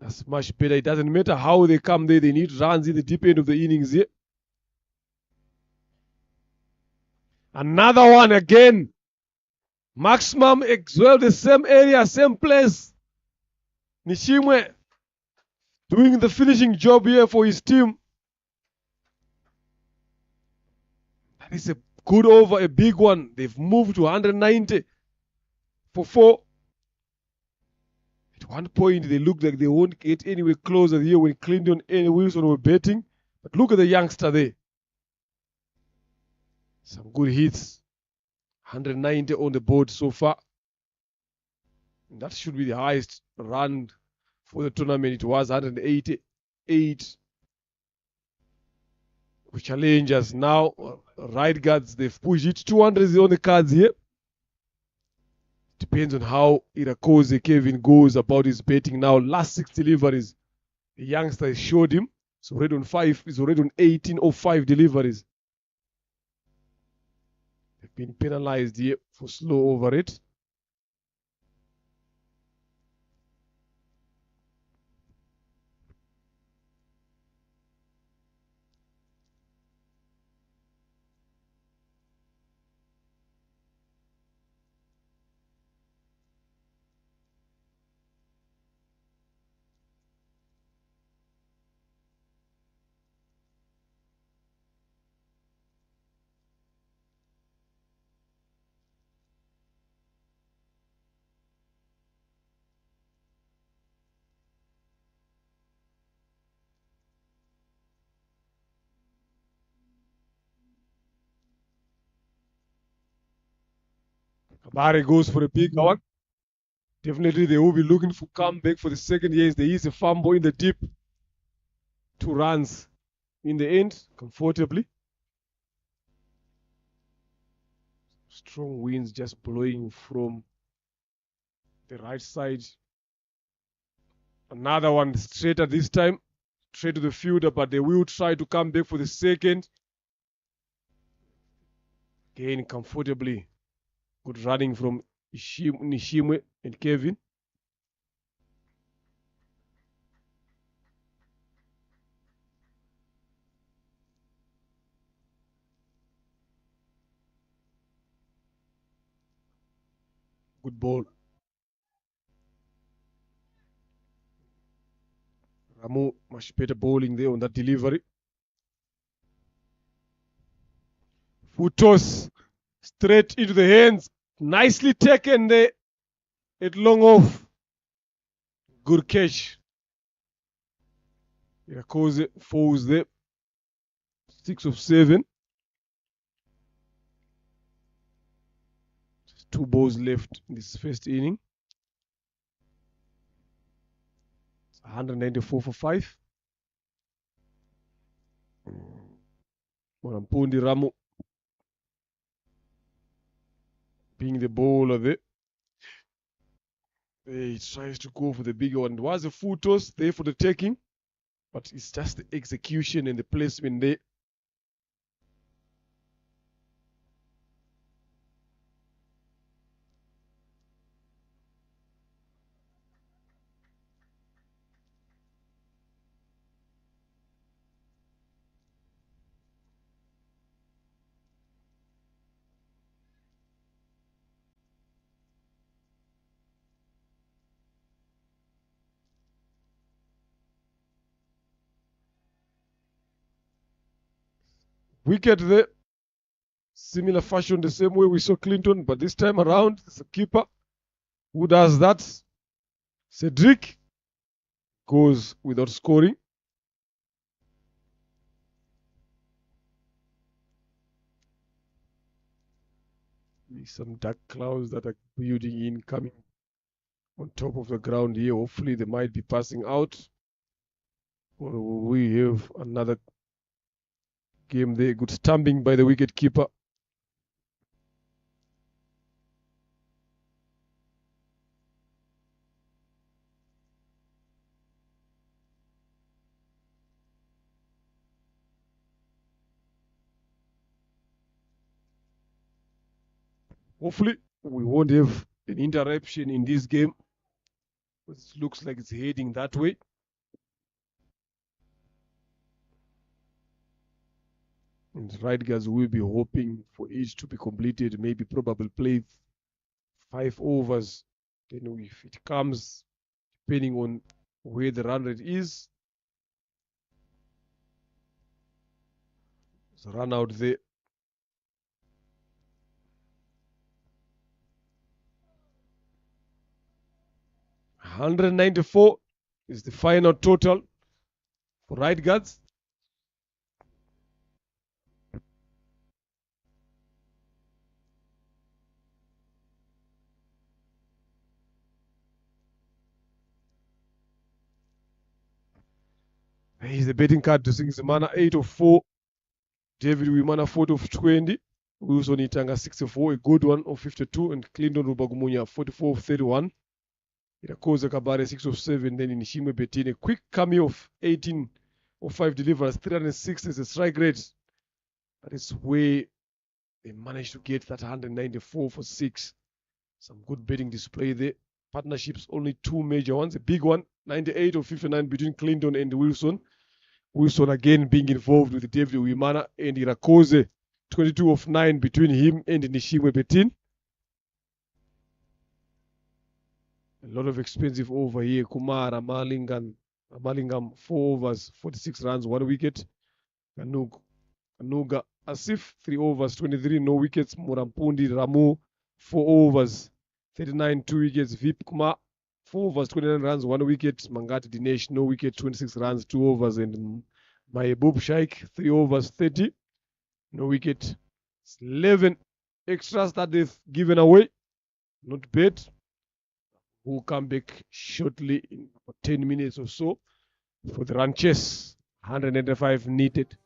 [SPEAKER 1] That's much better. It doesn't matter how they come there. They need runs in the deep end of the innings here. Another one again. Maximum as well, the same area, same place. Nishimwe doing the finishing job here for his team. That is a good over, a big one. They've moved to 190 for 4. At one point, they looked like they won't get anywhere closer here when Clinton and Wilson were betting. But look at the youngster there. Some good hits. 190 on the board so far. And that should be the highest run for the tournament. It was 188. We challengers now. Right guards, they've pushed it. 200 is on the cards here. Depends on how Irakoze Kevin goes about his betting now. Last 6 deliveries, the youngster showed him. It's already on 5. He's already on 1805 deliveries. They've been penalized here for slow over it. Kabare goes for a big one. Definitely they will be looking for comeback for the second year. There is a fumble in the deep. 2 runs in the end, comfortably. Strong winds just blowing from the right side. Another one straighter this time. Straight to the fielder, but they will try to come back for the second. Again, comfortably. Good running from Nishimwe and Kevin. Good ball. Ramu, much better bowling there on that delivery. Foot toss straight into the hands. Nicely taken there. It long off. Good catch. Irakoze falls there. 6 of 7. Just 2 balls left in this first inning. 194 for 5. Morampundi Ramu being the bowler there. He tries to go for the bigger one. It was a full toss there for the taking, but it's just the execution and the placement there. Wicket there. Similar fashion, the same way we saw Clinton, but this time around, it's a keeper who does that. Cedric goes without scoring. Some dark clouds that are building in, coming on top of the ground here. Hopefully, they might be passing out. Or will we have another game there? Good stamping by the wicket keeper. Hopefully, we won't have an interruption in this game. It looks like it's heading that way. And right guys will be hoping for each to be completed, maybe probably play 5 overs. Then if it comes, depending on where the run rate is, so run out there. $194 is the final total for right guards. Here's the betting card to Singzimana, 8 of 4. David Wimana, 4 of 20. Wilson Itanga, 64, a good one of 52. And Clinton Rubagumunya, 44 of 31. Irakoze Kabare, 6 of 7. Then Nishime Betin, a quick cameo of 18 of 5 delivers, 306 is a strike rate. That is where they managed to get that 194 for 6. Some good betting display there. Partnerships, only 2 major ones. A big one, 98 of 59 between Clinton and Wilson. Wilson again being involved with David Wimana, and Irakoze, 22 of 9 between him and Nishimwe Betin. A lot of expensive over here. Kumara, Malingam, 4 overs, 46 runs, 1 wicket. Kanuga, Asif, 3 overs, 23, no wickets. Morampundi, Ramu, 4 overs, 39, 2 wickets. Vip Kumar, 4 overs, 29 runs, 1 wicket. Mangati Dinesh, no wicket, 26 runs, 2 overs. And Mahbub Shaikh, 3 overs, 30, no wicket. 11 extras that they've given away. Not bad. We'll come back shortly in 10 minutes or so for the run chase. 185 needed.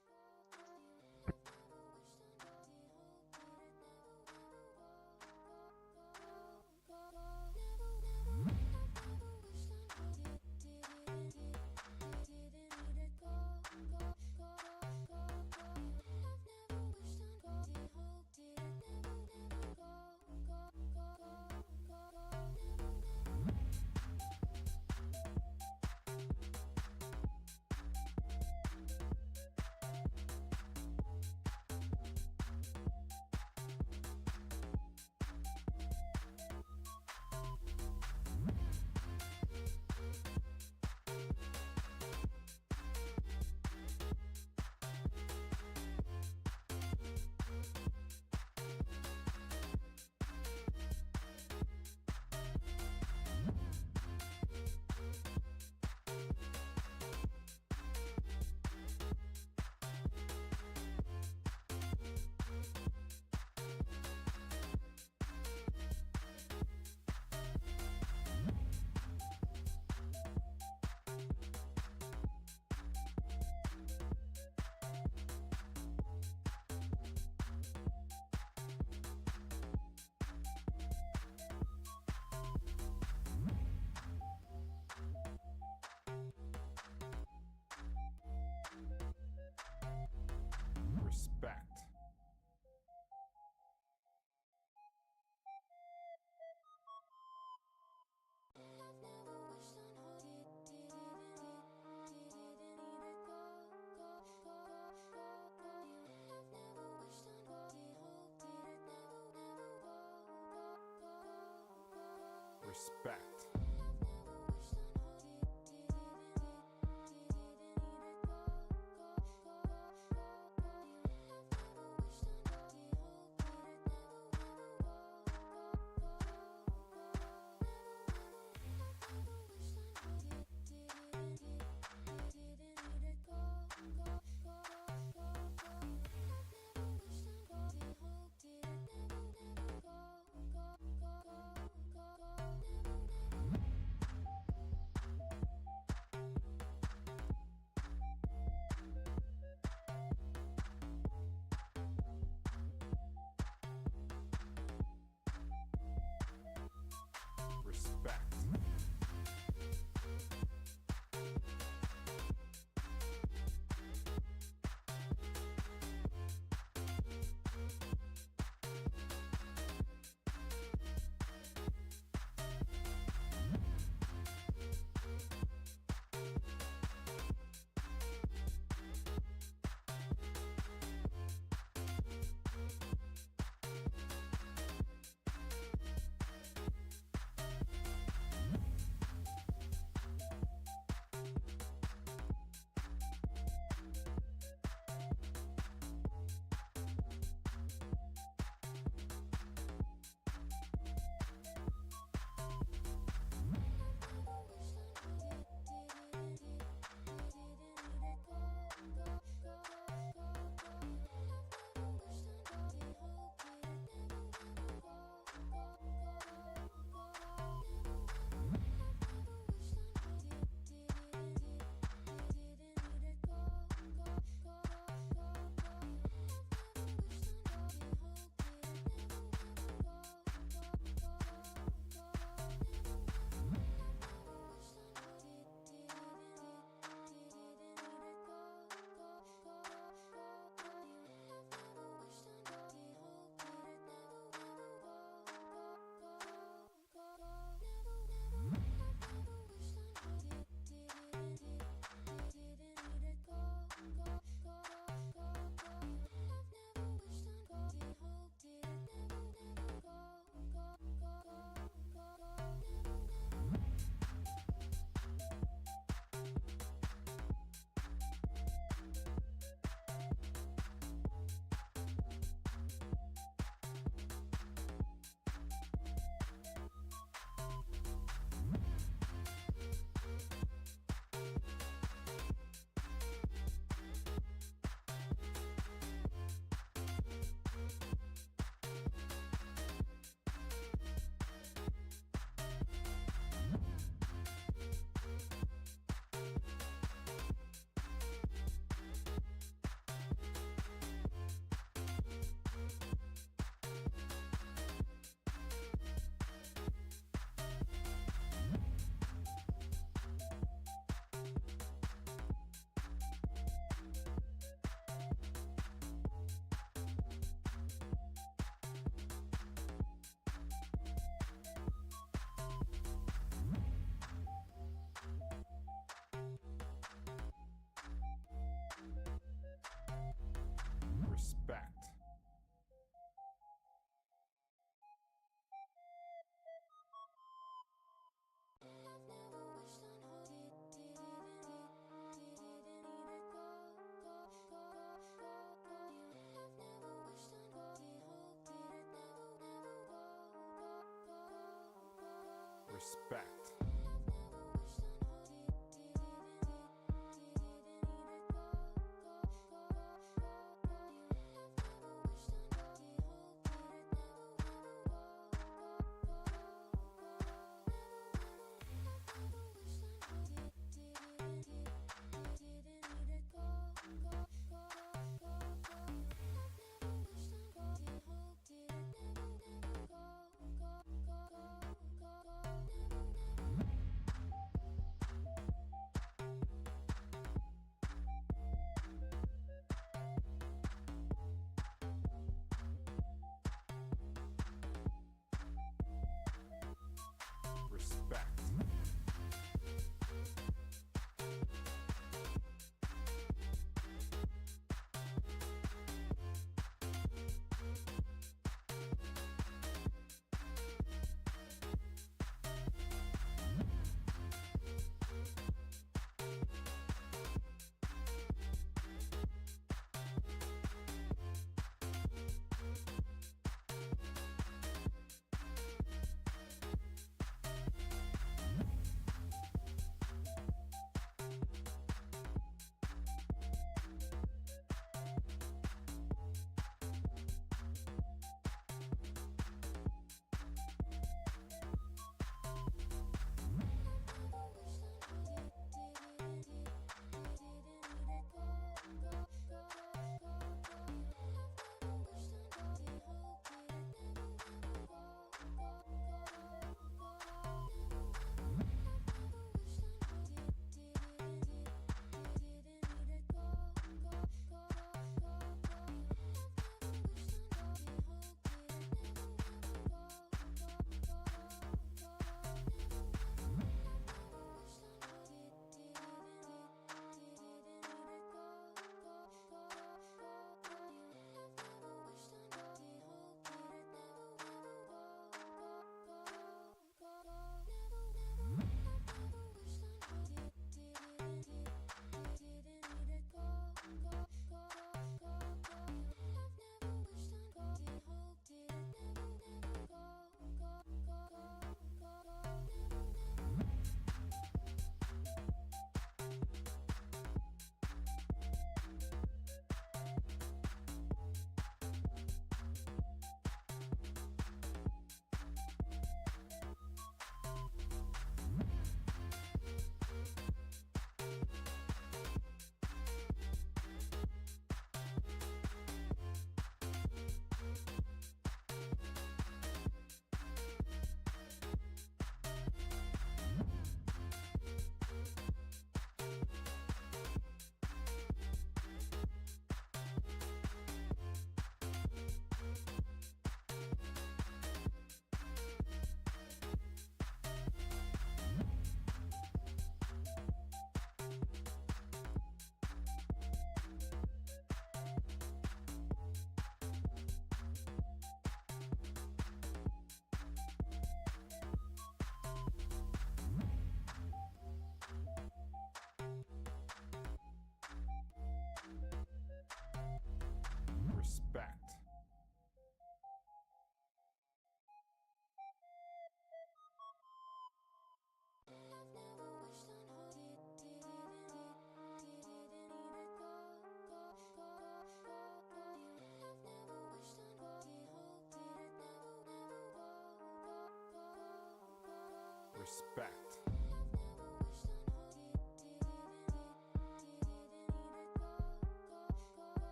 [SPEAKER 5] Respect.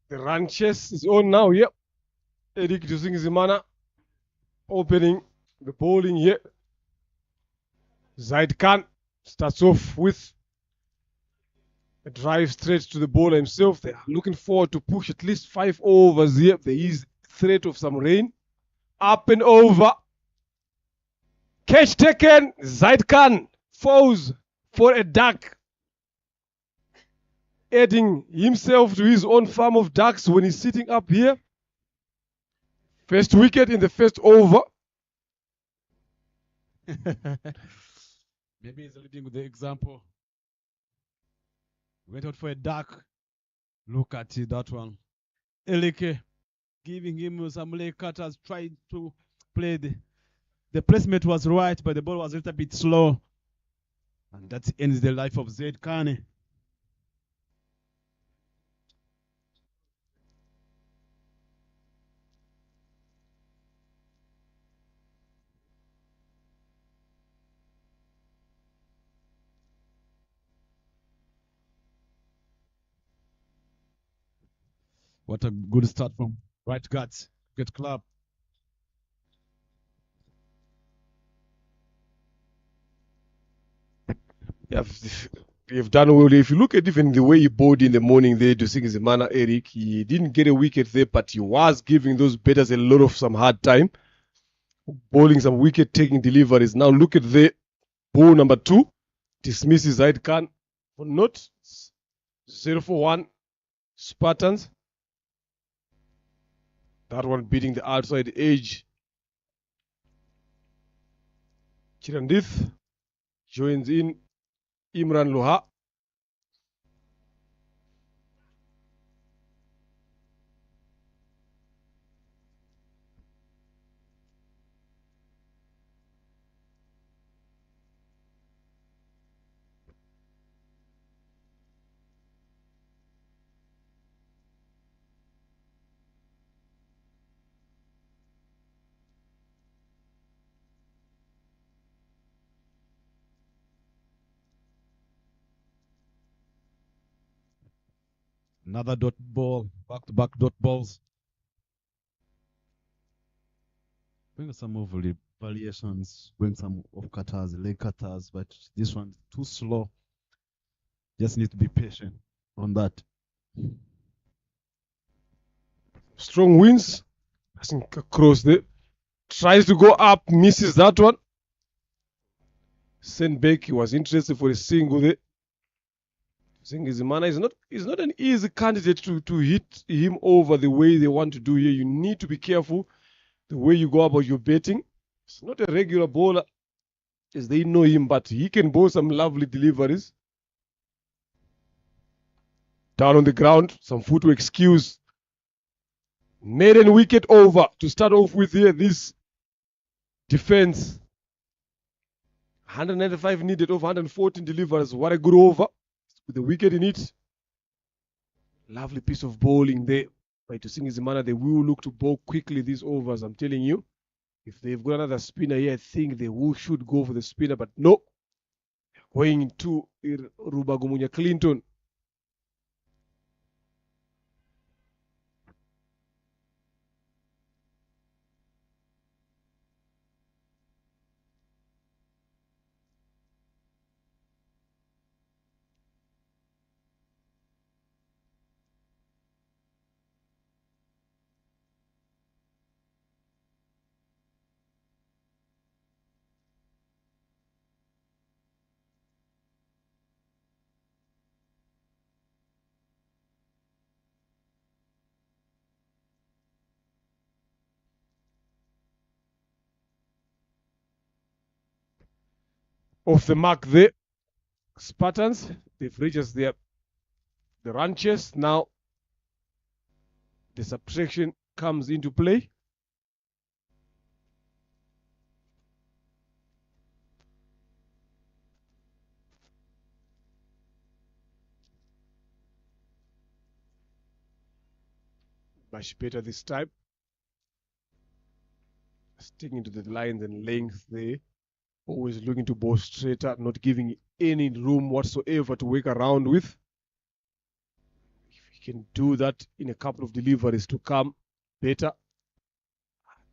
[SPEAKER 1] The run chase is on now. Yep. Eric Dusingzimana opening the bowling here. Zaid Khan starts off with a drive straight to the bowler himself. They are looking forward to push at least 5 overs here. There is threat of some rain. Up and over. Catch taken. Zaid Khan falls for a duck, adding himself to his own farm of ducks when he's sitting up here. First wicket in the first over.
[SPEAKER 4] Maybe he's leading with the example. Went out for a duck. Look at it, that one. Elike giving him some leg cutters, tried to play the placement was right, but the ball was a little bit slow. And that ends the life of Zaid Khan. What a good start from Right Guts. Good club.
[SPEAKER 1] You've done well. If you look at even the way he bowled in the morning there, Dusingzimana Eric, he didn't get a wicket there, but he was giving those batters a lot of some hard time. Bowling some wicket-taking deliveries. Now look at the ball number 2. Dismisses Zaid Khan for not 0-for-1 Spartans. That one beating the outside edge. Chirandith joins in. Imran Loha.
[SPEAKER 4] Another dot ball, back-to-back dot balls. Bring some of the variations, bring some off cutters, leg cutters, but this one too slow. Just need to be patient on that.
[SPEAKER 1] Strong winds. Passing across there. Tries to go up, misses that one. Sent back. He was interested for a single there. Dusingzimana is not an easy candidate to hit him over the way they want to do here. You need to be careful the way you go about your betting. It's not a regular bowler as they know him, but he can bowl some lovely deliveries. Down on the ground, some footwork skills. Maiden wicket over to start off with here. This defense. 195 needed over 114 deliveries. What a good over. With the wicket in it. Lovely piece of bowling there by Dusingzimana. They will look to bowl quickly these overs, I'm telling you. If they've got another spinner here, I think they should go for the spinner, but no. Going to Rubagumunya Clinton. Off the mark there. Spartans, they've reached the run chase. Now the subtraction comes into play. Much better this time. Sticking to the lines and length there. Always looking to bowl straighter, not giving any room whatsoever to work around with. can do that in a couple of deliveries to come. Better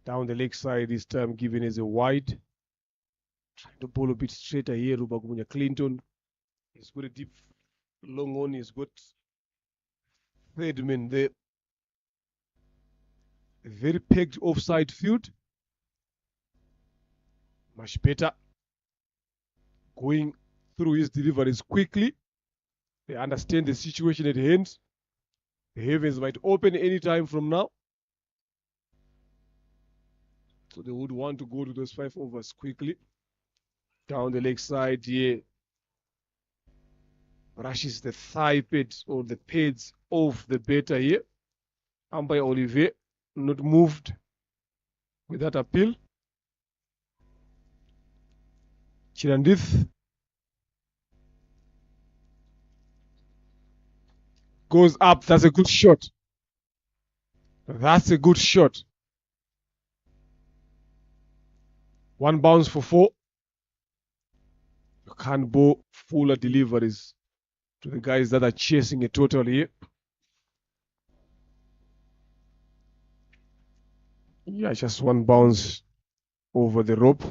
[SPEAKER 1] down the leg side this time, given as a wide. Trying to pull a bit straighter here. Rubagumunya Clinton. He's got a deep long on. He's got third man there. A very pegged offside field. Much better. Going through his deliveries quickly. They understand the situation at hand. The heavens might open any time from now. So they would want to go to those 5 overs quickly. Down the leg side here. Brushes the thigh pads or the pads of the batter here. Umpire Olivier not moved with that appeal. Chirandith goes up. That's a good shot. That's a good shot. 1 bounce for 4. You can't bowl fuller deliveries to the guys that are chasing a total here. Yeah, just 1 bounce over the rope.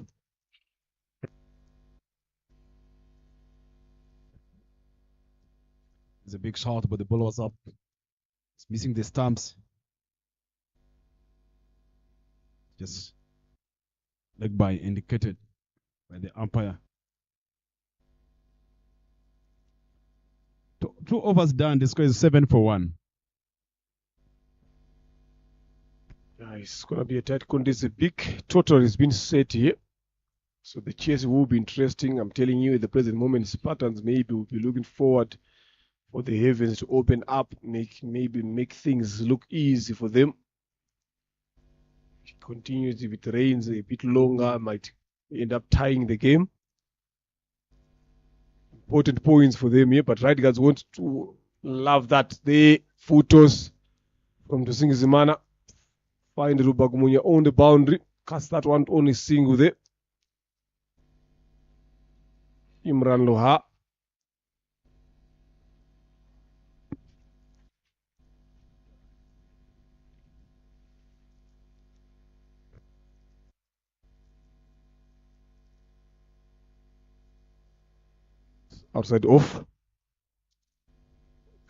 [SPEAKER 4] It's a big shot, but the ball was up. It's missing the stumps. Just leg by indicated by the umpire. 2 overs done. The score is 7 for 1.
[SPEAKER 1] Yeah, it's going to be a tight contest. A big total has been set here. So the chase will be interesting. I'm telling you, at the present moment, Spartans maybe will be looking forward for the heavens to open up, maybe make things look easy for them. If it continues, if it rains a bit longer, might end up tying the game. Important points for them here, but right guards want to love that. The photos from the Singizimana. Find Rubagumunya on the boundary. Cast that one only single there. Imran Loha. Outside off.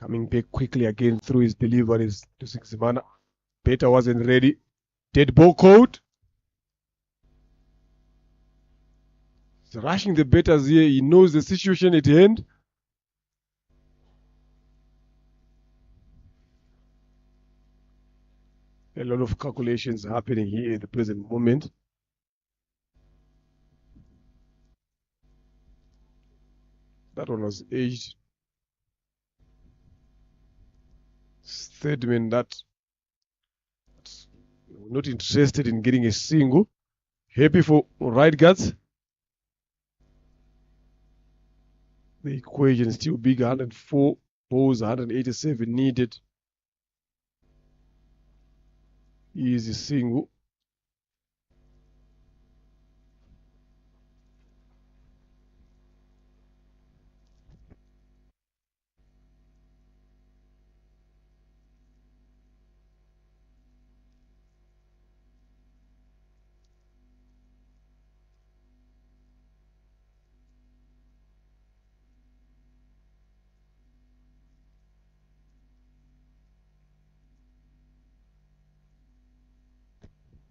[SPEAKER 1] Coming back quickly again through his deliveries to Singizimana. Peter wasn't ready. Dead ball code. He's rushing the batters here. He knows the situation at hand. A lot of calculations happening here at the present moment. That one was aged. Third man that's not interested in getting a single. Happy for right guards. The equation is still big. 104 balls, 187 needed. Easy single.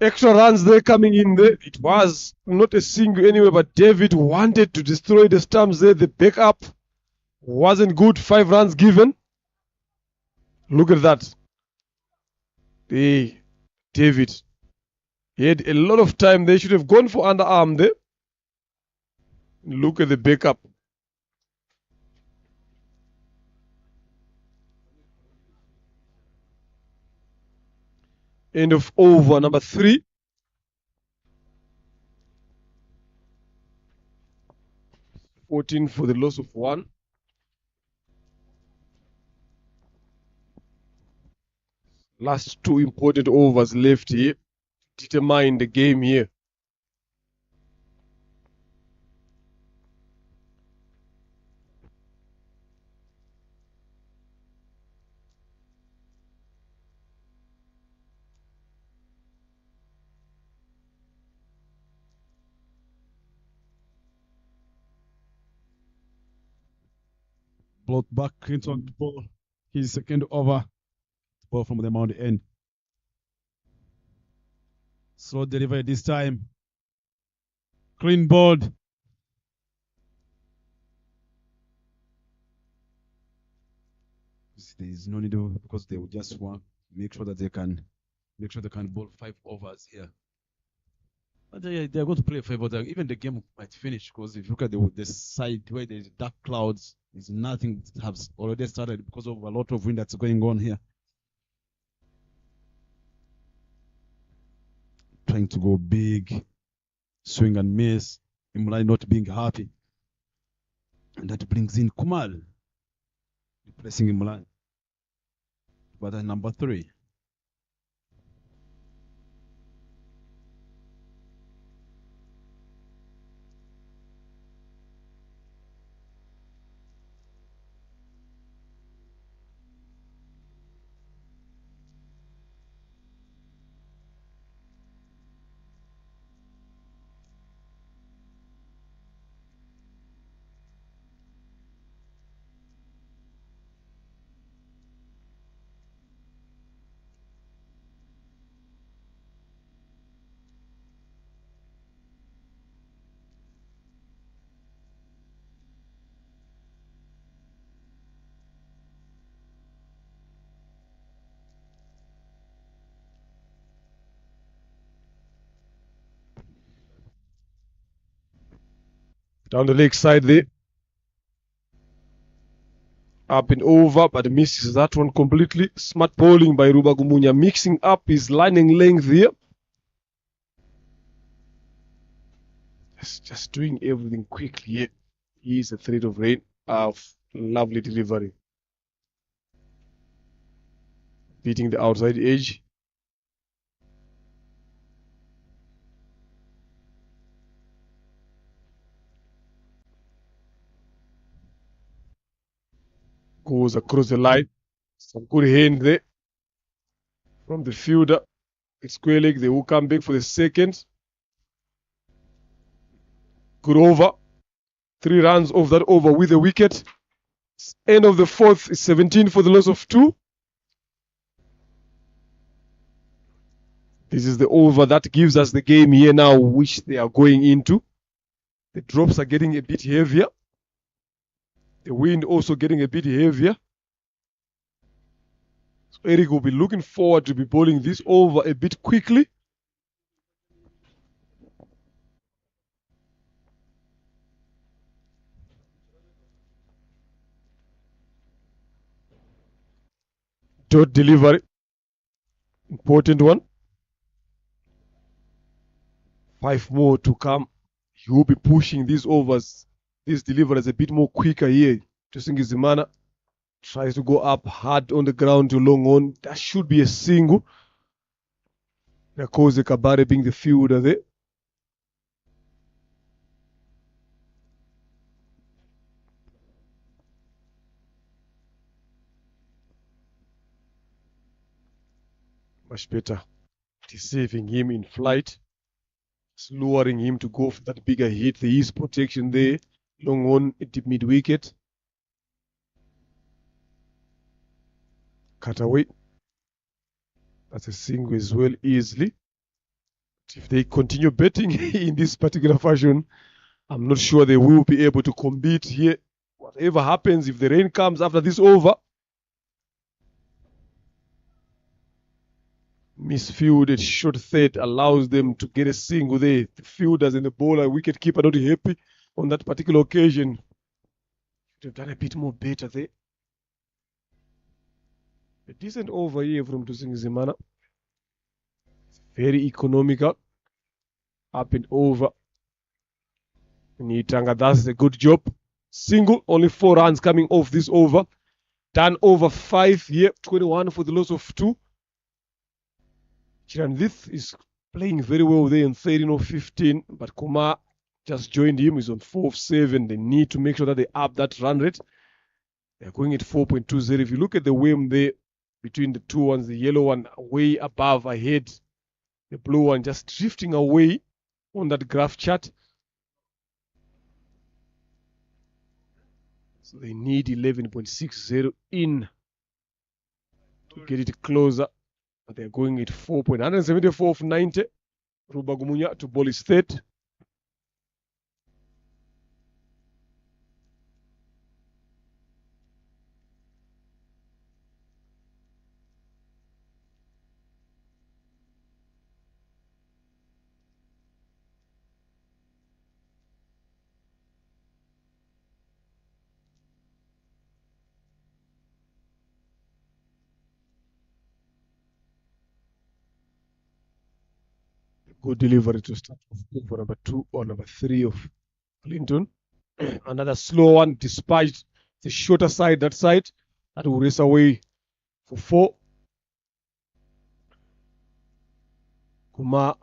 [SPEAKER 1] Extra runs there coming in there. It was not a single anyway, but David wanted to destroy the stumps there. The backup wasn't good. 5 runs given. Look at that. Hey, David. He had a lot of time. They should have gone for underarm there. Look at the backup. End of over number 3. $14 for the loss of 1. Last 2 important overs left here. Determine the game here.
[SPEAKER 4] Ball back, Clinton, ball. His second over. Ball from the mound end. Slow delivery this time. Clean board. There is no need to, because they will just want to make sure that they can bowl 5 overs here. But they are going to play a favor. Even the game might finish, because if you look at the side where there's dark clouds, there's nothing that has already started because of a lot of wind that's going on here. Trying to go big, swing and miss. Imran not being happy. And that brings in Kumal, replacing Imran. But number 3.
[SPEAKER 1] Down the leg side there. Up and over, but misses that one completely. Smart bowling by Ruba Gumunya, mixing up his lining length here. Just doing everything quickly here. He is a threat of rain. Lovely delivery. Beating the outside edge. Goes across the line. Some good hand there from the fielder. It's square leg. They will come back for the second. Good over. 3 runs off that over with a wicket. End of the 4th is 17 for the loss of 2. This is the over that gives us the game here now, which they are going into. The drops are getting a bit heavier. The wind also getting a bit heavier. So Eric will be looking forward to be bowling this over a bit quickly. Dot delivery. Important one. 5 more to come. He will be pushing these overs, these deliveries a bit more quicker here. Tusingizimana tries to go up hard on the ground to long on. That should be a single. Nakoze Kabare being the fielder there. Much better. Deceiving him in flight. Luring him to go for that bigger hit. There is protection there. Long on at the mid wicket. Cut away. That's a single as well, easily. But if they continue betting in this particular fashion, I'm not sure they will be able to compete here. Whatever happens, if the rain comes after this over, misfielded short third allows them to get a single there. The fielders and the bowler, wicket keeper not happy on that particular occasion. Should have done a bit more better there. A decent over here from Tusingizimana. Very economical. Up and over. Nitanga does a good job. Single, only 4 runs coming off this over. Done over 5 here, 21 for the loss of 2. Chirandith is playing very well there in 13 or 15, but Kumar just joined him. He's on 4 of 7. They need to make sure that they up that run rate. They're going at 4.20. If you look at the whim there between the 2 ones, the yellow one way above ahead, the blue one just drifting away on that graph chart. So they need 11.60 in to get it closer. But they're going at 4.174 of 90. Rubagumunya to bowl his third. Good delivery to start for number 2 or number 3 of Clinton. Another slow one, despite the shorter side, that side, that will race away for 4. Kumar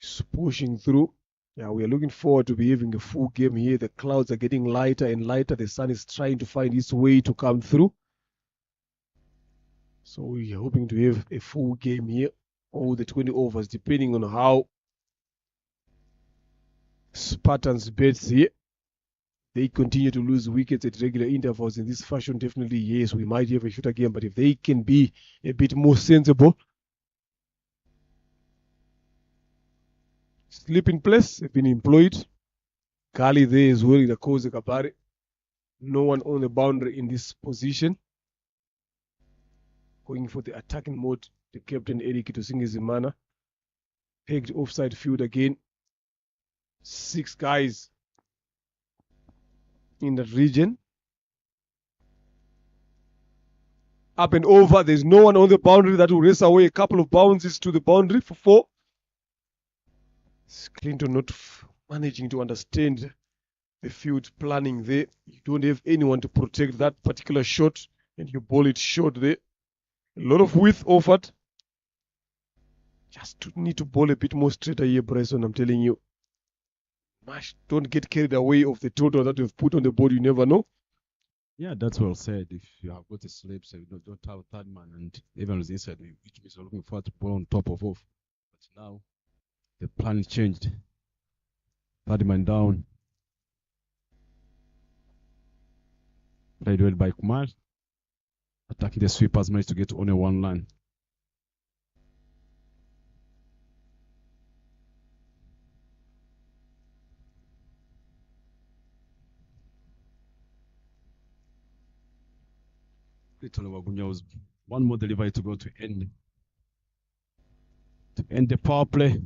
[SPEAKER 1] is pushing through. Yeah, we are looking forward to be having a full game here. The clouds are getting lighter and lighter. The sun is trying to find its way to come through. So we are hoping to have a full game here. All the 20 overs, depending on how Spartans bets here. They continue to lose wickets at regular intervals in this fashion. Definitely, yes, we might have a shorter game, but if they can be a bit more sensible, sleep in place, have been employed. Kali there as well in the Koze Kabare. No one on the boundary in this position. Going for the attacking mode, the captain Eric Tusingizimana. Pegged offside field again. 6 guys in that region. Up and over. There's no one on the boundary. That will race away a couple of bounces to the boundary for 4. Clinton not managing to understand the field planning there. You don't have anyone to protect that particular shot, and you ball it short there. A lot of width offered. Just need to bowl a bit more straighter here, Bryson. I'm telling you. Don't get carried away of the total that you've put on the board. You never know.
[SPEAKER 4] Yeah, that's well said. If you have got a slip, so you don't have a third man, and everyone is inside, which means you're looking forward to ball on top of off. But now, the plan is changed. Third man down. Played well by Kumar. Attacking the sweepers, managed to get only 1 line. Little Wagunya was one more delivery to go to end the power play.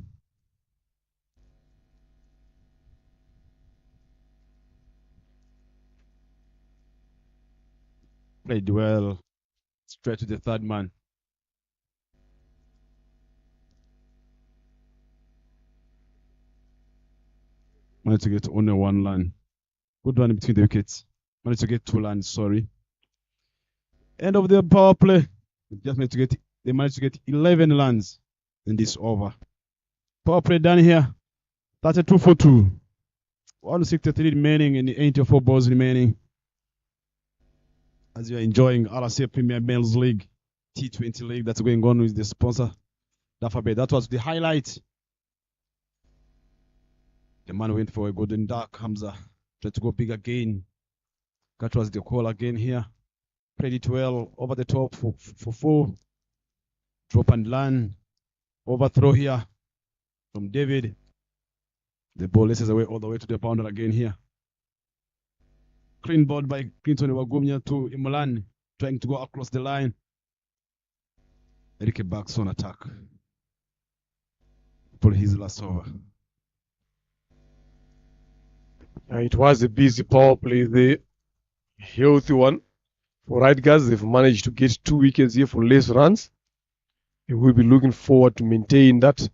[SPEAKER 4] Played well, straight to the third man. Managed to get only 1 line. Good one between the wickets. Managed to get 2 lines, sorry. End of the power play. They managed to get 11 runs in this over. Power play done here. 32 for 2. 163 remaining in the 84 balls remaining. As you are enjoying RSA Premier Males League, T20 League that's going on with the sponsor, Dafabet. That was the highlight. The man went for a golden duck. Hamza tried to go big again. That was the call again here. Played it well over the top for 4. Drop and land. Overthrow here from David. The ball laces away all the way to the boundary again here. Clean ball by Clinton Wagumya to Imolan, trying to go across the line. Eric backs on attack. Pull his last over.
[SPEAKER 1] It was a busy power play there. Healthy one. For right guys, they've managed to get 2 wickets here for less runs. They will be looking forward to maintain that.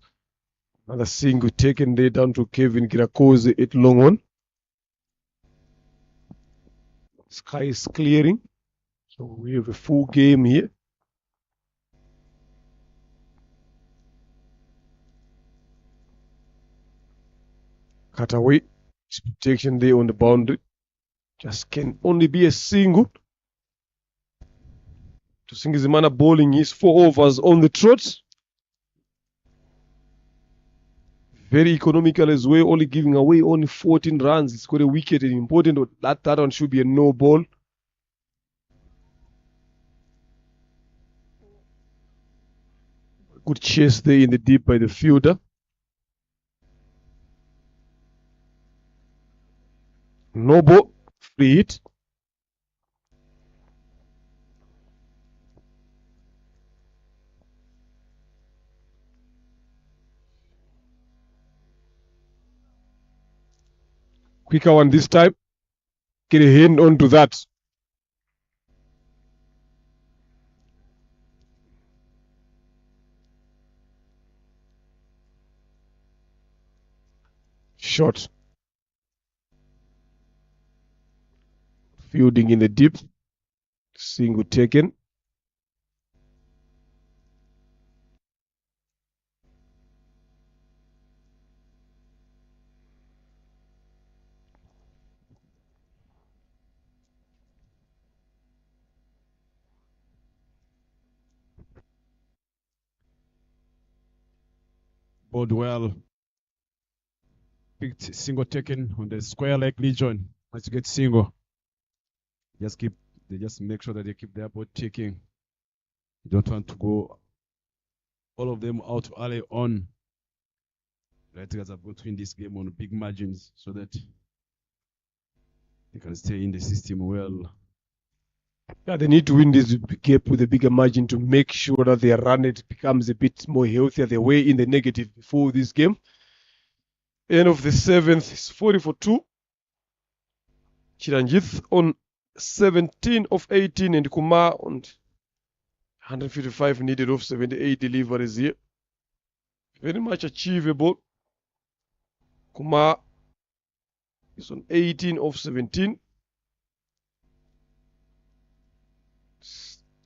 [SPEAKER 1] Another single taken there down to Kevin Girakoze at long on. Sky is clearing. So we have a full game here. Cut away. Protection there on the boundary. Just can only be a single. Tusingizimana bowling his 4 overs on the trot. Very economical as well, only giving away only 14 runs. It's got a wicket and important. That one should be a no ball. Good chase there in the deep by the fielder. No ball, free hit. Quicker one this time. Get a hand onto that. Shot. Fielding in the deep. Single taken.
[SPEAKER 4] Bowled well. Picked single taken on the square leg Legion. Once you get single, they just make sure that they keep their boat ticking. You don't want to go all of them out early on. Right guys have got to win this game on big margins so that they can stay in the system well.
[SPEAKER 1] Yeah, they need to win this gap with a bigger margin to make sure that their run rate becomes a bit more healthier. They were in the negative before this game. End of the 7th is 40 for 2. Chiranjit on 17 of 18 and Kumar on 155 needed of 78 deliveries here. Very much achievable. Kumar is on 18 of 17.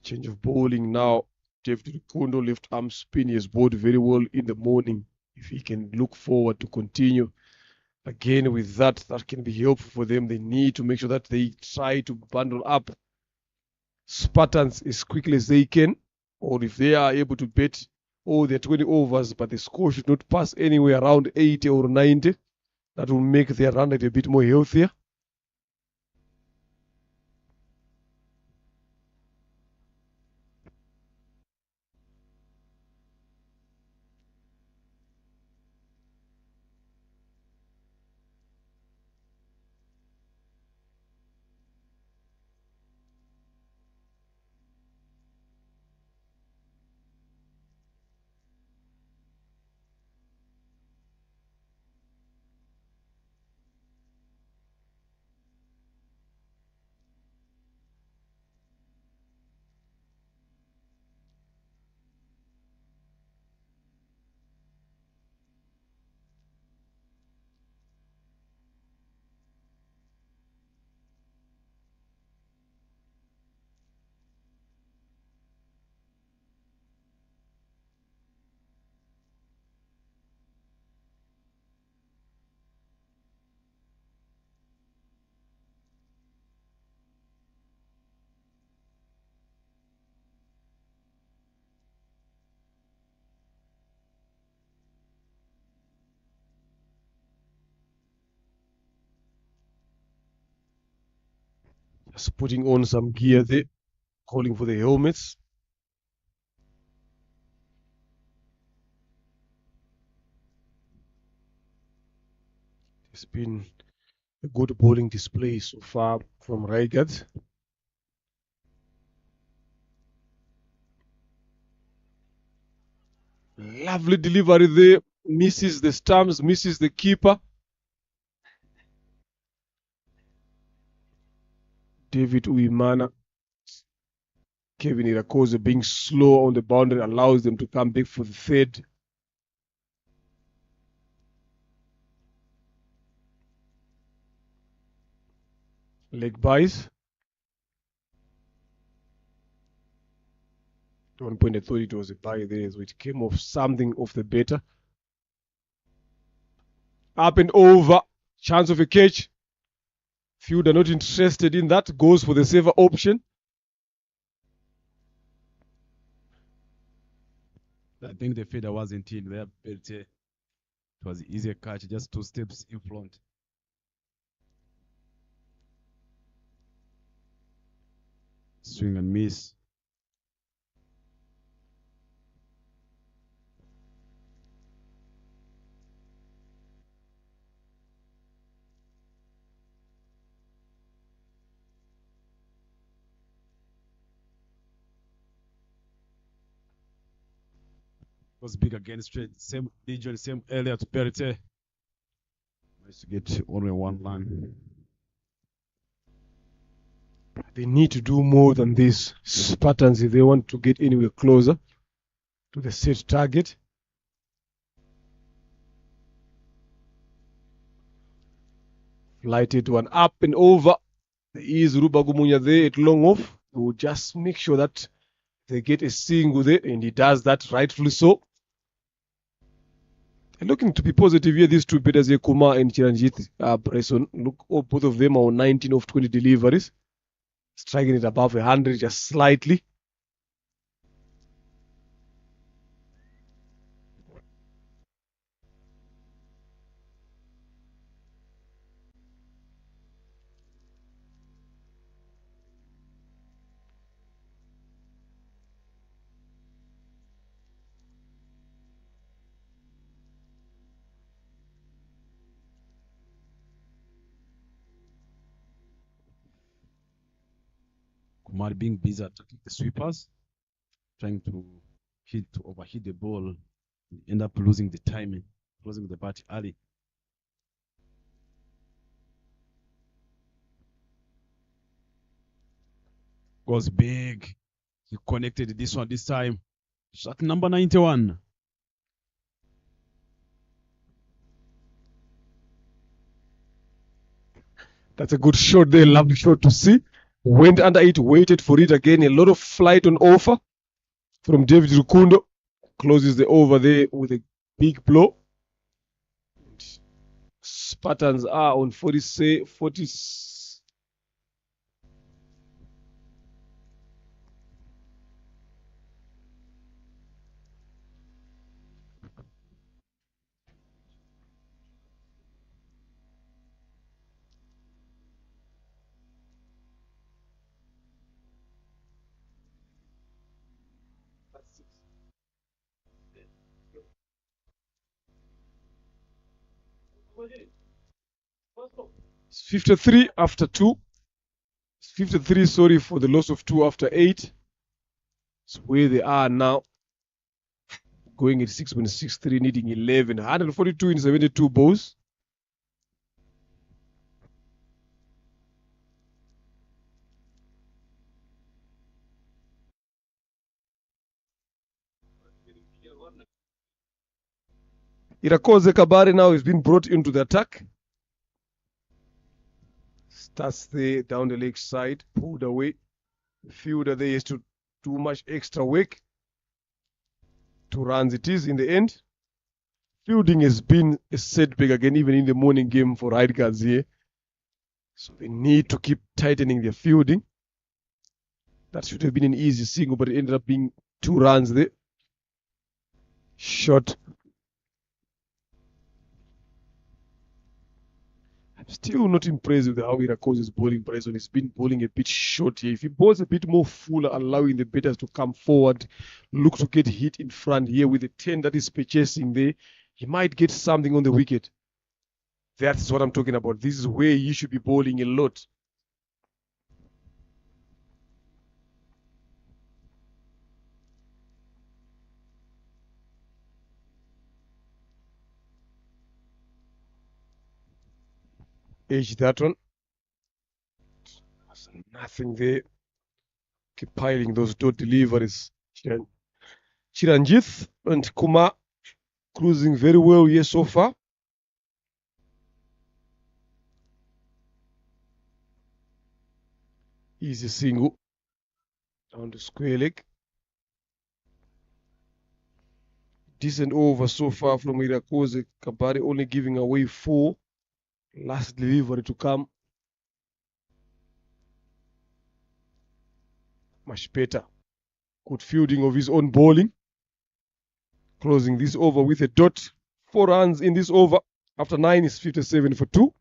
[SPEAKER 1] Change of bowling now. David Kundo left arm spin. He has bowled very well in the morning. If he can look forward to continue again with that, that can be helpful for them. They need to make sure that they try to bundle up Spartans as quickly as they can, or if they are able to bet all their 20 overs, but the score should not pass anywhere around 80 or 90. That will make their run rate a bit more healthier. Just putting on some gear there, calling for the helmets. It's been a good bowling display so far from Raigad. Lovely delivery there. Misses the stumps, misses the keeper. David Uimana. Kevin Irakoze being slow on the boundary allows them to come back for the third. Leg buys. At one point I thought it was a buy there, so it came off something of the better. Up and over. Chance of a catch. Fielder not interested in that. Goes for the safer option.
[SPEAKER 4] I think the feeder wasn't in there, but It was easier catch, just 2 steps in front. Swing and miss. Was big again, straight. Same region, same area to Perite. Managed to get only 1 run.
[SPEAKER 1] They need to do more than this, Spartans, if they want to get anywhere closer to the set target. Flighted one up and over. There is Rubagumunya there at long off. He will just make sure that they get a single there, and he does that rightfully so. They're looking to be positive here, these two batters here, Kumar and Chiranjit Bryson. Look, both of them are on 19 of 20 deliveries. Striking it above 100 just slightly.
[SPEAKER 4] Kumar being busy attacking the sweepers, trying to overhit the ball, end up losing the timing, losing the bat early. Goes big. He connected this one this time. Shot number 91.
[SPEAKER 1] That's a good shot there, lovely shot to see. Went under it, waited for it again. A lot of flight on offer from David Rukundo. Closes the over there with a big blow. Spartans are on 40. It's 53 after 2. It's 53, sorry, for the loss of 2 after 8. It's where they are now. Going at 6.63, needing 11. 142 in 72 balls. Irakoze Kabare now has been brought into the attack. Starts there down the leg side, pulled away. The fielder there has to do much extra work. 2 runs it is in the end. Fielding has been a setback again, even in the morning game for right guards here. So they need to keep tightening their fielding. That should have been an easy single, but it ended up being 2 runs there. Shot. I'm still not impressed with how Irakoze is bowling Bryson. He's been bowling a bit short here. If he bowls a bit more full, allowing the batters to come forward, look to get hit in front here with the 10 that is purchasing there, he might get something on the wicket. That's what I'm talking about. This is where you should be bowling a lot. Edge that one. There's nothing there. Keep piling those 2 deliveries. Chiranjit and Kumar cruising very well here so far. Easy single. Down the square leg. Decent over so far from Irakoze Kabare, only giving away 4. Last delivery to come. Much better. Good fielding of his own bowling. Closing this over with a dot 4 runs in this over. After 9 is 57 for 2.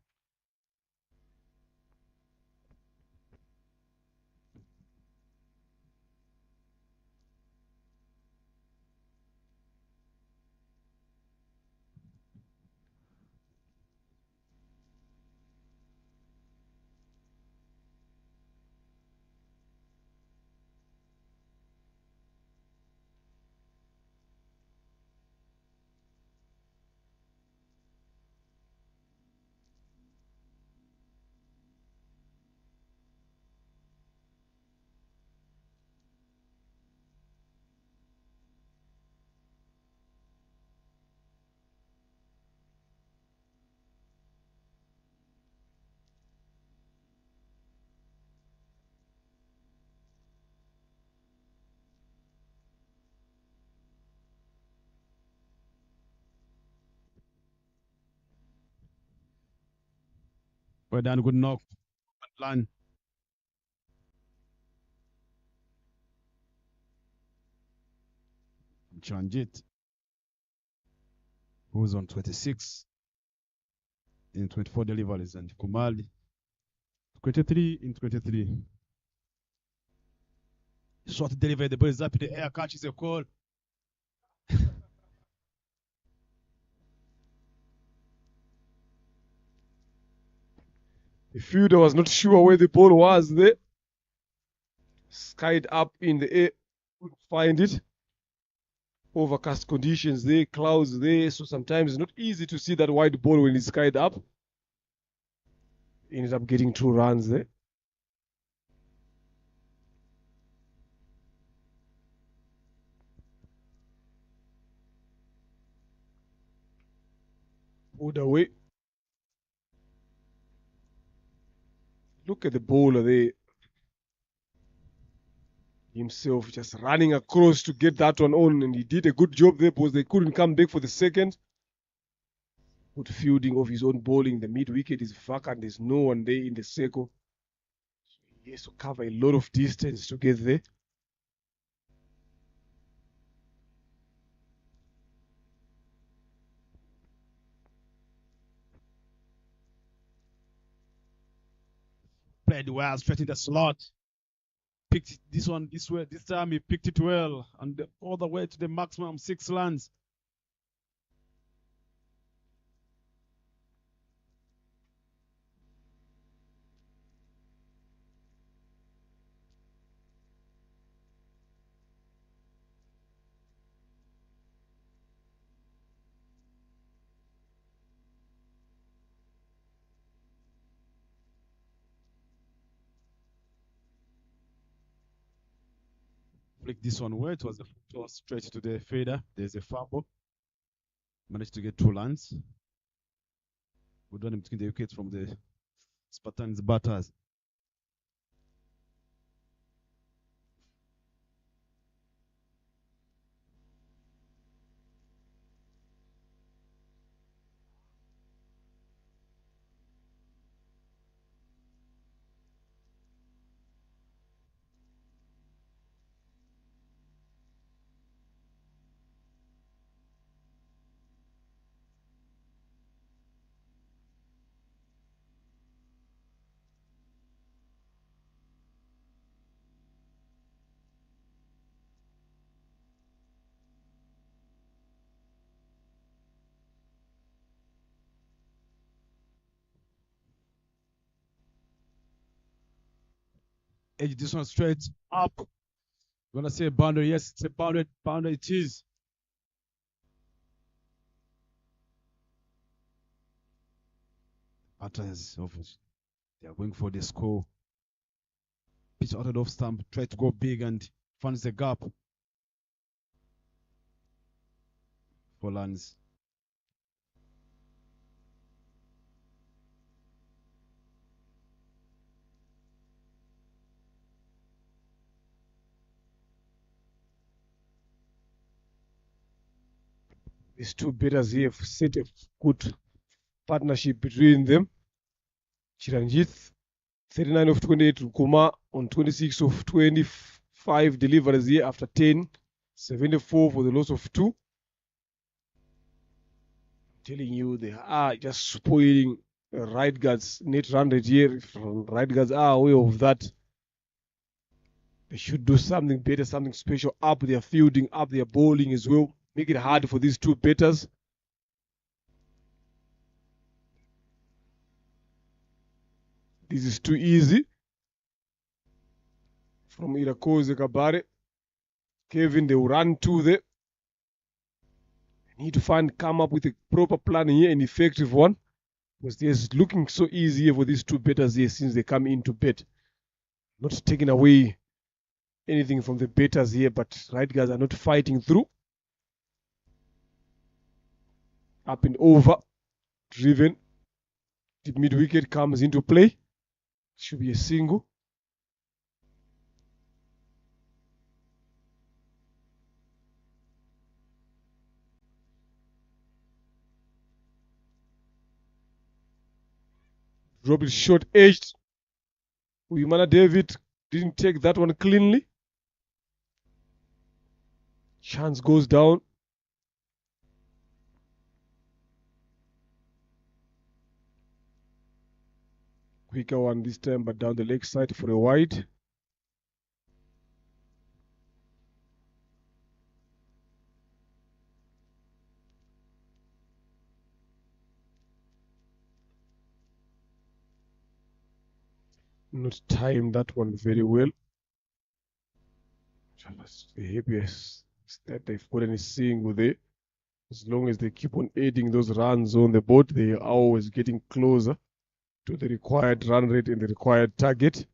[SPEAKER 4] Well done, good knock. Good plan. Chanjit, who's on 26 in 24 deliveries, and Kumali, 23 in 23. Short delivery, the ball is up in the air, catches a call.
[SPEAKER 1] The fielder was not sure where the ball was there. Skied up in the air, couldn't find it. Overcast conditions there, clouds there, so sometimes it's not easy to see that wide ball when it's skied up. Ended up getting 2 runs there. Pulled away. Look at the bowler there. Himself just running across to get that one on, and he did a good job there because they couldn't come back for the second. Good fielding of his own bowling. The mid wicket is vacant. There's no one there in the circle. He has to cover a lot of distance to get there.
[SPEAKER 4] Played well, straight in the slot. Picked this one this way. This time he picked it well, and all the way to the maximum 6 runs. Flick this one where it was straight to the fader. There's a fumble. Managed to get 2 runs. Good one between the wickets from the Spartans batters. Edge this one straight up. Gonna say boundary. Yes, it's a boundary. Boundary it is. Batters, obviously, they are going for the score. Pitch out of the off stump. Try to go big and finds the gap. 4 runs.
[SPEAKER 1] These 2 batters here have set a good partnership between them. Chiranjit, 39 of 28, Rukuma on 26 of 25 deliveries here after 10, 74 for the loss of 2. telling you they are just spoiling right guards net run rate here. If right guards are aware of that, they should do something better, something special, up their fielding, up their bowling as well. Make it hard for these two batters. This is too easy. From Irakoze Kabare. Kevin, they will run to there. Need to come up with a proper plan here, an effective one. Because it's looking so easy here for these two batters here since they come into bat. Not taking away anything from the batters here, but right guys are not fighting through. Up and over. Driven. The mid wicket comes into play. Should be a single. Drop it short edged. Uyumana David didn't take that one cleanly. Chance goes down. Quicker one this time, but down the leg side for a wide. Not timed that one very well. The happiest that they've got any single there. As long as they keep on adding those runs on the board, they are always getting closer to the required run rate and the required target.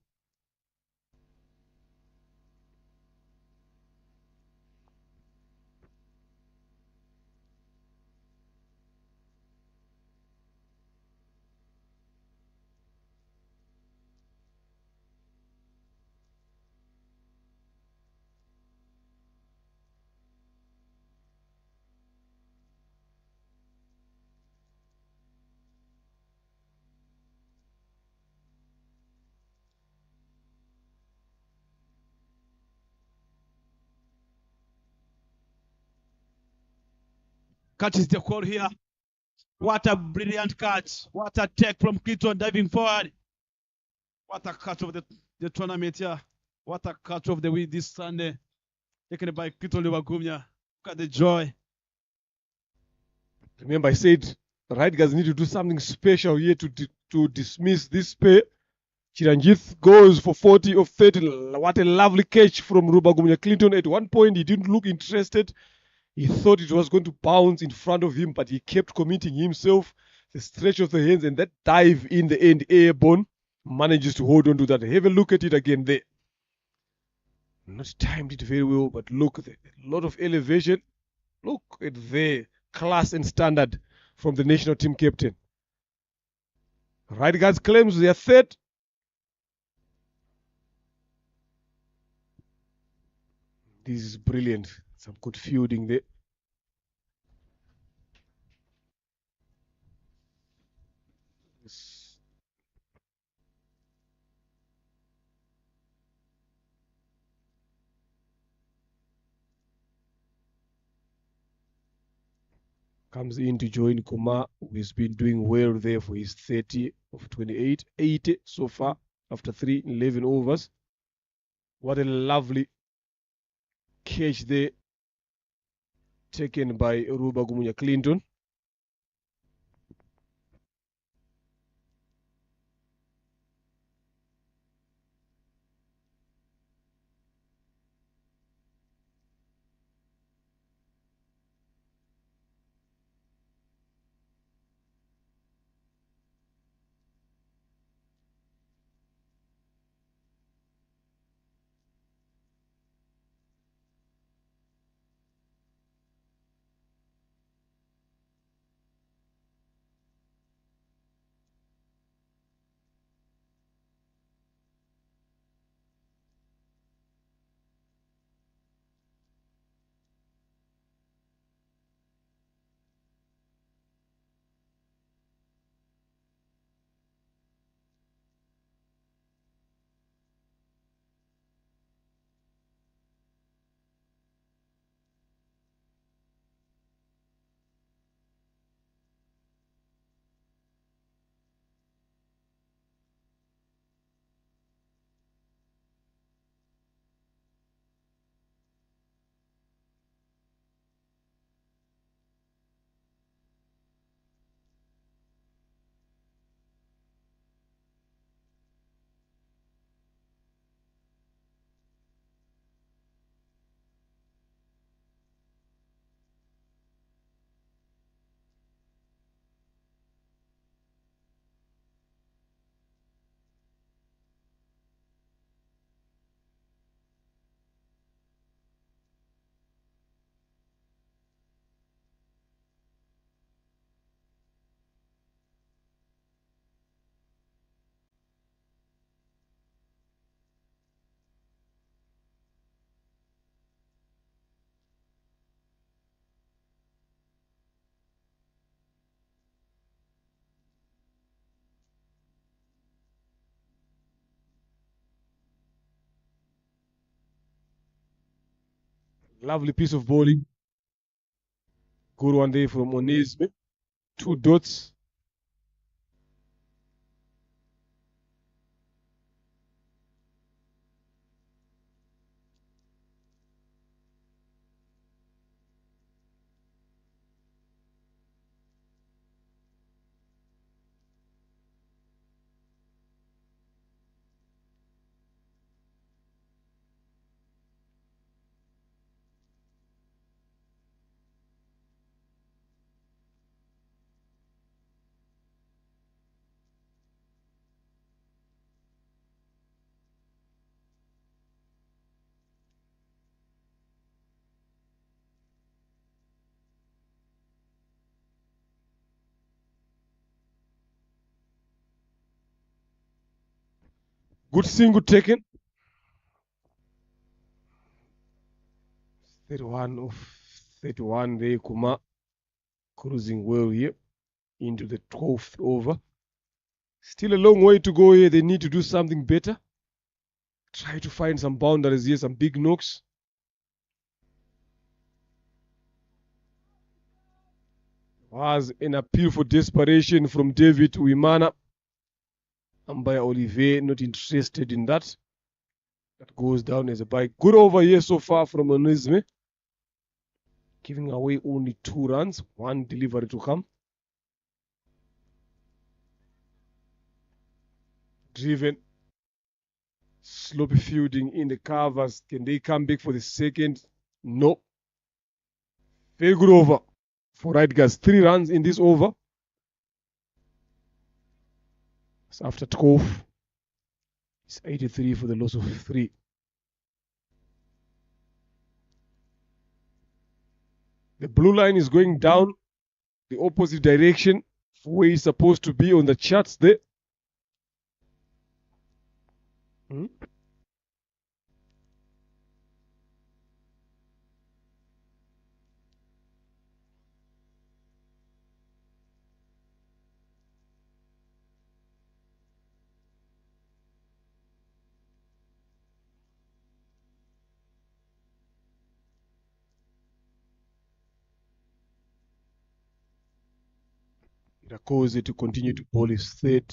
[SPEAKER 10] Catches the call here. What a brilliant catch. What a take from Clinton diving forward. What a catch of the tournament here. What a catch of the week this Sunday. Taken by Clinton Lewagumya. Look at the joy.
[SPEAKER 1] Remember, I said the right guys need to do something special here to dismiss this pair. Chiranjit goes for 40 of 30. What a lovely catch from Rubagumya Clinton. At one point, he didn't look interested. He thought it was going to bounce in front of him, but he kept committing himself. The stretch of the hands and that dive in the end, airborne, manages to hold on to that. Have a look at it again there. Not timed it very well, but look, a lot of elevation. Look at the class and standard from the national team captain. Right guards claims they are third. This is brilliant. Some good fielding there. Comes in to join Kumar, who has been doing well there for his 30 of 28, 80 so far after 11 overs. What a lovely catch there taken by Rubagumya Clinton. Lovely piece of bowling. Good one there from Onesme. 2 dots. Good single taken. 31 of 31 there, Kuma. Cruising well here into the 12th over. Still a long way to go here. They need to do something better. Try to find some boundaries here, some big knocks. Was an appeal for desperation from David Uimana. Umpire Olivier not interested in that. That goes down as a bike. Good over here so far from Onesme. Giving away only 2 runs. 1 delivery to come. Driven. Sloppy fielding in the covers. Can they come back for the second? No. Very good over for Right Guys. 3 runs in this over. So after 12, it's 83 for the loss of 3. The blue line is going down the opposite direction for where it's supposed to be on the charts there. Irakoze to continue to bowl his third.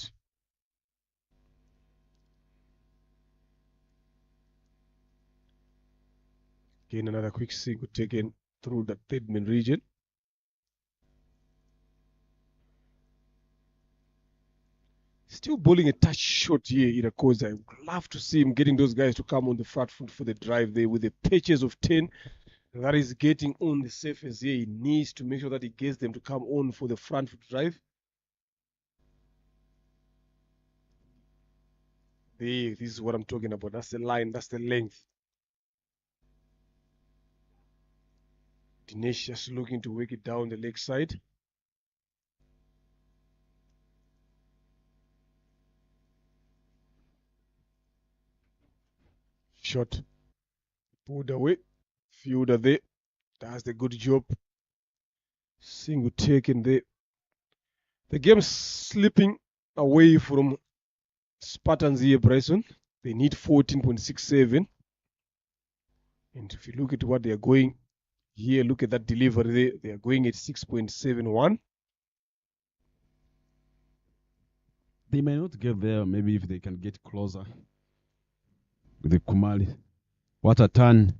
[SPEAKER 1] Again, another quick single taken through the third man region. Still bowling a touch short here, Irakoze. I would love to see him getting those guys to come on the front foot for the drive there with the pitches of 10. That is getting on the surface here. He needs to make sure that he gets them to come on for the front foot drive. There, this is what I'm talking about. That's the line, that's the length. Dinesh just looking to work it down the leg side. Shot. Pulled away. Fielder there. Does the good job. Single taken there. The game's slipping away from Spartans here, Bryson. They need 14.67. And if you look at what they are going here, look at that delivery there. They are going at 6.71.
[SPEAKER 4] They may not get there, maybe if they can get closer with the Kumali. What a turn.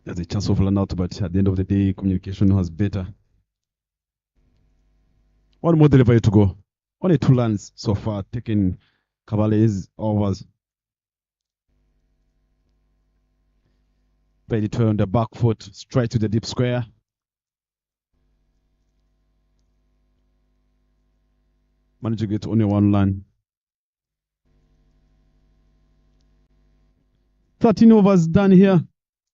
[SPEAKER 4] There's a chance of run out, but at the end of the day, communication was better. One more delivery to go. Only 2 runs so far, taking Cavaliers overs. Play the turn on the back foot, straight to the deep square. Managed to get only 1 run. 13 overs done here.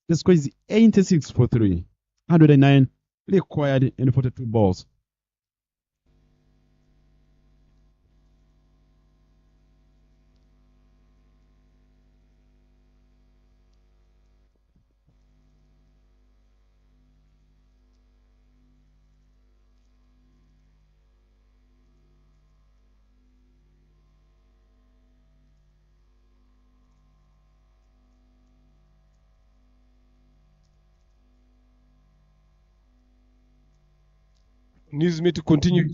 [SPEAKER 4] The score is 86 for 3. 109 required in 42 balls.
[SPEAKER 1] Nismi to continue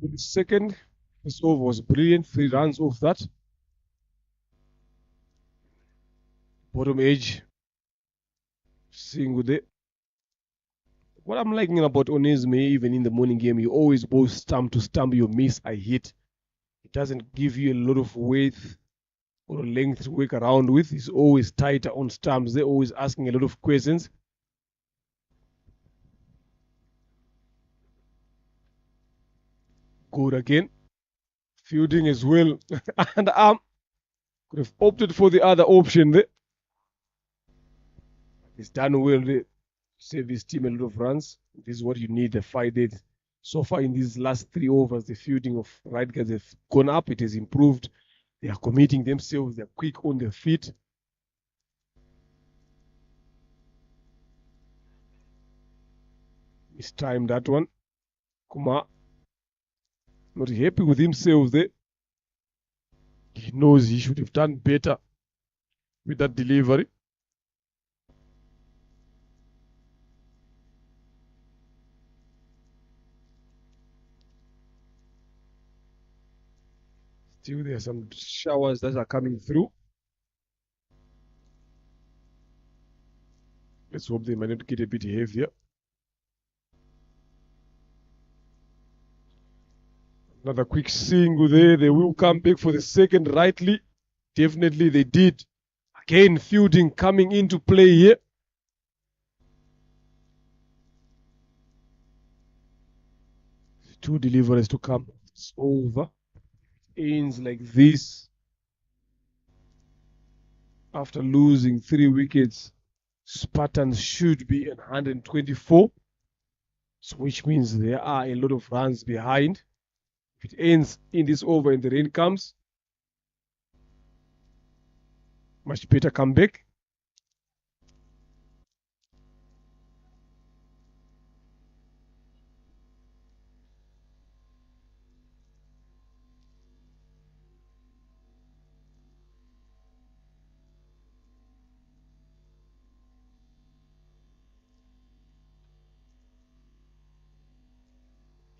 [SPEAKER 1] with the second. This over was brilliant. 3 runs off that. Bottom edge. Single there. What I'm liking about Onesme, even in the morning game, you always both stump to stump, you miss a hit. It doesn't give you a lot of width or length to work around with. He's always tighter on stumps. They're always asking a lot of questions. Good again. Fielding as well. And could have opted for the other option there. He's done well there. Save his team a lot of runs. This is what you need, the 5 days. So far in these last 3 overs, the fielding of right guys have gone up. It has improved. They are committing themselves. They're quick on their feet. It's time that one. Kumar not happy with himself there. He knows he should have done better with that delivery. Still, there are some showers that are coming through. Let's hope they might not get a bit heavier. Another quick single there. They will come back for the second rightly. Definitely they did. Again, fielding coming into play here. Two deliveries to come. It's over. Ends like this. After losing 3 wickets, Spartans should be at 124. So which means there are a lot of runs behind. If it ends in this over and the rain comes, much better comeback.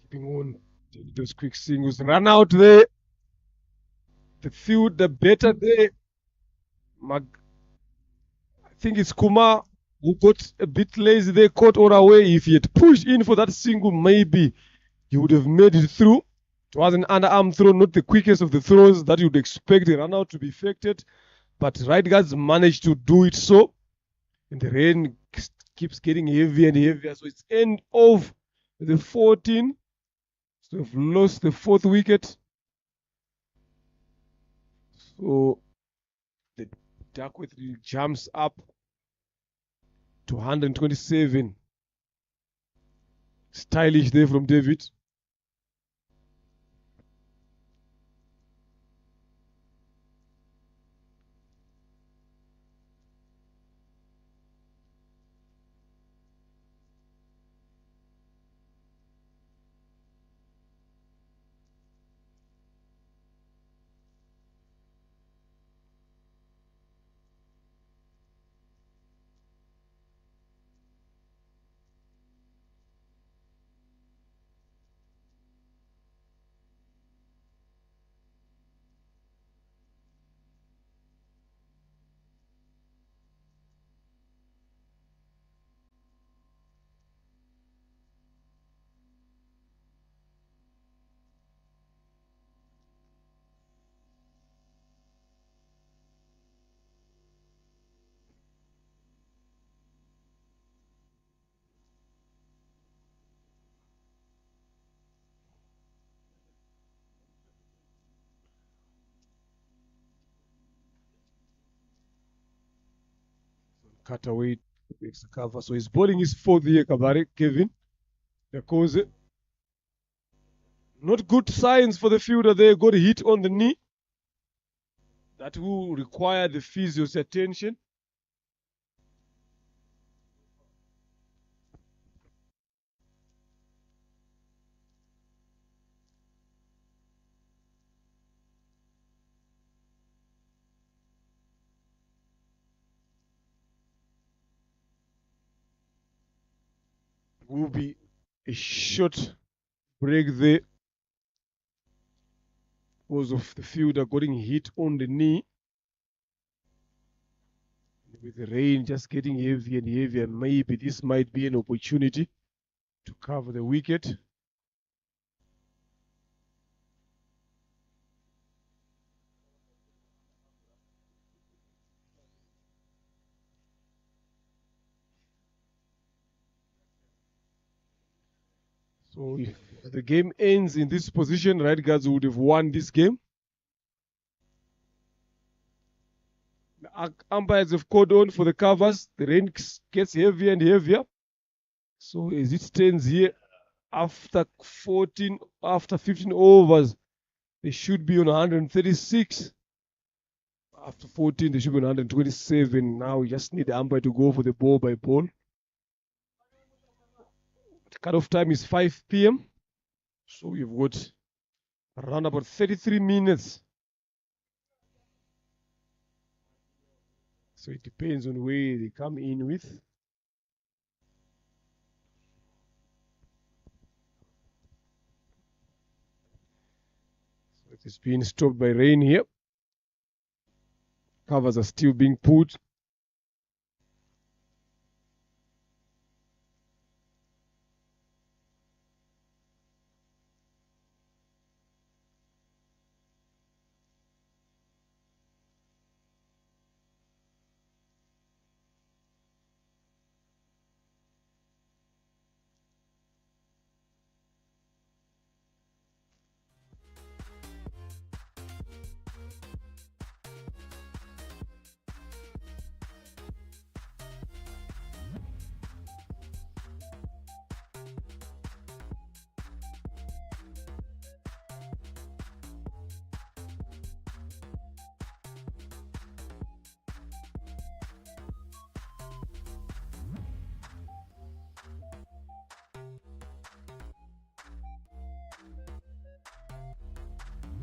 [SPEAKER 1] Keeping on those quick singles. Run out there. The field, the better there. I think it's Kumar who got a bit lazy there, caught all away. If he had pushed in for that single, maybe he would have made it through. It was an underarm throw, not the quickest of the throws that you'd expect the run out to be effected. But right guards managed to do it so. And the rain keeps getting heavier and heavier. So it's end of the 14. So we've lost the 4th wicket. So the Duckworth jumps up to 127. Stylish there from David. Cut away, makes the cover. So he's bowling his 4th year, Kabare, Kevin. Because not good signs for the fielder there. Got a hit on the knee. That will require the physio's attention. Will be a short break there because of the fielder getting hit on the knee. With the rain just getting heavier and heavier, maybe this might be an opportunity to cover the wicket. So if the game ends in this position, right guards would have won this game. The umpires have called on for the covers. The rain gets heavier and heavier. So as it stands here, after 15 overs, they should be on 136. After 14, they should be on 127. Now we just need the umpire to go for the ball by ball. The cutoff time is 5 p.m. So we've got around about 33 minutes. So it depends on where they come in with. So it is being stopped by rain here. Covers are still being put.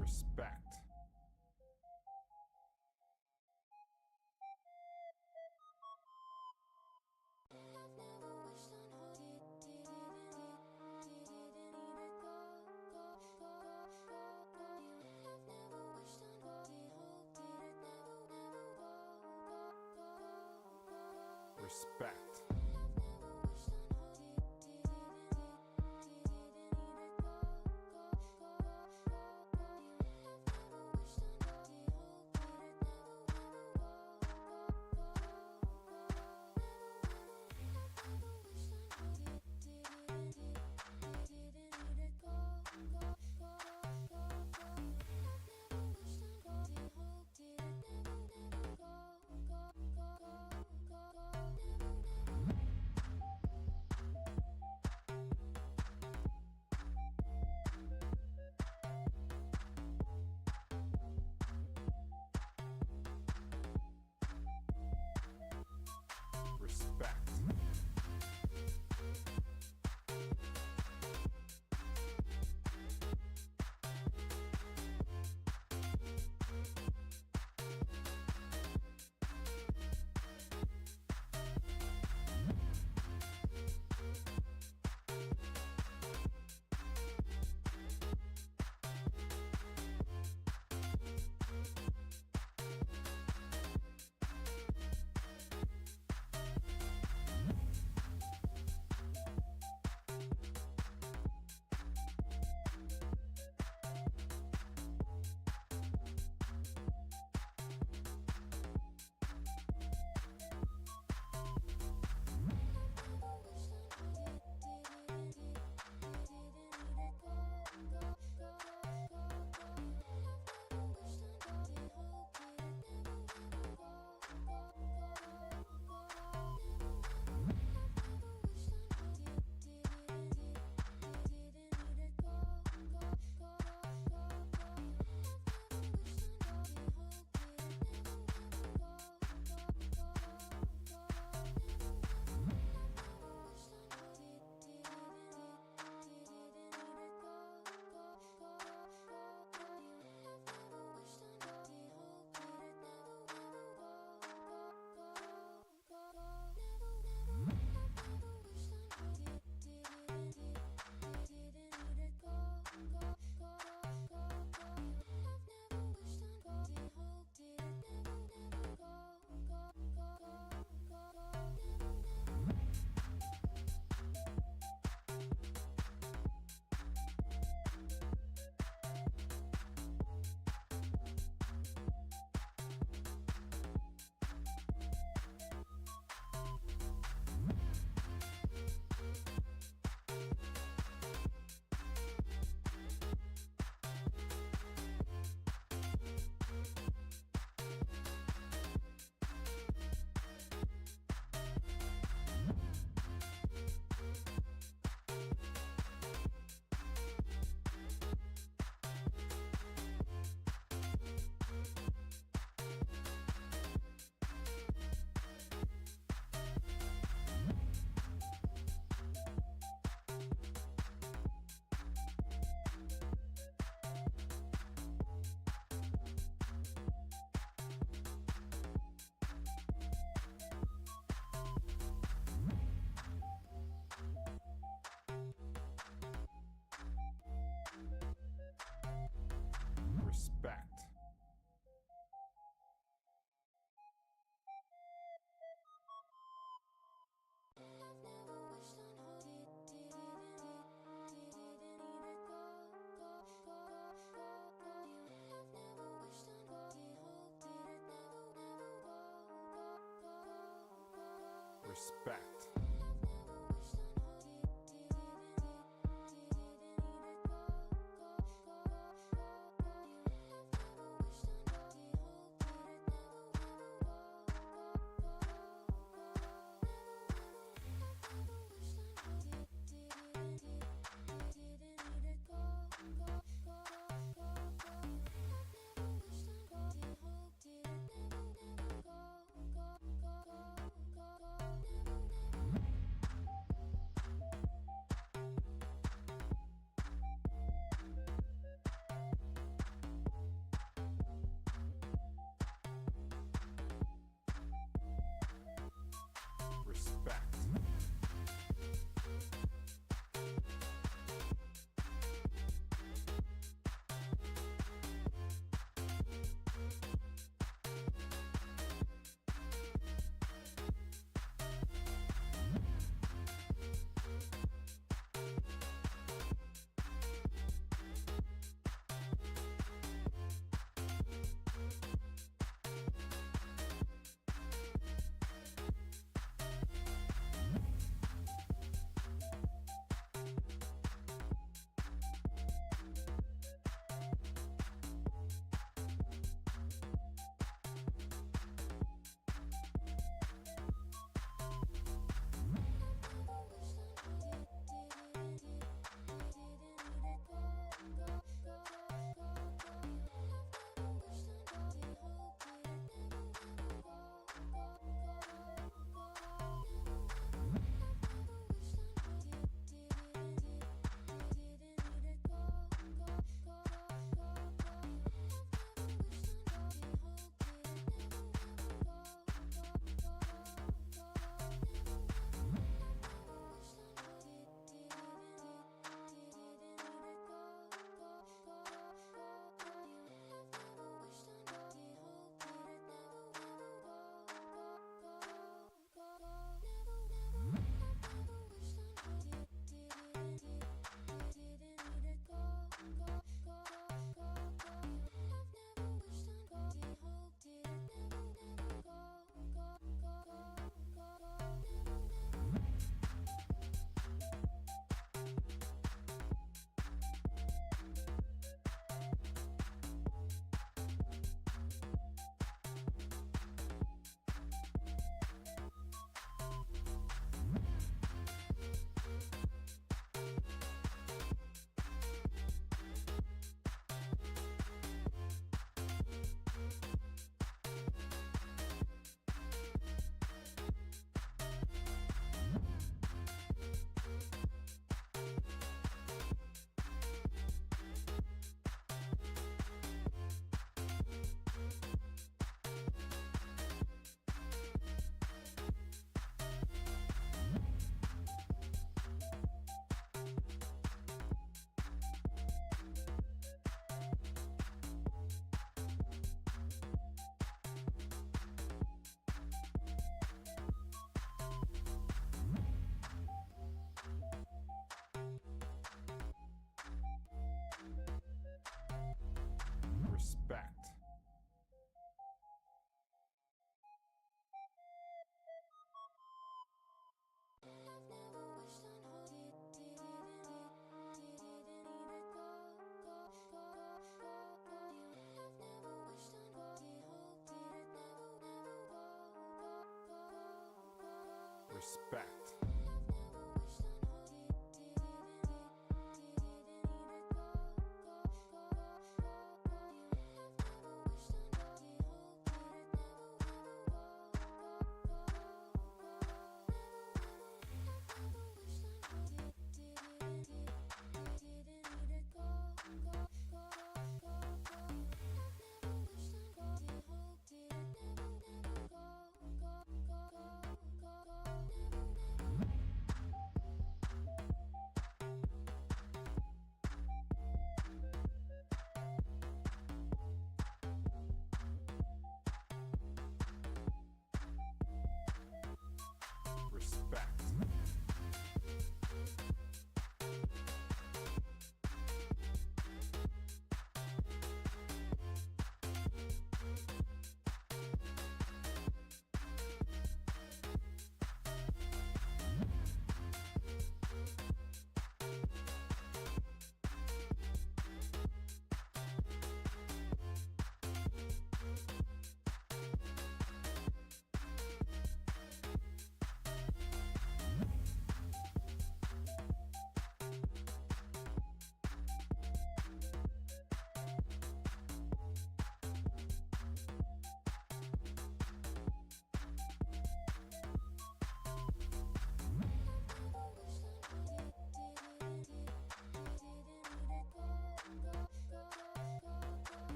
[SPEAKER 5] Respect. Respect.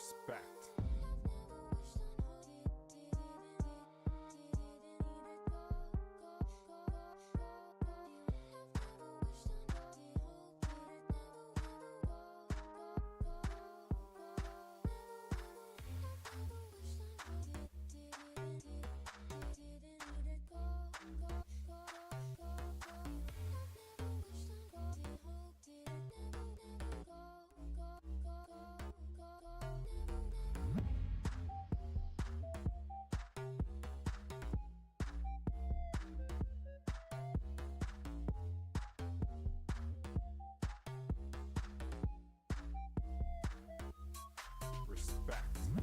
[SPEAKER 5] Respect. Respect.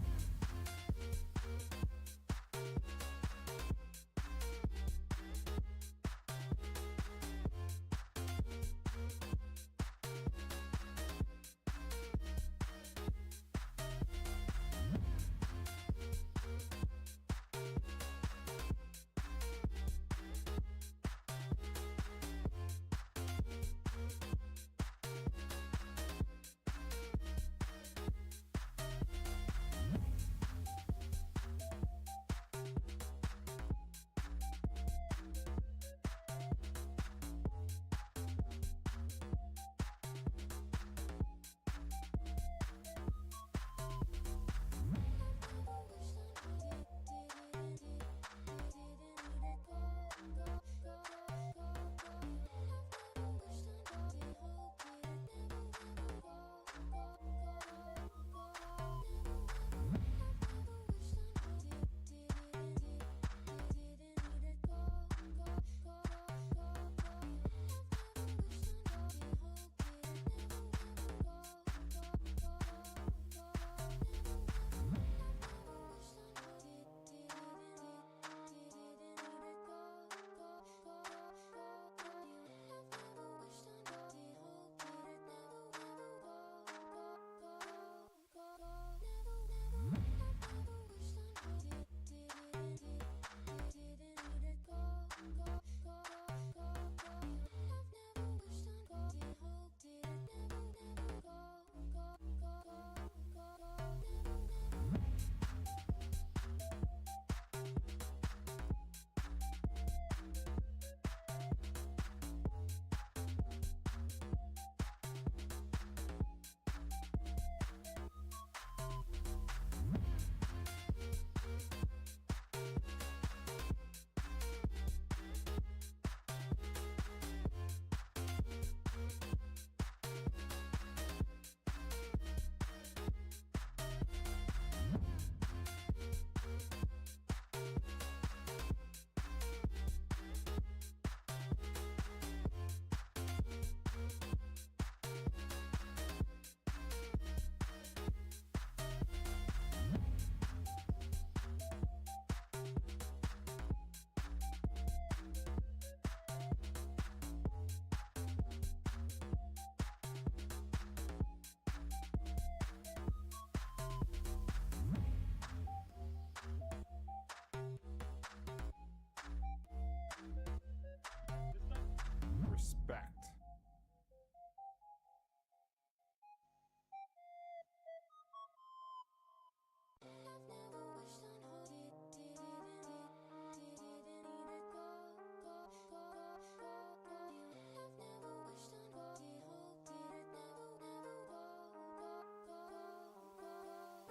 [SPEAKER 5] Respect.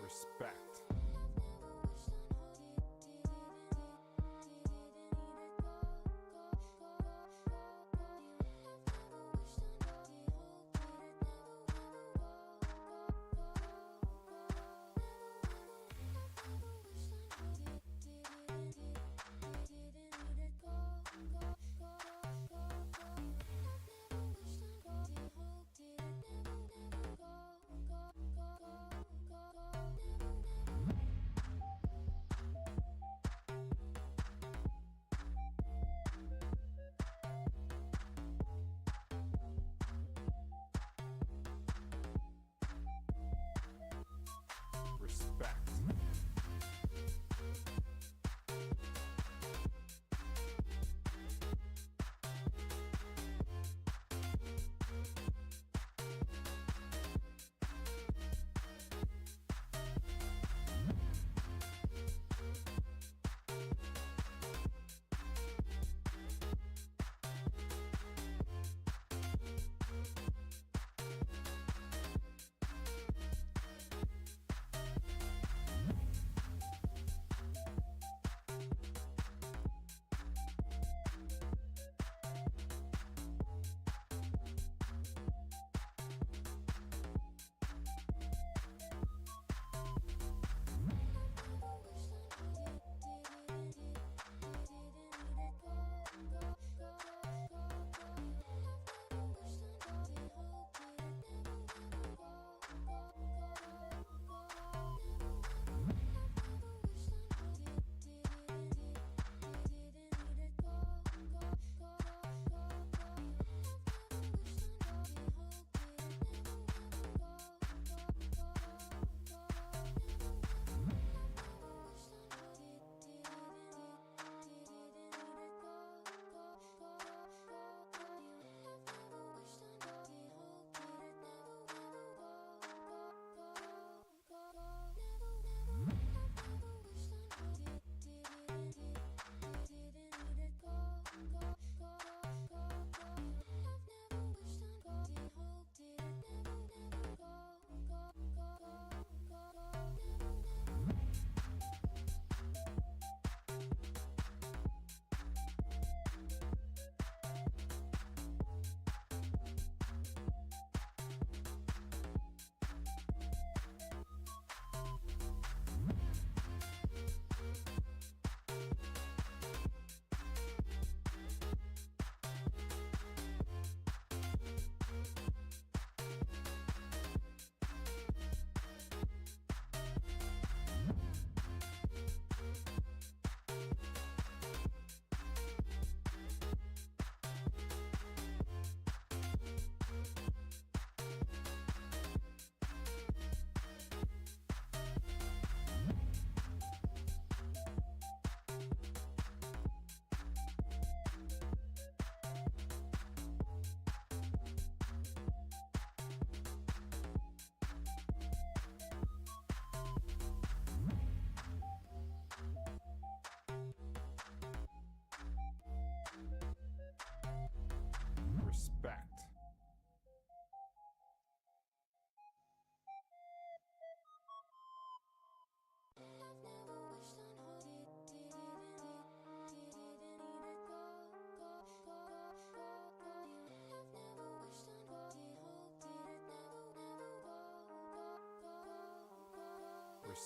[SPEAKER 5] Respect.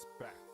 [SPEAKER 5] Respect.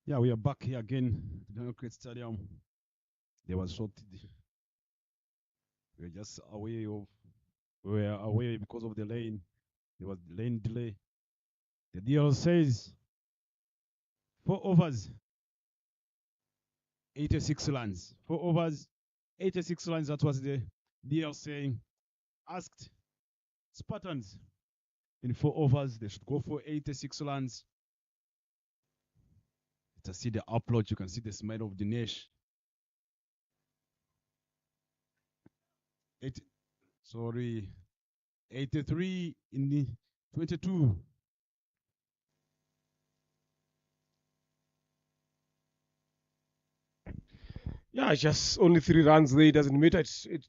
[SPEAKER 10] Yeah, we are back here again. Gahanga Cricket Stadium. There was short. We were just away of. We were away because of the lane. There was lane delay. The DL says 4 overs, 86 runs. 4 overs, 86 runs. That was the DL saying. Asked Spartans in 4 overs, they should go for 86 runs. Let's see the upload. You can see the smile of Dinesh. 83 in the 22.
[SPEAKER 1] Yeah, just only 3 runs there. It doesn't matter. It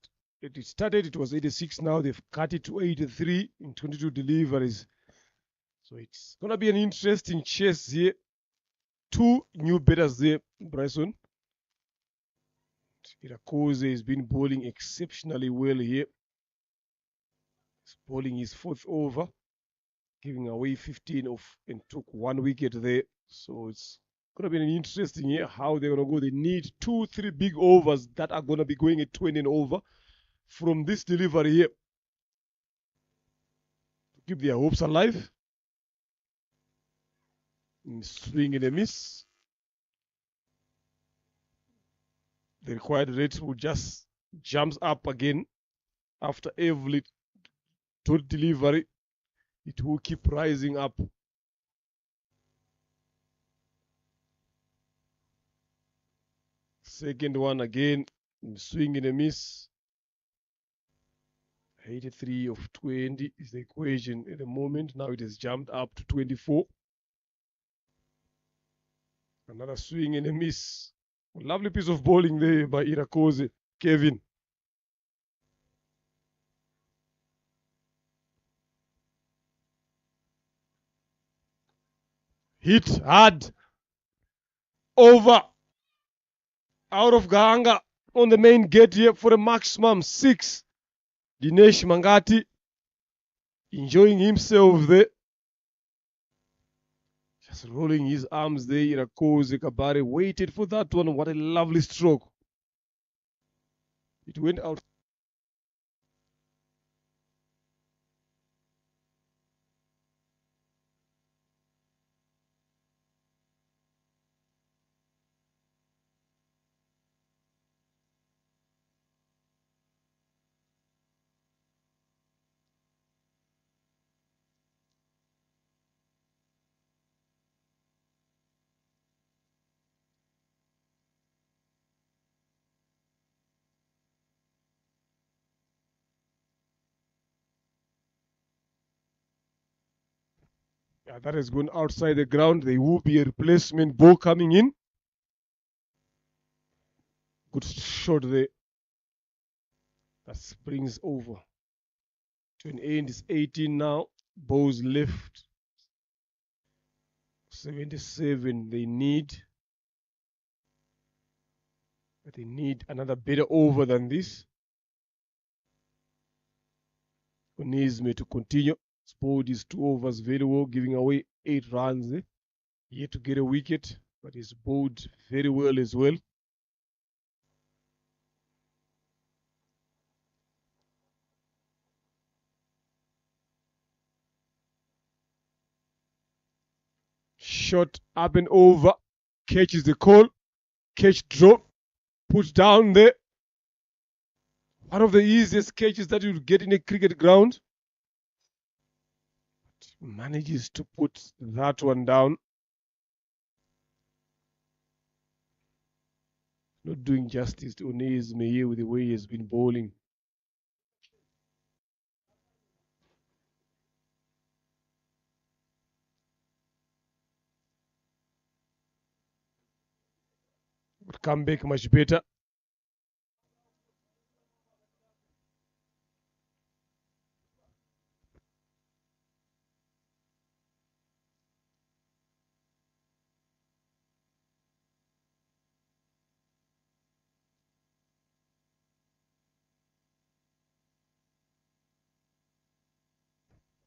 [SPEAKER 1] started, it was 86. Now they've cut it to 83 in 22 deliveries. So it's going to be an interesting chase here. 2 new batters there, Bryson. Irakoze has been bowling exceptionally well here. He's bowling his 4th over, giving away 15 off and took 1 wicket there. So it's going to be an interesting year how they're going to go. They need 2-3 big overs that are going to be going at 20 and over from this delivery here to keep their hopes alive. Swing and a miss. The required rate will just jumps up again after every good delivery. It will keep rising up. Second one again, swing and a miss. 83 of 20 is the equation at the moment. Now it has jumped up to 24. Another swing and a miss. A lovely piece of bowling there by Irakoze, Kevin. Hit hard. Over. Out of Gahanga on the main gate here for a maximum 6. Dinesh Mangati enjoying himself there. Just rolling his arms there. Irakoze Kabare waited for that one. What a lovely stroke. It went out. Yeah, that has gone outside the ground. There will be a replacement ball coming in. Good shot there. That springs over to an end. It's 18 now. Balls left. 77 they need. But they need another better over than this. Onisme to continue. Sport is 2 overs very well, giving away 8 runs there. Yet to get a wicket, but he's bowled very well as well. Shot up and over. Catches the call. Catch drop. Put down there. One of the easiest catches that you'll get in a cricket ground. Manages to put that one down. Not doing justice to Onisme here with the way he has been bowling. Would come back much better.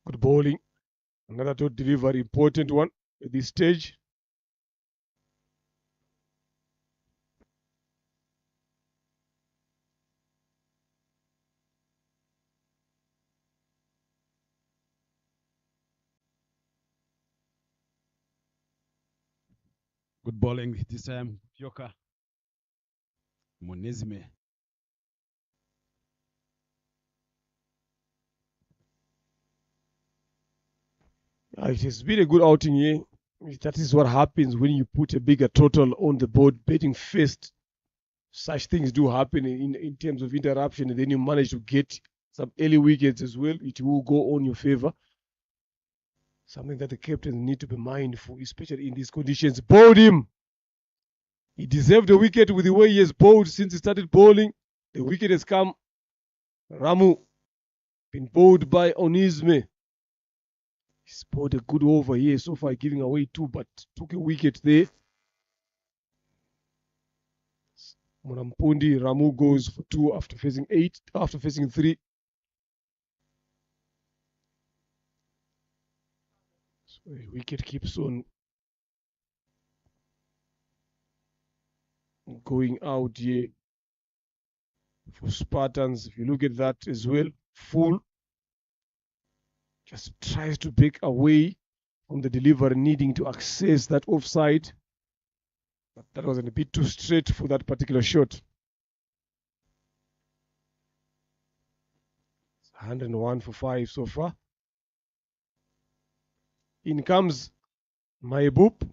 [SPEAKER 1] Good bowling. Another delivery, important one at this stage.
[SPEAKER 4] Good bowling this time. Yoka. Monezime.
[SPEAKER 1] It has been a good outing here. That is what happens when you put a bigger total on the board, betting first. Such things do happen in terms of interruption, and then you manage to get some early wickets as well. It will go on your favor. Something that the captains need to be mindful, especially in these conditions. Bowled him. He deserved a wicket with the way he has bowled since he started bowling. The wicket has come. Ramu been bowled by Onisme. He's bowled a good over here so far, giving away 2, but took a wicket there. Murampundi Ramu goes for 2 after facing 3. So the wicket keeps on going out here for Spartans. If you look at that as well, full. Just tries to break away from the delivery, needing to access that offside. But that was a bit too straight for that particular shot. 101 for 5 so far. In comes Maibub.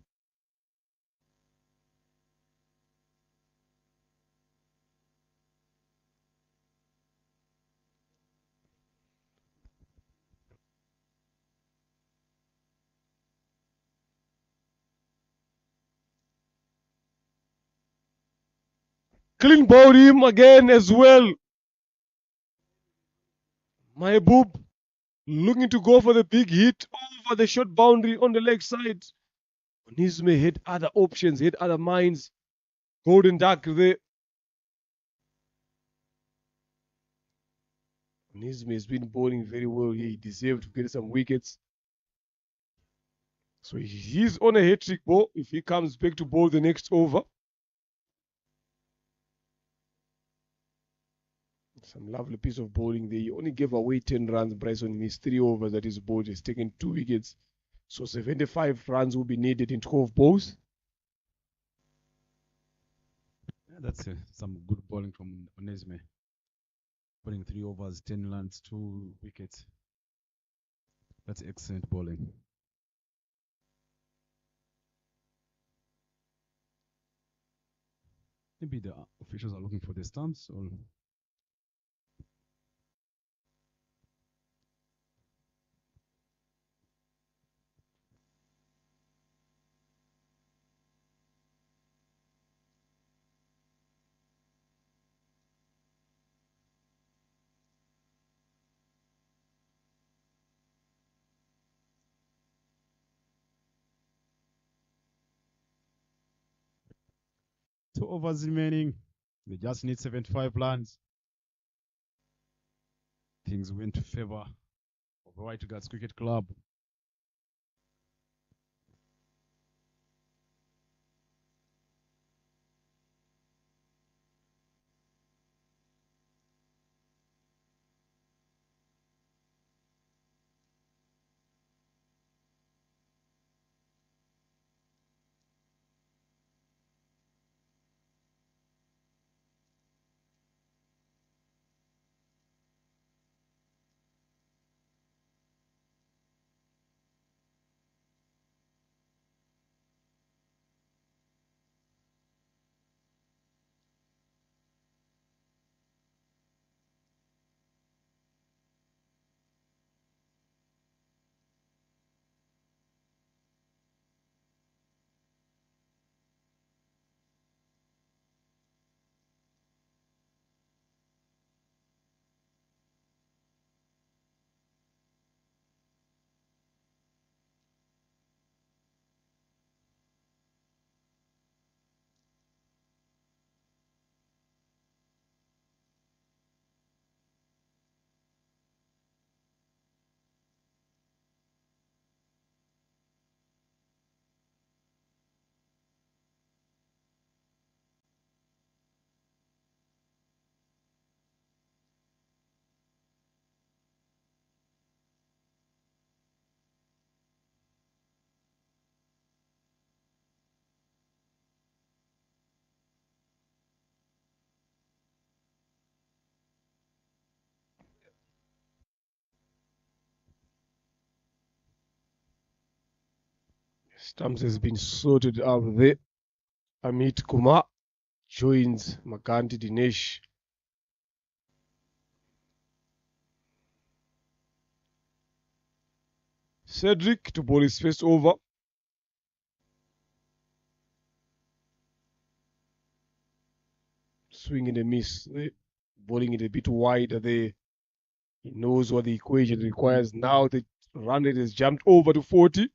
[SPEAKER 1] Clean bowled him again as well. Maibub looking to go for the big hit over the short boundary on the leg side. Nisme had other options, had other minds. Golden Duck there. Nisme has been bowling very well here. He deserved to get some wickets. So he's on a hat-trick ball if he comes back to bowl the next over. Some lovely piece of bowling there. He only gave away 10 runs. Bryson missed 3 overs that his bowled. He's taken 2 wickets. So 75 runs will be needed in 12 balls.
[SPEAKER 4] Yeah, that's some good bowling from Onesme. Bowling 3 overs, 10 runs, 2 wickets. That's excellent bowling. Maybe the officials are looking for the stumps or. Two overs remaining. They just need 75 runs. Things went to favor of White Guards Cricket Club.
[SPEAKER 1] Stumps has been sorted out there. Amit Kumar joins Makanti Dinesh. Cedric to bowl his first over. Swing and a miss. Bowling it a bit wider there. He knows what the equation requires. Now the run rate has jumped over to 40.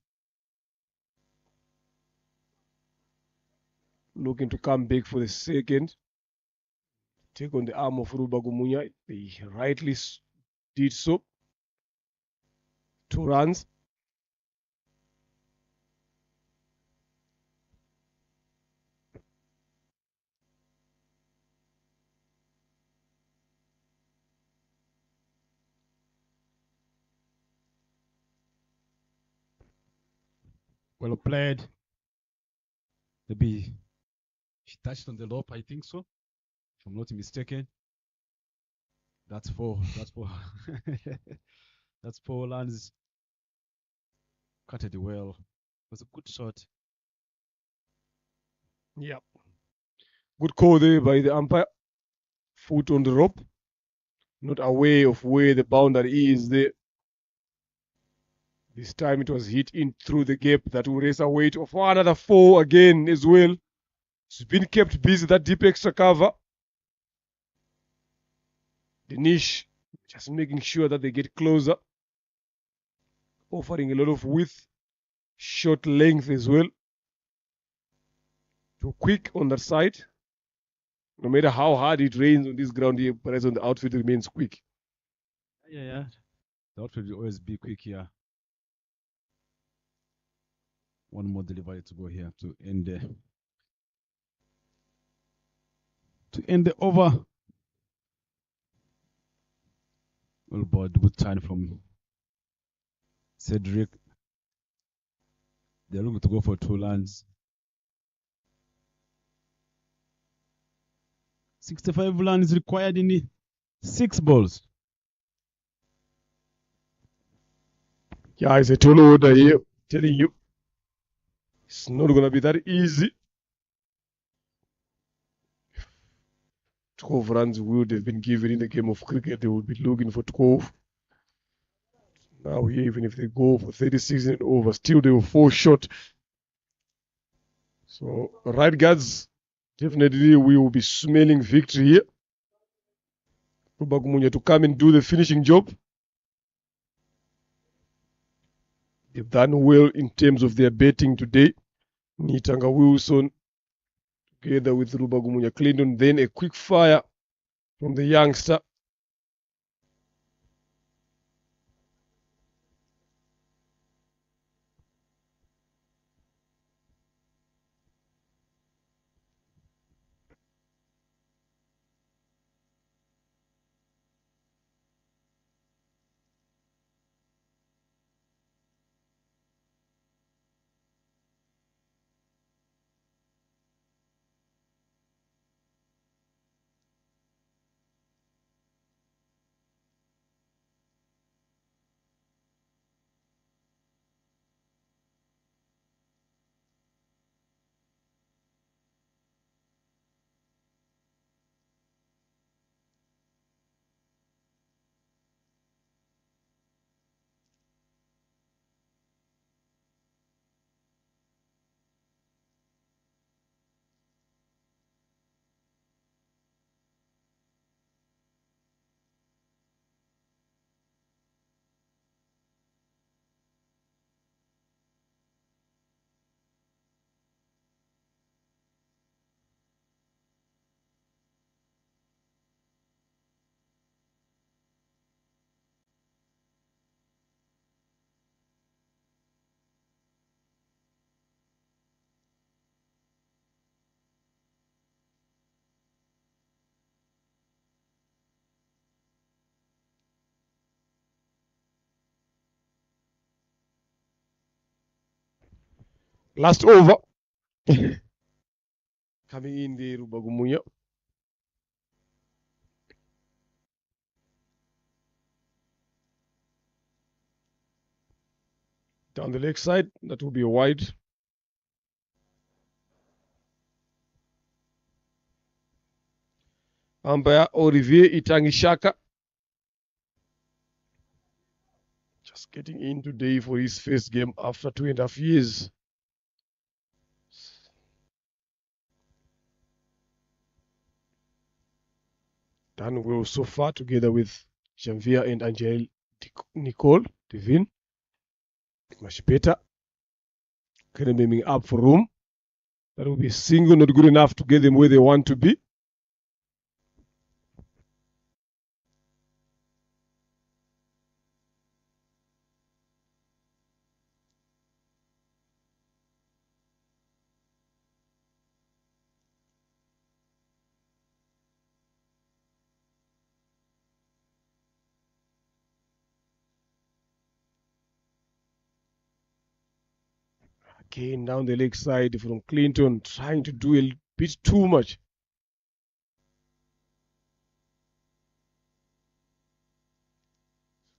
[SPEAKER 1] Looking to come back for the second. Take on the arm of Ruba Gumunya. They rightly did so. 2 runs.
[SPEAKER 10] Well played. Maybe she touched on the rope, I think so. If I'm not mistaken. That's 4. That's 4. That's 4 runs. Cut it well. It was a good shot.
[SPEAKER 1] Yeah. Good call there by the umpire. Foot on the rope. Not aware of where the boundary is there. This time it was hit in through the gap. That will raise a weight of another 4 again as well. It's been kept busy, that deep extra cover. The niche, just making sure that they get closer. Offering a lot of width, short length as well. Too quick on that side. No matter how hard it rains on this ground here, but on the outfield remains quick.
[SPEAKER 10] Yeah. The outfield will always be quick here. One more delivery to go here to end the over. Well, but good time from Cedric. They're looking to go for 2 runs. 65 runs required in 6 balls.
[SPEAKER 1] Yeah, it's a tall order here. Telling you, it's not going to be that easy. 12 runs would have been given in the game of cricket. They would be looking for 12. Now here, even if they go for 36 and over, still they will fall short. So, right guards, definitely we will be smelling victory here. Rubagumunya to come and do the finishing job. They've done well in terms of their betting today. Nitanga Wilson together with Rubagumunya Clinton. Then a quick fire from the youngster. Last over. Coming in the Rubagumunya. Down the leg side, that will be a wide. Umpire Olivier Itangishaka. Just getting in today for his first game after 2.5 years. Done well so far together with Janvier and Angel Nicole Devin. Much better. Kind up for room. That will be a single, not good enough to get them where they want to be. Again, down the leg side from Clinton, trying to do a bit too much.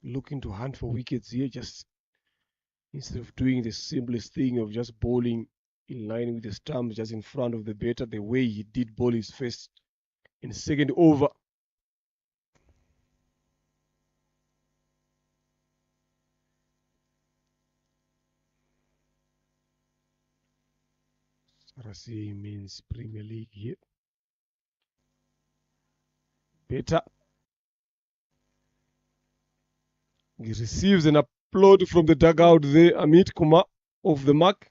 [SPEAKER 1] Looking to hunt for wickets here, just instead of doing the simplest thing of just bowling in line with the stumps just in front of the batter, the way he did bowl his first and second over. RC means Premier League here. Better. He receives an applaud from the dugout there. Amit Kumar off the mark.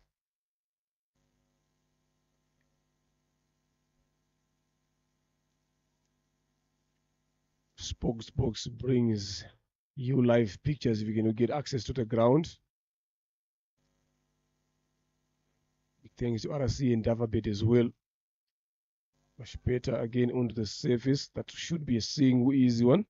[SPEAKER 1] Spokesbox brings you live pictures if you can get access to the ground. Big thanks to RC and Davabet as well. Much better again onto the surface. That should be a single easy one.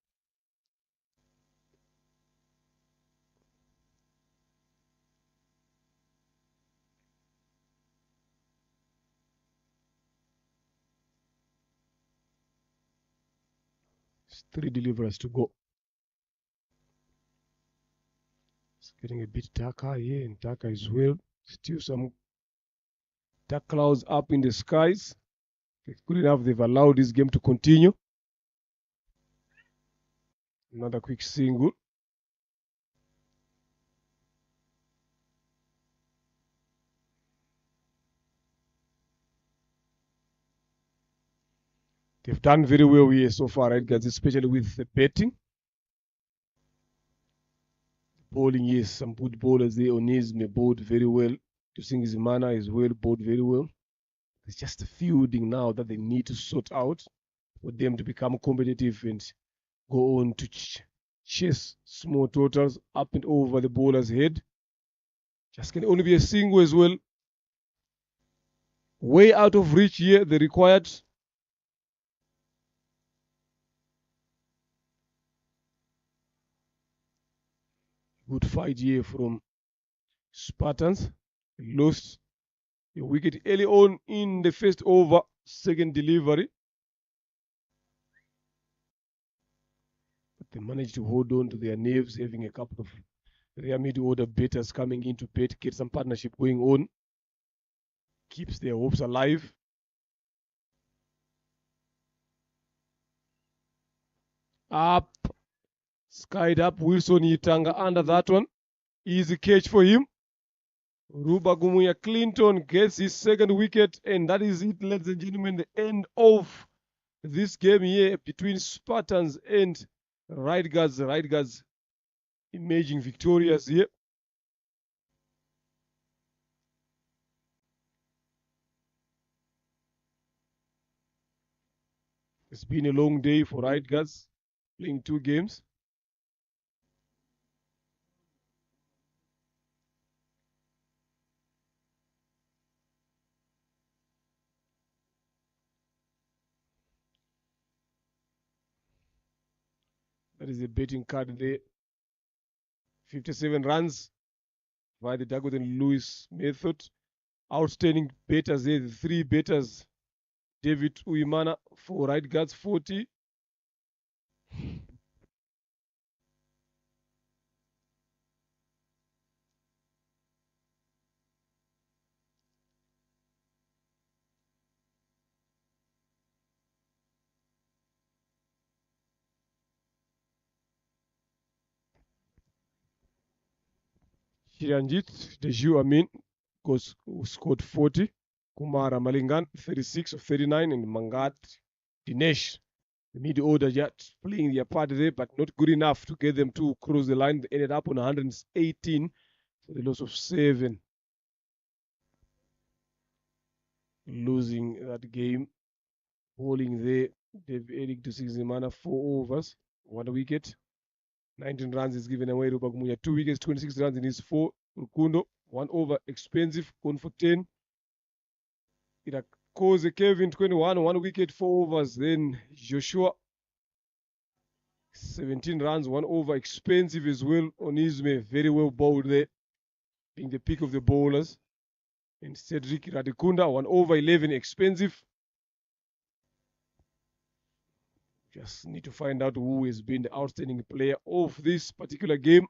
[SPEAKER 1] It's 3 deliveries to go. It's getting a bit darker here and darker as well. Still some dark clouds up in the skies. It's good enough they've allowed this game to continue. Another quick single. They've done very well here so far, right, guys? Especially with the betting. Bowling, yes, some good bowlers there. Oniz may bowled very well. Tusingizimana as well bowled very well. It's just the fielding now that they need to sort out for them to become competitive and go on to chase small totals up and over the bowler's head. Just can only be a single as well. Way out of reach here, the required. Good fight here from Spartans. Lost a wicket early on in the first over, second delivery. But they managed to hold on to their nerves, having a couple of their mid-order batters coming into bet, get some partnership going on. Keeps their hopes alive. Up. Skied up. Wilson Yitanga under that one. Easy catch for him. Ruba Gumuya Clinton gets his second wicket, and that is it, ladies and gentlemen. The end of this game here between Spartans and Right Guards. Right Guards emerging victorious here. It's been a long day for Right Guards, playing 2 games. That is a betting card there. 57 runs by the Dagood and Lewis method. Outstanding betters there, the 3 betters. David Uimana for Right Guards 40. Chiranjit Deju Amin scored 40. Kumara Malingan 36 of 39, and Mangat Dinesh, the mid order, yet playing their part there, but not good enough to get them to cross the line. They ended up on 118 for the loss of 7. Losing that game. Bowling there, Dave Eric Dusigzimana, 4 overs, 1 wicket. 19 runs is given away. Rubagumuya 2 wickets, 26 runs in his 4. Rukundo 1 over, expensive, gone for 10. Irakoze Kevin 21, 1 wicket, 4 overs. Then Joshua 17 runs, 1 over, expensive as well. Onizme very well bowled there, being the pick of the bowlers. And Cedric Radikunda 1 over, 11, expensive. Just need to find out who has been the outstanding player of this particular game.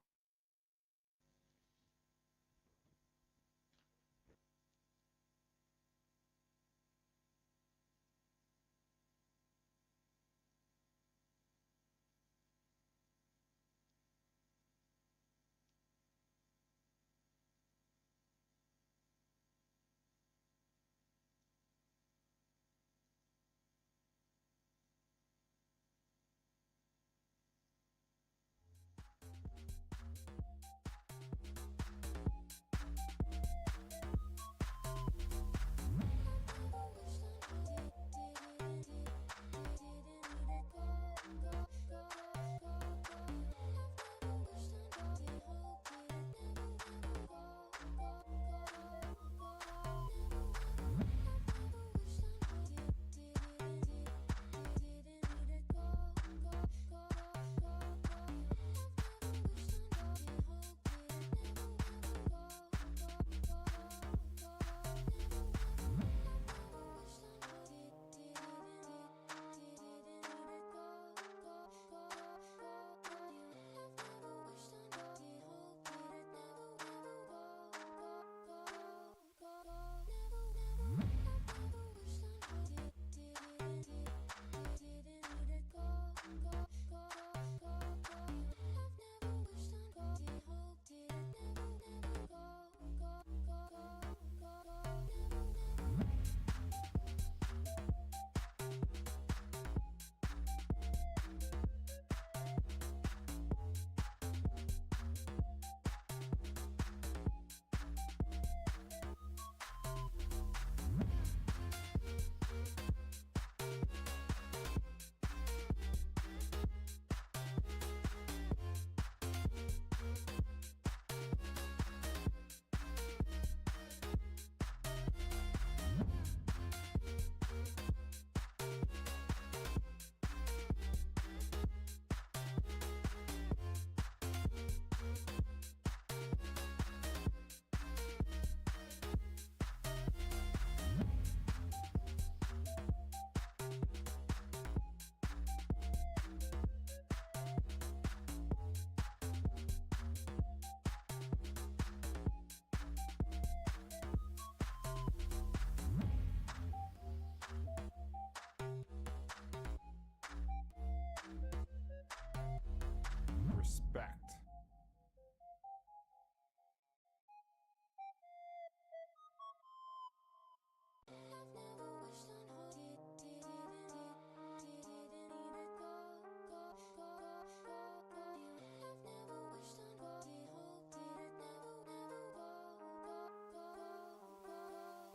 [SPEAKER 5] Respect.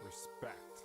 [SPEAKER 5] Respect.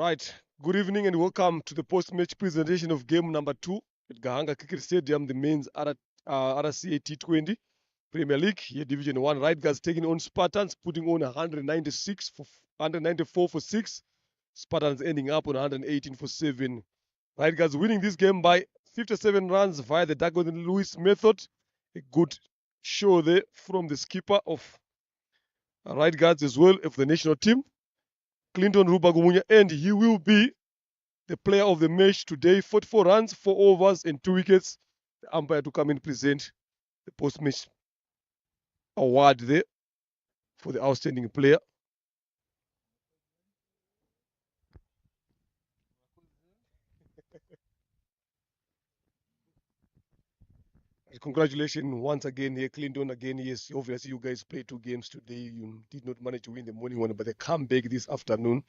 [SPEAKER 1] Right. Good evening and welcome to the post-match presentation of game number 2 at Gahanga Cricket Stadium, the men's RCA T20 Premier League. Here, Division 1, Right Guards taking on Spartans, putting on 194 for 6. Spartans ending up on 118 for 7. Right Guards winning this game by 57 runs via the Dagon Lewis method. A good show there from the skipper of Right Guards as well of the national team, Clinton Rubagumunya, and he will be the player of the match today. 44 runs, 4 overs, and 2 wickets. The umpire to come and present the post-match award there for the outstanding player. Congratulations once again here, Clinton. Again, yes, obviously you guys played 2 games today. You did not manage to win the morning one, but the comeback this afternoon,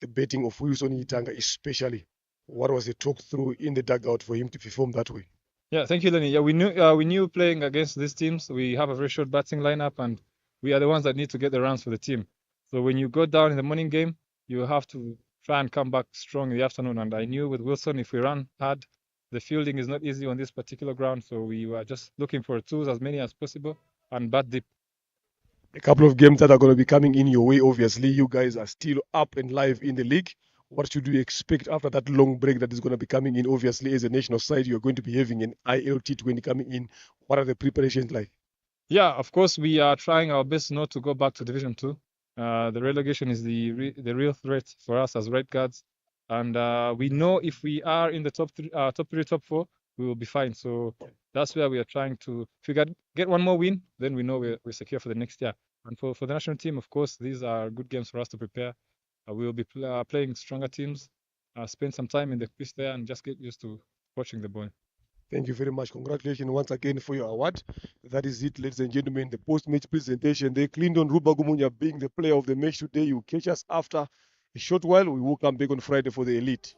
[SPEAKER 1] the betting of Wilson Itanga especially. What was the talk through in the dugout for him to perform that way?
[SPEAKER 11] Yeah, thank you, Lenny. Yeah, we knew playing against these teams, we have a very short batting lineup, and we are the ones that need to get the runs for the team. So when you go down in the morning game, you have to try and come back strong in the afternoon. And I knew with Wilson, if we run hard, the fielding is not easy on this particular ground. So we were just looking for twos, as many as possible, and bat deep.
[SPEAKER 1] A couple of games that are going to be coming in your way. Obviously, you guys are still up and live in the league. What should you expect after that long break that is going to be coming in? Obviously, as a national side, you're going to be having an ILT20 coming in. What are the preparations like?
[SPEAKER 11] Yeah, of course, we are trying our best not to go back to Division 2. The relegation is the real threat for us as Red Guards. And we know if we are in the top 3, top 4, we will be fine. So that's where we are trying to, if we get one more win, then we know we're secure for the next year. And for the national team, of course, these are good games for us to prepare. We will be playing stronger teams, spend some time in the pitch there, and just get used to watching the ball.
[SPEAKER 1] Thank you very much. Congratulations once again for your award. That is it, ladies and gentlemen. The post-match presentation. There, Clinton Rubagumunya being the player of the match today. You catch us after a short while. We will come back on Friday for the elite.